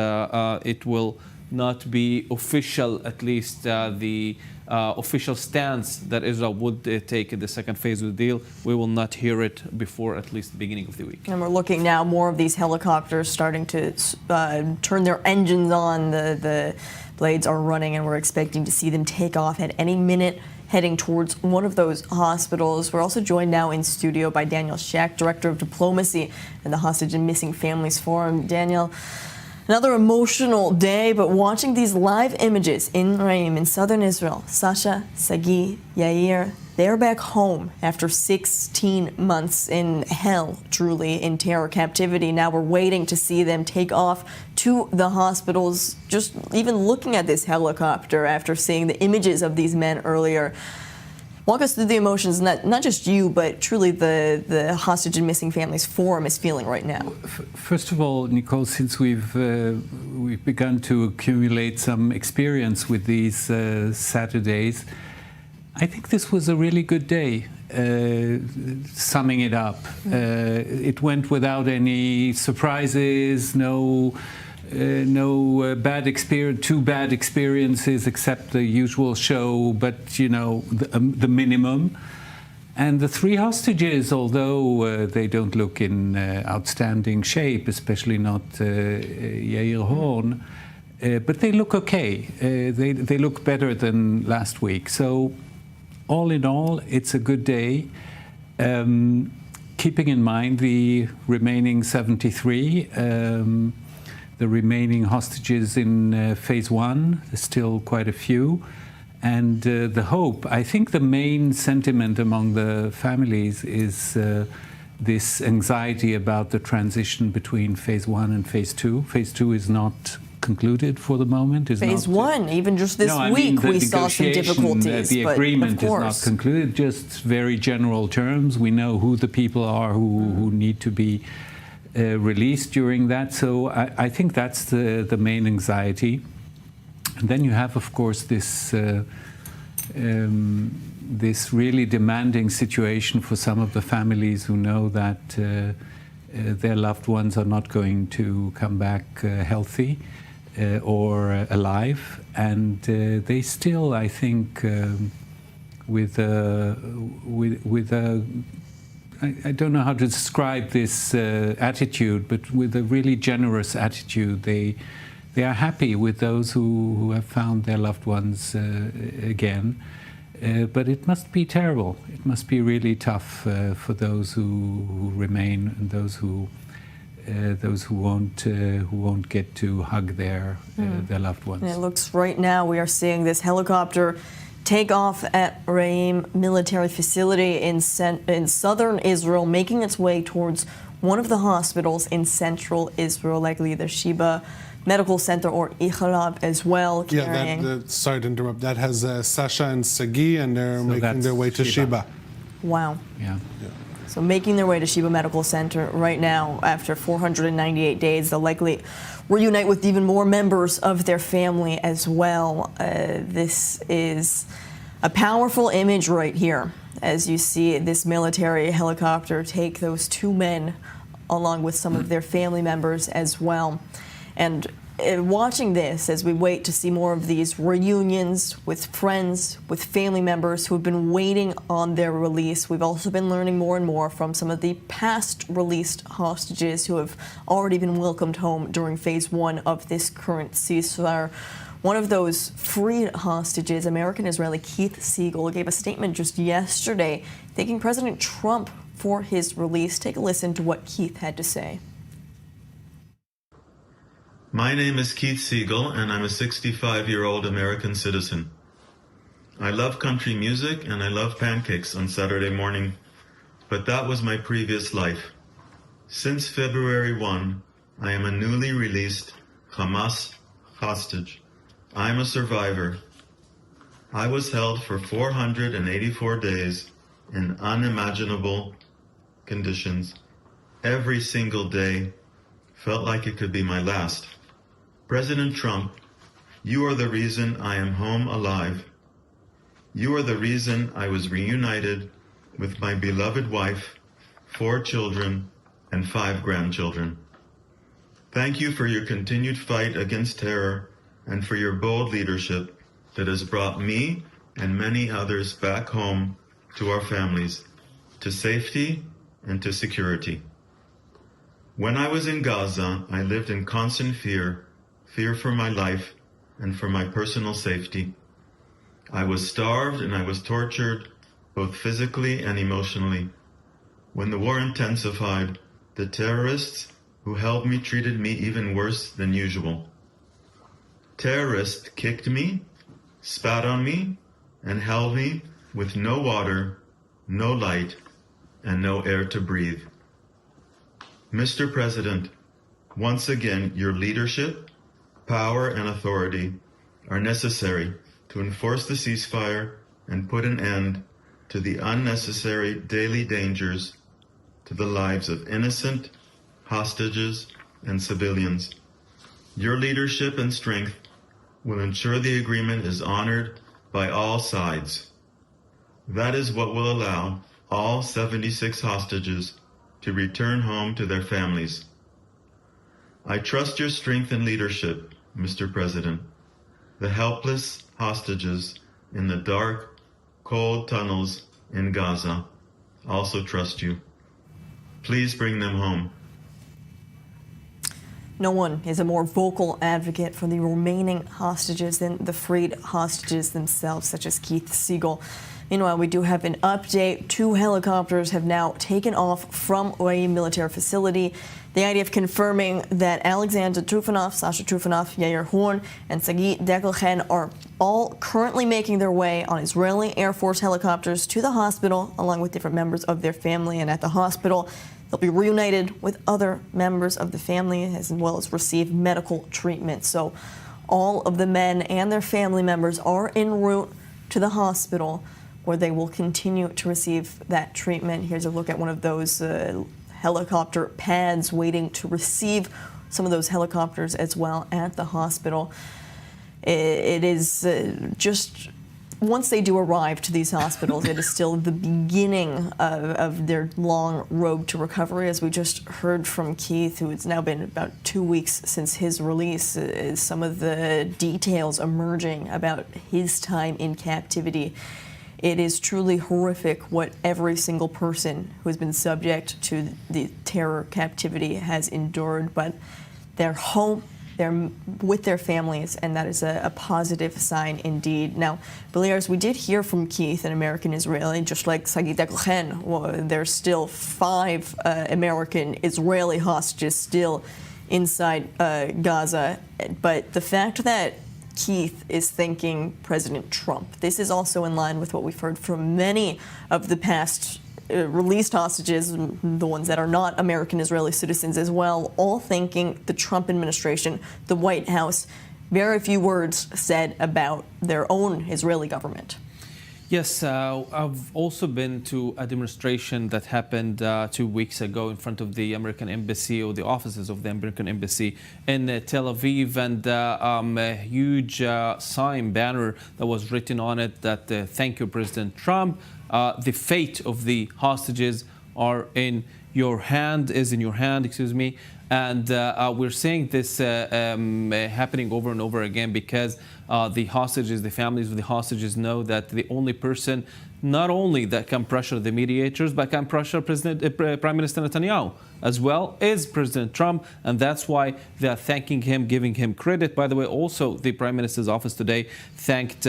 it will not be official, at least the official stance that Israel would take in the second phase of the deal. We will not hear it before at least the beginning of the week. And we're looking now more of these helicopters starting to turn their engines on. The blades are running, and we're expecting to see them take off at any minute, heading towards one of those hospitals. We're also joined now in studio by Daniel Shack, Director of Diplomacy and the Hostage and Missing Families Forum. Daniel, another emotional day, but watching these live images in Re'im in southern Israel, Sasha, Sagi, Yair, they're back home after 16 months in hell, truly, in terror captivity. Now we're waiting to see them take off to the hospitals. Just even looking at this helicopter after seeing the images of these men earlier, Walk us through the emotions, not just you, but truly the Hostage and Missing Families Forum is feeling right now. First of all, Nicole, since we've begun to accumulate some experience with these Saturdays, I think this was a really good day. Summing it up, it went without any surprises, no bad experience, two bad experiences except the usual show, but you know, the minimum. And the three hostages, although they don't look in outstanding shape, especially not Yair Horn, but they look okay. They look better than last week. So all in all, it's a good day. Keeping in mind the remaining 73, the remaining hostages in phase one, there's still quite a few. And the hope, I think the main sentiment among the families is this anxiety about the transition between phase one and phase two. Phase two is not concluded for the moment. Phase one, even just this week, we saw some difficulties. The agreement is not concluded, just very general terms. We know who the people are who need to be released during that. So I think that's the main anxiety. And then you have, of course, this this really demanding situation for some of the families who know that their loved ones are not going to come back healthy or alive, and they still, I think, with a I don't know how to describe this attitude, but with a really generous attitude, they are happy with those who have found their loved ones again. But it must be terrible. It must be really tough for those who remain and those who won't get to hug their loved ones. And it looks right now we are seeing this helicopter take off at Reim military facility in southern Israel, making its way towards one of the hospitals in central Israel, likely the Sheba Medical Center or Ichalab as well. Yeah, sorry to interrupt. That has Sasha and Sagi, and they're making their way to Sheba. Wow. Yeah. So making their way to Sheba Medical Center right now after 498 days. They'll likely reunite with even more members of their family as well. This is a powerful image right here as you see this military helicopter take those two men along with some of their family members as well. And watching this as we wait to see more of these reunions with friends, with family members who have been waiting on their release. We've also been learning more and more from some of the past released hostages who have already been welcomed home during phase one of this current ceasefire. One of those freed hostages, American-Israeli Keith Siegel, gave a statement just yesterday thanking President Trump for his release. Take a listen to what Keith had to say. My name is Keith Siegel, and I'm a 65-year-old American citizen. I love country music and I love pancakes on Saturday morning, but that was my previous life. Since February 1, I am a newly released Hamas hostage. I'm a survivor. I was held for 484 days in unimaginable conditions. Every single day felt like it could be my last. President Trump, you are the reason I am home alive. You are the reason I was reunited with my beloved wife, 4 children, and 5 grandchildren. Thank you for your continued fight against terror and for your bold leadership that has brought me and many others back home to our families, to safety and to security. When I was in Gaza, I lived in constant fear for my life and for my personal safety. I was starved and I was tortured, both physically and emotionally. When the war intensified, the terrorists who held me treated me even worse than usual. Terrorists kicked me, spat on me, and held me with no water, no light, and no air to breathe. Mr. President, once again, your leadership, power, and authority are necessary to enforce the ceasefire and put an end to the unnecessary daily dangers to the lives of innocent hostages and civilians. Your leadership and strength will ensure the agreement is honored by all sides. That is what will allow all 76 hostages to return home to their families. I trust your strength and leadership, Mr. President. The helpless hostages in the dark, cold tunnels in Gaza also trust you. Please bring them home. No one is a more vocal advocate for the remaining hostages than the freed hostages themselves, such as Keith Siegel. Meanwhile, we do have an update. 2 helicopters have now taken off from a military facility. The IDF confirming that Alexander Trufanov, Sasha Trufanov, Yair Horn, and Sagi Dekelchen are all currently making their way on Israeli Air Force helicopters to the hospital, along with different members of their family. And at the hospital, they'll be reunited with other members of the family, as well as receive medical treatment. So all of the men and their family members are en route to the hospital, where they will continue to receive that treatment. Here's a look at one of those helicopter pads waiting to receive some of those helicopters as well at the hospital. It is just, once they do arrive to these hospitals, it is still the beginning of their long road to recovery. As we just heard from Keith, who it's now been about 2 weeks since his release, some of the details emerging about his time in captivity. It is truly horrific what every single person who has been subject to the terror captivity has endured, but they're home, they're with their families, and that is a positive sign indeed. Now, Beliars, we did hear from Keith, an American Israeli, just like Sagi Dekelchen. Well, there's still 5 American Israeli hostages still inside Gaza, but the fact that Keith is thanking President Trump. This is also in line with what we've heard from many of the past released hostages, the ones that are not American Israeli citizens as well, all thanking the Trump administration, the White House. Very few words said about their own Israeli government. Yes, I've also been to a demonstration that happened 2 weeks ago in front of the American Embassy, or the offices of the American Embassy in Tel Aviv, and a huge sign, banner that was written on it that thank you, President Trump. The fate of the hostages is in your hand, and we're seeing this happening over and over again because the hostages, the families of the hostages know that the only person not only that can pressure the mediators, but can pressure Prime Minister Netanyahu as well is President Trump, and that's why they are thanking him, giving him credit. By the way, also the Prime Minister's office today thanked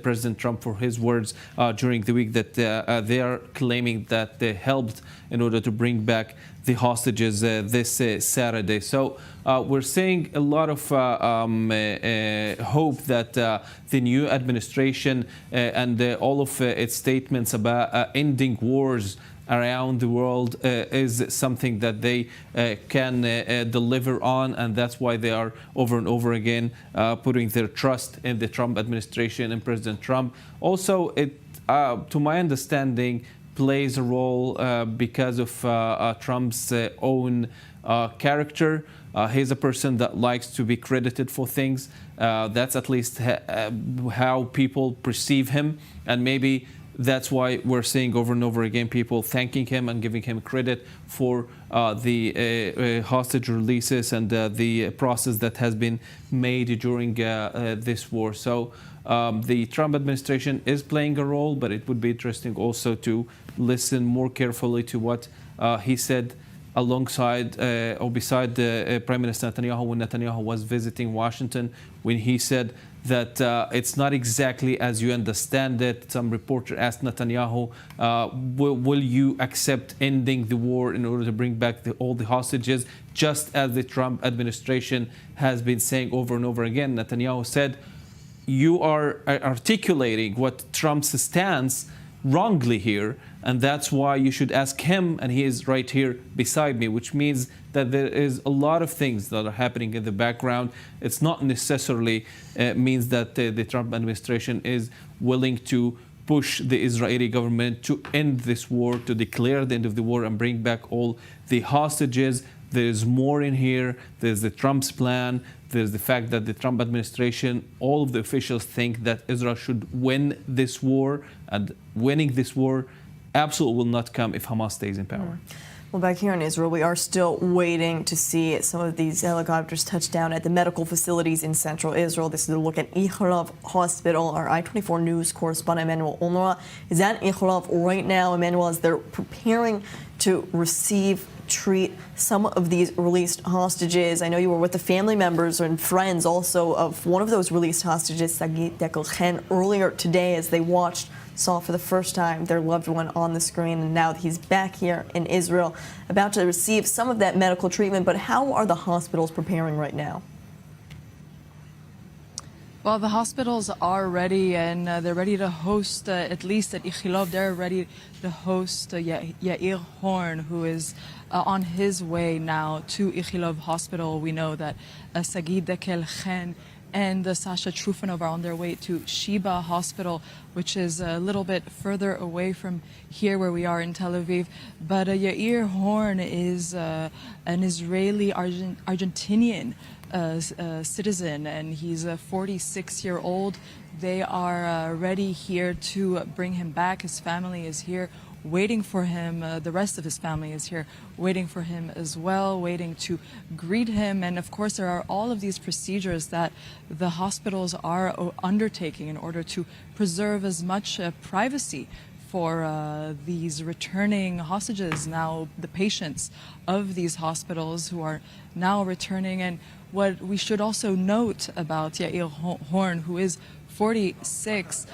President Trump for his words during the week that they are claiming that they helped in order to bring back the hostages this Saturday. So we're seeing a lot of hope that the new administration and all of its statements about ending wars around the world is something that they can deliver on, and that's why they are over and over again putting their trust in the Trump administration and President Trump. Also, it, to my understanding, plays a role because of Trump's own character. He's a person that likes to be credited for things. That's at least how people perceive him, and maybe that's why we're seeing over and over again people thanking him and giving him credit for the hostage releases and the process that has been made during this war. So the Trump administration is playing a role, but it would be interesting also to listen more carefully to what he said alongside or beside Prime Minister Netanyahu when Netanyahu was visiting Washington, when he said that it's not exactly as you understand it. Some reporter asked Netanyahu, will you accept ending the war in order to bring back all the hostages, just as the Trump administration has been saying over and over again. Netanyahu said, you are articulating what Trump's stance wrongly here, and that's why you should ask him, and he is right here beside me, which means that there is a lot of things that are happening in the background. It's not necessarily means that the Trump administration is willing to push the Israeli government to end this war, to declare the end of the war and bring back all the hostages. There's more in here. There's the Trump's plan. There's the fact that the Trump administration, all of the officials think that Israel should win this war, and winning this war absolutely will not come if Hamas stays in power. Well, back here in Israel, we are still waiting to see some of these helicopters touch down at the medical facilities in central Israel. This is a look at Ichilov Hospital. Our I-24 News correspondent Emmanuel Onora is at Ichilov right now. Emmanuel, as they're preparing to treat some of these released hostages. I know you were with the family members and friends also of one of those released hostages, Sagit Dekel-Chen, earlier today as they saw for the first time their loved one on the screen, and now he's back here in Israel about to receive some of that medical treatment. But how are the hospitals preparing right now? Well, the hospitals are ready, and they're ready to host, at least at Ichilov, they're ready to host Yair Horn, who is on his way now to Ichilov Hospital. We know that Sagit Dekel-Chen and Sasha Trufanov are on their way to Sheba Hospital, which is a little bit further away from here where we are in Tel Aviv. But Yair Horn is an Israeli-Argentinian citizen, and he's a 46-year-old. They are ready here to bring him back. His family is here waiting for him. The rest of his family is here waiting for him as well, waiting to greet him. And of course, there are all of these procedures that the hospitals are undertaking in order to preserve as much privacy for these returning hostages, now the patients of these hospitals who are now returning. And what we should also note about Yair Horn, who is 46,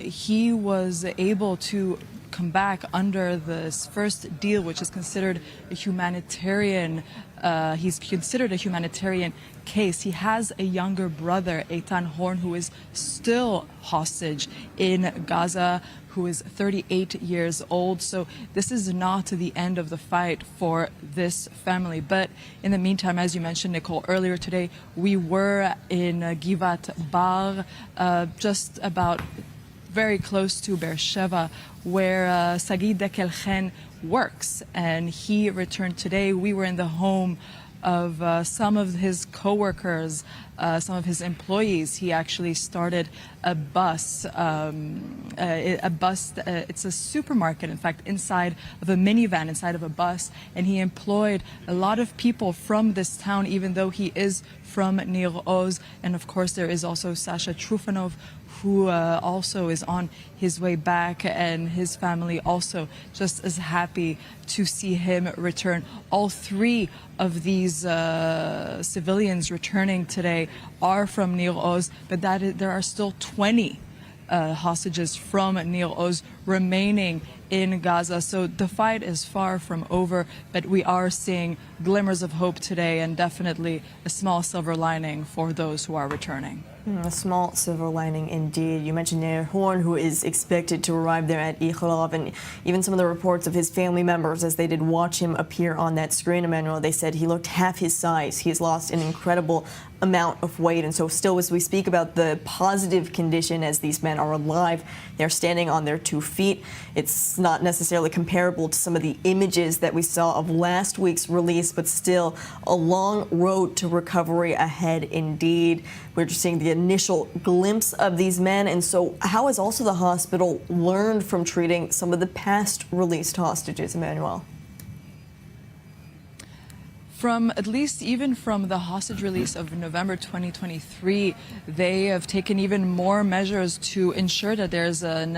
he was able to come back under this first deal, which is considered a humanitarian. He's considered a humanitarian case. He has a younger brother, Eitan Horn, who is still hostage in Gaza, who is 38 years old. So this is not the end of the fight for this family. But in the meantime, as you mentioned, Nicole, earlier today, we were in Givat Bar, just about very close to Beersheba, where Sagit Dekel-Chen works, and he returned today. We were in the home of some of his co-workers, some of his employees. He actually started a bus. It's a supermarket, in fact, inside of a minivan, inside of a bus, and he employed a lot of people from this town, even though he is from Nir Oz. And of course, there is also Sasha Trufanov, who also is on his way back, and his family also just as happy to see him return. All three of these civilians returning today are from Nir Oz, but there are still 20 hostages from Nir Oz remaining in Gaza. So the fight is far from over, but we are seeing glimmers of hope today, and definitely a small silver lining for those who are returning. A small silver lining indeed. You mentioned Yair Horn, who is expected to arrive there at Ichilov, and even some of the reports of his family members as they did watch him appear on that screen, Emmanuel, they said he looked half his size. He's lost an incredible amount of weight, and so still as we speak about the positive condition as these men are alive, they're standing on their 2 feet. It's not necessarily comparable to some of the images that we saw of last week's release, but still a long road to recovery ahead indeed. We're just seeing the initial glimpse of these men, and so how has also the hospital learned from treating some of the past released hostages, Emmanuel? From at least even from the hostage release of November 2023, they have taken even more measures to ensure that there's an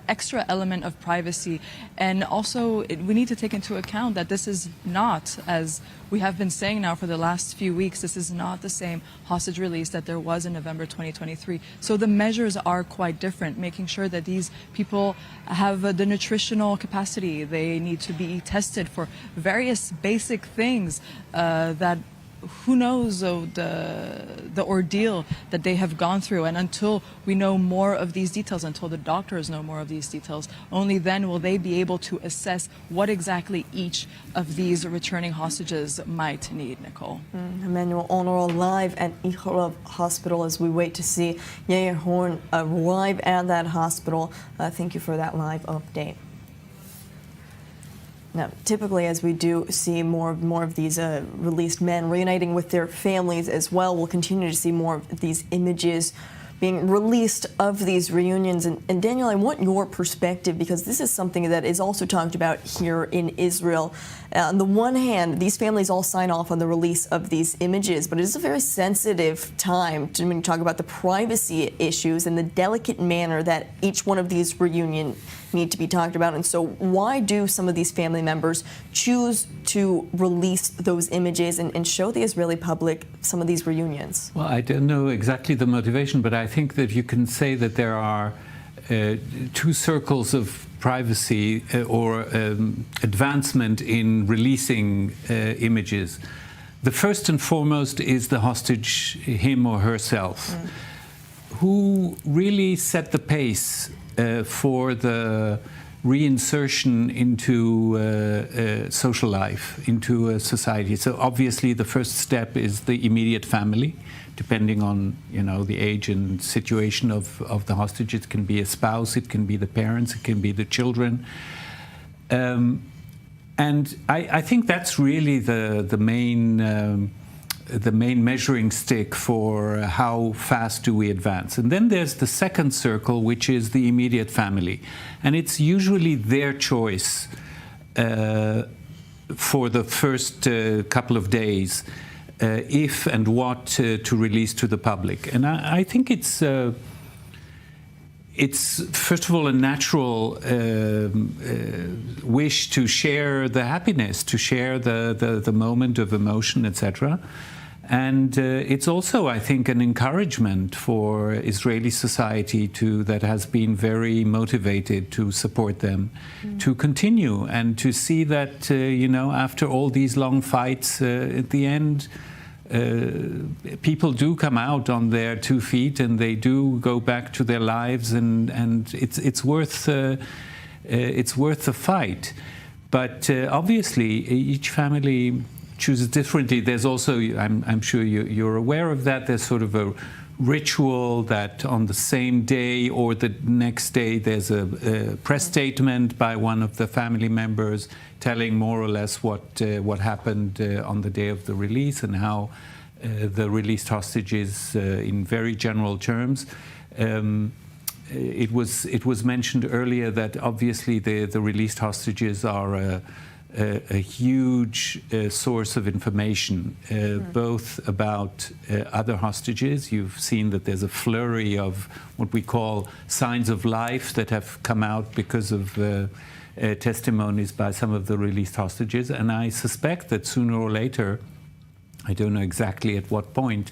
extra element of privacy. And also, we need to take into account that this is not, as we have been saying now for the last few weeks, this is not the same hostage release that there was in November 2023. So the measures are quite different, making sure that these people have the nutritional capacity. They need to be tested for various basic things that who knows the ordeal that they have gone through, and until we know more of these details, until the doctors know more of these details, only then will they be able to assess what exactly each of these returning hostages might need, Nicole. Emmanuel Honor live at Ichorov Hospital as we wait to see Yair Horn arrive at that hospital. Thank you for that live update. Now, typically, as we do see more of these released men reuniting with their families as well, we'll continue to see more of these images being released of these reunions. And Daniel, I want your perspective, because this is something that is also talked about here in Israel. On the one hand, these families all sign off on the release of these images, but it is a very sensitive time when you talk about the privacy issues and the delicate manner that each one of these reunions need to be talked about. And so why do some of these family members choose to release those images and show the Israeli public some of these reunions? Well, I don't know exactly the motivation, but I think that you can say that there are two circles of privacy or advancement in releasing images. The first and foremost is the hostage, him or herself, who really set the pace for the reinsertion into social life, into a society. So obviously the first step is the immediate family, depending on the age and situation of the hostage. It can be a spouse, it can be the parents, it can be the children. And I think that's really the main measuring stick for how fast do we advance. And then there's the second circle, which is the immediate family. And it's usually their choice for the first couple of days if and what to release to the public. And I think it's first of all a natural wish to share the happiness, to share the moment of emotion, etc. And it's also, I think, an encouragement for Israeli society that has been very motivated to support them, to continue and to see that, after all these long fights, at the end, people do come out on their 2 feet and they do go back to their lives, and it's worth the fight. But obviously, each family chooses differently. There's also, I'm sure you're aware of that, there's sort of a ritual that on the same day or the next day there's a press statement by one of the family members telling more or less what happened on the day of the release and how the released hostages, in very general terms. It was mentioned earlier that obviously the released hostages are a huge source of information, both about other hostages. You've seen that there's a flurry of what we call signs of life that have come out because of testimonies by some of the released hostages. And I suspect that sooner or later, I don't know exactly at what point,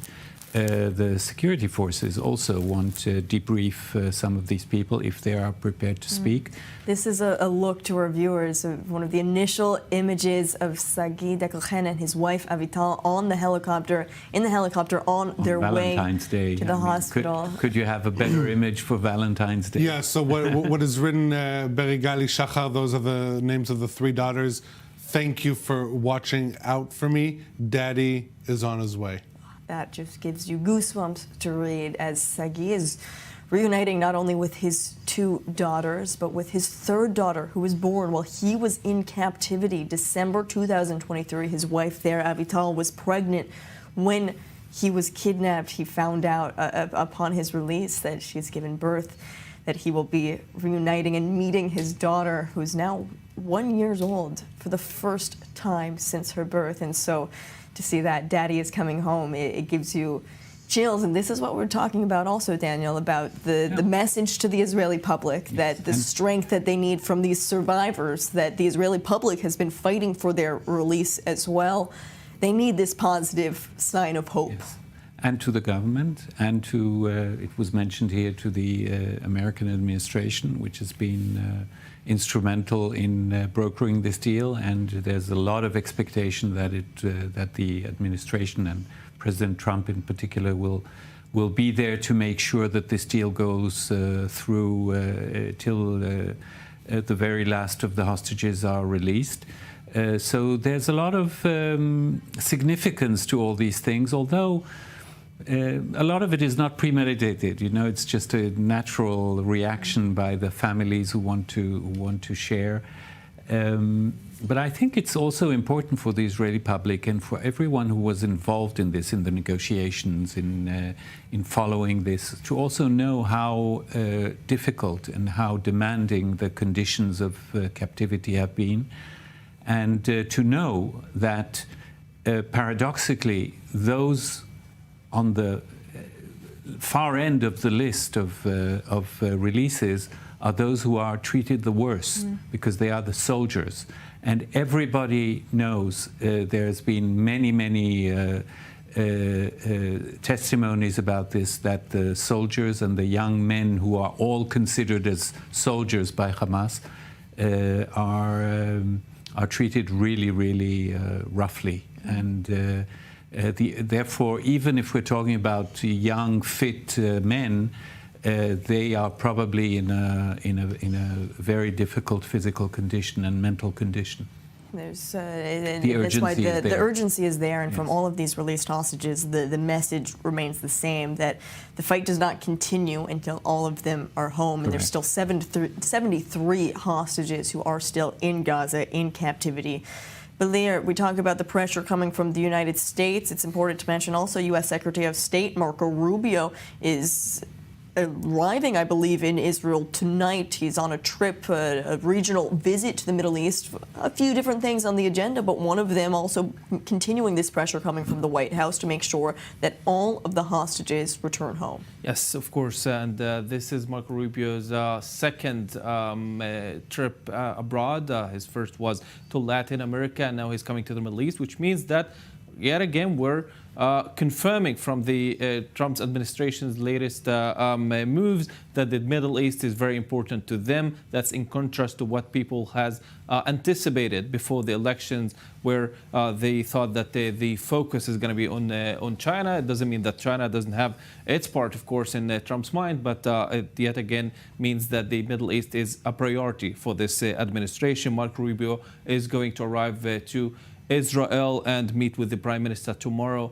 the security forces also want to debrief some of these people if they are prepared to speak. This is a look to our viewers of one of the initial images of Sagi Dekelchen and his wife Avital in the helicopter on their Valentine's way Day. to the hospital. Could you have a better image for Valentine's Day? Yeah, so what is written, Berigali Shachar, those are the names of the 3 daughters. Thank you for watching out for me. Daddy is on his way. That just gives you goosebumps to read, as Sagi is reuniting not only with his 2 daughters, but with his 3rd daughter, who was born while he was in captivity. December 2023, his wife there, Avital, was pregnant when he was kidnapped. He found out upon his release that she's given birth, that he will be reuniting and meeting his daughter, who's now 1 year old, for the first time since her birth. And so to see that daddy is coming home, it gives you chills. And this is what we're talking about also, Daniel, about the message to the Israeli public, that the strength that they need from these survivors, that the Israeli public has been fighting for their release as well. They need this positive sign of hope. Yes. And to the government, and to, it was mentioned here, to the American administration, which has been instrumental in brokering this deal, and there's a lot of expectation that that the administration and President Trump in particular will be there to make sure that this deal goes through till the very last of the hostages are released. So there's a lot of significance to all these things, although a lot of it is not premeditated. You know, it's just a natural reaction by the families who want to share. But I think it's also important for the Israeli public and for everyone who was involved in this, in the negotiations, in following this, to also know how difficult and how demanding the conditions of captivity have been, and to know that paradoxically those on the far end of the list of releases are those who are treated the worst, because they are the soldiers. And everybody knows there's been many testimonies about this, that the soldiers and the young men who are all considered as soldiers by Hamas are treated really roughly. And therefore, even if we're talking about young, fit men, they are probably in a very difficult physical condition and mental condition. There's that's why the urgency is there, and from all of these released hostages, the message remains the same, that the fight does not continue until all of them are home. And there's still 73 hostages who are still in Gaza in captivity. But Leah, we talk about the pressure coming from the United States. It's important to mention also U.S. Secretary of State Marco Rubio is arriving, I believe, in Israel tonight. He's on a trip, a regional visit to the Middle East. A few different things on the agenda, but one of them also continuing this pressure coming from the White House to make sure that all of the hostages return home. Yes, of course, and this is Marco Rubio's second trip abroad. His first was to Latin America, and now he's coming to the Middle East, which means that yet again we're confirming from the Trump's administration's latest moves that the Middle East is very important to them. That's in contrast to what people has anticipated before the elections, where they thought that the focus is going to be on China. It doesn't mean that China doesn't have its part, of course, in Trump's mind, but it yet again means that the Middle East is a priority for this administration. Marco Rubio is going to arrive to Israel and meet with the Prime Minister tomorrow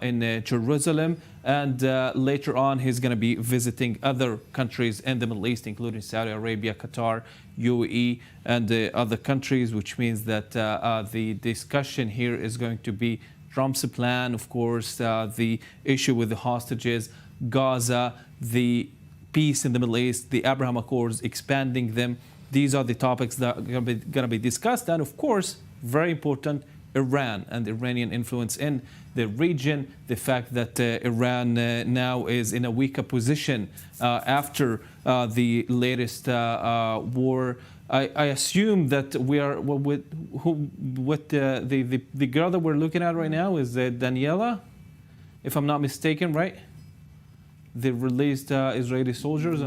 in Jerusalem, and later on he's going to be visiting other countries in the Middle East, including Saudi Arabia, Qatar, UAE, and other countries, which means that the discussion here is going to be Trump's plan, of course, the issue with the hostages, Gaza, the peace in the Middle East, the Abraham Accords, expanding them. These are the topics that are going to be discussed, and of course, very important, Iran and Iranian influence in the region. The fact that Iran now is in a weaker position after the latest war. I assume that we are the girl that we're looking at right now is Daniela, if I'm not mistaken, right? The released Israeli soldiers.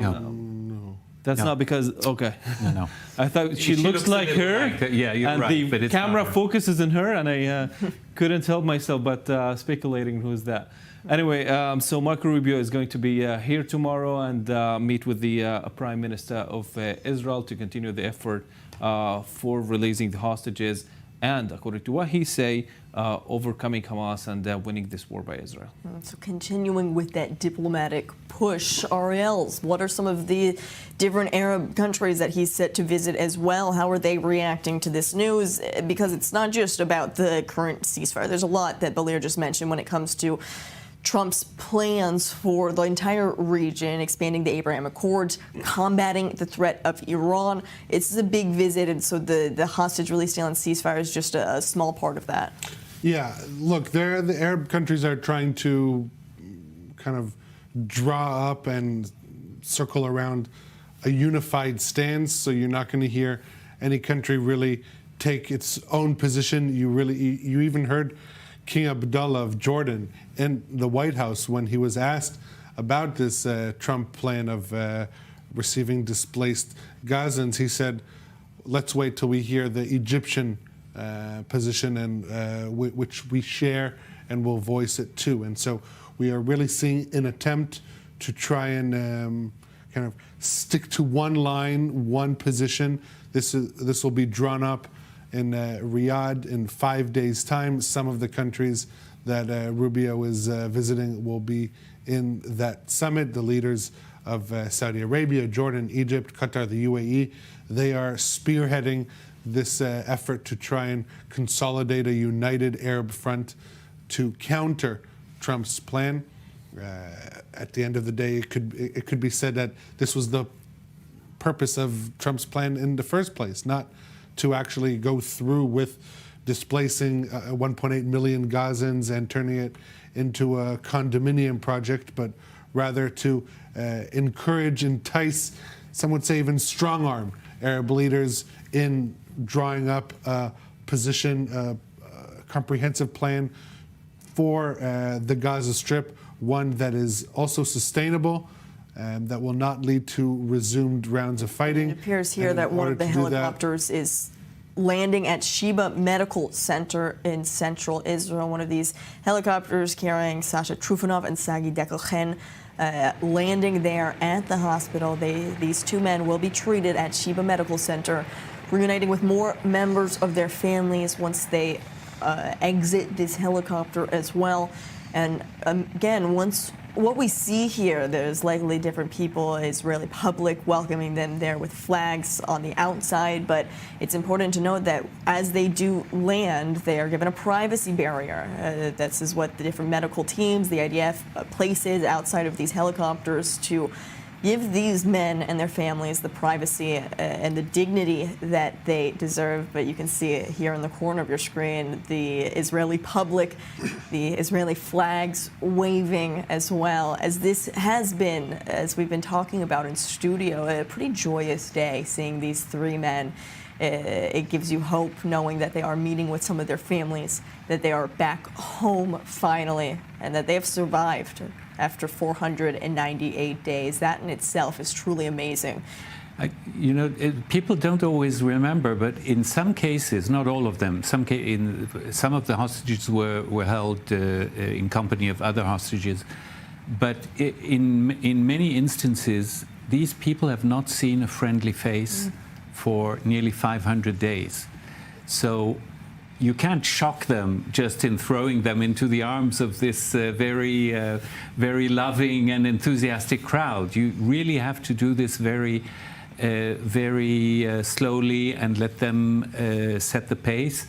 That's not because, okay. No. I thought she looks like her. Yeah, you're and right. But the camera focuses on her, and I couldn't help myself but speculating who's that. Anyway, so Marco Rubio is going to be here tomorrow and meet with the Prime Minister of Israel to continue the effort for releasing the hostages and, according to what he say, overcoming Hamas and winning this war by Israel. So continuing with that diplomatic push, Ariel's, what are some of the different Arab countries that he's set to visit as well? How are they reacting to this news? Because it's not just about the current ceasefire. There's a lot that Balir just mentioned when it comes to Trump's plans for the entire region, expanding the Abraham Accords, combating the threat of Iran. It's a big visit, and so the hostage release deal and ceasefire is just a small part of that. Yeah, look, the Arab countries are trying to kind of draw up and circle around a unified stance, so you're not going to hear any country really take its own position. You even heard King Abdullah of Jordan in the White House when he was asked about this Trump plan of receiving displaced Gazans. He said, let's wait till we hear the Egyptian position, and which we share and will voice it too. And so we are really seeing an attempt to try and kind of stick to one line, one position. This will be drawn up in Riyadh in 5 days' time. Some of the countries that Rubio is visiting will be in that summit. The leaders of Saudi Arabia, Jordan, Egypt, Qatar, the UAE, they are spearheading this effort to try and consolidate a united Arab front to counter Trump's plan. At the end of the day, it could be said that this was the purpose of Trump's plan in the first place, not to actually go through with displacing 1.8 million Gazans and turning it into a condominium project, but rather to encourage, entice, some would say even strong-arm Arab leaders in drawing up a position, a comprehensive plan for the Gaza Strip, one that is also sustainable, that will not lead to resumed rounds of fighting. It appears here that one of the helicopters is landing at Sheba Medical Center in central Israel. One of these helicopters carrying Sasha Trufanov and Sagi Dekelchen landing there at the hospital. These two men will be treated at Sheba Medical Center, reuniting with more members of their families once they exit this helicopter as well. And again, what we see here, there's likely different people, Israeli public welcoming them there with flags on the outside, but it's important to note that as they do land, they are given a privacy barrier. This is what the different medical teams, the IDF, places outside of these helicopters to give these men and their families the privacy and the dignity that they deserve. But you can see it here in the corner of your screen, the Israeli public, the Israeli flags waving as well. As this has been, as we've been talking about in studio, a pretty joyous day seeing these three men. It gives you hope knowing that they are meeting with some of their families, that they are back home finally, and that they have survived after 498 days. That in itself is truly amazing. People don't always remember, but in some cases, not all of them, some of the hostages were held in company of other hostages, but in many instances, these people have not seen a friendly face for nearly 500 days. So you can't shock them just in throwing them into the arms of this very loving and enthusiastic crowd. You really have to do this very slowly and let them set the pace.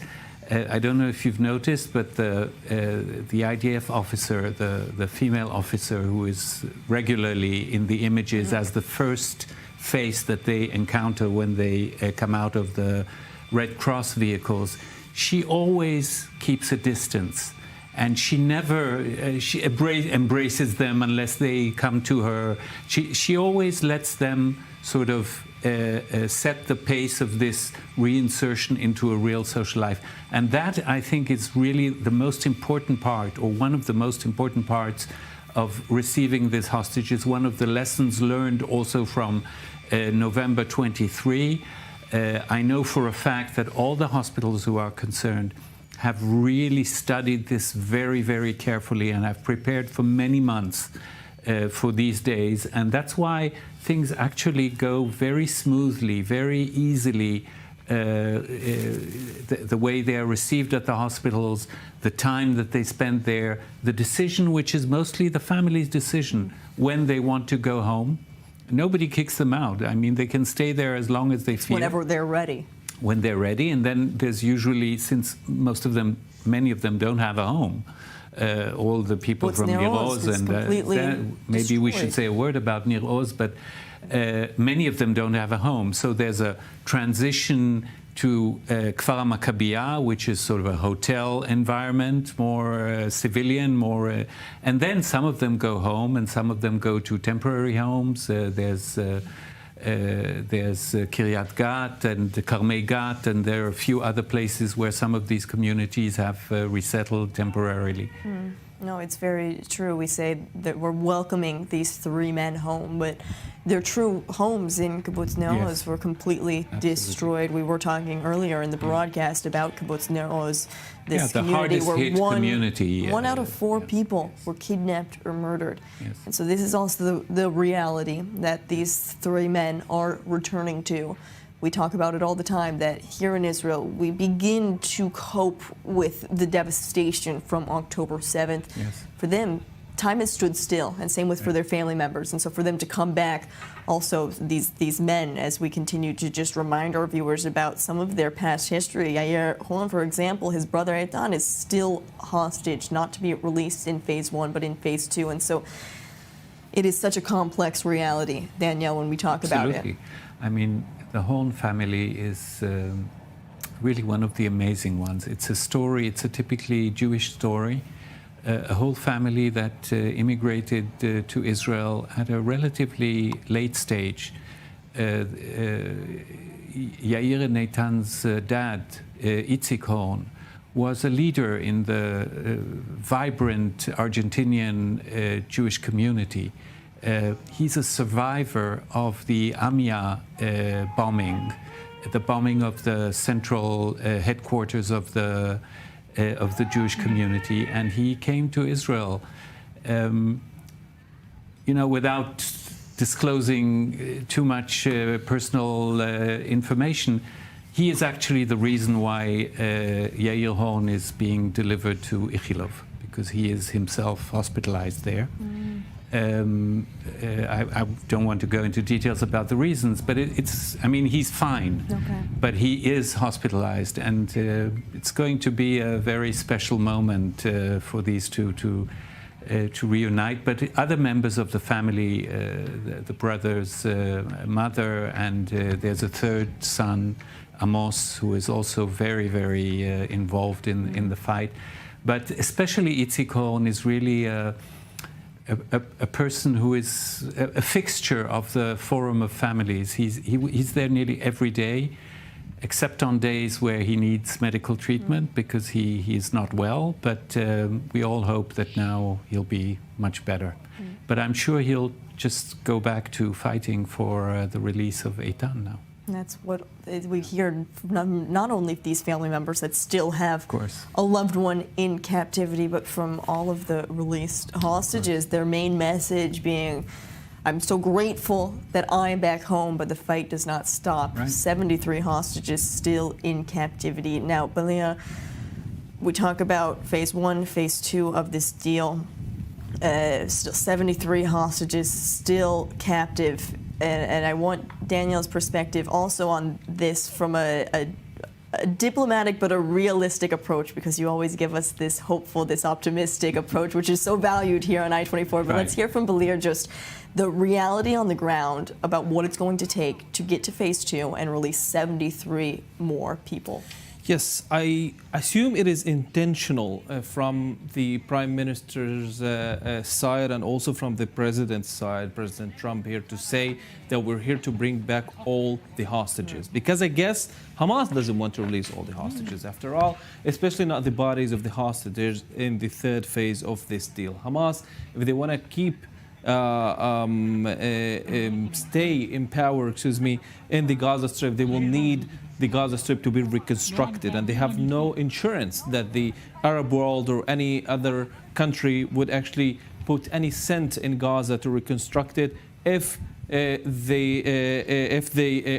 I don't know if you've noticed, but the IDF officer, the female officer who is regularly in the images as the first face that they encounter when they come out of the Red Cross vehicles, she always keeps a distance, and she never embraces them unless they come to her. She always lets them sort of set the pace of this reinsertion into a real social life. And that, I think, is really the most important part, or one of the most important parts of receiving these hostages. One of the lessons learned also from November 23. I know for a fact that all the hospitals who are concerned have really studied this very, very carefully and have prepared for many months for these days. And that's why things actually go very smoothly, very easily, the way they are received at the hospitals, the time that they spend there, the decision, which is mostly the family's decision, when they want to go home. Nobody kicks them out. I mean, they can stay there as long as they feel. Whenever they're ready. When they're ready. And then there's usually, since many of them don't have a home, all the people from Nir Oz, and maybe we should say a word about Nir Oz, but many of them don't have a home. So there's a transition to Kfar HaMaccabiyah, which is sort of a hotel environment, more civilian, more... and then some of them go home, and some of them go to temporary homes. There's Kiryat Gat and Karmei Gat, and there are a few other places where some of these communities have resettled temporarily. No, it's very true. We say that we're welcoming these 3 men home, but their true homes in Kibbutz Nir Oz were completely destroyed. We were talking earlier in the broadcast about Kibbutz Nir Oz, this the community hardest where hit community. 1 out of 4 people were kidnapped or murdered. And so this is also the reality that these 3 men are returning to. We talk about it all the time, that here in Israel, we begin to cope with the devastation from October 7th. For them, time has stood still, and same with for their family members. And so for them to come back, also these men, as we continue to just remind our viewers about some of their past history. Yair Holon, for example, his brother Eitan is still hostage, not to be released in phase 1, but in phase 2. And so it is such a complex reality, Danielle, when we talk about it. I mean, the Horn family is really one of the amazing ones. It's a story, it's a typically Jewish story. A whole family that immigrated to Israel at a relatively late stage. Yair and Eitan's dad, Itzik Horn, was a leader in the vibrant Argentinian Jewish community. He's a survivor of the Amia bombing, the bombing of the central headquarters of the Jewish community, and he came to Israel, without disclosing too much personal information. He is actually the reason why Yair Horn is being delivered to Ichilov, because he is himself hospitalized there. I don't want to go into details about the reasons, but he's fine. But he is hospitalized, and it's going to be a very special moment for these two to reunite. But other members of the family, the brother's mother, and there's a 3rd son, Amos, who is also very, very involved in the fight. But especially Itzik Horn is really a person who is a fixture of the Forum of Families. He's there nearly every day, except on days where he needs medical treatment because he is not well. But we all hope that now he'll be much better. But I'm sure he'll just go back to fighting for the release of Eitan now. And that's what we hear from not only these family members that still have a loved one in captivity, but from all of the released hostages, their main message being, I'm so grateful that I'm back home, but the fight does not stop. 73 hostages still in captivity. Now, Belia, we talk about phase 1, phase 2 of this deal. Still 73 hostages still captive. And I want Danielle's perspective also on this from a diplomatic but a realistic approach, because you always give us this hopeful, this optimistic approach, which is so valued here on I-24. But let's hear from Belir just the reality on the ground about what it's going to take to get to phase 2 and release 73 more people. Yes, I assume it is intentional from the Prime Minister's side and also from the President's side, President Trump here, to say that we're here to bring back all the hostages. Because I guess Hamas doesn't want to release all the hostages after all, especially not the bodies of the hostages in the 3rd phase of this deal. Hamas, if they want to keep stay in power, in the Gaza Strip, they will need the Gaza Strip to be reconstructed, and they have no insurance that the Arab world or any other country would actually put any cent in Gaza to reconstruct it if they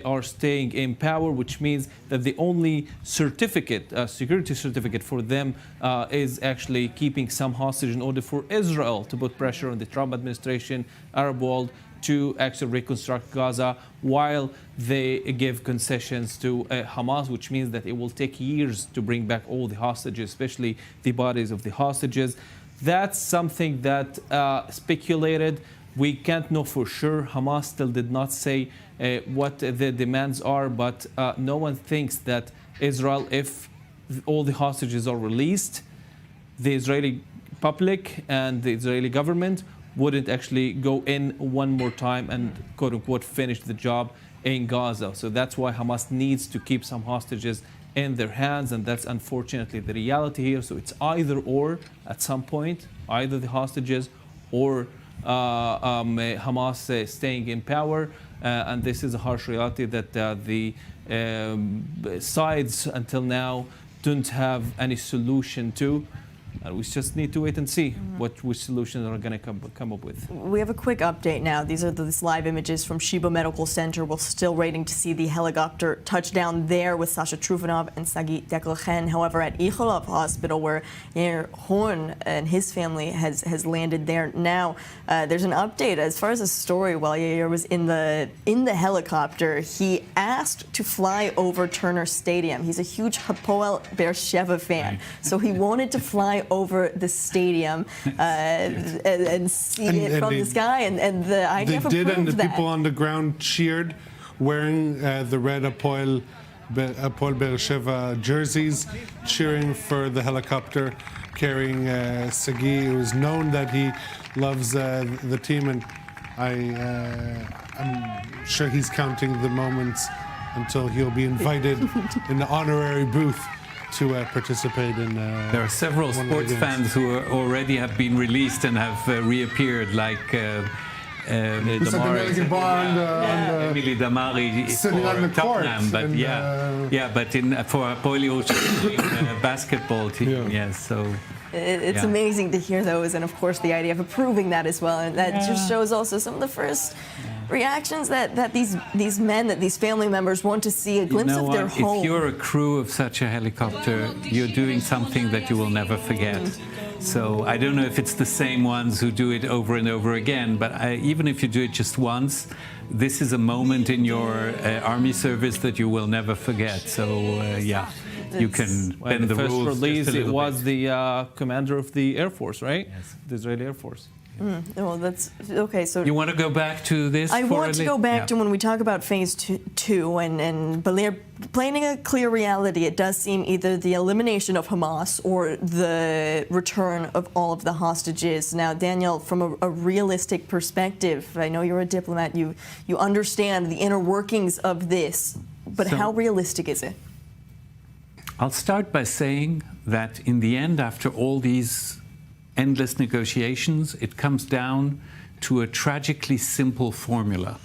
are staying in power, which means that the only certificate, security certificate for them is actually keeping some hostage in order for Israel to put pressure on the Trump administration, Arab world, to actually reconstruct Gaza while they give concessions to Hamas, which means that it will take years to bring back all the hostages, especially the bodies of the hostages. That's something that speculated. We can't know for sure. Hamas still did not say what the demands are, but no one thinks that Israel, if all the hostages are released, the Israeli public and the Israeli government wouldn't actually go in one more time and quote-unquote finish the job in Gaza. So that's why Hamas needs to keep some hostages in their hands, and that's unfortunately the reality here. So it's either or at some point, either the hostages or Hamas staying in power, and this is a harsh reality that the sides until now don't have any solution to. And we just need to wait and see which solutions are going to come up with. We have a quick update now. These are the live images from Sheba Medical Center. We're still waiting to see the helicopter touch down there with Sasha Trufanov and Sagi Dekelchen. However, at Icholov Hospital, where Horn and his family has landed there now, there's an update as far as the story. While Yair was in the helicopter, he asked to fly over Turner Stadium. He's a huge Hapoel Beersheva fan, so he wanted to fly over the stadium and see it from the sky, and the IDF approved that. They did, and the people on the ground cheered, wearing the red Hapoel Beersheva jerseys, cheering for the helicopter, carrying Sagi. It was known that he loves the team, and I'm sure he's counting the moments until he'll be invited in the honorary booth to participate in. There are several sports fans who already have been released and have reappeared, like Emily Damari sitting on the court, but but for Hapoel Yerushalayim basketball team, yes. So. It's amazing to hear those, and of course the idea of approving that as well, and that just shows also some of the first reactions that these men, that these family members want to see a glimpse of their home. If you're a crew of such a helicopter, you're doing something that you will never forget. So I don't know if it's the same ones who do it over and over again, but even if you do it just once, this is a moment in your army service that you will never forget. So you can bend the rules. First release, it was the commander of the Air Force, right? Yes. The Israeli Air Force. Well, that's okay. So you want to go back to this? I want to go back to when we talk about phase two and Balir painting a clear reality. It does seem either the elimination of Hamas or the return of all of the hostages. Now, Daniel, from a realistic perspective, I know you're a diplomat. You understand the inner workings of this, but how realistic is it? I'll start by saying that in the end, after all these endless negotiations, it comes down to a tragically simple formula.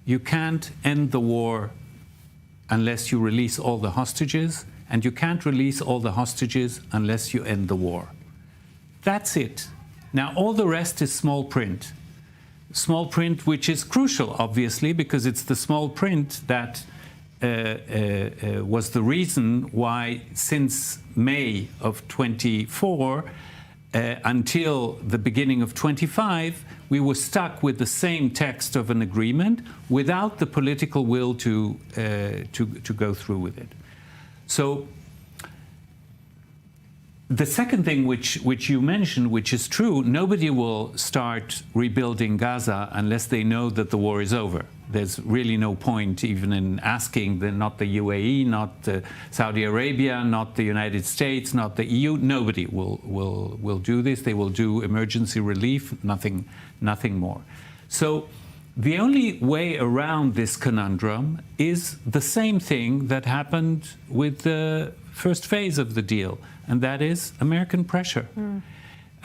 You can't end the war unless you release all the hostages, and you can't release all the hostages unless you end the war. That's it. Now, all the rest is small print. Small print, which is crucial, obviously, because it's the small print that was the reason why, since May of 24, until the beginning of 25, we were stuck with the same text of an agreement without the political will to go through with it. So the second thing which you mentioned, which is true, nobody will start rebuilding Gaza unless they know that the war is over. There's really no point even in asking, not the UAE, not Saudi Arabia, not the United States, not the EU. Nobody will do this. They will do emergency relief, nothing more. So the only way around this conundrum is the same thing that happened with the first phase of the deal, and that is American pressure.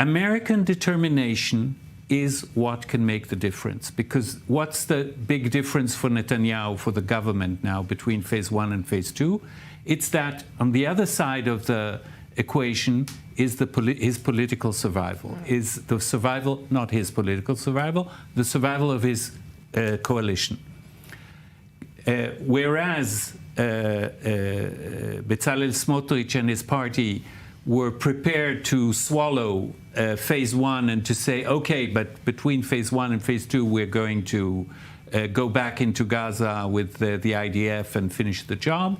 American determination is what can make the difference. Because what's the big difference for Netanyahu, for the government now, between phase one and phase two? It's that on the other side of the equation is his political survival, is the survival, not his political survival, the survival of his coalition. Whereas Bezalel Smotrich and his party were prepared to swallow phase one and to say, okay, but between phase one and phase two, we're going to go back into Gaza with the IDF and finish the job.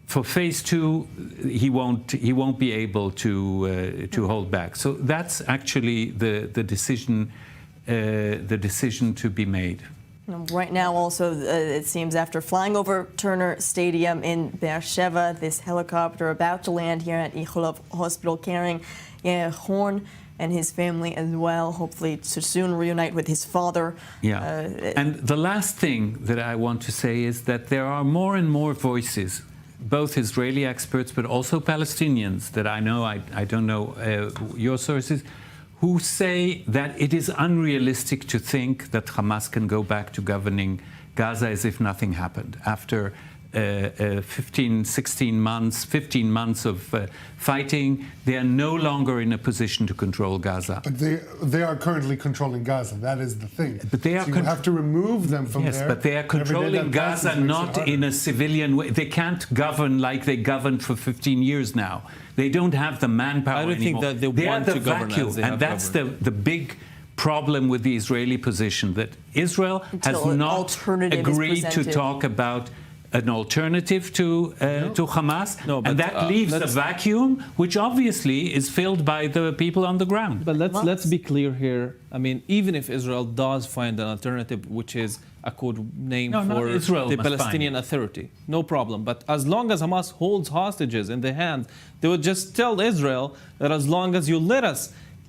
For phase two, he won't be able to hold back. So that's actually the decision to be made. Right now, also, it seems after flying over Turner Stadium in Beersheva, this helicopter about to land here at Icholov Hospital carrying Horn and his family as well, hopefully to soon reunite with his father. Yeah. And the last thing that I want to say is that there are more and more voices, both Israeli experts but also Palestinians that I know, I don't know your sources, who say that it is unrealistic to think that Hamas can go back to governing Gaza as if nothing happened. After 15 months of fighting, they are no longer in a position to control Gaza. But they are currently controlling Gaza. That is the thing. But they are so you have to remove them from there. Yes, but they are controlling Gaza not in a civilian way. They can't govern like they governed for 15 years now. They don't have the manpower I don't anymore. think that they want to govern vacuum, as they and have that's governed. the big problem with the Israeli position, that Israel has not agreed to talk about an alternative to Hamas, and that leaves a vacuum, which obviously is filled by the people on the ground. But let's be clear here. I mean, even if Israel does find an alternative, which is a code name for the Palestinian Authority, no problem. But as long as Hamas holds hostages in their hands, they would just tell Israel that as long as you let us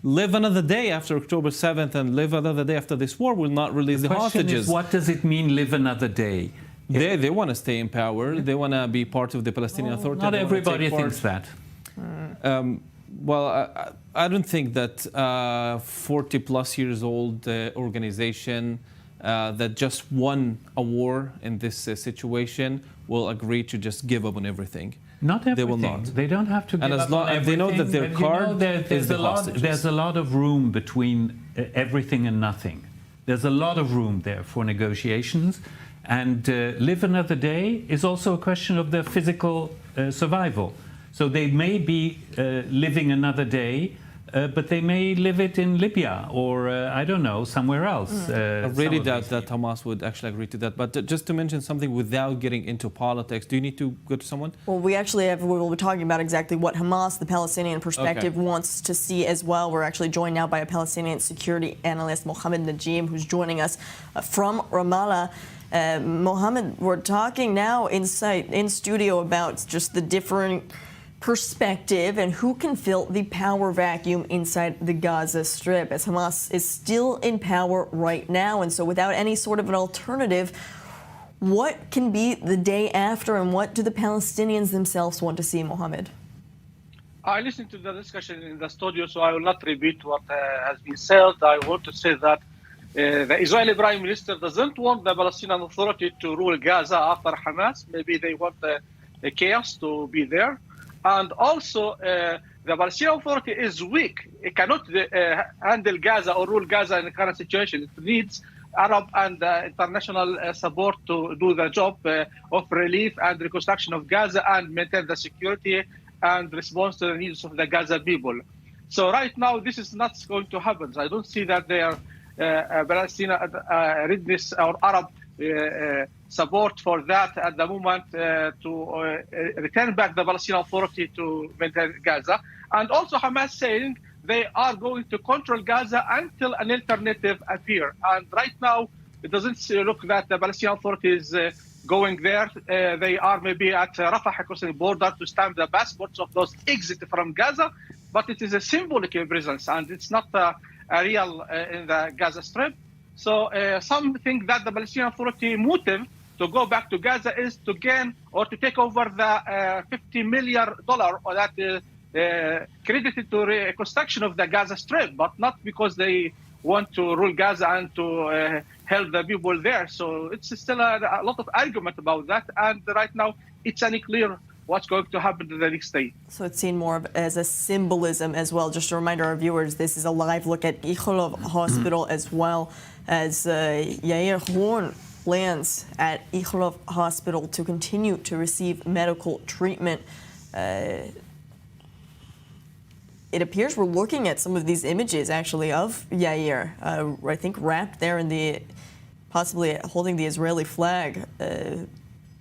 live another day after October 7th and live another day after this war, we'll not release the hostages. What does it mean, live another day? They want to stay in power. They want to be part of the Palestinian Authority. Not everybody thinks that. Well, I don't think that 40-plus years old organization that just won a war in this situation will agree to just give up on everything. Not everything. They will not. They don't have to give and up on everything. And they know that their card is the hostages. There's a lot of room between everything and nothing. There's a lot of room there for negotiations. And live another day is also a question of their physical survival. So they may be living another day, but they may live it in Libya or, I don't know, somewhere else. I really doubt that Hamas would actually agree to that. But just to mention something without getting into politics, do you need to go to someone? Well, we will be talking about exactly what Hamas, the Palestinian perspective, wants to see as well. We're actually joined now by a Palestinian security analyst, Mohammed Najim, who's joining us from Ramallah. Mohammed, we're talking now in studio about just the different perspective and who can fill the power vacuum inside the Gaza Strip, as Hamas is still in power right now. And so without any sort of an alternative, what can be the day after, and what do the Palestinians themselves want to see, Mohammed? I listened to the discussion in the studio, so I will not repeat what has been said. I want to say that the Israeli Prime Minister doesn't want the Palestinian Authority to rule Gaza after Hamas. Maybe they want the chaos to be there. And also, the Palestinian Authority is weak. It cannot handle Gaza or rule Gaza in the current situation. It needs Arab and international support to do the job of relief and reconstruction of Gaza and maintain the security and response to the needs of the Gaza people. So right now, this is not going to happen. I don't see that they are Palestinian readiness or Arab support for that at the moment to return back the Palestinian Authority to maintain Gaza. And also Hamas saying they are going to control Gaza until an alternative appears. And right now, it doesn't look that the Palestinian Authority is going there. They are maybe at Rafah crossing the border to stamp the passports of those exit from Gaza. But it is a symbolic presence, and it's not a real in the Gaza Strip. So some think that the Palestinian Authority motive to go back to Gaza is to gain or to take over the $50 million or that credited to reconstruction of the Gaza Strip, but not because they want to rule Gaza and to help the people there. So it's still a lot of argument about that. And right now, it's unclear what's going to happen to the next day. So it's seen more as a symbolism as well. Just to remind our viewers, this is a live look at Ichilov Hospital as well, as Yair Horn lands at Ichilov Hospital to continue to receive medical treatment. It appears we're looking at some of these images actually of Yair, I think wrapped there in the, possibly holding the Israeli flag,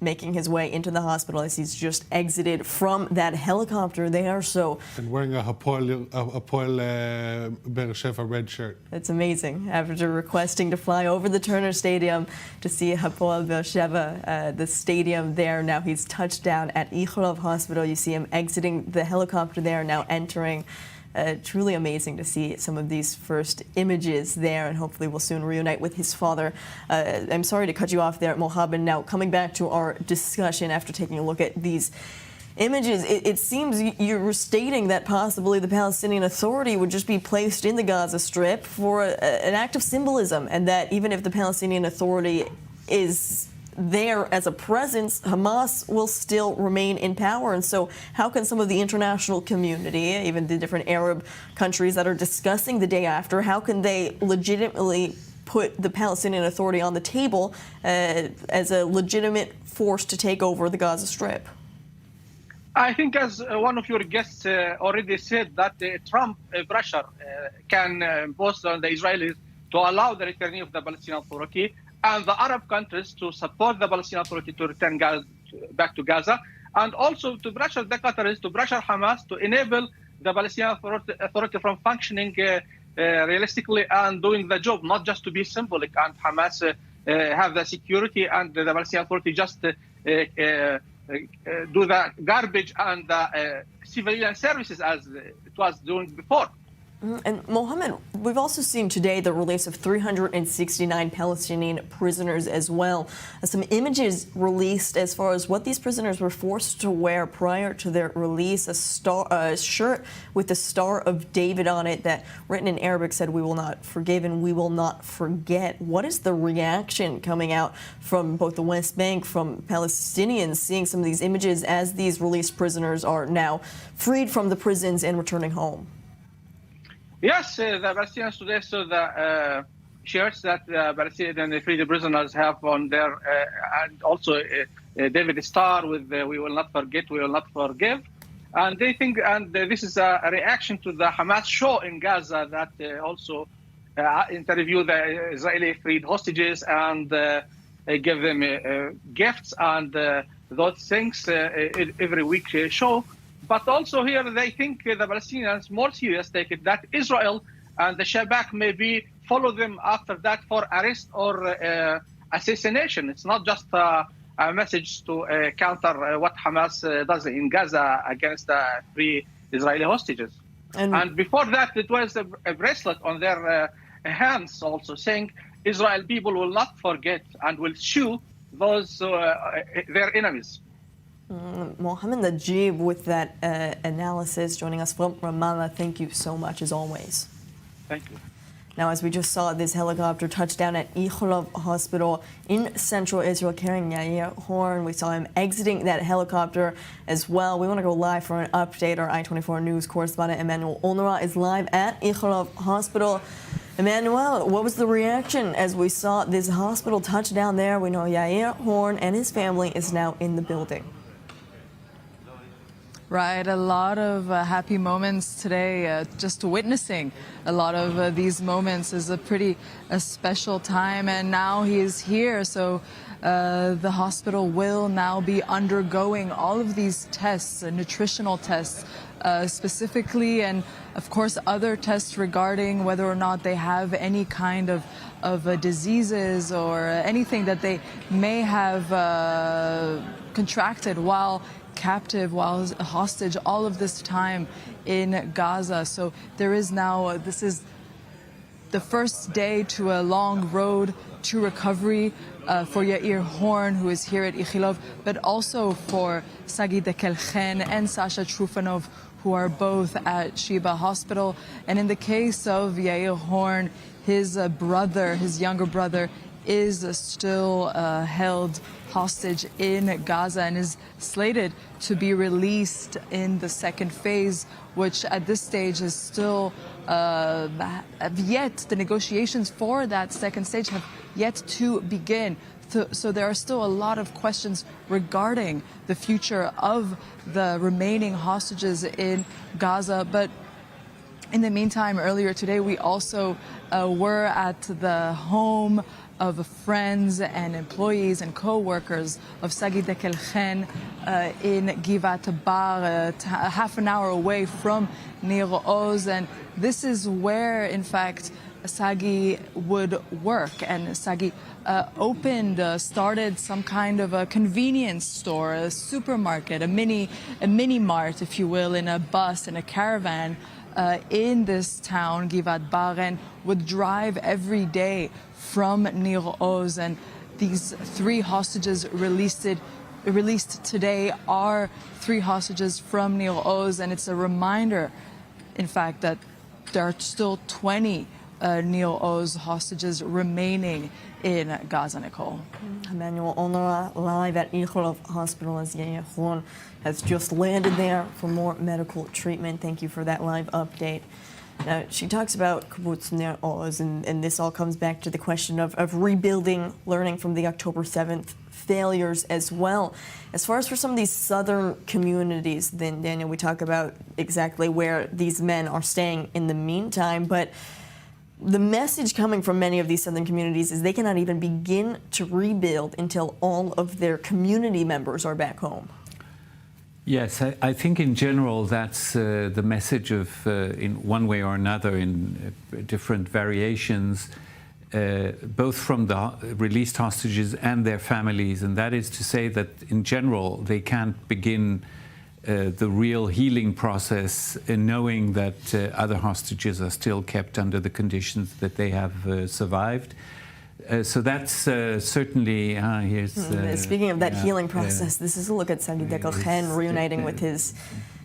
making his way into the hospital as he's just exited from that helicopter there. So, and wearing a Hapoel Be'er Sheva red shirt. It's amazing. After requesting to fly over the Turner Stadium to see Hapoel Be'er Sheva, the stadium there, now he's touched down at Ichilov Hospital. You see him exiting the helicopter there, now entering Truly amazing to see some of these first images there, and hopefully we'll soon reunite with his father. I'm sorry to cut you off there, Mohammed. Now, coming back to our discussion after taking a look at these images, it seems you're stating that possibly the Palestinian Authority would just be placed in the Gaza Strip for an act of symbolism, and that even if the Palestinian Authority is there as a presence, Hamas will still remain in power. And so how can some of the international community, even the different Arab countries that are discussing the day after, how can they legitimately put the Palestinian Authority on the table as a legitimate force to take over the Gaza Strip? I think, as one of your guests already said, that Trump pressure can impose on the Israelis to allow the return of the Palestinian Authority and the Arab countries to support the Palestinian Authority to return back to Gaza, and also to pressure the Qataris, to pressure Hamas to enable the Palestinian Authority from functioning realistically and doing the job, not just to be symbolic, and Hamas have the security and the Palestinian Authority just do the garbage and the civilian services as it was doing before. And Mohammed, we've also seen today the release of 369 Palestinian prisoners as well. Some images released as far as what these prisoners were forced to wear prior to their release, a shirt with the Star of David on it that, written in Arabic, said, "We will not forgive and we will not forget." What is the reaction coming out from both the West Bank, from Palestinians, seeing some of these images as these released prisoners are now freed from the prisons and returning home? Yes, the Palestinians today saw the shirts that the Palestinian freed prisoners have on their, and also David Star with "We will not forget, we will not forgive." And they think, and this is a reaction to the Hamas show in Gaza that also interview the Israeli freed hostages and give them gifts and those things every week show. But also here they think the Palestinians more serious take it that Israel and the Shabak maybe follow them after that for arrest or assassination. It's not just a message to counter what Hamas does in Gaza against the free Israeli hostages. And before that, it was a bracelet on their hands also saying Israel people will not forget and will shoot those their enemies. Mohammed Najib with that analysis, joining us from Ramallah. Thank you so much, as always. Thank you. Now, as we just saw, this helicopter touched down at Ichilov Hospital in central Israel carrying Yair Horn. We saw him exiting that helicopter as well. We want to go live for an update. Our I-24 News correspondent Emmanuel Onara is live at Ichilov Hospital. Emmanuel, what was the reaction as we saw this hospital touch down there? We know Yair Horn and his family is now in the building. Right, a lot of happy moments today. Just witnessing a lot of these moments is a pretty special time, and now he is here. So the hospital will now be undergoing all of these tests, nutritional tests specifically, and of course other tests regarding whether or not they have any kind of diseases or anything that they may have contracted while captive, while a hostage, all of this time in Gaza. So there is now, this is the first day to a long road to recovery for Yair Horn, who is here at Ichilov, but also for Sagi Dekelchen and Sasha Trufanov, who are both at Sheba Hospital. And in the case of Yair Horn, his brother, his younger brother, is still held hostage in Gaza and is slated to be released in the second phase, which at this stage is still the negotiations for that second stage have yet to begin. So there are still a lot of questions regarding the future of the remaining hostages in Gaza. But in the meantime, earlier today, we also were at the home of friends and employees and co-workers of Sagi Dekelchen in Givat Bar, half an hour away from Nir Oz. And this is where, in fact, Sagi would work, and Sagi started some kind of a convenience store, a supermarket, a mini mart, if you will, in a bus, in a caravan in this town, Givat Bar, and would drive every day from Nir Oz. And these 3 hostages released today are 3 hostages from Nir Oz, and it's a reminder, in fact, that there are still 20 Nir Oz hostages remaining in Gaza, Nicole. Emmanuel Onora live at Ichilov Hospital as Yair has just landed there for more medical treatment. Thank you for that live update. Now, she talks about Kibbutz Nir Oz, and this all comes back to the question of rebuilding, learning from the October 7th failures as well. As far as for some of these southern communities, then, Daniel, we talk about exactly where these men are staying in the meantime, but the message coming from many of these southern communities is they cannot even begin to rebuild until all of their community members are back home. Yes, I think in general that's the message of, in one way or another, in different variations, both from the released hostages and their families, and that is to say that in general they can't begin the real healing process knowing that other hostages are still kept under the conditions that they have survived. So that's certainly, here's... Speaking of that healing process, this is a look at Sagi Dekel reuniting with his...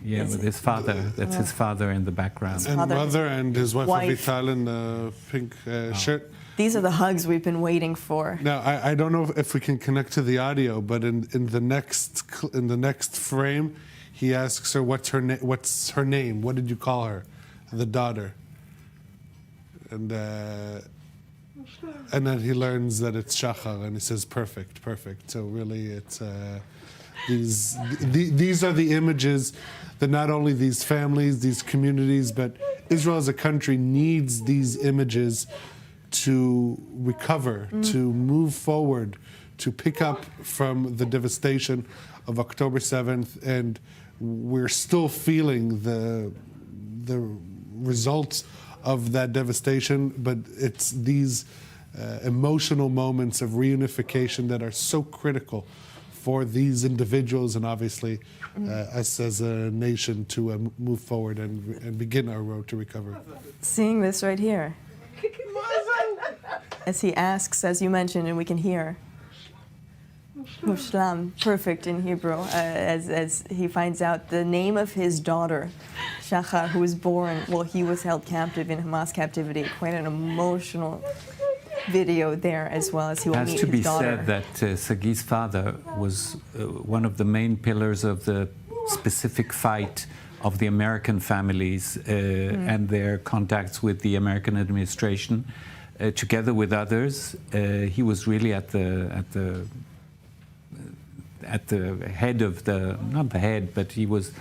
with his father. That's his father in the background. And mother and his wife Avital in the pink shirt. These are the hugs we've been waiting for. Now, I don't know if we can connect to the audio, but in the next frame, he asks her, what's her name? What did you call her? The daughter. And then he learns that it's Shachar, and he says, perfect, perfect. So really, it's these are the images that not only these families, these communities, but Israel as a country needs these images to recover, to move forward, to pick up from the devastation of October 7th, and we're still feeling the results of that devastation, but it's these emotional moments of reunification that are so critical for these individuals and obviously us as a nation to move forward and begin our road to recovery. Seeing this right here, as he asks, as you mentioned, and we can hear, Mushlam, perfect in Hebrew, as he finds out the name of his daughter, Shachar, who was born while he was held captive in Hamas captivity. Quite an emotional video there, as well as he will meet his daughter. It has to be said that Sagi's father was one of the main pillars of the specific fight of the American families and their contacts with the American administration, together with others. He was really at the head of not the head, but he was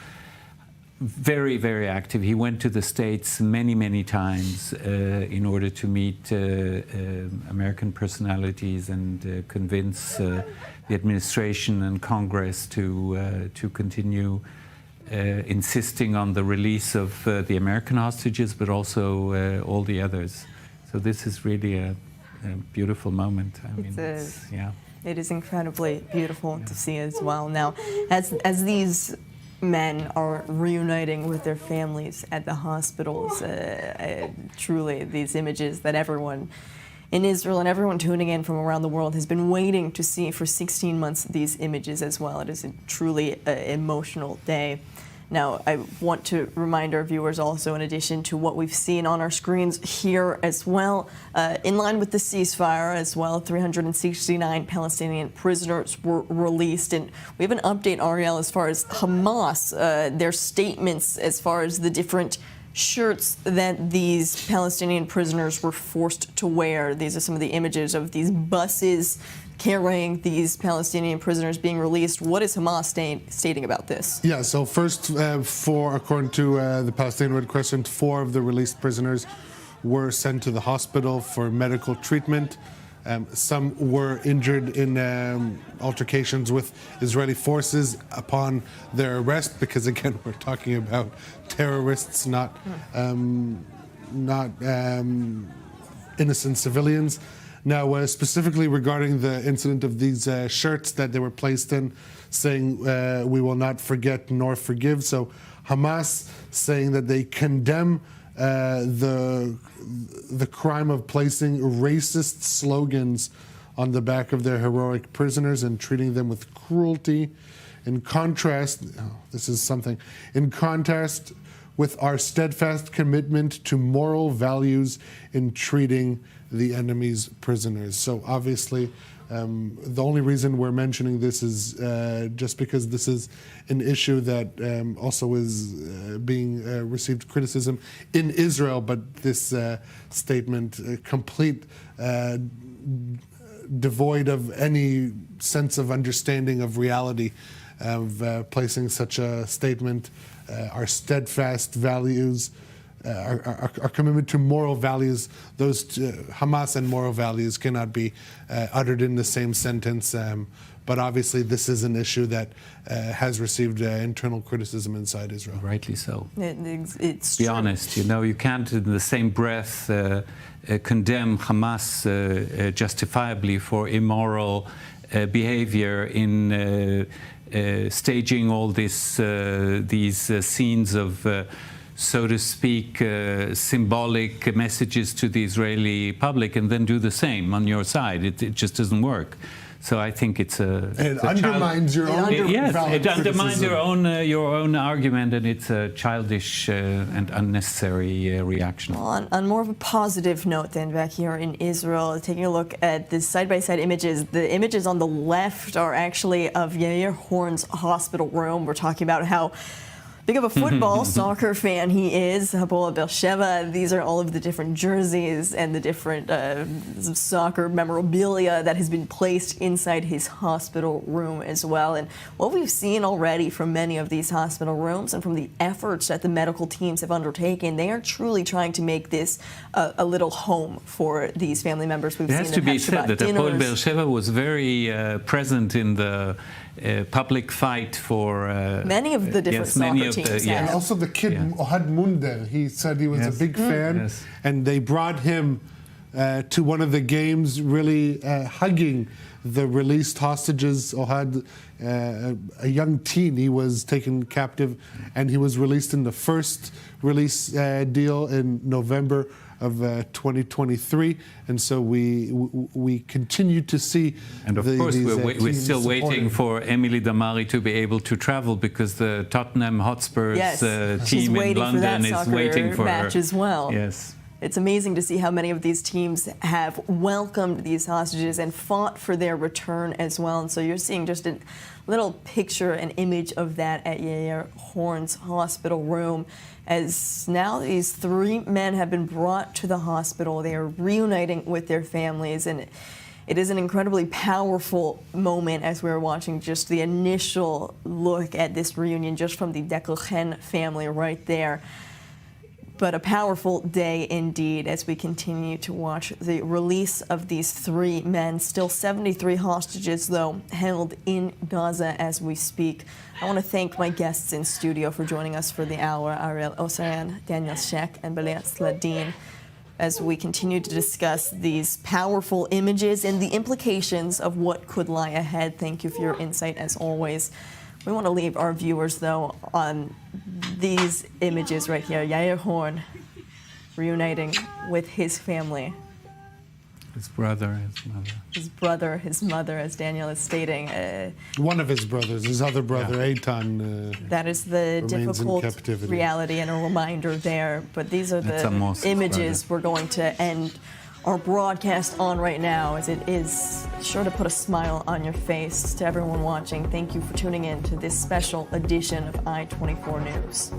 very, very active. He went to the States many, many times in order to meet American personalities and convince the administration and Congress to continue insisting on the release of the American hostages, but also all the others. So this is really a beautiful moment. I mean, yeah. It is incredibly beautiful to see as well. Now, as these men are reuniting with their families at the hospitals, truly these images that everyone in Israel and everyone tuning in from around the world has been waiting to see for 16 months, these images as well. It is a truly emotional day. Now, I want to remind our viewers also, in addition to what we've seen on our screens here as well, in line with the ceasefire as well, 369 Palestinian prisoners were released. And we have an update, Ariel, as far as Hamas, their statements as far as the different shirts that these Palestinian prisoners were forced to wear. These are some of the images of these buses carrying these Palestinian prisoners being released. What is Hamas stating about this? Yeah, so first, according to the Palestinian Red Crescent, 4 of the released prisoners were sent to the hospital for medical treatment. Some were injured in altercations with Israeli forces upon their arrest, because again, we're talking about terrorists, not innocent civilians. Now, specifically regarding the incident of these shirts that they were placed in, saying we will not forget nor forgive. So Hamas saying that they condemn the crime of placing racist slogans on the back of their heroic prisoners and treating them with cruelty. In contrast, in contrast with our steadfast commitment to moral values in treating the enemy's prisoners. So obviously, the only reason we're mentioning this is just because this is an issue that also is being received criticism in Israel, but this statement complete devoid of any sense of understanding of reality of placing such a statement. Our steadfast values, our commitment to moral values, those Hamas and moral values cannot be uttered in the same sentence. But obviously, this is an issue that has received internal criticism inside Israel. Rightly so. It's Be true. honest, you can't in the same breath condemn Hamas justifiably for immoral behavior in staging all these scenes of, so to speak, symbolic messages to the Israeli public, and then do the same on your side. It just doesn't work. So I think it undermines your own. Yes, it undermines your own argument, and it's a childish and unnecessary reaction. Well, on more of a positive note, then, back here in Israel, taking a look at the side-by-side images. The images on the left are actually of Yair Horn's hospital room. We're talking about how big of a football soccer fan he is, Hapoel Beersheva. These are all of the different jerseys and the different soccer memorabilia that has been placed inside his hospital room as well. And what we've seen already from many of these hospital rooms and from the efforts that the medical teams have undertaken, they are truly trying to make this a little home for these family members. We've It seen has to be said that Hapoel dinners. Beersheva was very present in the public fight for many of the different soccer teams. And also the kid, Ohad Munder, he said he was a big fan, and they brought him to one of the games, really hugging the released hostages. Ohad, a young teen, he was taken captive, and he was released in the first release deal in November of 2023, and so we continue to see. And of course, we're still waiting for Emily Damari to be able to travel, because the Tottenham Hotspurs team in London is waiting for match her as well. Yes. It's amazing to see how many of these teams have welcomed these hostages and fought for their return as well. And so you're seeing just a little picture, an image of that at Yair Horn's hospital room, as now these three men have been brought to the hospital. They are reuniting with their families, and it is an incredibly powerful moment as we're watching just the initial look at this reunion just from the Dekel family right there. But a powerful day indeed as we continue to watch the release of these three men. Still 73 hostages, though, held in Gaza as we speak. I want to thank my guests in studio for joining us for the hour, Ariel Osayan, Daniel Shek, and Balea Sladin, as we continue to discuss these powerful images and the implications of what could lie ahead. Thank you for your insight, as always. We want to leave our viewers, though, on these images right here. Yair Horn reuniting with his family. His brother, his mother. His brother, his mother, as Daniel is stating. One of his brothers, his other brother, Eitan, that is the difficult reality and a reminder there. But these are the images we're going to end our broadcast on right now, as it is sure to put a smile on your face. To everyone watching, thank you for tuning in to this special edition of I-24 News.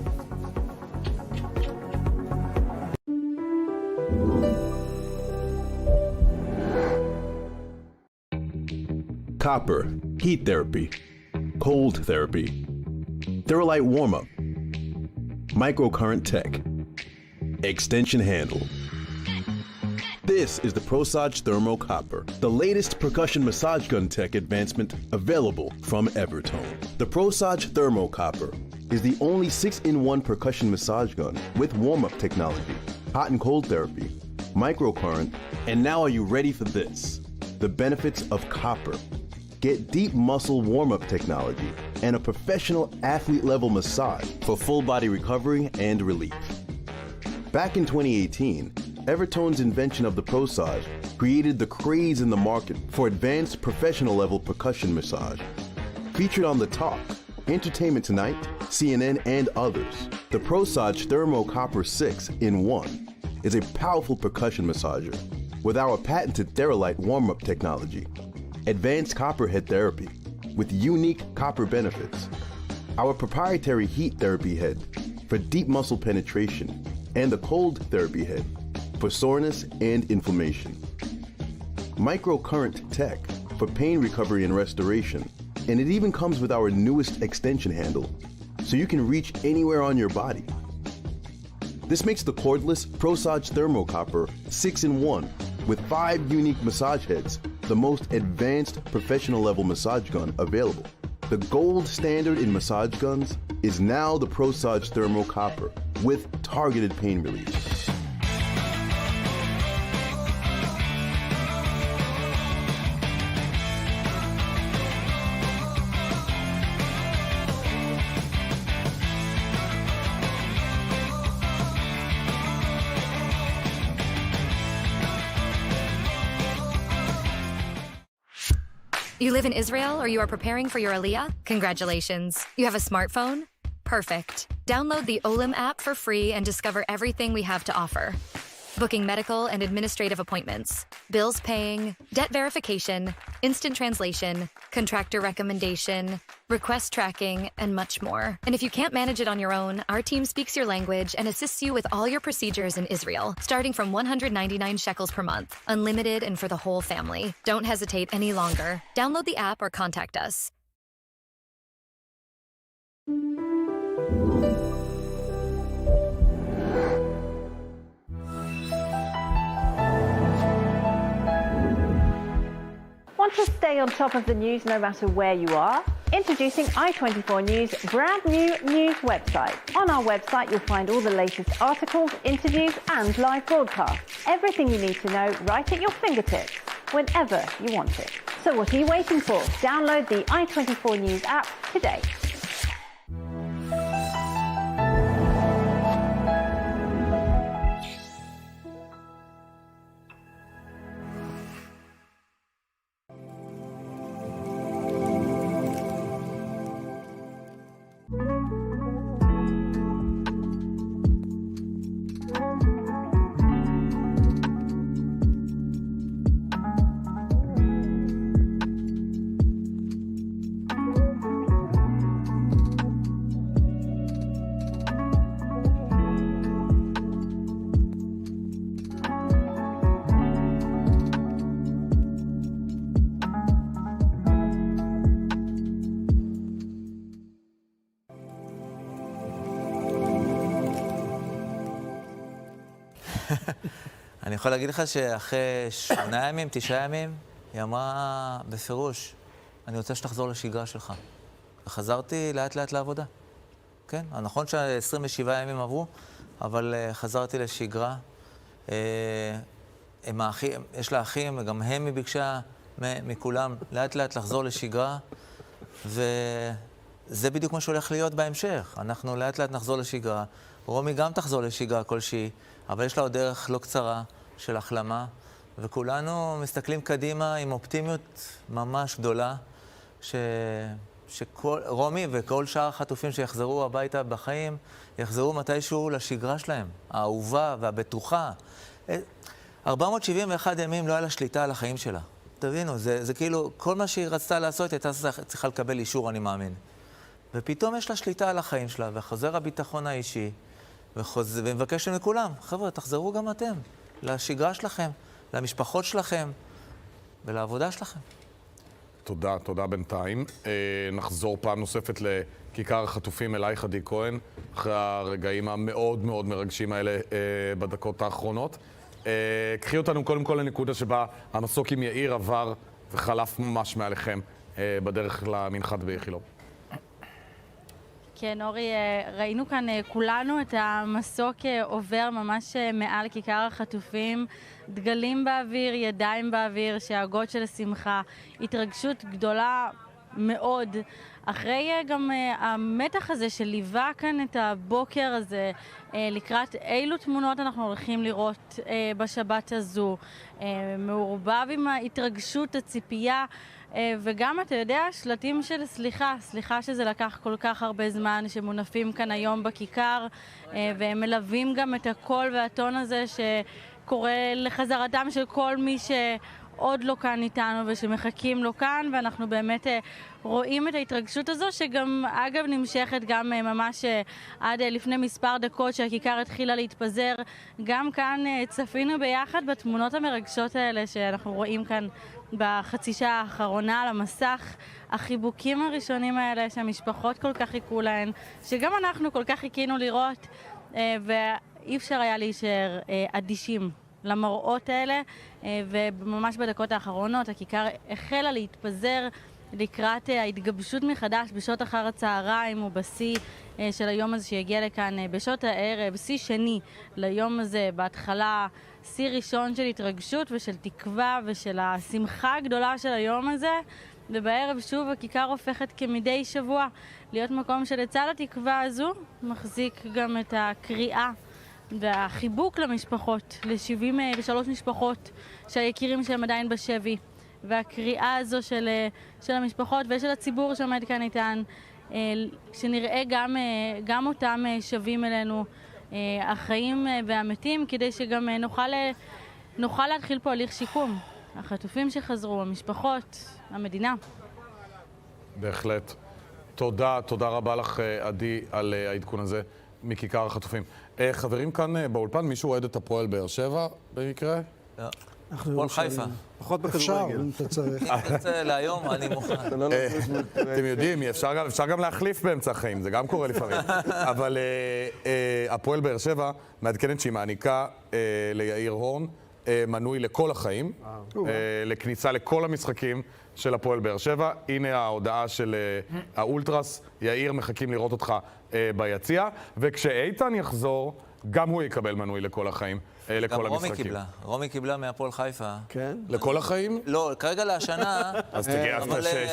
Copper, heat therapy, cold therapy, Thermalite warm-up, microcurrent tech, extension handle. This is the ProSage Thermo Copper, the latest percussion massage gun tech advancement available from Evertone. The ProSage Thermo Copper is the only 6-in-1 percussion massage gun with warm-up technology, hot and cold therapy, microcurrent, and now are you ready for this? The benefits of copper. Get deep muscle warm-up technology and a professional athlete-level massage for full body recovery and relief. Back in 2018, Evertone's invention of the ProSage created the craze in the market for advanced professional-level percussion massage. Featured on The Talk, Entertainment Tonight, CNN, and others, the ProSage Thermo Copper 6 in 1 is a powerful percussion massager with our patented Theralite warm-up technology, advanced copper head therapy with unique copper benefits, our proprietary heat therapy head for deep muscle penetration, and the cold therapy head for soreness and inflammation. Microcurrent tech for pain recovery and restoration, and it even comes with our newest extension handle, so you can reach anywhere on your body. This makes the cordless ProSage Thermo Copper 6 in 1 with 5 unique massage heads, the most advanced professional level massage gun available. The gold standard in massage guns is now the ProSage Thermo Copper with targeted pain relief. You live in Israel or you are preparing for your Aliyah? Congratulations. You have a smartphone? Perfect. Download the Olim app for free and discover everything we have to offer. Booking medical and administrative appointments, bills paying, debt verification, instant translation, contractor recommendation, request tracking, and much more. And if you can't manage it on your own, our team speaks your language and assists you with all your procedures in Israel, starting from 199 shekels per month, unlimited and for the whole family. Don't hesitate any longer. Download the app or contact us. Want to stay on top of the news no matter where you are? Introducing i24 News' brand new news website. On our website, you'll find all the latest articles, interviews, and live broadcasts. Everything you need to know right at your fingertips, whenever you want it. So what are you waiting for? Download the i24 News app today. אני יכול להגיד לך שאחרי 8 ימים, 9 ימים, היא אמרה בפירוש, אני רוצה שתחזור לשגרה שלך. וחזרתי לאט לאט לעבודה. כן, נכון ש27 ימים עברו, אבל חזרתי לשגרה. יש לה אחים, וגם הם היא ביקשה מכולם לאט לאט לחזור לשגרה, וזה בדיוק מה שהולך להיות בהמשך. אנחנו לאט לאט נחזור לשגרה. רומי גם תחזור לשגרה כלשהי, אבל יש לה עוד דרך לא קצרה של החלמה, וכולנו מסתכלים קדימה עם אופטימיות ממש גדולה, שכל רומי וכל שאר החטופים שיחזרו הביתה בחיים, יחזרו מתישהו לשגרה שלהם, האהובה והבטוחה. 471 ימים לא היה לה שליטה על החיים שלה. תבינו, זה כאילו, כל מה שהיא רצתה לעשות, הייתה צריכה לקבל אישור, אני מאמין. ופתאום יש לה שליטה על החיים שלה, וחוזר הביטחון האישי, ומבקש מכולם, חבר'ה, תחזרו גם אתם, לשגרה שלכם, למשפחות שלכם, ולעבודה שלכם. תודה, תודה בינתיים. נחזור פעם נוספת לכיכר החטופים אלייך עדי כהן, אחרי הרגעים המאוד מאוד מרגשים האלה בדקות האחרונות. קחי אותנו קודם כל לנקודה שבה המסוק עם יאיר עבר וחלף ממש מעליכם בדרך למנחת באיכילוב. כן, אורי, ראינו כאן כולנו את המסוק עובר ממש מעל כיכר החטופים, דגלים באוויר, ידיים באוויר, שאגות של שמחה, התרגשות גדולה מאוד. אחרי גם המתח הזה שליווה כאן את הבוקר הזה, לקראת אילו תמונות אנחנו הולכים לראות בשבת הזו, מעורבב עם ההתרגשות, הציפייה, וגם, אתה יודע, שלטים של סליחה שזה לקח כל כך הרבה זמן, שמונפים כאן היום בכיכר, והם מלווים גם את הקול והטון הזה שקורא לחזרתם של כל מי שעוד לא כאן איתנו ושמחכים לו כאן, ואנחנו באמת רואים את ההתרגשות הזו, שגם אגב נמשכת גם ממש עד לפני מספר דקות שהכיכר התחילה להתפזר. גם כאן צפינו ביחד בתמונות המרגשות האלה שאנחנו רואים כאן בחצי שעה האחרונה על המסך, החיבוקים הראשונים האלה שהמשפחות כל כך חיכו להן, שגם אנחנו כל כך חיכינו לראות, ואי אפשר היה להישאר אדישים למראות האלה, וממש בדקות האחרונות הכיכר החלה להתפזר לקראת ההתגבשות מחדש בשעות אחר הצהריים ובשיא של היום הזה שיגיע לכאן בשעות הערב, שיא שני ליום הזה, בהתחלה שיא ראשון של התרגשות ושל תקווה ושל השמחה הגדולה של היום הזה, ובערב שוב הכיכר הופכת כמדי שבוע להיות מקום שלצד התקווה הזו מחזיק גם את הקריאה והחיבוק למשפחות, ל-73 משפחות שהיקירים שהם עדיין בשבי, והקריאה הזו של המשפחות ושל הציבור שעומד כאן איתן, שנראה גם אותם שווים אלינו, החיים והמתים, כדי שגם נוכל להתחיל פה הליך שיקום. החטופים שחזרו, המשפחות, המדינה. בהחלט. תודה רבה לך, עדי, על העדכון הזה מכיכר החטופים. חברים כאן באולפן, מישהו אוהד את הפועל באר שבע במקרה? לא. הפועל חיפה. פחות בכדורגל. אם תרצה להיום, אני מוכן. אתם יודעים, אפשר גם להחליף באמצע החיים, זה גם קורה לפעמים. אבל הפועל באר שבע מעדכנת שהיא מעניקה ליאיר הורן מנוי לכל החיים, לכניסה לכל המשחקים של הפועל באר שבע. הנה ההודעה של האולטרס, יאיר, מחכים לראות אותך ביציע, וכשאיתן יחזור, גם הוא יקבל מנוי לכל החיים, לכל המשחקים. גם רומי קיבלה מהפועל חיפה. כן? לכל החיים? לא, כרגע לשנה. אז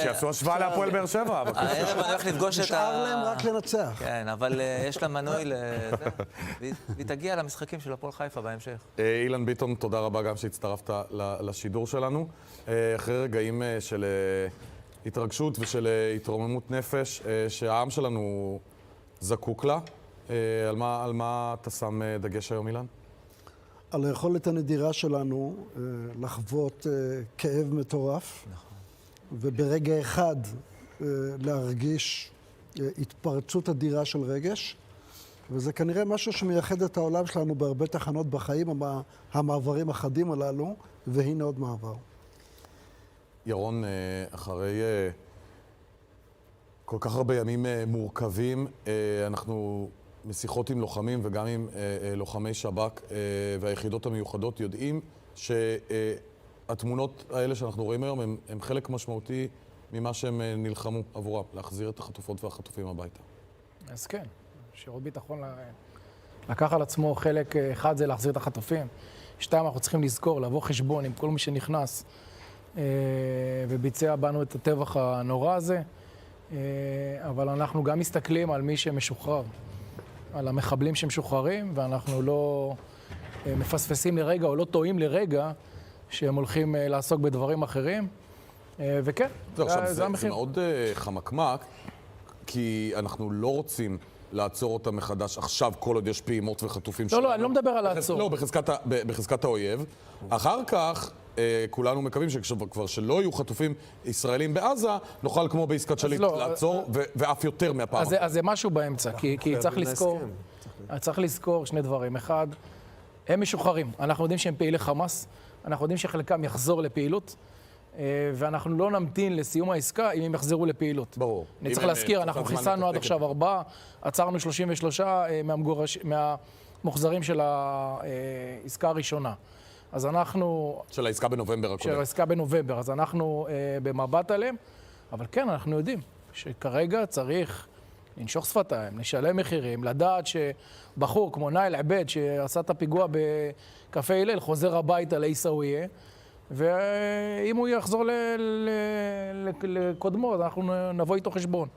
שיעשו השוואה להפועל באר שבע. הערב אני הולך לפגוש את נשאר להם רק לנצח. כן, אבל יש לה מנוי והיא תגיע למשחקים של הפועל חיפה בהמשך. אילן ביטון, תודה רבה גם שהצטרפת לשידור שלנו. אחרי רגעים של התרגשות ושל התרוממות נפש שהעם שלנו זקוק לה, על מה אתה שם דגש היום, אילן? על היכולת הנדירה שלנו לחוות כאב מטורף, וברגע אחד להרגיש התפרצות אדירה של רגש, וזה כנראה משהו שמייחד את העולם שלנו בהרבה תחנות בחיים, המעברים החדים הללו, והנה עוד מעבר. ירון, אחרי כל כך הרבה ימים מורכבים, אנחנו משיחות עם לוחמים וגם עם לוחמי שב"כ והיחידות המיוחדות יודעים שהתמונות האלה שאנחנו רואים היום הם חלק משמעותי ממה שהם נלחמו עבורם, להחזיר את החטופות והחטופים הביתה. אז כן, שירות ביטחון לקח על עצמו חלק אחד זה להחזיר את החטופים, שתיים אנחנו צריכים לזכור, לבוא חשבון עם כל מי שנכנס וביצע בנו את הטבח הנורא הזה, אבל אנחנו גם מסתכלים על מי שמשוחרר, על המחבלים שמשוחררים, ואנחנו לא מפספסים לרגע או לא טועים לרגע שהם הולכים לעסוק בדברים אחרים, וכן, זה המחיר. זה מאוד חמקמק, כי אנחנו לא רוצים לעצור אותם מחדש עכשיו, כל עוד יש פעימות וחטופים שלנו. לא, אני לא מדבר על לעצור. לא, בחזקת האויב. אחר כך, כולנו מקווים שכבר שלא יהיו חטופים ישראלים בעזה, נוכל כמו בעסקת שליט לעצור, ואף יותר מהפעם. אז זה משהו באמצע, כי צריך לזכור שני דברים. אחד, הם משוחררים. אנחנו יודעים שהם פעילי חמאס, אנחנו יודעים שחלקם יחזור לפעילות, ואנחנו לא נמתין לסיום העסקה אם הם יחזרו לפעילות. ברור. אני צריך להזכיר, אנחנו חיסנו עד עכשיו 4, עצרנו 33 מהמוחזרים של העסקה הראשונה. אז אנחנו... של העסקה בנובמבר הקודם. של העסקה בנובמבר, אז אנחנו במבט עליהם, אבל כן, אנחנו יודעים שכרגע צריך לנשוך שפתיים, לשלם מחירים, לדעת שבחור כמו נאיל עבד שעשה את הפיגוע בקפה הלל חוזר הביתה לעיסאוויה, ואם הוא יחזור לקודמו, אז אנחנו נבוא איתו חשבון.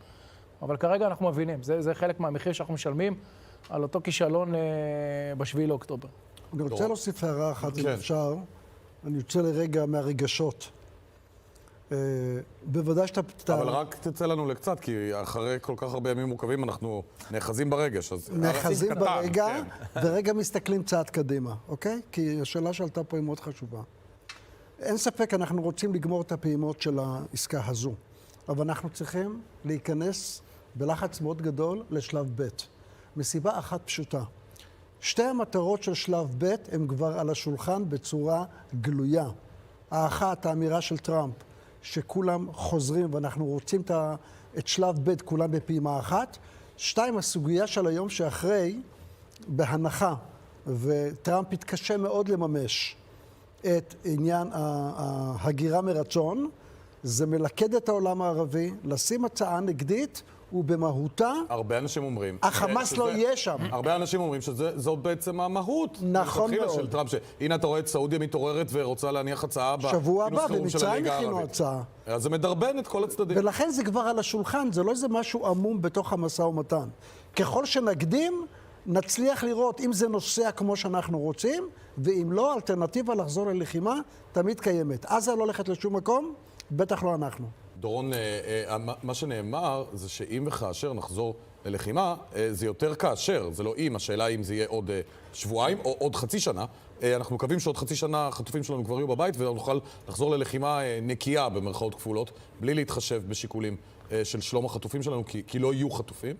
אבל כרגע אנחנו מבינים, זה חלק מהמחיר שאנחנו משלמים על אותו כישלון ב7 לאוקטובר. אני רוצה להוסיף הערה אחת, אם אפשר. אני יוצא לרגע מהרגשות. בוודאי שאתה... אבל רק תצא לנו לקצת, כי אחרי כל כך הרבה ימים מורכבים אנחנו נאחזים ברגש. נאחזים ברגע, ורגע מסתכלים צעד קדימה, אוקיי? כי השאלה שעלתה פה היא מאוד חשובה. אין ספק, אנחנו רוצים לגמור את הפעימות של העסקה הזו, אבל אנחנו צריכים להיכנס בלחץ מאוד גדול לשלב ב', מסיבה אחת פשוטה. שתי המטרות של שלב ב' הן כבר על השולחן בצורה גלויה. האחת, האמירה של טראמפ, שכולם חוזרים ואנחנו רוצים את שלב ב' כולם בפעימה אחת. 2, הסוגיה של היום שאחרי, בהנחה, וטראמפ התקשה מאוד לממש את עניין ההגירה מרצון, זה מלכד את העולם הערבי, לשים הצעה נגדית, ובמהותה... הרבה אנשים אומרים... החמאס לא יהיה שם. הרבה אנשים אומרים שזו בעצם המהות. נכון מאוד. של טראמפ, הנה אתה רואה את סעודיה מתעוררת ורוצה להניח הצעה שבוע הבא, ומצרים הכינו הצעה. אז זה מדרבן את כל הצדדים. ולכן זה כבר על השולחן, זה לא איזה משהו עמום בתוך המשא ומתן. ככל שנקדים, נצליח לראות אם זה נוסע כמו שאנחנו רוצים, ואם לא, אלטרנטיבה לחזור ללחימה תמיד קיימת. עזה לא הולכת לשום מקום, בטח לא אנחנו. דורון, מה שנאמר זה שאם וכאשר נחזור ללחימה, זה יותר כאשר, זה לא אם, השאלה אם זה יהיה עוד שבועיים או עוד חצי שנה. אנחנו מקווים שעוד חצי שנה החטופים שלנו כבר יהיו בבית ונוכל לחזור ללחימה נקייה במרכאות כפולות, בלי להתחשב בשיקולים של שלום החטופים שלנו, כי לא יהיו חטופים,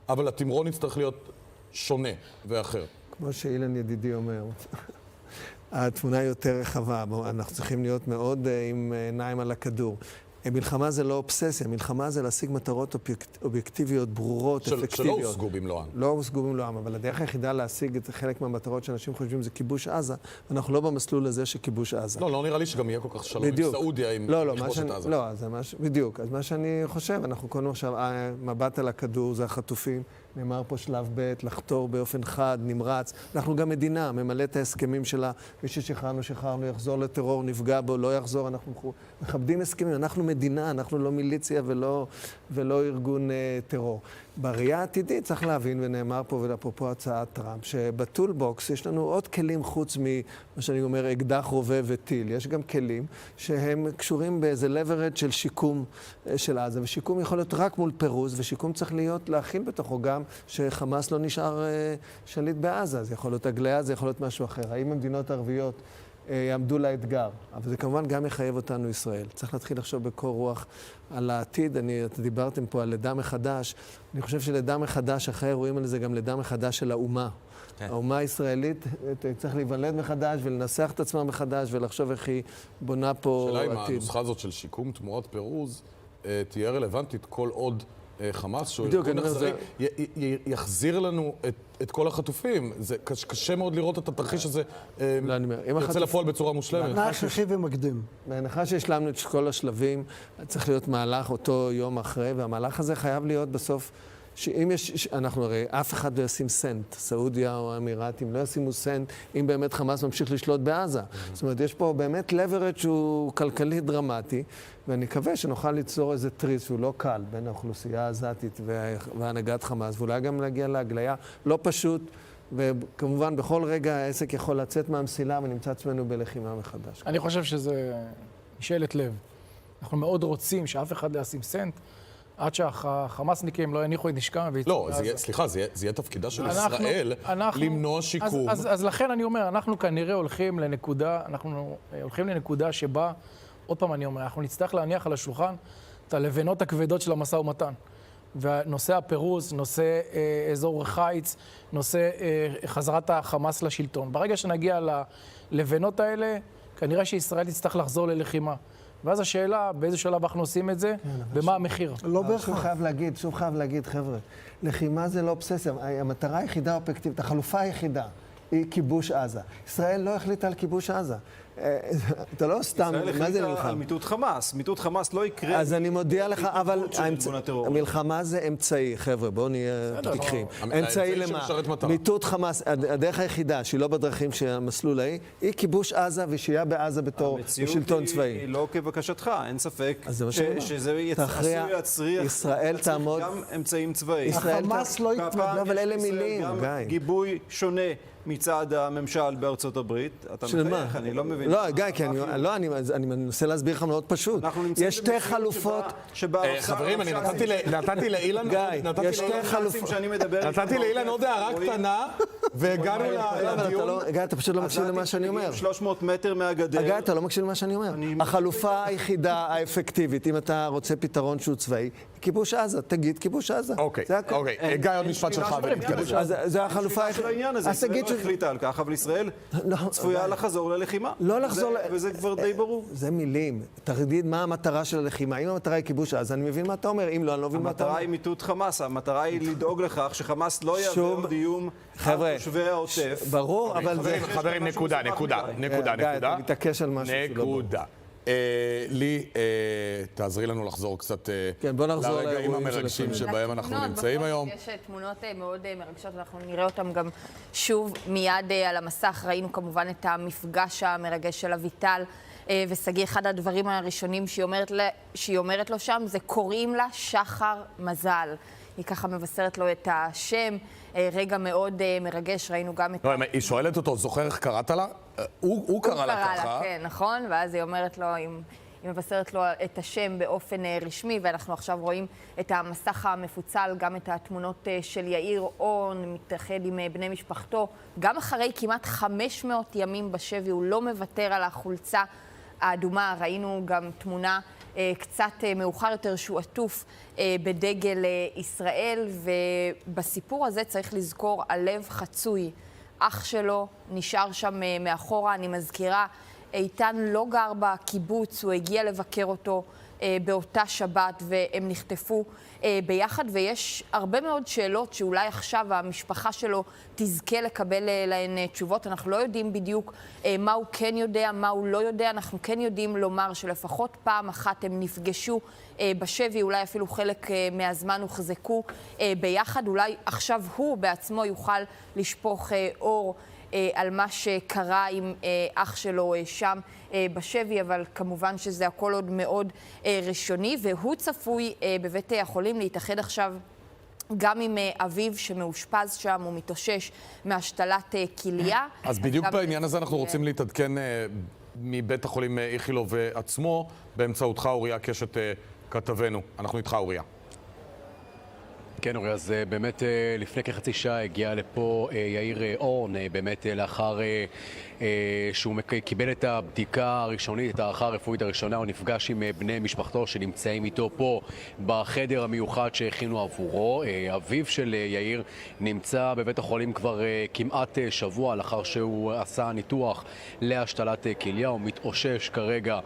אבל התמרון יצטרך להיות שונה ואחר. כמו שאילן ידידי אומר, התמונה יותר רחבה, אנחנו צריכים להיות מאוד עם עיניים על הכדור. מלחמה זה לא אובססיה, מלחמה זה להשיג מטרות אובייקטיביות, ברורות, אפקטיביות. שלא הושגו במלואם. לא הושגו במלואם, אבל הדרך היחידה להשיג את חלק מהמטרות שאנשים חושבים זה כיבוש עזה, ואנחנו לא במסלול הזה של כיבוש עזה. לא נראה לי שגם יהיה כל כך שלום עם סעודיה, עם לכבוש את עזה. לא, בדיוק. אז מה שאני חושב, אנחנו קודם עכשיו, מבט על הכדור, זה החטופים, נאמר פה שלב ב', לחתור באופן חד, נמרץ. אנחנו גם מדינה, ממלא את ההסכמים שלה, מי ששחררנו, יחזור לטרור, נפגע בו, לא יחזור, אנחנו מכבדים הסכמים, אנחנו מדינה, אנחנו לא מיליציה ולא ארגון טרור. בראייה העתידית צריך להבין, ונאמר פה ולאפרופו הצעת טראמפ, שבטולבוקס יש לנו עוד כלים חוץ ממה שאני אומר, אקדח, רובה וטיל. יש גם כלים שהם קשורים באיזה leverage של שיקום של עזה, ושיקום יכול להיות רק מול פירוז, ושיקום צריך להכיל בתוכו גם שחמאס לא נשאר שליט בעזה. זה יכול להיות הגליה, זה יכול להיות משהו אחר. האם המדינות הערביות יעמדו לאתגר? אבל זה כמובן גם יחייב אותנו ישראל. צריך להתחיל לחשוב בקור רוח על העתיד. אתם דיברתם פה על לידה מחדש. אני חושב שלידה מחדש, אחרי רואים על זה גם לידה מחדש של האומה. האומה הישראלית צריך להיוולד מחדש ולנסח את עצמה מחדש ולחשוב איך היא בונה פה עתיד. שאלה אם הנוסחה הזאת של שיקום תמורת פירוז תהיה רלוונטית כל עוד חמאס, שהוא ארגון אכזרי, יחזיר לנו את כל החטופים. זה קשה מאוד לראות את התרחיש הזה יוצא לפועל בצורה מושלמת. בהנחה הכרחי ומקדים. בהנחה שהשלמנו את כל השלבים, צריך להיות מהלך אותו יום אחרי, והמהלך הזה חייב להיות בסוף, שאם אנחנו הרי אף אחד לא ישים סנט, סעודיה או האמירתים לא ישימו סנט, אם באמת חמאס ממשיך לשלוט בעזה. זאת אומרת, יש פה באמת leverage שהוא כלכלי דרמטי, ואני מקווה שנוכל ליצור איזה טריס שהוא לא קל בין האוכלוסייה העזתית והנהגת חמאס, ואולי גם להגיע להגליה לא פשוט, וכמובן בכל רגע העסק יכול לצאת מהמסילה ונמצא עצמנו בלחימה מחדש. אני חושב שזה משאלת לב. אנחנו מאוד רוצים שאף אחד לא ישים סנט, עד שהחמאסניקים לא יניחו את נשקם. לא, סליחה, זה יהיה תפקידה של ישראל למנוע שיקום. אז לכן אני אומר, אנחנו כנראה הולכים לנקודה שבה, עוד פעם אני אומר, אנחנו נצטרך להניח על השולחן את הלבנות הכבדות של המשא ומתן. ונושא הפירוז, נושא אזור חיץ, נושא חזרת החמאס לשלטון. ברגע שנגיע ללבנות האלה, כנראה שישראל תצטרך לחזור ללחימה. ואז השאלה, באיזה שלב אנחנו עושים את זה, ומה המחיר. לא בהכרח. שוב חייב להגיד, חבר'ה, לחימה זה לא אובססיה. המטרה היחידה האובייקטיבית, החלופה היחידה, היא כיבוש עזה. ישראל לא החליטה על כיבוש עזה. אתה לא סתם, מה זה ישראל נלחם? החליטה על מיטוט חמאס. מיטוט חמאס לא יקרה. אז אני מודיע לך, אבל ארגון הטרור. המלחמה זה אמצעי, חבר'ה, בואו נהיה תקחים. אמצעי למה? מיטוט חמאס, הדרך היחידה שהיא לא בדרכים של המסלול היא כיבוש עזה ושיהיה בעזה בתור שלטון צבאי. המציאות היא לא כבקשתך, אין ספק שזה תכריע, עשוי להצריך ישראל תעמוד, גם אמצעים צבאיים. החמאס לא יתנגד, אבל אלה מילים, גם גיא. גיבוי שונה מצד הממשל בארצות הברית. אתה מחייך, אני לא מבין. לא, גיא, כי אני מנסה להסביר לך מאוד פשוט. יש שתי חלופות. חברים, אני נתתי לאילן נתתי לאילן עוד הערה קטנה, והגענו לדיון. גיא, אתה פשוט לא מקשיב למה שאני אומר. 300 מטר מהגדר. גיא, אתה לא מקשיב למה שאני אומר. החלופה היחידה האפקטיבית, אם אתה רוצה פתרון שהוא צבאי, כיבוש עזה, תגיד כיבוש עזה. אוקיי, גיא, עוד משפט שלך ונתקדם. זה החלופה היחידה. ישראל לא החליטה על כך, אבל ישראל צפויה לחזור ללחימה. לא לחזור... וזה כבר די ברור. זה מילים. תגיד מה המטרה של הלחימה. אם המטרה היא כיבוש עזה, אני מבין מה אתה אומר. אם לא, אני לא מבין מה אתה אומר. המטרה היא מיטוט חמאס. המטרה היא לדאוג לכך שחמאס לא יעבור עוד איום על תושבי העוטף. ברור, אבל זה... חברים, נקודה. גיא, אתה מתעקש על משהו שלא ברור. לי, תעזרי לנו לחזור קצת לרגעים לרגעים המרגשים שבהם אנחנו נמצאים היום. יש תמונות מאוד מרגשות, אנחנו נראה אותם גם שוב מיד על המסך. ראינו כמובן את המפגש המרגש של אביטל וסגי. אחד הדברים הראשונים שהיא אומרת לו שם זה קוראים לה שחר מזל. היא ככה מבשרת לו את השם, רגע מאוד מרגש, ראינו גם את... לא, היא שואלת אותו, זוכר איך קראת לה? הוא קרא לה ככה. כן, נכון, ואז היא אומרת לו, היא מבשרת לו את השם באופן רשמי, ואנחנו עכשיו רואים את המסך המפוצל, גם את התמונות של יאיר אורן, מתאחד עם בני משפחתו. גם אחרי כמעט 500 ימים בשבי, הוא לא מוותר על החולצה האדומה. ראינו גם תמונה קצת מאוחר יותר שהוא עטוף בדגל ישראל, ובסיפור הזה צריך לזכור הלב חצוי. אח שלו נשאר שם מאחורה. אני מזכירה, איתן לא גר בקיבוץ, הוא הגיע לבקר אותו באותה שבת והם נחטפו ביחד, ויש הרבה מאוד שאלות שאולי עכשיו המשפחה שלו תזכה לקבל להן תשובות. אנחנו לא יודעים בדיוק מה הוא כן יודע, מה הוא לא יודע. אנחנו כן יודעים לומר שלפחות פעם אחת הם נפגשו בשבי, אולי אפילו חלק מהזמן הוחזקו ביחד. אולי עכשיו הוא בעצמו יוכל לשפוך אור על מה שקרה עם אח שלו שם בשבי, אבל כמובן שזה הכל עוד מאוד ראשוני, והוא צפוי בבית החולים להתאחד עכשיו גם עם אביו שמאושפז שם, הוא מתאושש מהשתלת כליה. אז בדיוק בעניין הזה אנחנו רוצים להתעדכן מבית החולים איכילוב עצמו, באמצעותך אוריה קשת כתבנו. אנחנו איתך אוריה. כן, אורי, אז באמת לפני כחצי שעה הגיע לפה יאיר אורן, באמת לאחר שהוא קיבל את הבדיקה הראשונית, את הערכה הרפואית הראשונה. הוא נפגש עם בני משפחתו שנמצאים איתו פה בחדר המיוחד שהכינו עבורו. אביו של יאיר נמצא בבית החולים כבר כמעט שבוע לאחר שהוא עשה ניתוח להשתלת כליה. הוא מתאושש כרגע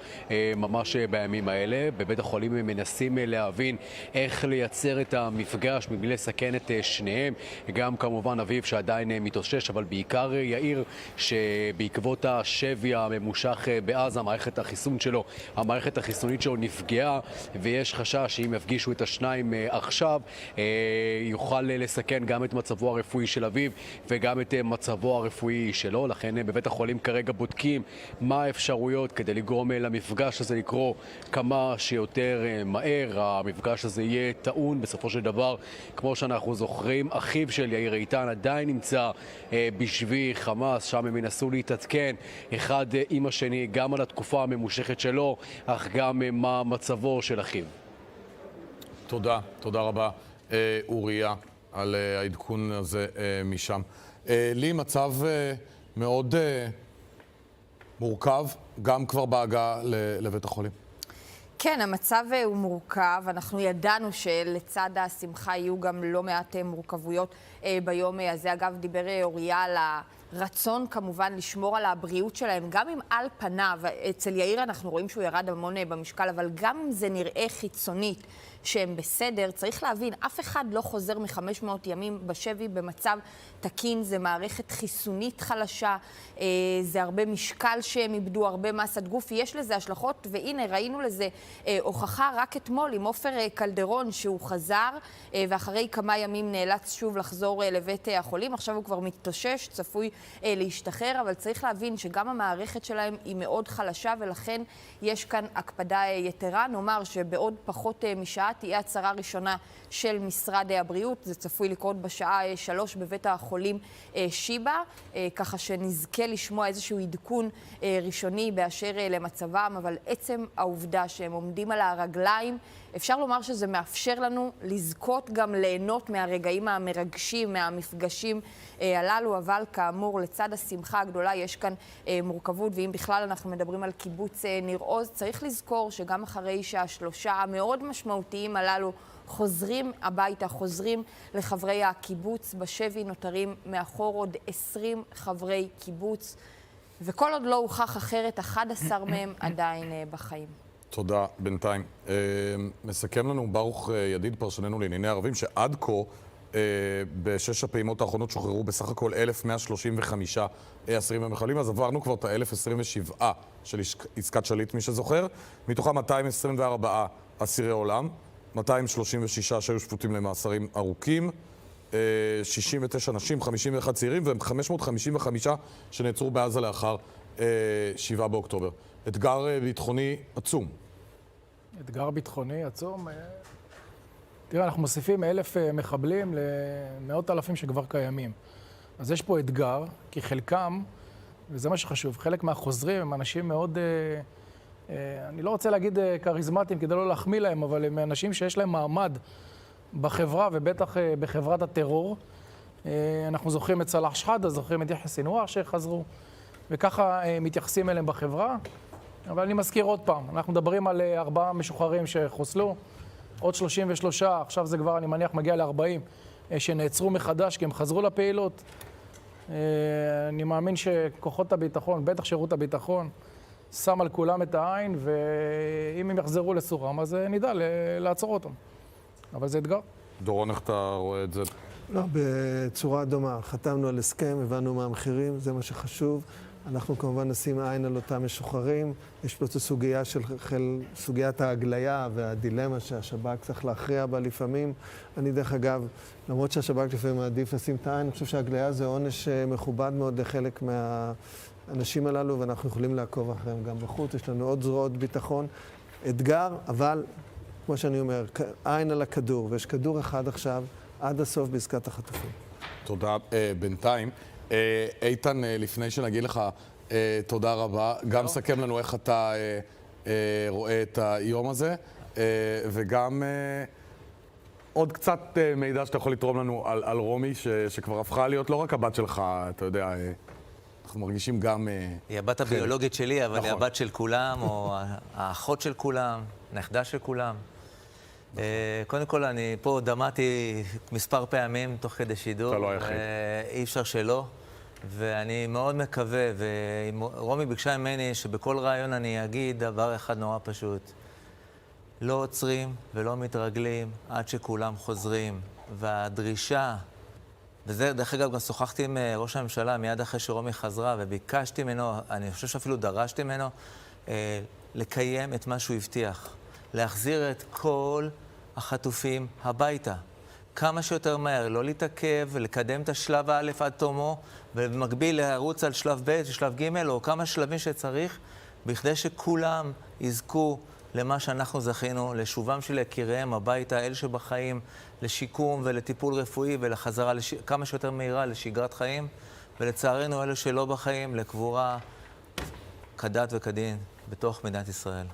ממש בימים האלה. בבית החולים הם מנסים להבין איך לייצר את המפגש מבלי לסכן את שניהם, גם כמובן אביו שעדיין מתאושש, אבל בעיקר יאיר שבעקבות השבי הממושך בעזה, המערכת החיסונית שלו נפגעה, ויש חשש שאם יפגישו את השניים עכשיו יוכל לסכן גם את מצבו הרפואי של אביו וגם את מצבו הרפואי שלו. לכן בבית החולים כרגע בודקים מה האפשרויות כדי לגרום למפגש הזה לקרוא כמה שיותר מהר. המפגש הזה יהיה טעון בסופו של דבר. כמו שאנחנו זוכרים, אחיו של יאיר איתן עדיין נמצא בשבי חמאס, שם הם ינסו להתעדכן אחד עם השני גם על התקופה הממושכת שלו, אך גם מה מצבו של אחיו. תודה רבה אוריה על העדכון הזה משם. לי מצב מאוד מורכב, גם כבר בהגעה לבית החולים. כן, המצב הוא מורכב. אנחנו ידענו שלצד השמחה יהיו גם לא מעט מורכבויות ביום הזה. אגב, דיבר אוריה על רצון כמובן לשמור על הבריאות שלהם, גם אם על פניו, אצל יאיר אנחנו רואים שהוא ירד המון במשקל, אבל גם אם זה נראה חיצונית שהם בסדר, צריך להבין, אף אחד לא חוזר מ-500 ימים בשבי במצב תקין, זה מערכת חיסונית חלשה, זה הרבה משקל שהם איבדו, הרבה מסת גוף, יש לזה השלכות, והנה ראינו לזה הוכחה רק אתמול עם עופר קלדרון שהוא חזר, ואחרי כמה ימים נאלץ שוב לחזור לבית החולים, עכשיו הוא כבר מתאושש, צפוי להשתחרר, אבל צריך להבין שגם המערכת שלהם היא מאוד חלשה, ולכן יש כאן הקפדה יתרה. נאמר שבעוד פחות משעה תהיה הצהרה ראשונה של משרד הבריאות, זה צפוי לקרות בשעה 3 בבית החולים שיבה, ככה שנזכה לשמוע איזשהו עדכון ראשוני באשר למצבם, אבל עצם העובדה שהם עומדים על הרגליים, אפשר לומר שזה מאפשר לנו לזכות גם ליהנות מהרגעים המרגשים, מהמפגשים הללו, אבל כאמור, לצד השמחה הגדולה יש כאן מורכבות, ואם בכלל אנחנו מדברים על קיבוץ ניר עוז, צריך לזכור שגם אחרי שהשלושה המאוד משמעותיים הללו חוזרים הביתה, חוזרים לחברי הקיבוץ, בשבי נותרים מאחור עוד 20 חברי קיבוץ, וכל עוד לא הוכח אחרת, 11 מהם עדיין בחיים. תודה. בינתיים. מסכם לנו ברוך ידיד, פרשננו לענייני ערבים, שעד כה, בשש הפעימות האחרונות שוחררו בסך הכל 1,135 אסירים ומחבלים, אז עברנו כבר את ה-1,027 של עסקת שליט, מי שזוכר. מתוכם 224 אסירי עולם, 236 שהיו שפוטים למאסרים ארוכים, 69 נשים, 51 צעירים, ו-555 שנעצרו בעזה לאחר 7 באוקטובר. אתגר ביטחוני עצום. אתגר ביטחוני עצום. תראה, אנחנו מוסיפים 1,000 מחבלים למאות אלפים שכבר קיימים. אז יש פה אתגר, כי חלקם, וזה מה שחשוב, חלק מהחוזרים הם אנשים מאוד, אני לא רוצה להגיד כריזמטיים כדי לא להחמיא להם, אבל הם אנשים שיש להם מעמד בחברה, ובטח בחברת הטרור. אנחנו זוכרים את סלאח שחאדה, זוכרים את יחיא סינואר שחזרו, וככה מתייחסים אליהם בחברה. אבל אני מזכיר עוד פעם, אנחנו מדברים על 4 משוחררים שחוסלו, עוד 33, עכשיו זה כבר, אני מניח, מגיע ל-40, שנעצרו מחדש כי הם חזרו לפעילות. אני מאמין שכוחות הביטחון, בטח שירות הביטחון, שם על כולם את העין, ואם הם יחזרו לסורם, אז נדע לעצור אותם. אבל זה אתגר. דורון, איך אתה רואה את זה? לא, בצורה דומה. חתמנו על הסכם, הבנו מה המחירים, זה מה שחשוב. אנחנו כמובן נשים עין על אותם משוחררים. יש פה את הסוגיה של סוגיית ההגליה והדילמה שהשב"כ צריך להכריע בה לפעמים. אני דרך אגב, למרות שהשב"כ לפעמים מעדיף לשים את העין, אני חושב שההגליה זה עונש מכובד מאוד לחלק מהאנשים הללו, ואנחנו יכולים לעקוב אחריהם גם בחוץ. יש לנו עוד זרועות ביטחון. אתגר, אבל כמו שאני אומר, עין על הכדור, ויש כדור אחד עכשיו עד הסוף בעסקת החטופים. תודה. בינתיים. איתן, לפני שנגיד לך תודה רבה, גם סכם לנו איך אתה רואה את היום הזה, וגם עוד קצת מידע שאתה יכול לתרום לנו על רומי, שכבר הפכה להיות לא רק הבת שלך, אתה יודע, אנחנו מרגישים גם... היא הבת הביולוגית שלי, אבל היא הבת של כולם, או האחות של כולם, נכדה של כולם. קודם כל, אני פה דמעתי מספר פעמים תוך כדי שידור. אתה לא היחיד. אי אפשר שלא. ואני מאוד מקווה, ורומי ביקשה ממני שבכל רעיון אני אגיד דבר אחד נורא פשוט. לא עוצרים ולא מתרגלים עד שכולם חוזרים. והדרישה, וזה דרך אגב גם שוחחתי עם ראש הממשלה מיד אחרי שרומי חזרה, וביקשתי ממנו, אני חושב שאפילו דרשתי ממנו, לקיים את מה שהוא הבטיח. להחזיר את כל החטופים הביתה. כמה שיותר מהר, לא להתעכב ולקדם את השלב א' עד תומו, ובמקביל להרוץ על שלב ב' ושלב ג' או כמה שלבים שצריך, בכדי שכולם יזכו למה שאנחנו זכינו, לשובם של יקיריהם הביתה, אלה שבחיים, לשיקום ולטיפול רפואי ולחזרה כמה שיותר מהירה לשגרת חיים, ולצערנו אלה שלא בחיים, לקבורה כדת וכדין בתוך מדינת ישראל.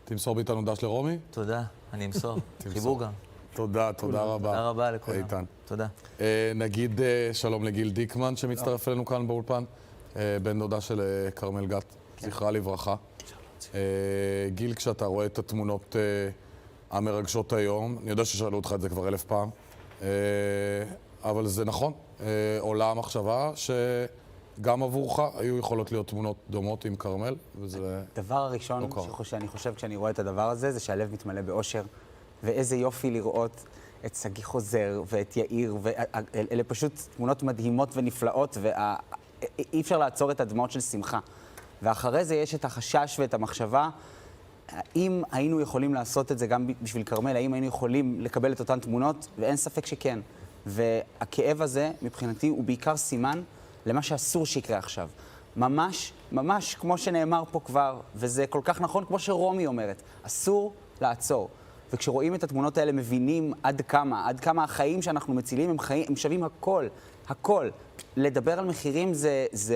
תמסור ביתנו דש לרומי? תודה, אני אמסור. חיבור גם. תודה, תודה רבה. תודה רבה לכולם. איתן. תודה. נגיד שלום לגיל דיקמן שמצטרף אלינו כאן באולפן, בן דודה של קרמל גת, זכרה לברכה. גיל, כשאתה רואה את התמונות המרגשות היום, אני יודע ששאלו אותך את זה כבר 1000 פעם, אבל זה נכון, עולה המחשבה גם עבורך היו יכולות להיות תמונות דומות עם כרמל, וזה הדבר הראשון שאני חושב כשאני רואה את הדבר הזה, זה שהלב מתמלא באושר, ואיזה יופי לראות את סגי חוזר ואת יאיר, ואלה פשוט תמונות מדהימות ונפלאות, ואי אפשר לעצור את הדמעות של שמחה. ואחרי זה יש את החשש ואת המחשבה, האם היינו יכולים לעשות את זה גם בשביל כרמל, האם היינו יכולים לקבל את אותן תמונות, ואין ספק שכן. והכאב הזה, מבחינתי, הוא בעיקר סימן למה שאסור שיקרה עכשיו. ממש, ממש כמו שנאמר פה כבר, וזה כל כך נכון כמו שרומי אומרת, אסור לעצור. וכשרואים את התמונות האלה מבינים עד כמה החיים שאנחנו מצילים הם שווים הכל, הכל. לדבר על מחירים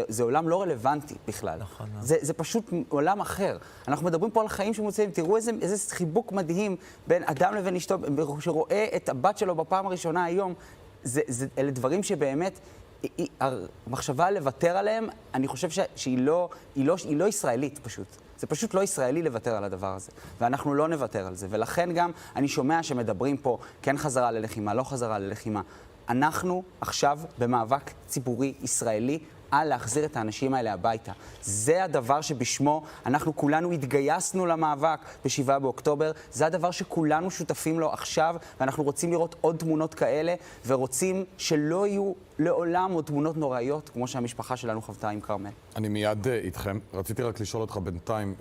זה עולם לא רלוונטי בכלל. נכון. זה פשוט עולם אחר. אנחנו מדברים פה על חיים שמוצאים, תראו איזה חיבוק מדהים בין אדם לבין אשתו, שרואה את הבת שלו בפעם הראשונה היום, אלה דברים שבאמת, המחשבה לוותר עליהם, אני חושב שהיא לא ישראלית פשוט. זה פשוט לא ישראלי לוותר על הדבר הזה, ואנחנו לא נוותר על זה. ולכן גם אני שומע שמדברים פה, כן חזרה ללחימה, לא חזרה ללחימה. אנחנו עכשיו במאבק ציבורי ישראלי על להחזיר את האנשים האלה הביתה. זה הדבר שבשמו אנחנו כולנו התגייסנו למאבק ב7 באוקטובר, זה הדבר שכולנו שותפים לו עכשיו, ואנחנו רוצים לראות עוד תמונות כאלה, ורוצים שלא יהיו לעולם עוד תמונות נוראיות, כמו שהמשפחה שלנו חוותה עם כרמל. אני מיד איתכם. רציתי רק לשאול אותך בינתיים,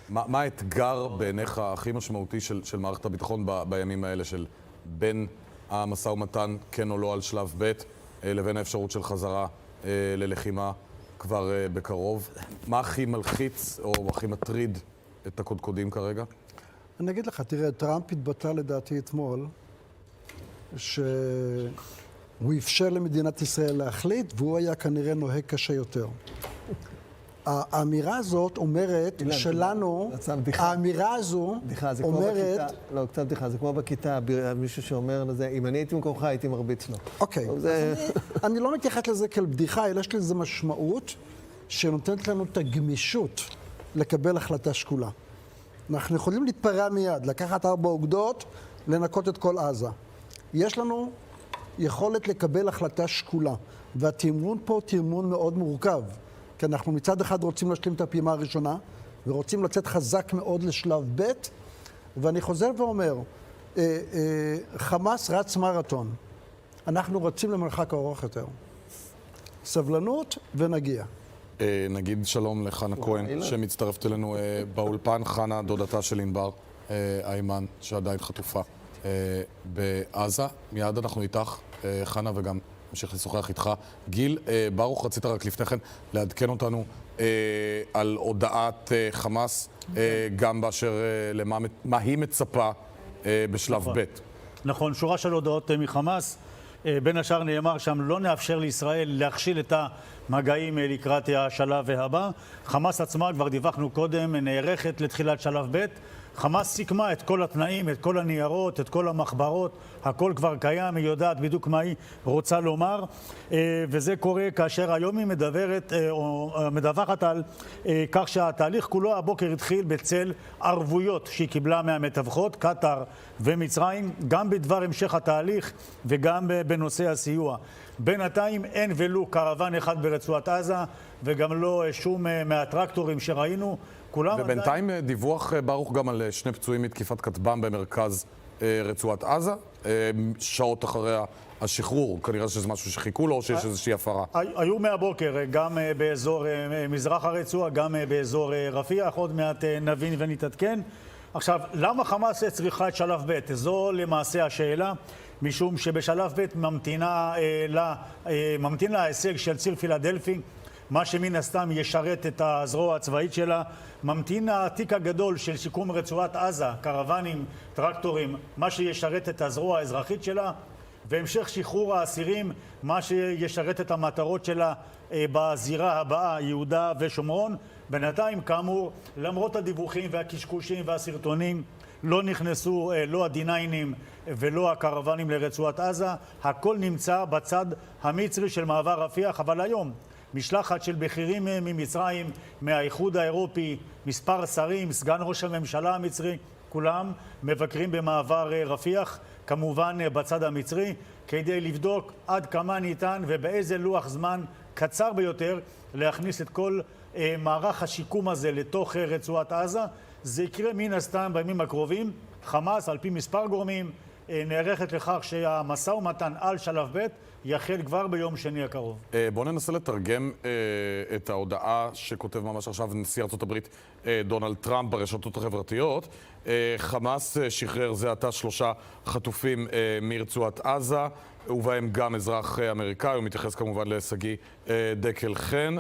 מה האתגר בעיניך הכי משמעותי של מערכת הביטחון בימים האלה, של בין המשא ומתן, כן או לא על שלב ב', לבין האפשרות של חזרה ללחימה כבר בקרוב? מה הכי מלחיץ או הכי מטריד את הקודקודים כרגע? אני אגיד לך, תראה, טראמפ התבטא לדעתי אתמול שהוא אפשר למדינת ישראל להחליט, והוא היה כנראה נוהג קשה יותר. האמירה הזאת אומרת שלנו, האמירה הזו אומרת... לא, קצת בדיחה, זה כמו בכיתה, מישהו שאומר לזה, אם אני הייתי במקומך, הייתי מרביץ לו. אוקיי, אני לא מתייחס לזה כאל בדיחה, אלא יש לזה משמעות שנותנת לנו את הגמישות לקבל החלטה שקולה. אנחנו יכולים להתפרע מיד, לקחת 4 אוגדות, לנקות את כל עזה. יש לנו יכולת לקבל החלטה שקולה, והתמרון פה הוא תמרון מאוד מורכב. כי אנחנו מצד אחד רוצים להשלים את הפעימה הראשונה, ורוצים לצאת חזק מאוד לשלב ב', ואני חוזר ואומר, חמאס רץ מרתון. אנחנו רצים למרחק ארוך יותר. סבלנות ונגיע. נגיד שלום לחנה כהן, שמצטרפת אלינו באולפן. חנה, דודתה של ענבר איימן, שעדיין חטופה בעזה. מיד אנחנו איתך, חנה, וגם נמשיך לשוחח איתך. גיל, ברוך, רצית רק לפני כן לעדכן אותנו על הודעת חמאס, גם באשר למה היא מצפה בשלב ב'. נכון, שורה של הודעות מחמאס. בין השאר נאמר שם, לא נאפשר לישראל להכשיל את המגעים לקראת השלב הבא. חמאס עצמה, כבר דיווחנו קודם, נערכת לתחילת שלב ב'. חמאס סיכמה את כל התנאים, את כל הניירות, את כל המחברות, הכל כבר קיים, היא יודעת בדיוק מה היא רוצה לומר, וזה קורה כאשר היום היא מדווחת על כך שהתהליך כולו הבוקר התחיל בצל ערבויות שהיא קיבלה מהמתווכות, קטר ומצרים, גם בדבר המשך התהליך וגם בנושא הסיוע. בינתיים אין ולו קרוון אחד ברצועת עזה, וגם לא שום מהטרקטורים שראינו. ובינתיים דיווח ברוך גם על 2 פצועים מתקיפת כטב"ם במרכז רצועת עזה, שעות אחרי השחרור. כנראה שזה משהו שחיכו לו או שיש איזושהי הפרה. היו מהבוקר, גם באזור מזרח הרצועה, גם באזור רפיח, עוד מעט נבין ונתעדכן. עכשיו, למה חמאס צריכה את שלב ב'? זו למעשה השאלה, משום שבשלב ב' ממתין לה ההישג של ציר פילדלפי, מה שמן הסתם ישרת את הזרוע הצבאית שלה. ממתין העתיק הגדול של שיקום רצועת עזה, קרוונים, טרקטורים, מה שישרת את הזרוע האזרחית שלה, והמשך שחרור האסירים, מה שישרת את המטרות שלה בזירה הבאה, יהודה ושומרון. בינתיים, כאמור, למרות הדיווחים והקשקושים והסרטונים, לא נכנסו לא הדיניינים ולא הקרוונים לרצועת עזה. הכל נמצא בצד המצרי של מעבר רפיח, אבל היום משלחת של בכירים ממצרים, מהאיחוד האירופי, מספר שרים, סגן ראש הממשלה המצרי, כולם מבקרים במעבר רפיח, כמובן בצד המצרי, כדי לבדוק עד כמה ניתן ובאיזה לוח זמן קצר ביותר להכניס את כל מערך השיקום הזה לתוך רצועת עזה. זה יקרה מן הסתם בימים הקרובים. חמאס, על פי מספר גורמים, נערכת לכך שהמשא ומתן על שלב ב' יחל כבר ביום שני הקרוב. בואו ננסה לתרגם את ההודעה שכותב ממש עכשיו נשיא ארצות הברית דונלד טראמפ ברשתות החברתיות. חמאס שחרר זה עתה 3 חטופים מרצועת עזה, ובהם גם אזרח אמריקאי, הוא מתייחס כמובן לשגיא דקל חן.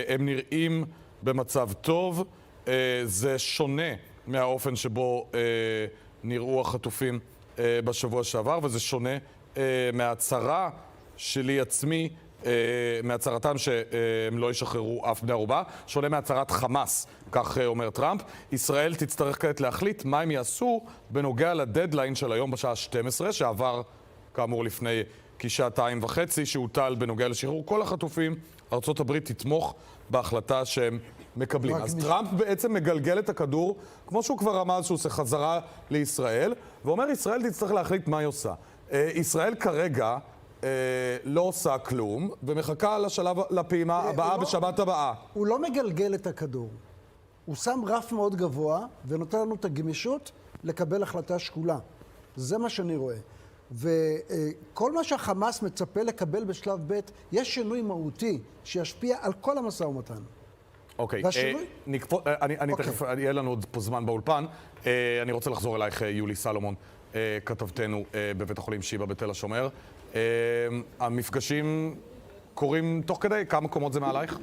הם נראים במצב טוב, זה שונה מהאופן שבו נראו החטופים בשבוע שעבר, וזה שונה מההצהרה שלי עצמי, מהצהרתם שהם לא ישחררו אף בני ערובה, שונה מהצהרת חמאס, כך אומר טראמפ. ישראל תצטרך כעת להחליט מה הם יעשו בנוגע לדדליין של היום בשעה 12, שעבר כאמור לפני כשעתיים וחצי, שהוטל בנוגע לשחרור כל החטופים. ארצות הברית תתמוך בהחלטה שהם מקבלים. אז טראמפ בעצם מגלגל את הכדור, כמו שהוא כבר רמז שהוא עושה חזרה לישראל, ואומר ישראל תצטרך להחליט מה היא עושה. ישראל כרגע לא עושה כלום, ומחכה לשלב, לפעימה הבאה בשבת הבאה. הוא לא מגלגל את הכדור. הוא שם רף מאוד גבוה, ונותן לנו את הגמישות לקבל החלטה שקולה. זה מה שאני רואה. וכל מה שהחמאס מצפה לקבל בשלב ב', יש שינוי מהותי שישפיע על כל המשא ומתן. אוקיי, תכף, יהיה לנו עוד פה זמן באולפן. אני רוצה לחזור אלייך, יולי סלומון, כתבתנו בבית החולים שיבא בתל השומר. המפגשים קורים תוך כדי, כמה מקומות זה מעלייך?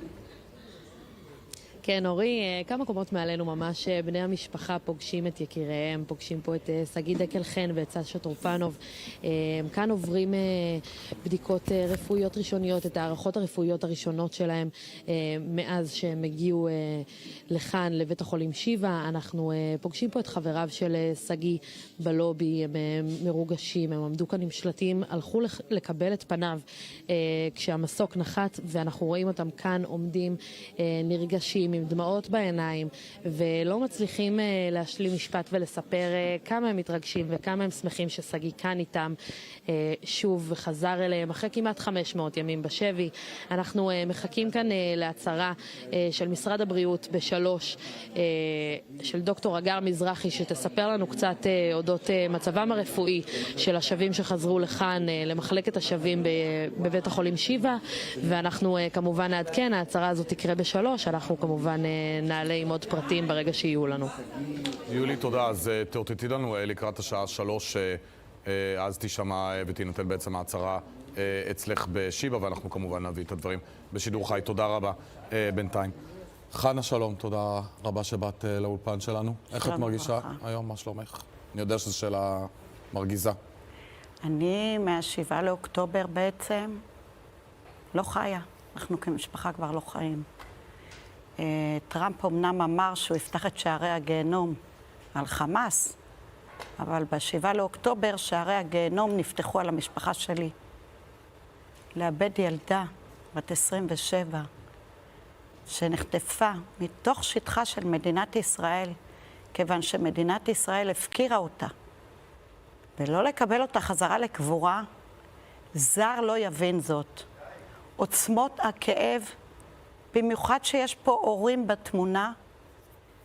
כן, אורי, כמה קומות מעלינו ממש בני המשפחה פוגשים את יקיריהם, פוגשים פה את שגיא דקל חן ואת סשה טרופנוב. כאן עוברים בדיקות רפואיות ראשוניות, את הערכות הרפואיות הראשונות שלהם מאז שהם הגיעו לכאן, לבית החולים שיבא. אנחנו פוגשים פה את חבריו של שגיא בלובי, הם מרוגשים, הם עמדו כאן עם שלטים, הלכו לקבל את פניו כשהמסוק נחת, ואנחנו רואים אותם כאן עומדים נרגשים, עם דמעות בעיניים, ולא מצליחים להשלים משפט ולספר כמה הם מתרגשים וכמה הם שמחים ששגיא כאן איתם שוב וחזר אליהם אחרי כמעט 500 ימים בשבי. אנחנו מחכים כאן להצהרה של משרד הבריאות בשלוש, של דוקטור אגר מזרחי, שתספר לנו קצת אודות מצבם הרפואי של השבים שחזרו לכאן למחלקת השבים בבית החולים שיבא, ואנחנו כמובן נעדכן, ההצהרה הזאת תקרה בשלוש, אנחנו כמובן נעלה עם עוד פרטים ברגע שיהיו לנו. יולי, תודה. אז תאותתי לנו לקראת השעה 3, אז תשמע ותינתן בעצם ההצהרה אצלך בשיבא, ואנחנו כמובן נביא את הדברים בשידור חי. תודה רבה בינתיים. חנה, שלום, תודה רבה שבאת לאולפן שלנו. איך את מרגישה היום? מה שלומך? אני יודע שזו שאלה מרגיזה. אני מה-7 לאוקטובר בעצם לא חיה. אנחנו כמשפחה כבר לא חיים. טראמפ אמנם אמר שהוא יפתח את שערי הגיהנום על חמאס, אבל ב-7 לאוקטובר שערי הגיהנום נפתחו על המשפחה שלי. לאבד ילדה בת 27 שנחטפה מתוך שטחה של מדינת ישראל, כיוון שמדינת ישראל הפקירה אותה, ולא לקבל אותה חזרה לקבורה, זר לא יבין זאת. עוצמות הכאב, במיוחד שיש פה הורים בתמונה,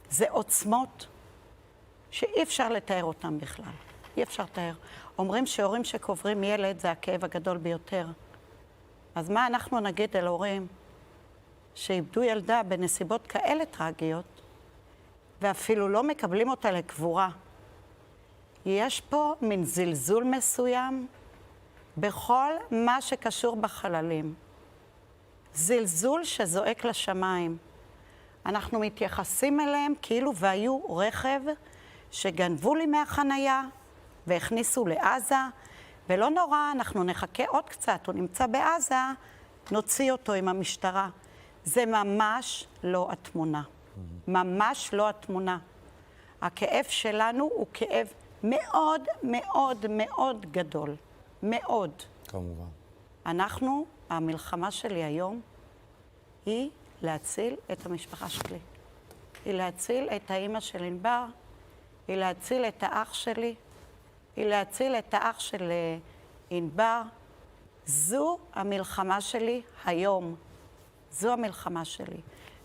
זה עוצמות שאי אפשר לתאר אותם בכלל. אי אפשר לתאר. אומרים שהורים שקוברים ילד זה הכאב הגדול ביותר. אז מה אנחנו נגיד על הורים שאיבדו ילדה בנסיבות כאלה טרגיות, ואפילו לא מקבלים אותה לקבורה? יש פה מין זלזול מסוים בכל מה שקשור בחללים. זלזול שזועק לשמיים. אנחנו מתייחסים אליהם כאילו והיו רכב שגנבו לי מהחנייה והכניסו לעזה, ולא נורא, אנחנו נחכה עוד קצת, הוא נמצא בעזה, נוציא אותו עם המשטרה. זה ממש לא התמונה. ממש לא התמונה. הכאב שלנו הוא כאב מאוד מאוד מאוד גדול. מאוד. כמובן. אנחנו, המלחמה שלי היום, היא להציל את המשפחה שלי. היא להציל את האמא של ענבר, היא להציל את האח שלי, היא להציל את האח של ענבר. זו המלחמה שלי היום. זו המלחמה שלי.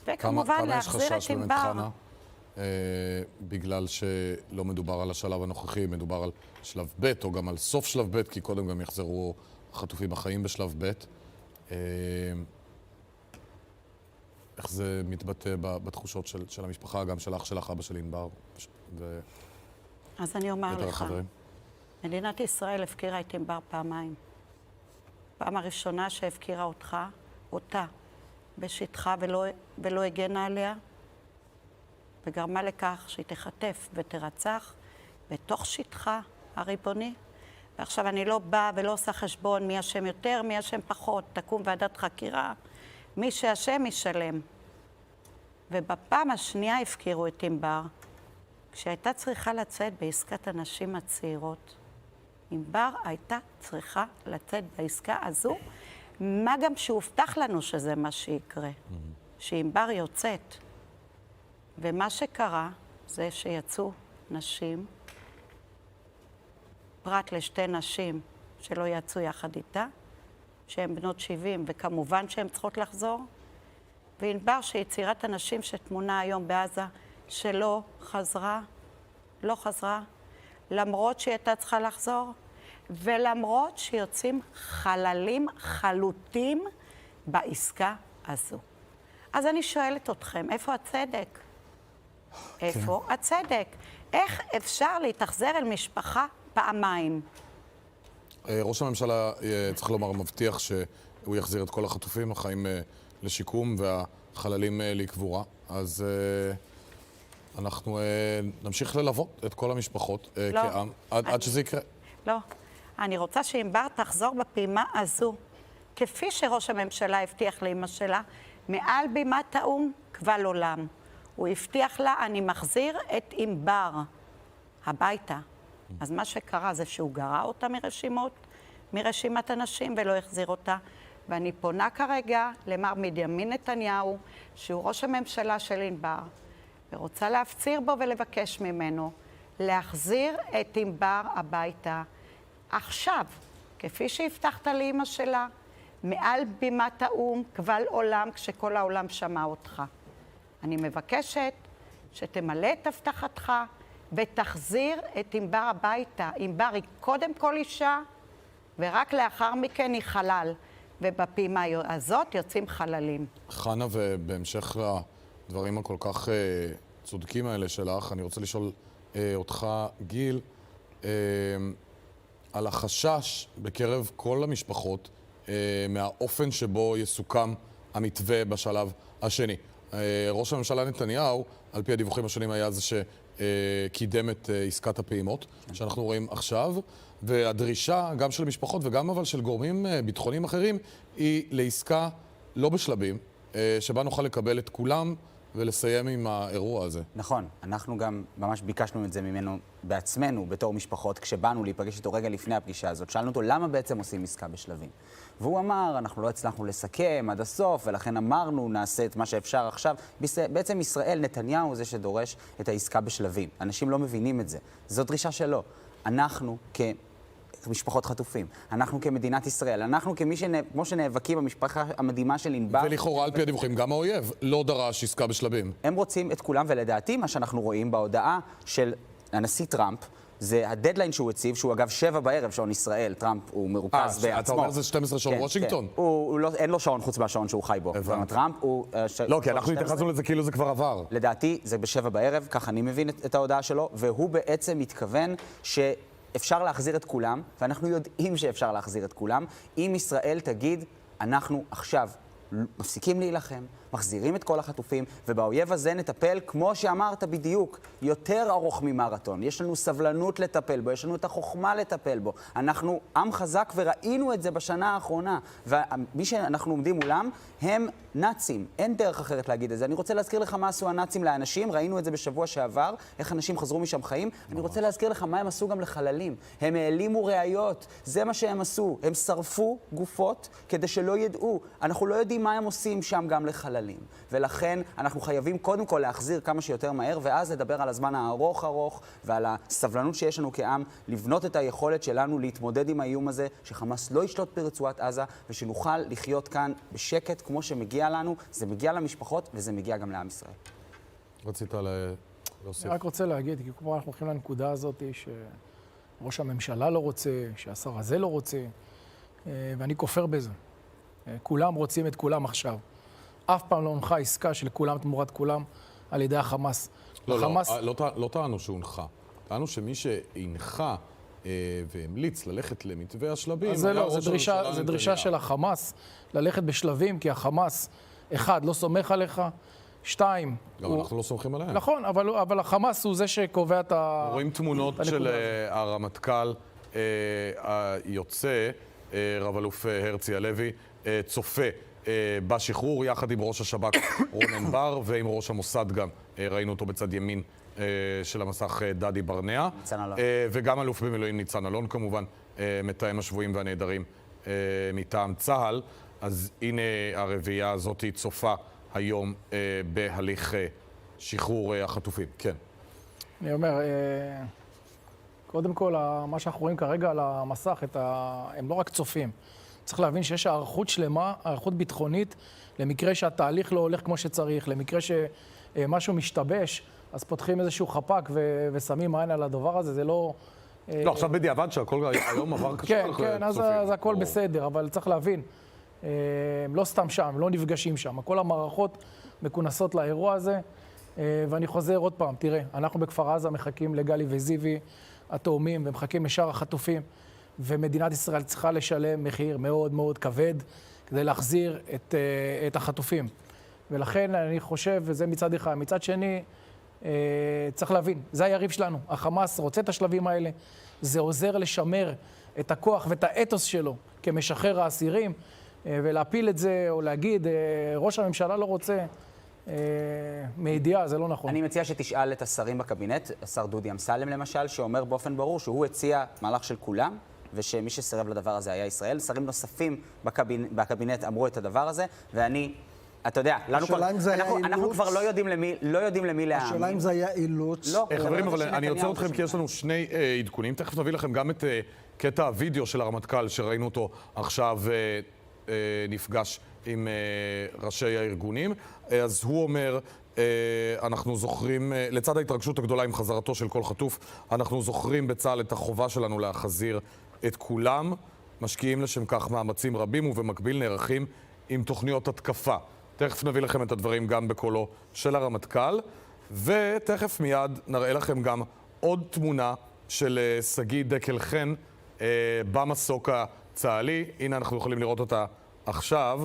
וכמובן להחזיר את ענבר. בגלל שלא מדובר על השלב הנוכחי, מדובר על שלב ב' או גם על סוף שלב ב', כי קודם גם יחזרו החטופים החיים בשלב ב'. איך זה מתבטא בתחושות של המשפחה, גם של אח שלך, אבא של ענבר אז אני אומר לך, החברים? מדינת ישראל הפקירה את ענבר פעמיים. פעם הראשונה שהפקירה אותה בשטחה ולא הגנה עליה, וגרמה לכך שהיא תחטף ותרצח בתוך שטחה הריבוני. ועכשיו אני לא באה ולא עושה חשבון מי אשם יותר, מי אשם פחות. תקום ועדת חקירה, מי שאשם ישלם. ובפעם השנייה הפקירו את ענבר, כשהייתה צריכה לצאת בעסקת הנשים הצעירות. ענבר הייתה צריכה לצאת בעסקה הזו, מה גם שהובטח לנו שזה מה שיקרה, שענבר יוצאת. ומה שקרה זה שיצאו נשים, פרט לשתי נשים שלא יצאו יחד איתה, שהן בנות 70 וכמובן שהן צריכות לחזור, וענבר שיצירת הנשים שתמונה היום בעזה שלא חזרה, לא חזרה, למרות שהיא הייתה צריכה לחזור, ולמרות שיוצאים חללים חלוטים בעסקה הזו. אז אני שואלת אתכם, איפה הצדק? איפה הצדק? איך אפשר להתאכזר אל משפחה פעמיים? ראש הממשלה, צריך לומר, מבטיח שהוא יחזיר את כל החטופים, החיים לשיקום והחללים לקבורה. אז אנחנו נמשיך ללוות את כל המשפחות כעם, עד שזה יקרה. לא. אני רוצה שענבר תחזור בפעימה הזו, כפי שראש הממשלה הבטיח לאמא שלה, מעל בימת האו"ם קבל עולם. הוא הבטיח לה, אני מחזיר את ענבר הביתה. אז מה שקרה זה שהוא גרע אותה מרשימת הנשים ולא החזיר אותה. ואני פונה כרגע למר בנימין נתניהו, שהוא ראש הממשלה של ענבר, ורוצה להפציר בו ולבקש ממנו להחזיר את ענבר הביתה. עכשיו, כפי שהבטחת לאמא שלה, מעל בימת האו"ם קבל עולם כשכל העולם שמע אותך. אני מבקשת שתמלא את הבטחתך ותחזיר את ענבר הביתה. ענבר היא קודם כל אישה, ורק לאחר מכן היא חלל. ובפעימה הזאת יוצאים חללים. חנה, ובהמשך לדברים הכל כך צודקים האלה שלך, אני רוצה לשאול אותך, גיל, על החשש בקרב כל המשפחות מהאופן שבו יסוכם המתווה בשלב השני. ראש הממשלה נתניהו, על פי הדיווחים השונים, היה זה שקידם את עסקת הפעימות, שאנחנו רואים עכשיו, והדרישה גם של משפחות וגם אבל של גורמים ביטחוניים אחרים היא לעסקה לא בשלבים, שבה נוכל לקבל את כולם ולסיים עם האירוע הזה. נכון, אנחנו גם ממש ביקשנו את זה ממנו בעצמנו, בתור משפחות, כשבאנו להיפגש איתו רגע לפני הפגישה הזאת. שאלנו אותו למה בעצם עושים עסקה בשלבים. והוא אמר, אנחנו לא הצלחנו לסכם עד הסוף, ולכן אמרנו, נעשה את מה שאפשר עכשיו. בעצם ישראל, נתניהו זה שדורש את העסקה בשלבים. אנשים לא מבינים את זה. זו דרישה שלו. אנחנו כמשפחות חטופים, אנחנו כמדינת ישראל, אנחנו כמו שנאבקים במשפחה המדהימה של ענבר. ולכאורה על פי הדיווחים, גם האויב לא דרש עסקה בשלבים. הם רוצים את כולם, ולדעתי מה שאנחנו רואים בהודעה של הנשיא טראמפ, זה הדדליין שהוא הציב, שהוא אגב 7 בערב, שעון ישראל, טראמפ הוא מרוכז בעצמו. אתה אומר זה 12 שעון וושינגטון? אין לו שעון חוץ מהשעון שהוא חי בו. טראמפ הוא... לא, כי אנחנו התייחסנו לזה כאילו זה כבר עבר. לדעתי זה ב7 בערב, ככה אני מבין את ההודעה שלו, והוא בעצם מתכוון שאפשר להחזיר את כולם, ואנחנו יודעים שאפשר להחזיר את כולם, אם ישראל תגיד, אנחנו עכשיו מפסיקים להילחם, מחזירים את כל החטופים, ובאויב הזה נטפל, כמו שאמרת בדיוק, יותר ארוך ממרתון. יש לנו סבלנות לטפל בו, יש לנו את החוכמה לטפל בו. אנחנו עם חזק וראינו את זה בשנה האחרונה. ומי שאנחנו עומדים מולם, הם נאצים. אין דרך אחרת להגיד את זה. אני רוצה להזכיר לך מה עשו הנאצים לאנשים, ראינו את זה בשבוע שעבר, איך אנשים חזרו משם חיים. אני רוצה להזכיר לך מה הם עשו גם לחללים. הם העלימו ראיות, זה מה שהם עשו. הם שרפו גופות כדי שלא ידעו. אנחנו לא יודעים מה הם עושים שם גם לחללים. ולכן אנחנו חייבים קודם כל להחזיר כמה שיותר מהר, ואז לדבר על הזמן הארוך ועל הסבלנות שיש לנו כעם, לבנות את היכולת שלנו להתמודד עם האיום הזה, שחמאס לא ישלוט ברצועת עזה, ושנוכל לחיות כאן בשקט כמו שמגיע לנו. זה מגיע למשפחות וזה מגיע גם לעם ישראל. רצית להוסיף. אני רק רוצה להגיד, כי כמו אנחנו הולכים לנקודה הזאת, שראש הממשלה לא רוצה, שהשר הזה לא רוצה, ואני כופר בזה. כולם רוצים את כולם עכשיו. אף פעם לא הונחה עסקה של כולם תמורת כולם על ידי החמאס. לא טענו שהונחה. טענו שמי שהנחה והמליץ ללכת למתווה השלבים... אז זה דרישה של החמאס ללכת בשלבים, כי החמאס, אחד, לא סומך עליך, שתיים... גם אנחנו לא סומכים עליהם. נכון, אבל החמאס הוא זה שקובע את ה... רואים תמונות של הרמטכ"ל היוצא, רב אלוף הרצי הלוי, צופה בשחרור, יחד עם ראש השב"כ רונן בר, ועם ראש המוסד גם. ראינו אותו בצד ימין של המסך דדי ברנע. וגם אלוף במילואים ניצן אלון כמובן, מתאם השבויים והנעדרים מטעם צה"ל. אז הנה הרביעייה הזאת היא צופה היום בהליך שחרור החטופים. כן. אני אומר, קודם כל, מה שאנחנו רואים כרגע על המסך, הם לא רק צופים. צריך להבין שיש הערכות שלמה, הערכות ביטחונית, למקרה שהתהליך לא הולך כמו שצריך, למקרה שמשהו משתבש, אז פותחים איזשהו חפ"ק ושמים עין על הדבר הזה, זה לא... לא, עכשיו בדיעבד שהכל היום עבר קשה. כן, אז הכל בסדר, אבל צריך להבין, הם לא סתם שם, הם לא נפגשים שם. כל המערכות מכונסות לאירוע הזה, ואני חוזר עוד פעם, תראה, אנחנו בכפר עזה מחכים לגלי וזיוי התאומים, ומחכים לשאר החטופים, ומדינת ישראל צריכה לשלם מחיר מאוד מאוד כבד כדי להחזיר את החטופים. ולכן אני חושב, וזה מצד אחד, מצד שני, צריך להבין, זה היריב שלנו. החמאס רוצה את השלבים האלה, זה עוזר לשמר את הכוח ואת האתוס שלו כמשחרר האסירים, ולהפיל את זה, או להגיד, ראש הממשלה לא רוצה, מידיעה, זה לא נכון. אני מציע שתשאל את השרים בקבינט, השר דודי אמסלם למשל, שאומר באופן ברור שהוא הציע מהלך של כולם, ושמי שסירב לדבר הזה היה ישראל. שרים נוספים בקבינט אמרו את הדבר הזה, ואני, אתה יודע, אנחנו כבר לא יודעים למי להאמין. השאלה אם זה היה אילוץ. לא, חברים, אבל אני עוצר אתכם כי יש לנו שני עדכונים. תכף נביא לכם גם את קטע הוידאו של הרמטכ"ל, שראינו אותו עכשיו נפגש עם ראשי הארגונים. אז הוא אומר, אנחנו זוכרים, לצד ההתרגשות הגדולה עם חזרתו של כל חטוף, אנחנו זוכרים בצה"ל את החובה שלנו להחזיר את כולם, משקיעים לשם כך מאמצים רבים ובמקביל נערכים עם תוכניות התקפה. תכף נביא לכם את הדברים גם בקולו של הרמטכ"ל, ותכף מיד נראה לכם גם עוד תמונה של שגיא דקל חן במסוק הצה"לי. הנה אנחנו יכולים לראות אותה עכשיו.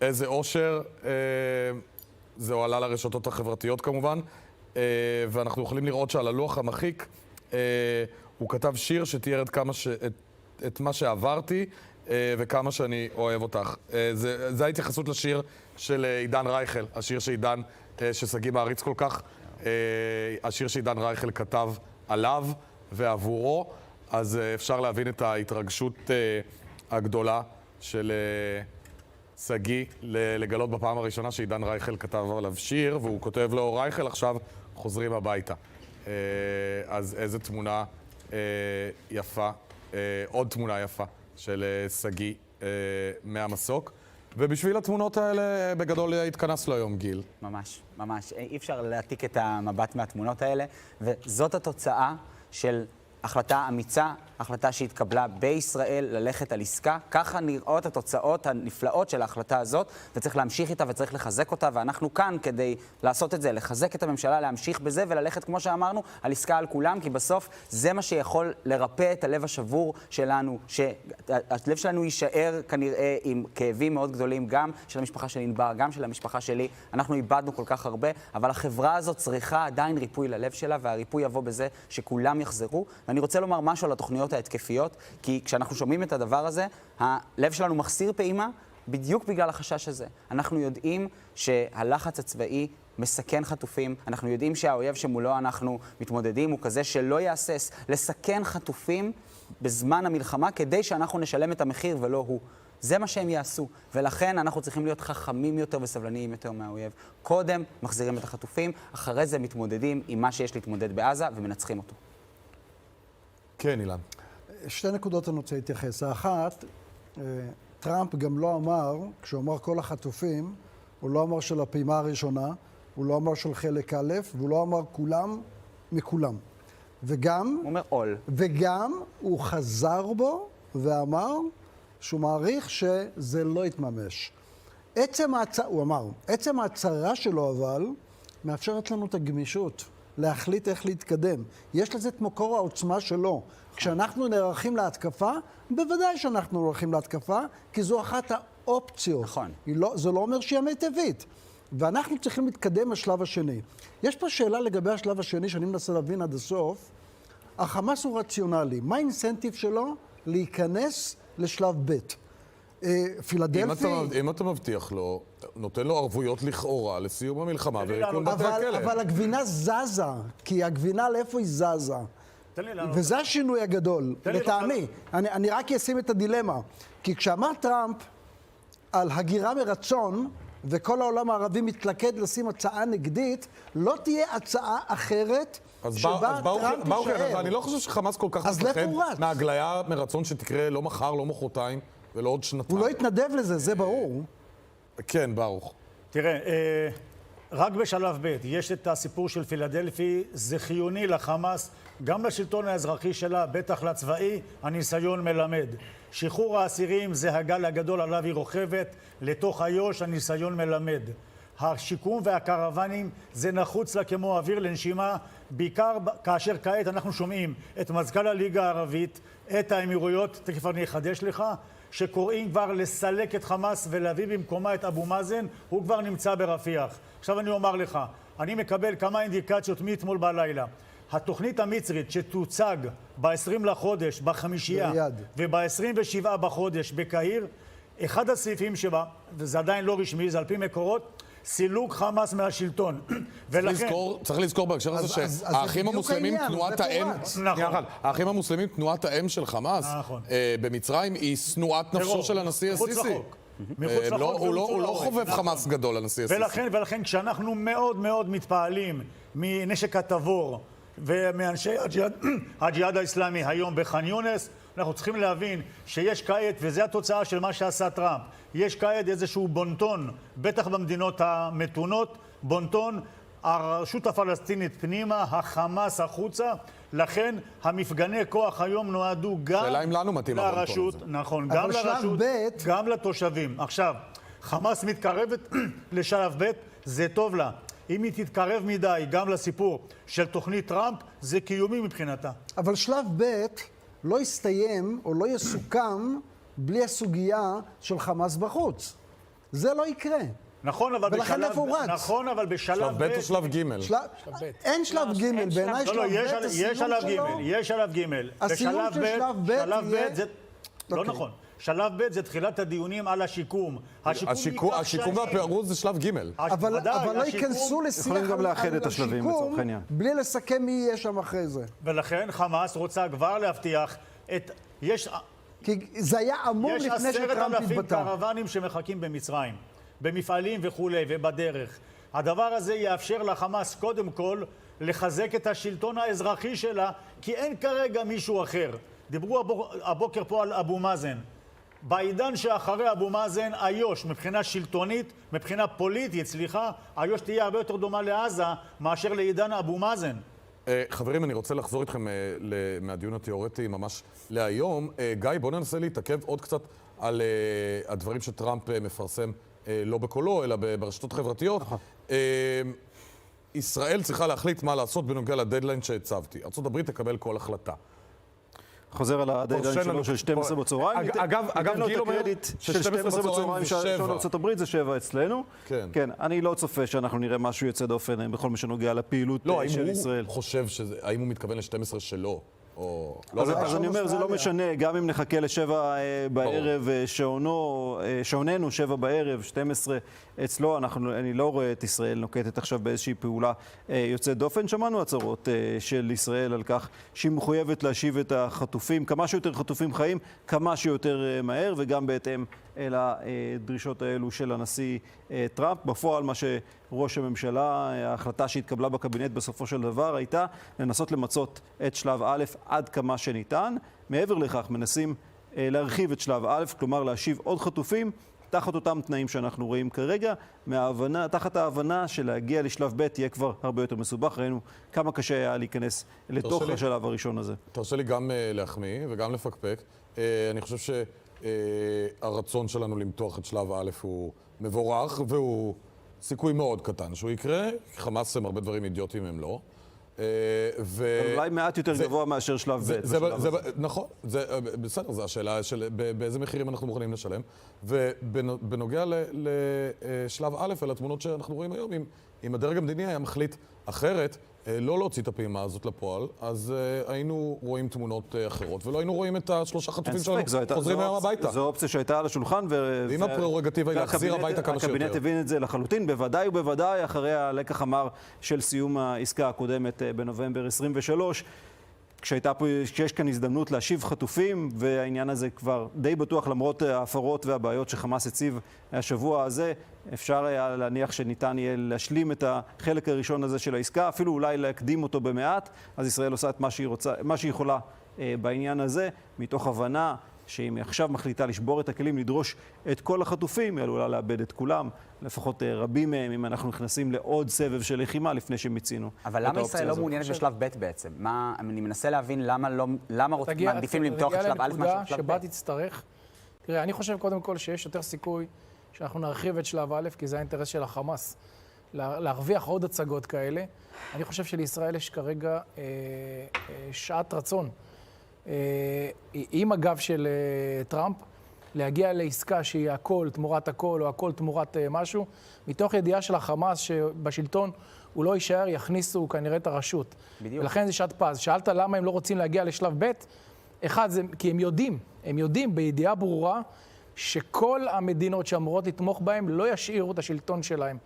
איזה אושר, זה עלה לרשתות החברתיות כמובן, ואנחנו יכולים לראות שעל הלוח המחיק הוא כתב שיר שתיאר את מה שעברתי וכמה שאני אוהב אותך. זה ההתייחסות לשיר של עידן רייכל, השיר שעידן, ששגיא מעריץ כל כך, השיר שעידן רייכל כתב עליו ועבורו, אז אפשר להבין את ההתרגשות הגדולה של שגיא לגלות בפעם הראשונה שעידן רייכל כתב עליו שיר, והוא כותב לו, רייכל עכשיו חוזרים הביתה. אז איזו תמונה יפה, עוד תמונה יפה של שגיא מהמסוק. ובשביל התמונות האלה בגדול התכנסנו היום, גיל. ממש, ממש. אי אפשר להעתיק את המבט מהתמונות האלה, וזאת התוצאה של החלטה אמיצה, החלטה שהתקבלה בישראל ללכת על עסקה. ככה נראות התוצאות הנפלאות של ההחלטה הזאת, וצריך להמשיך איתה וצריך לחזק אותה, ואנחנו כאן כדי לעשות את זה, לחזק את הממשלה, להמשיך בזה וללכת, כמו שאמרנו, על עסקה על כולם, כי בסוף זה מה שיכול לרפא את הלב השבור שלנו, שהלב שלנו יישאר כנראה עם כאבים מאוד גדולים, גם של המשפחה של ענבר, גם של המשפחה שלי. אנחנו איבדנו כל כך הרבה, אבל החברה הזאת צריכה עדיין ריפוי ללב שלה, והריפוי יבוא בזה שכולם יחזרו. ואני רוצה לומר משהו על התוכניות ההתקפיות, כי כשאנחנו שומעים את הדבר הזה, הלב שלנו מחסיר פעימה בדיוק בגלל החשש הזה. אנחנו יודעים שהלחץ הצבאי מסכן חטופים, אנחנו יודעים שהאויב שמולו אנחנו מתמודדים הוא כזה שלא יאסס לסכן חטופים בזמן המלחמה, כדי שאנחנו נשלם את המחיר ולא הוא. זה מה שהם יעשו, ולכן אנחנו צריכים להיות חכמים יותר וסבלניים יותר מהאויב. קודם מחזירים את החטופים, אחרי זה מתמודדים עם מה שיש להתמודד בעזה ומנצחים אותו. כן, אילן. שתי נקודות אני רוצה להתייחס. האחת, טראמפ גם לא אמר, כשהוא אמר כל החטופים, הוא לא אמר של הפעימה הראשונה, הוא לא אמר של חלק א', והוא לא אמר כולם מכולם. וגם... הוא אומר all. וגם הוא חזר בו ואמר שהוא מעריך שזה לא יתממש. הוא אמר, עצם ההצהרה שלו אבל מאפשרת לנו את הגמישות, להחליט איך להתקדם. יש לזה את מקור העוצמה שלו. כשאנחנו נערכים להתקפה, בוודאי שאנחנו נערכים להתקפה, כי זו אחת האופציות. נכון. זה לא אומר שהיא מיטבית. ואנחנו צריכים להתקדם לשלב השני. יש פה שאלה לגבי השלב השני שאני מנסה להבין עד הסוף. החמאס הוא רציונלי. מה האינסנטיב שלו להיכנס לשלב ב'? פילדלפי... אם אתה מבטיח לו, נותן לו ערבויות לכאורה לסיום המלחמה וריקון בתי הכלא. אבל הגבינה זזה, כי הגבינה לאיפה היא זזה. וזה השינוי הגדול, לטעמי. אני רק אשים את הדילמה. כי כשאמר טראמפ על הגירה מרצון, וכל העולם הערבי מתלכד לשים הצעה נגדית, לא תהיה הצעה אחרת שבה טראמפ יישאר. אני לא חושב שחמאס כל כך מפחד מהגליה מרצון שתקרה לא מחר, לא מחרתיים ולא עוד שנתיים. הוא לא יתנדב לזה, זה ברור. כן, ברוך. תראה, רק בשלב ב' יש את הסיפור של פילדלפי, זה חיוני לחמאס, גם לשלטון האזרחי שלה, בטח לצבאי, הניסיון מלמד. שחרור האסירים זה הגל הגדול עליו היא רוכבת, לתוך איו"ש הניסיון מלמד. השיקום והקרוונים זה נחוץ לה כמו אוויר לנשימה, בעיקר כאשר כעת אנחנו שומעים את מזכ"ל הליגה הערבית, את האמירויות, תכף אני אחדש לך, שקוראים כבר לסלק את חמאס ולהביא במקומה את אבו מאזן, הוא כבר נמצא ברפיח. עכשיו אני אומר לך, אני מקבל כמה אינדיקציות מאתמול בלילה. התוכנית המצרית שתוצג ב-20 לחודש בחמישייה וב-27 בחודש בקהיר, אחד הסעיפים שבה, וזה עדיין לא רשמי, זה על פי מקורות, סילוק חמאס מהשלטון. צריך לזכור בהקשר הזה שהאחים המוסלמים תנועת האם, האחים המוסלמים תנועת האם של חמאס במצרים היא שנואת נפשו של הנשיא הסיסי. הוא לא חובב חמאס גדול, הנשיא הסיסי. ולכן כשאנחנו מאוד מאוד מתפעלים מנשק התבור ומאנשי הג'יהאד האסלאמי היום בח'אן יונס, אנחנו צריכים להבין שיש כעת, וזה התוצאה של מה שעשה טראמפ, יש כעת איזשהו בונטון, בטח במדינות המתונות, בונטון, הרשות הפלסטינית פנימה, החמאס החוצה, לכן המפגני כוח היום נועדו גם לרשות, נכון, גם לרשות, גם לתושבים. עכשיו, חמאס מתקרבת לשלב ב', זה טוב לה. אם היא תתקרב מדי גם לסיפור של תוכנית טראמפ, זה קיומי מבחינתה. אבל שלב ב' לא יסתיים או לא יסוכם בלי הסוגיה של חמאס בחוץ. זה לא יקרה. נכון, אבל ולכן איפה הוא רץ? נכון, אבל בשלב שלב ב' או שלב ג'? אין שלב ג', בעיניי שלב ב', יש שלב ג', יש שלב ג'. הסיום של שלב ב' יהיה... לא נכון. שלב ב' זה תחילת הדיונים על השיקום. השיקום והפירוז זה שלב ג'. אבל לא ייכנסו לשיח על השיקום בלי לסכם מי יהיה שם אחרי זה. ולכן חמאס רוצה כבר להבטיח את... כי זה היה אמור לפני שטראמפ התבטא. 10,000 קרוונים שמחכים במצרים, במפעלים וכו' ובדרך. הדבר הזה יאפשר לחמאס קודם כל לחזק את השלטון האזרחי שלה, כי אין כרגע מישהו אחר. דיברו הבוקר פה על אבו מאזן. בעידן שאחרי אבו מאזן, איו"ש, מבחינה שלטונית, מבחינה פוליטית, איו"ש תהיה הרבה יותר דומה לעזה מאשר לעידן אבו מאזן. חברים, אני רוצה לחזור איתכם מהדיון התיאורטי ממש להיום. גיא, בואו ננסה להתעכב עוד קצת על הדברים שטראמפ מפרסם לא בקולו, אלא ברשתות חברתיות. ישראל צריכה להחליט מה לעשות בנוגע לדדליין שהצבתי. ארצות הברית תקבל כל החלטה. חוזר על הדדליין שלו של 12 בצהריים. אגב, גיל אומר של 12 בצהריים שעון ארצות הברית זה 7 אצלנו. כן, אני לא צופה שאנחנו נראה משהו יוצא דופן בכל מה שנוגע לפעילות של ישראל. לא, האם הוא חושב, האם הוא מתכוון ל-12 שלו? או... אז אני אומר, זה לא משנה, גם אם נחכה לשבע בערב שעוננו, 7 בערב, 12 אצלו, אני לא רואה את ישראל נוקטת עכשיו באיזושהי פעולה יוצאת דופן. שמענו הצהרות של ישראל על כך שהיא מחויבת להשיב את החטופים, כמה שיותר חטופים חיים, כמה שיותר מהר, וגם בהתאם לדרישות האלו של הנשיא טראמפ. בפועל מה שראש הממשלה, ההחלטה שהתקבלה בקבינט בסופו של דבר, הייתה לנסות למצות את שלב א' עד כמה שניתן. מעבר לכך מנסים להרחיב את שלב א', כלומר להשיב עוד חטופים, תחת אותם תנאים שאנחנו רואים כרגע, תחת ההבנה שלהגיע לשלב ב' יהיה כבר הרבה יותר מסובך. ראינו כמה קשה היה להיכנס לתוך השלב הראשון הזה. תרשה לי גם להחמיא וגם לפקפק. אני חושב שהרצון שלנו למתוח את שלב א' הוא מבורך, והוא סיכוי מאוד קטן שהוא יקרה. חמאס הם הרבה דברים אידיוטיים, הם לא. אולי מעט יותר גבוה מאשר שלב ב'. נכון, בסדר, זו השאלה של באיזה מחירים אנחנו מוכנים לשלם. ובנוגע לשלב א' ולתמונות שאנחנו רואים היום, אם הדרג המדיני היה מחליט אחרת, לא להוציא את הפעימה הזאת לפועל, אז היינו רואים תמונות אחרות, ולא היינו רואים את 3 חטופים שלנו חוזרים היום הביתה. זו אופציה שהייתה על השולחן, ואם הפררוגטיבה היא להחזיר הביתה כמה שיותר. והקבינט הבין את זה לחלוטין, בוודאי ובוודאי, אחרי הלקח המר של סיום העסקה הקודמת בנובמבר 23, כשיש כאן הזדמנות להשיב חטופים, והעניין הזה כבר די בטוח למרות ההפרות והבעיות שחמאס הציב השבוע הזה, אפשר היה להניח שניתן יהיה להשלים את החלק הראשון הזה של העסקה, אפילו אולי להקדים אותו במעט. אז ישראל עושה את מה שהיא יכולה בעניין הזה, מתוך הבנה שאם היא עכשיו מחליטה לשבור את הכלים, לדרוש את כל החטופים, היא עלולה לאבד את כולם, לפחות רבים מהם, אם אנחנו נכנסים לעוד סבב של לחימה לפני שמיצינו. אבל למה ישראל לא מעוניינת בשלב ב' בעצם? אני מנסה להבין למה מעדיפים למתוח את שלב א' מאשר שלב ב'. שבה תצטרך. תראה, אני חושב קודם כל שיש יותר סיכוי שאנחנו נרחיב את שלב א', כי זה האינטרס של החמאס, להרוויח עוד הצגות כאלה. אני חושב שלישראל יש כרגע שעת רצון עם הגב של טראמפ, להגיע לעסקה שהיא הכל תמורת הכל, או הכל תמורת משהו, מתוך ידיעה של החמאס שבשלטון הוא לא יישאר, יכניסו כנראה את הרשות. בדיוק. ולכן זה שעת פז. שאלת למה הם לא רוצים להגיע לשלב ב', אחד זה כי הם יודעים בידיעה ברורה, שכל המדינות שאמורות לתמוך בהם לא ישאירו את השלטון שלהם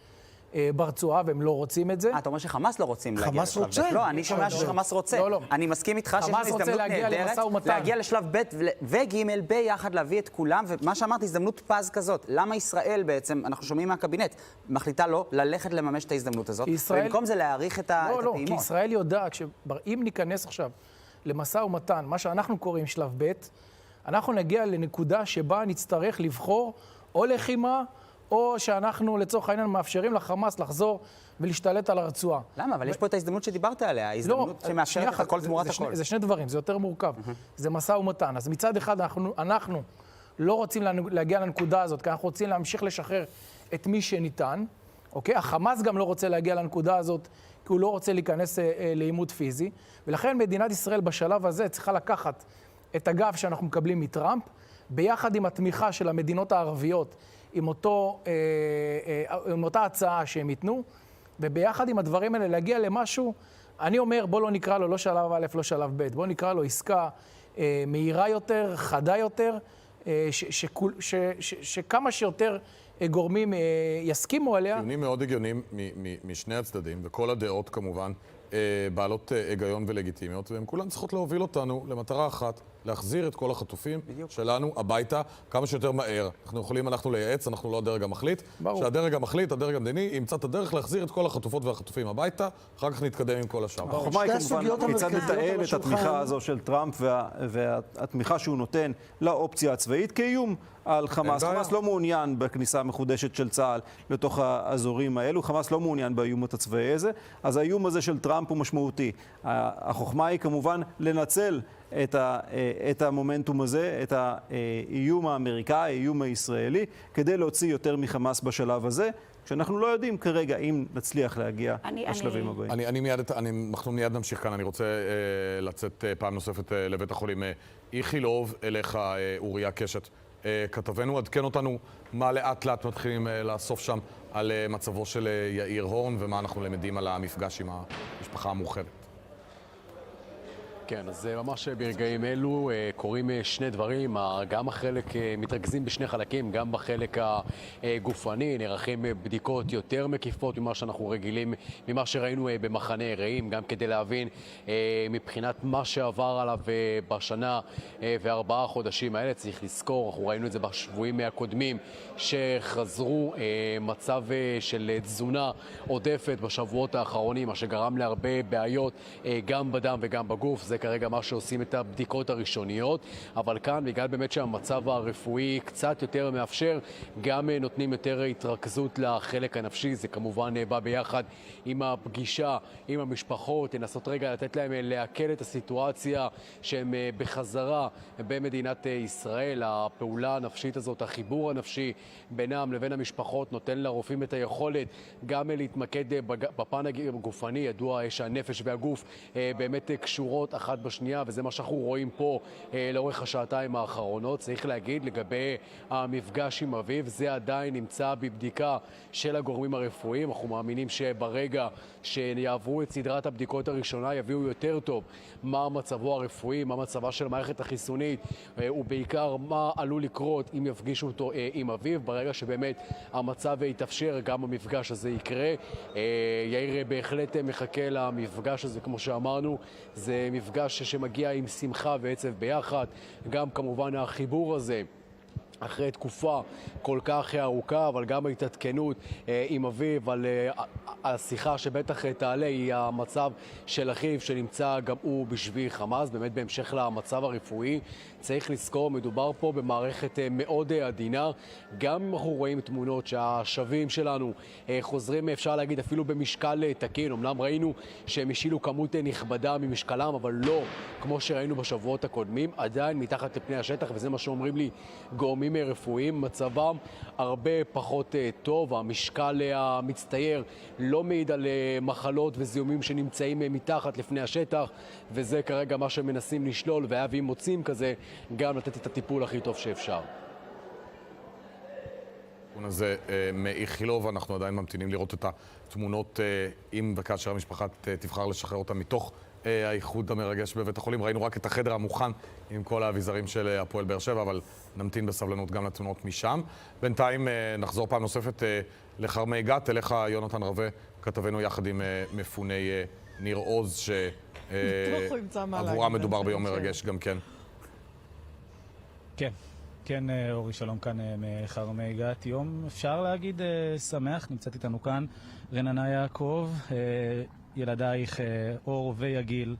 ברצועה, והם לא רוצים את זה. אתה אומר שחמאס לא רוצים להגיע לשלב ב'. לא, אני שומע שחמאס רוצה. לא. אני מסכים איתך שיש הזדמנות נהדרת להגיע לשלב ב' וג' ביחד להביא את כולם, ומה שאמרתי, הזדמנות פז כזאת. למה ישראל בעצם, אנחנו שומעים מהקבינט, מחליטה לא ללכת לממש את ההזדמנות הזאת, ובמקום זה להאריך את הפעימות. לא, כי ישראל יודעת שאם ניכנס עכשיו למשא ומתן, מה שאנחנו קוראים שלב ב', אנחנו נגיע לנקודה שבה נצטרך לבחור או לחימה, או שאנחנו לצורך העניין מאפשרים לחמאס לחזור ולהשתלט על הרצועה. למה? אבל יש פה את ההזדמנות שדיברת עליה, ההזדמנות שמאפשרת לך הכל תמורת הכל. זה שני דברים, זה יותר מורכב. זה משא ומתן. אז מצד אחד אנחנו לא רוצים להגיע לנקודה הזאת, כי אנחנו רוצים להמשיך לשחרר את מי שניתן, אוקיי? החמאס גם לא רוצה להגיע לנקודה הזאת, כי הוא לא רוצה להיכנס לעימות פיזי, ולכן מדינת ישראל בשלב הזה צריכה לקחת את הגב שאנחנו מקבלים מטראמפ, ביחד עם התמיכה של המדינות הערביות, עם אותה הצעה שהם ייתנו, וביחד עם הדברים האלה להגיע למשהו, אני אומר, בוא לא נקרא לו לא שלב א', לא שלב ב', בוא נקרא לו עסקה מהירה יותר, חדה יותר, שכמה שיותר גורמים יסכימו עליה. טיעונים מאוד הגיוניים משני הצדדים, וכל הדעות כמובן בעלות היגיון ולגיטימיות, והן כולן צריכות להוביל אותנו למטרה אחת, להחזיר את כל החטופים שלנו הביתה כמה שיותר מהר. אנחנו יכולים לייעץ, אנחנו לא הדרג המחליט. שהדרג המחליט, הדרג המדיני, ימצא את הדרך להחזיר את כל החטופות והחטופים הביתה, אחר כך נתקדם עם כל השאר. החוכמה היא כמובן כיצד לתעל את התמיכה הזו של טראמפ והתמיכה שהוא נותן לאופציה הצבאית כאיום על חמאס. חמאס לא מעוניין בכניסה מחודשת של צה"ל לתוך האזורים האלו. חמאס לא מעוניין באיום הצבאי הזה. אז האיום הזה של טראמפ הוא משמעותי. החוכמה היא כמובן לנצל את המומנטום הזה, את האיום האמריקאי, האיום הישראלי, כדי להוציא יותר מחמאס בשלב הזה, שאנחנו לא יודעים כרגע אם נצליח להגיע לשלבים הבאים. אנחנו מיד נמשיך כאן, אני רוצה לצאת פעם נוספת לבית החולים איכילוב, אליך אוריה קשת. כתבנו, עדכן אותנו מה לאט לאט מתחילים לאסוף שם על מצבו של יאיר הורן, ומה אנחנו למדים על המפגש עם המשפחה המורחבת. כן, אז ממש ברגעים אלו קורים שני דברים, גם החלק מתרכזים בשני חלקים, גם בחלק הגופני, נערכים בדיקות יותר מקיפות ממה שאנחנו רגילים, ממה שראינו במחנה רעים, גם כדי להבין מבחינת מה שעבר עליו בשנה וארבעה חודשים האלה. צריך לזכור, אנחנו ראינו את זה בשבועים הקודמים, שחזרו מצב של תזונה עודפת בשבועות האחרונים, מה שגרם להרבה בעיות גם בדם וגם בגוף. זה כרגע מה שעושים את הבדיקות הראשוניות, אבל כאן בגלל באמת שהמצב הרפואי קצת יותר מאפשר, גם נותנים יותר התרכזות לחלק הנפשי. זה כמובן בא ביחד עם הפגישה עם המשפחות, לנסות רגע לתת להם להקל את הסיטואציה שהם בחזרה במדינת ישראל. הפעולה הנפשית הזאת, החיבור הנפשי בינם לבין המשפחות, נותן לרופאים את היכולת גם להתמקד בפן הגופני. ידוע שהנפש והגוף באמת קשורות אחת בשנייה, וזה מה שאנחנו רואים פה לאורך השעתיים האחרונות. צריך להגיד לגבי המפגש עם אביו, זה עדיין נמצא בבדיקה של הגורמים הרפואיים. אנחנו מאמינים שברגע שיעברו את סדרת הבדיקות הראשונה יביאו יותר טוב מה מצבו הרפואי, מה מצבה של המערכת החיסונית, ובעיקר מה עלול לקרות אם יפגישו אותו עם אביו. ברגע שבאמת המצב יתאפשר, גם המפגש הזה יקרה. יאיר בהחלט מחכה למפגש הזה, כמו שאמרנו, זה מפגש שמגיע עם שמחה ועצב ביחד, גם כמובן החיבור הזה אחרי תקופה כל כך ארוכה, אבל גם ההתעדכנות עם אביו על השיחה שבטח תעלה היא המצב של אחיו שנמצא גם הוא בשבי חמאס. באמת בהמשך למצב הרפואי צריך לזכור, מדובר פה במערכת מאוד עדינה. גם אם אנחנו רואים תמונות שהשבים שלנו חוזרים, אפשר להגיד אפילו במשקל תקין, אמנם ראינו שהם השילו כמות נכבדה ממשקלם, אבל לא כמו שראינו בשבועות הקודמים, עדיין מתחת לפני השטח, וזה מה שאומרים לי גורמים רפואיים, מצבם הרבה פחות טוב. המשקל המצטייר לא מעיד על מחלות וזיהומים שנמצאים מתחת לפני השטח, וזה כרגע מה שמנסים לשלול, ואם מוצאים כזה, גם לתת את הטיפול הכי טוב שאפשר. הזה מאיכילוב, אנחנו עדיין ממתינים לראות את התמונות אם וכאשר המשפחה תבחר לשחרר אותה מתוך האיחוד המרגש בבית החולים. ראינו רק את החדר המוכן עם כל האביזרים של הפועל באר שבע, אבל נמתין בסבלנות גם לתמונות משם. בינתיים נחזור פעם נוספת לחרמי גת, אליך יונתן רווה, כתבנו יחד עם מפוני ניר עוז, שעבורה מדובר ביום מרגש גם כן. כן, אורי, שלום כאן מחרמי גת. יום, אפשר להגיד, שמח. נמצאת איתנו כאן רננה יעקב, ילדייך אור ויגיל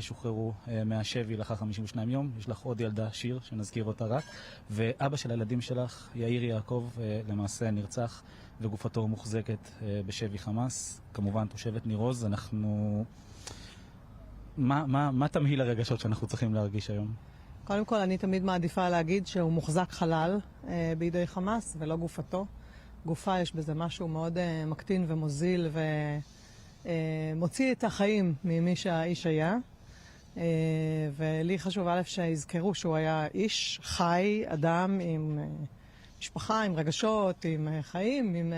שוחררו מהשבי לאחר 52 יום. יש לך עוד ילדה, שיר, שנזכיר אותה רק. ואבא של הילדים שלך, יאיר יעקב, למעשה נרצח וגופתו מוחזקת בשבי חמאס. כמובן, תושבת ניר עוז. אנחנו... מה תמהיל הרגשות שאנחנו צריכים להרגיש היום? קודם כל, אני תמיד מעדיפה להגיד שהוא מוחזק חלל בידי חמאס ולא גופתו. גופה יש בזה משהו מאוד מקטין ומוזיל ומוציא את החיים ממי שהאיש היה. ולי חשוב א' שיזכרו שהוא היה איש חי, אדם עם משפחה, עם רגשות, עם חיים, עם...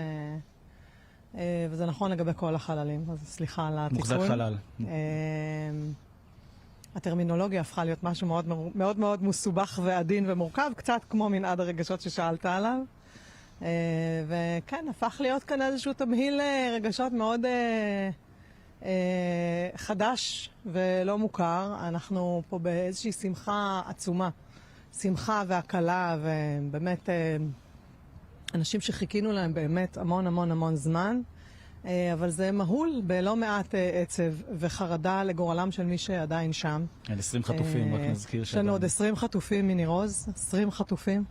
וזה נכון לגבי כל החללים. אז סליחה על התיקון. מוחזק חלל. הטרמינולוגיה הפכה להיות משהו מאוד מאוד מאוד מסובך ועדין ומורכב, קצת כמו מנעד הרגשות ששאלת עליו. וכן, הפך להיות כאן איזשהו תמהיל רגשות מאוד חדש ולא מוכר. אנחנו פה באיזושהי שמחה עצומה, שמחה והקלה, ובאמת אנשים שחיכינו להם באמת המון המון המון זמן. אבל זה מהול בלא מעט עצב וחרדה לגורלם של מי שעדיין שם. 20 חטופים, רק נזכיר יש לנו עוד 20 חטופים מניר עוז, 20 חטופים,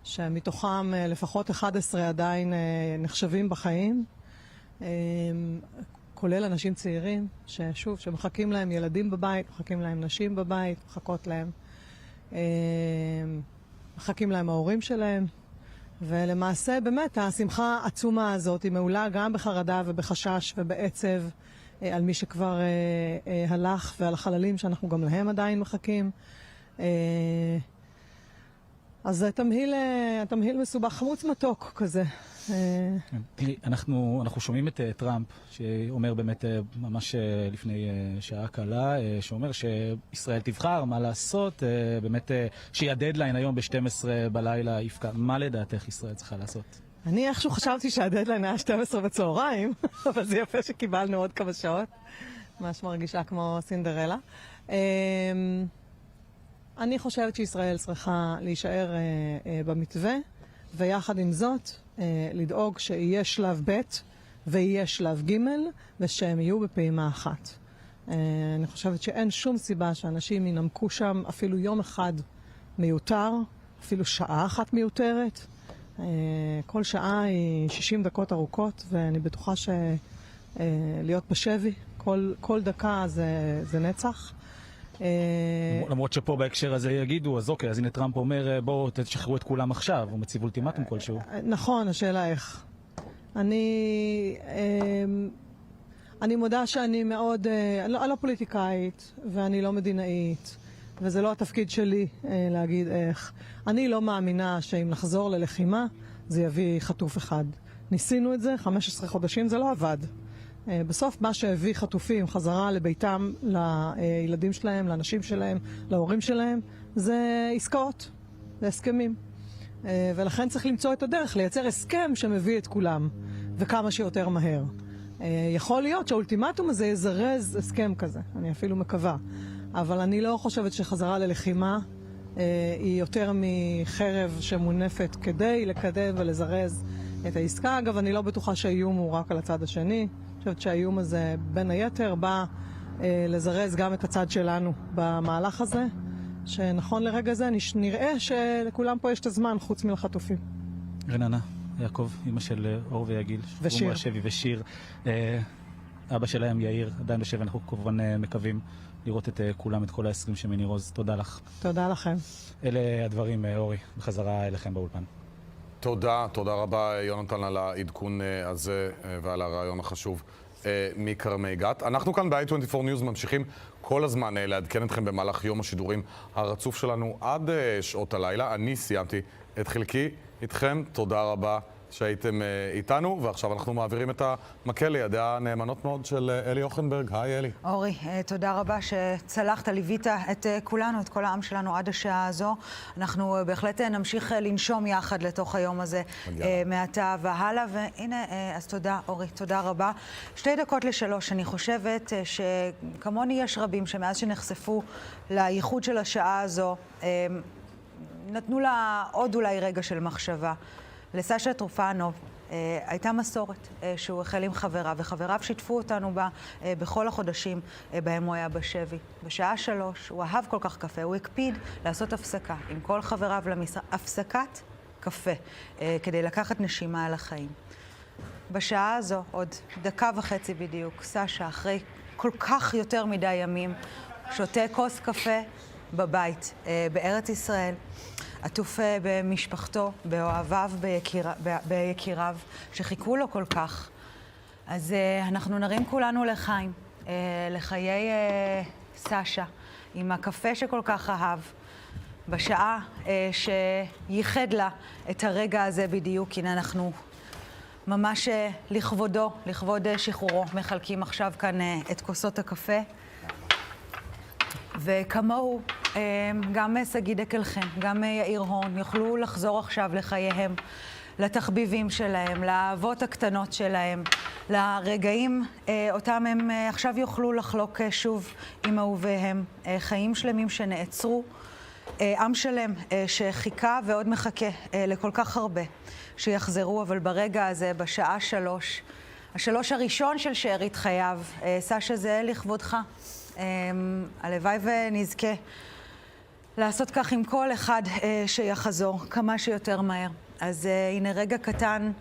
שמתוכם לפחות 11 עדיין נחשבים בחיים, כולל אנשים צעירים, ששוב, שמחכים להם ילדים בבית, מחכים להם נשים בבית, מחכות להם, מחכים להם ההורים שלהם. ולמעשה באמת השמחה העצומה הזאת היא מעולה גם בחרדה ובחשש ובעצב על מי שכבר הלך ועל החללים שאנחנו גם להם עדיין מחכים. אז זה תמהיל מסובך, חמוץ מתוק כזה. תראי, אנחנו שומעים את טראמפ, שאומר באמת ממש לפני שעה קלה, שאומר שישראל תבחר מה לעשות, באמת שהיא הדדליין היום ב-12 בלילה יפקע. מה לדעתך ישראל צריכה לעשות? אני איכשהו חשבתי שהדדליין היה 12 בצהריים, אבל זה יפה שקיבלנו עוד כמה שעות. ממש מרגישה כמו סינדרלה. אני חושבת שישראל צריכה להישאר במתווה, ויחד עם זאת, לדאוג שיהיה שלב ב' ויהיה שלב ג' ושהם יהיו בפעימה אחת. אני חושבת שאין שום סיבה שאנשים ינמקו שם אפילו יום אחד מיותר, אפילו שעה אחת מיותרת. כל שעה היא 60 דקות ארוכות, ואני בטוחה שלהיות בשבי, כל דקה זה נצח. למרות שפה בהקשר הזה יגידו, אז אוקיי, אז הנה טראמפ אומר, בואו תשחררו את כולם עכשיו, הוא מציב אולטימטום כלשהו. נכון, השאלה איך. אני מודה שאני מאוד, לא פוליטיקאית, ואני לא מדינאית, וזה לא התפקיד שלי להגיד איך. אני לא מאמינה שאם נחזור ללחימה, זה יביא חטוף אחד. ניסינו את זה, 15 חודשים זה לא עבד. בסוף מה שהביא חטופים חזרה לביתם, לילדים שלהם, לאנשים שלהם, להורים שלהם, זה עסקאות, זה הסכמים. ולכן צריך למצוא את הדרך, לייצר הסכם שמביא את כולם, וכמה שיותר מהר. יכול להיות שהאולטימטום הזה יזרז הסכם כזה, אני אפילו מקווה. אבל אני לא חושבת שחזרה ללחימה היא יותר מחרב שמונפת כדי לקדם ולזרז את העסקה. אגב, אני לא בטוחה שהאיום הוא רק על הצד השני. אני חושבת שהאיום הזה בין היתר בא לזרז גם את הצד שלנו במהלך הזה, שנכון לרגע זה נראה שלכולם פה יש את הזמן חוץ מלחטופים. רננה, יעקב, אמא של אור ויגיל, ושיר. ושיר, אבא שלהם יאיר, עדיין בשבי, אנחנו כמובן מקווים לראות את כולם, את כל ה-20 שמניר עוז. תודה לך. תודה לכם. אלה הדברים, אורי, בחזרה אליכם באולפן. תודה רבה יונתן על העדכון הזה ועל הרעיון החשוב מכרמי גת. אנחנו כאן ב-i24 News ממשיכים כל הזמן לעדכן אתכם במהלך יום השידורים הרצוף שלנו עד שעות הלילה. אני סיימתי את חלקי איתכם, תודה רבה שהייתם איתנו, ועכשיו אנחנו מעבירים את המקל לידיה הנאמנות מאוד של אלי אוכנברג. היי אלי. אורי, תודה רבה שצלחת, ליווית את כולנו, את כל העם שלנו עד השעה הזו. אנחנו בהחלט נמשיך לנשום יחד לתוך היום הזה מעתה והלאה, והנה, אז תודה אורי, תודה רבה. 2:03, אני חושבת שכמוני יש רבים שמאז שנחשפו לייחוד של השעה הזו, נתנו לה עוד אולי רגע של מחשבה. לסשה טרופנוב הייתה מסורת שהוא החל עם חבריו, וחבריו שיתפו אותנו בה בכל החודשים בהם הוא היה בשבי. בשעה 3 הוא אהב כל כך קפה, הוא הקפיד לעשות הפסקה עם כל חבריו למשרה, הפסקת קפה, כדי לקחת נשימה על החיים. בשעה הזו, עוד 1.5 דקה בדיוק, סשה, אחרי כל כך יותר מדי ימים, שותה כוס קפה בבית, בארץ ישראל. עטוף במשפחתו, באוהביו, ביקיריו, שחיכו לו כל כך. אז אנחנו נרים כולנו לחיים, לחיי סשה, עם הקפה שכל כך אהב, בשעה שייחד לה את הרגע הזה בדיוק. הנה אנחנו ממש לכבודו, לכבוד שחרורו, מחלקים עכשיו כאן את כוסות הקפה. וכמוהו, גם שגיא דקל-חן, גם יאיר הורן, יוכלו לחזור עכשיו לחייהם, לתחביבים שלהם, לאהבות הקטנות שלהם, לרגעים אותם הם עכשיו יוכלו לחלוק שוב עם אהוביהם, חיים שלמים שנעצרו, עם שלם שחיכה ועוד מחכה לכל כך הרבה שיחזרו, אבל ברגע הזה, בשעה 3, השלוש הראשון של שארית חייו, סשה, זה לכבודך. הלוואי ונזכה לעשות כך עם כל אחד שיחזור כמה שיותר מהר. אז הנה רגע קטן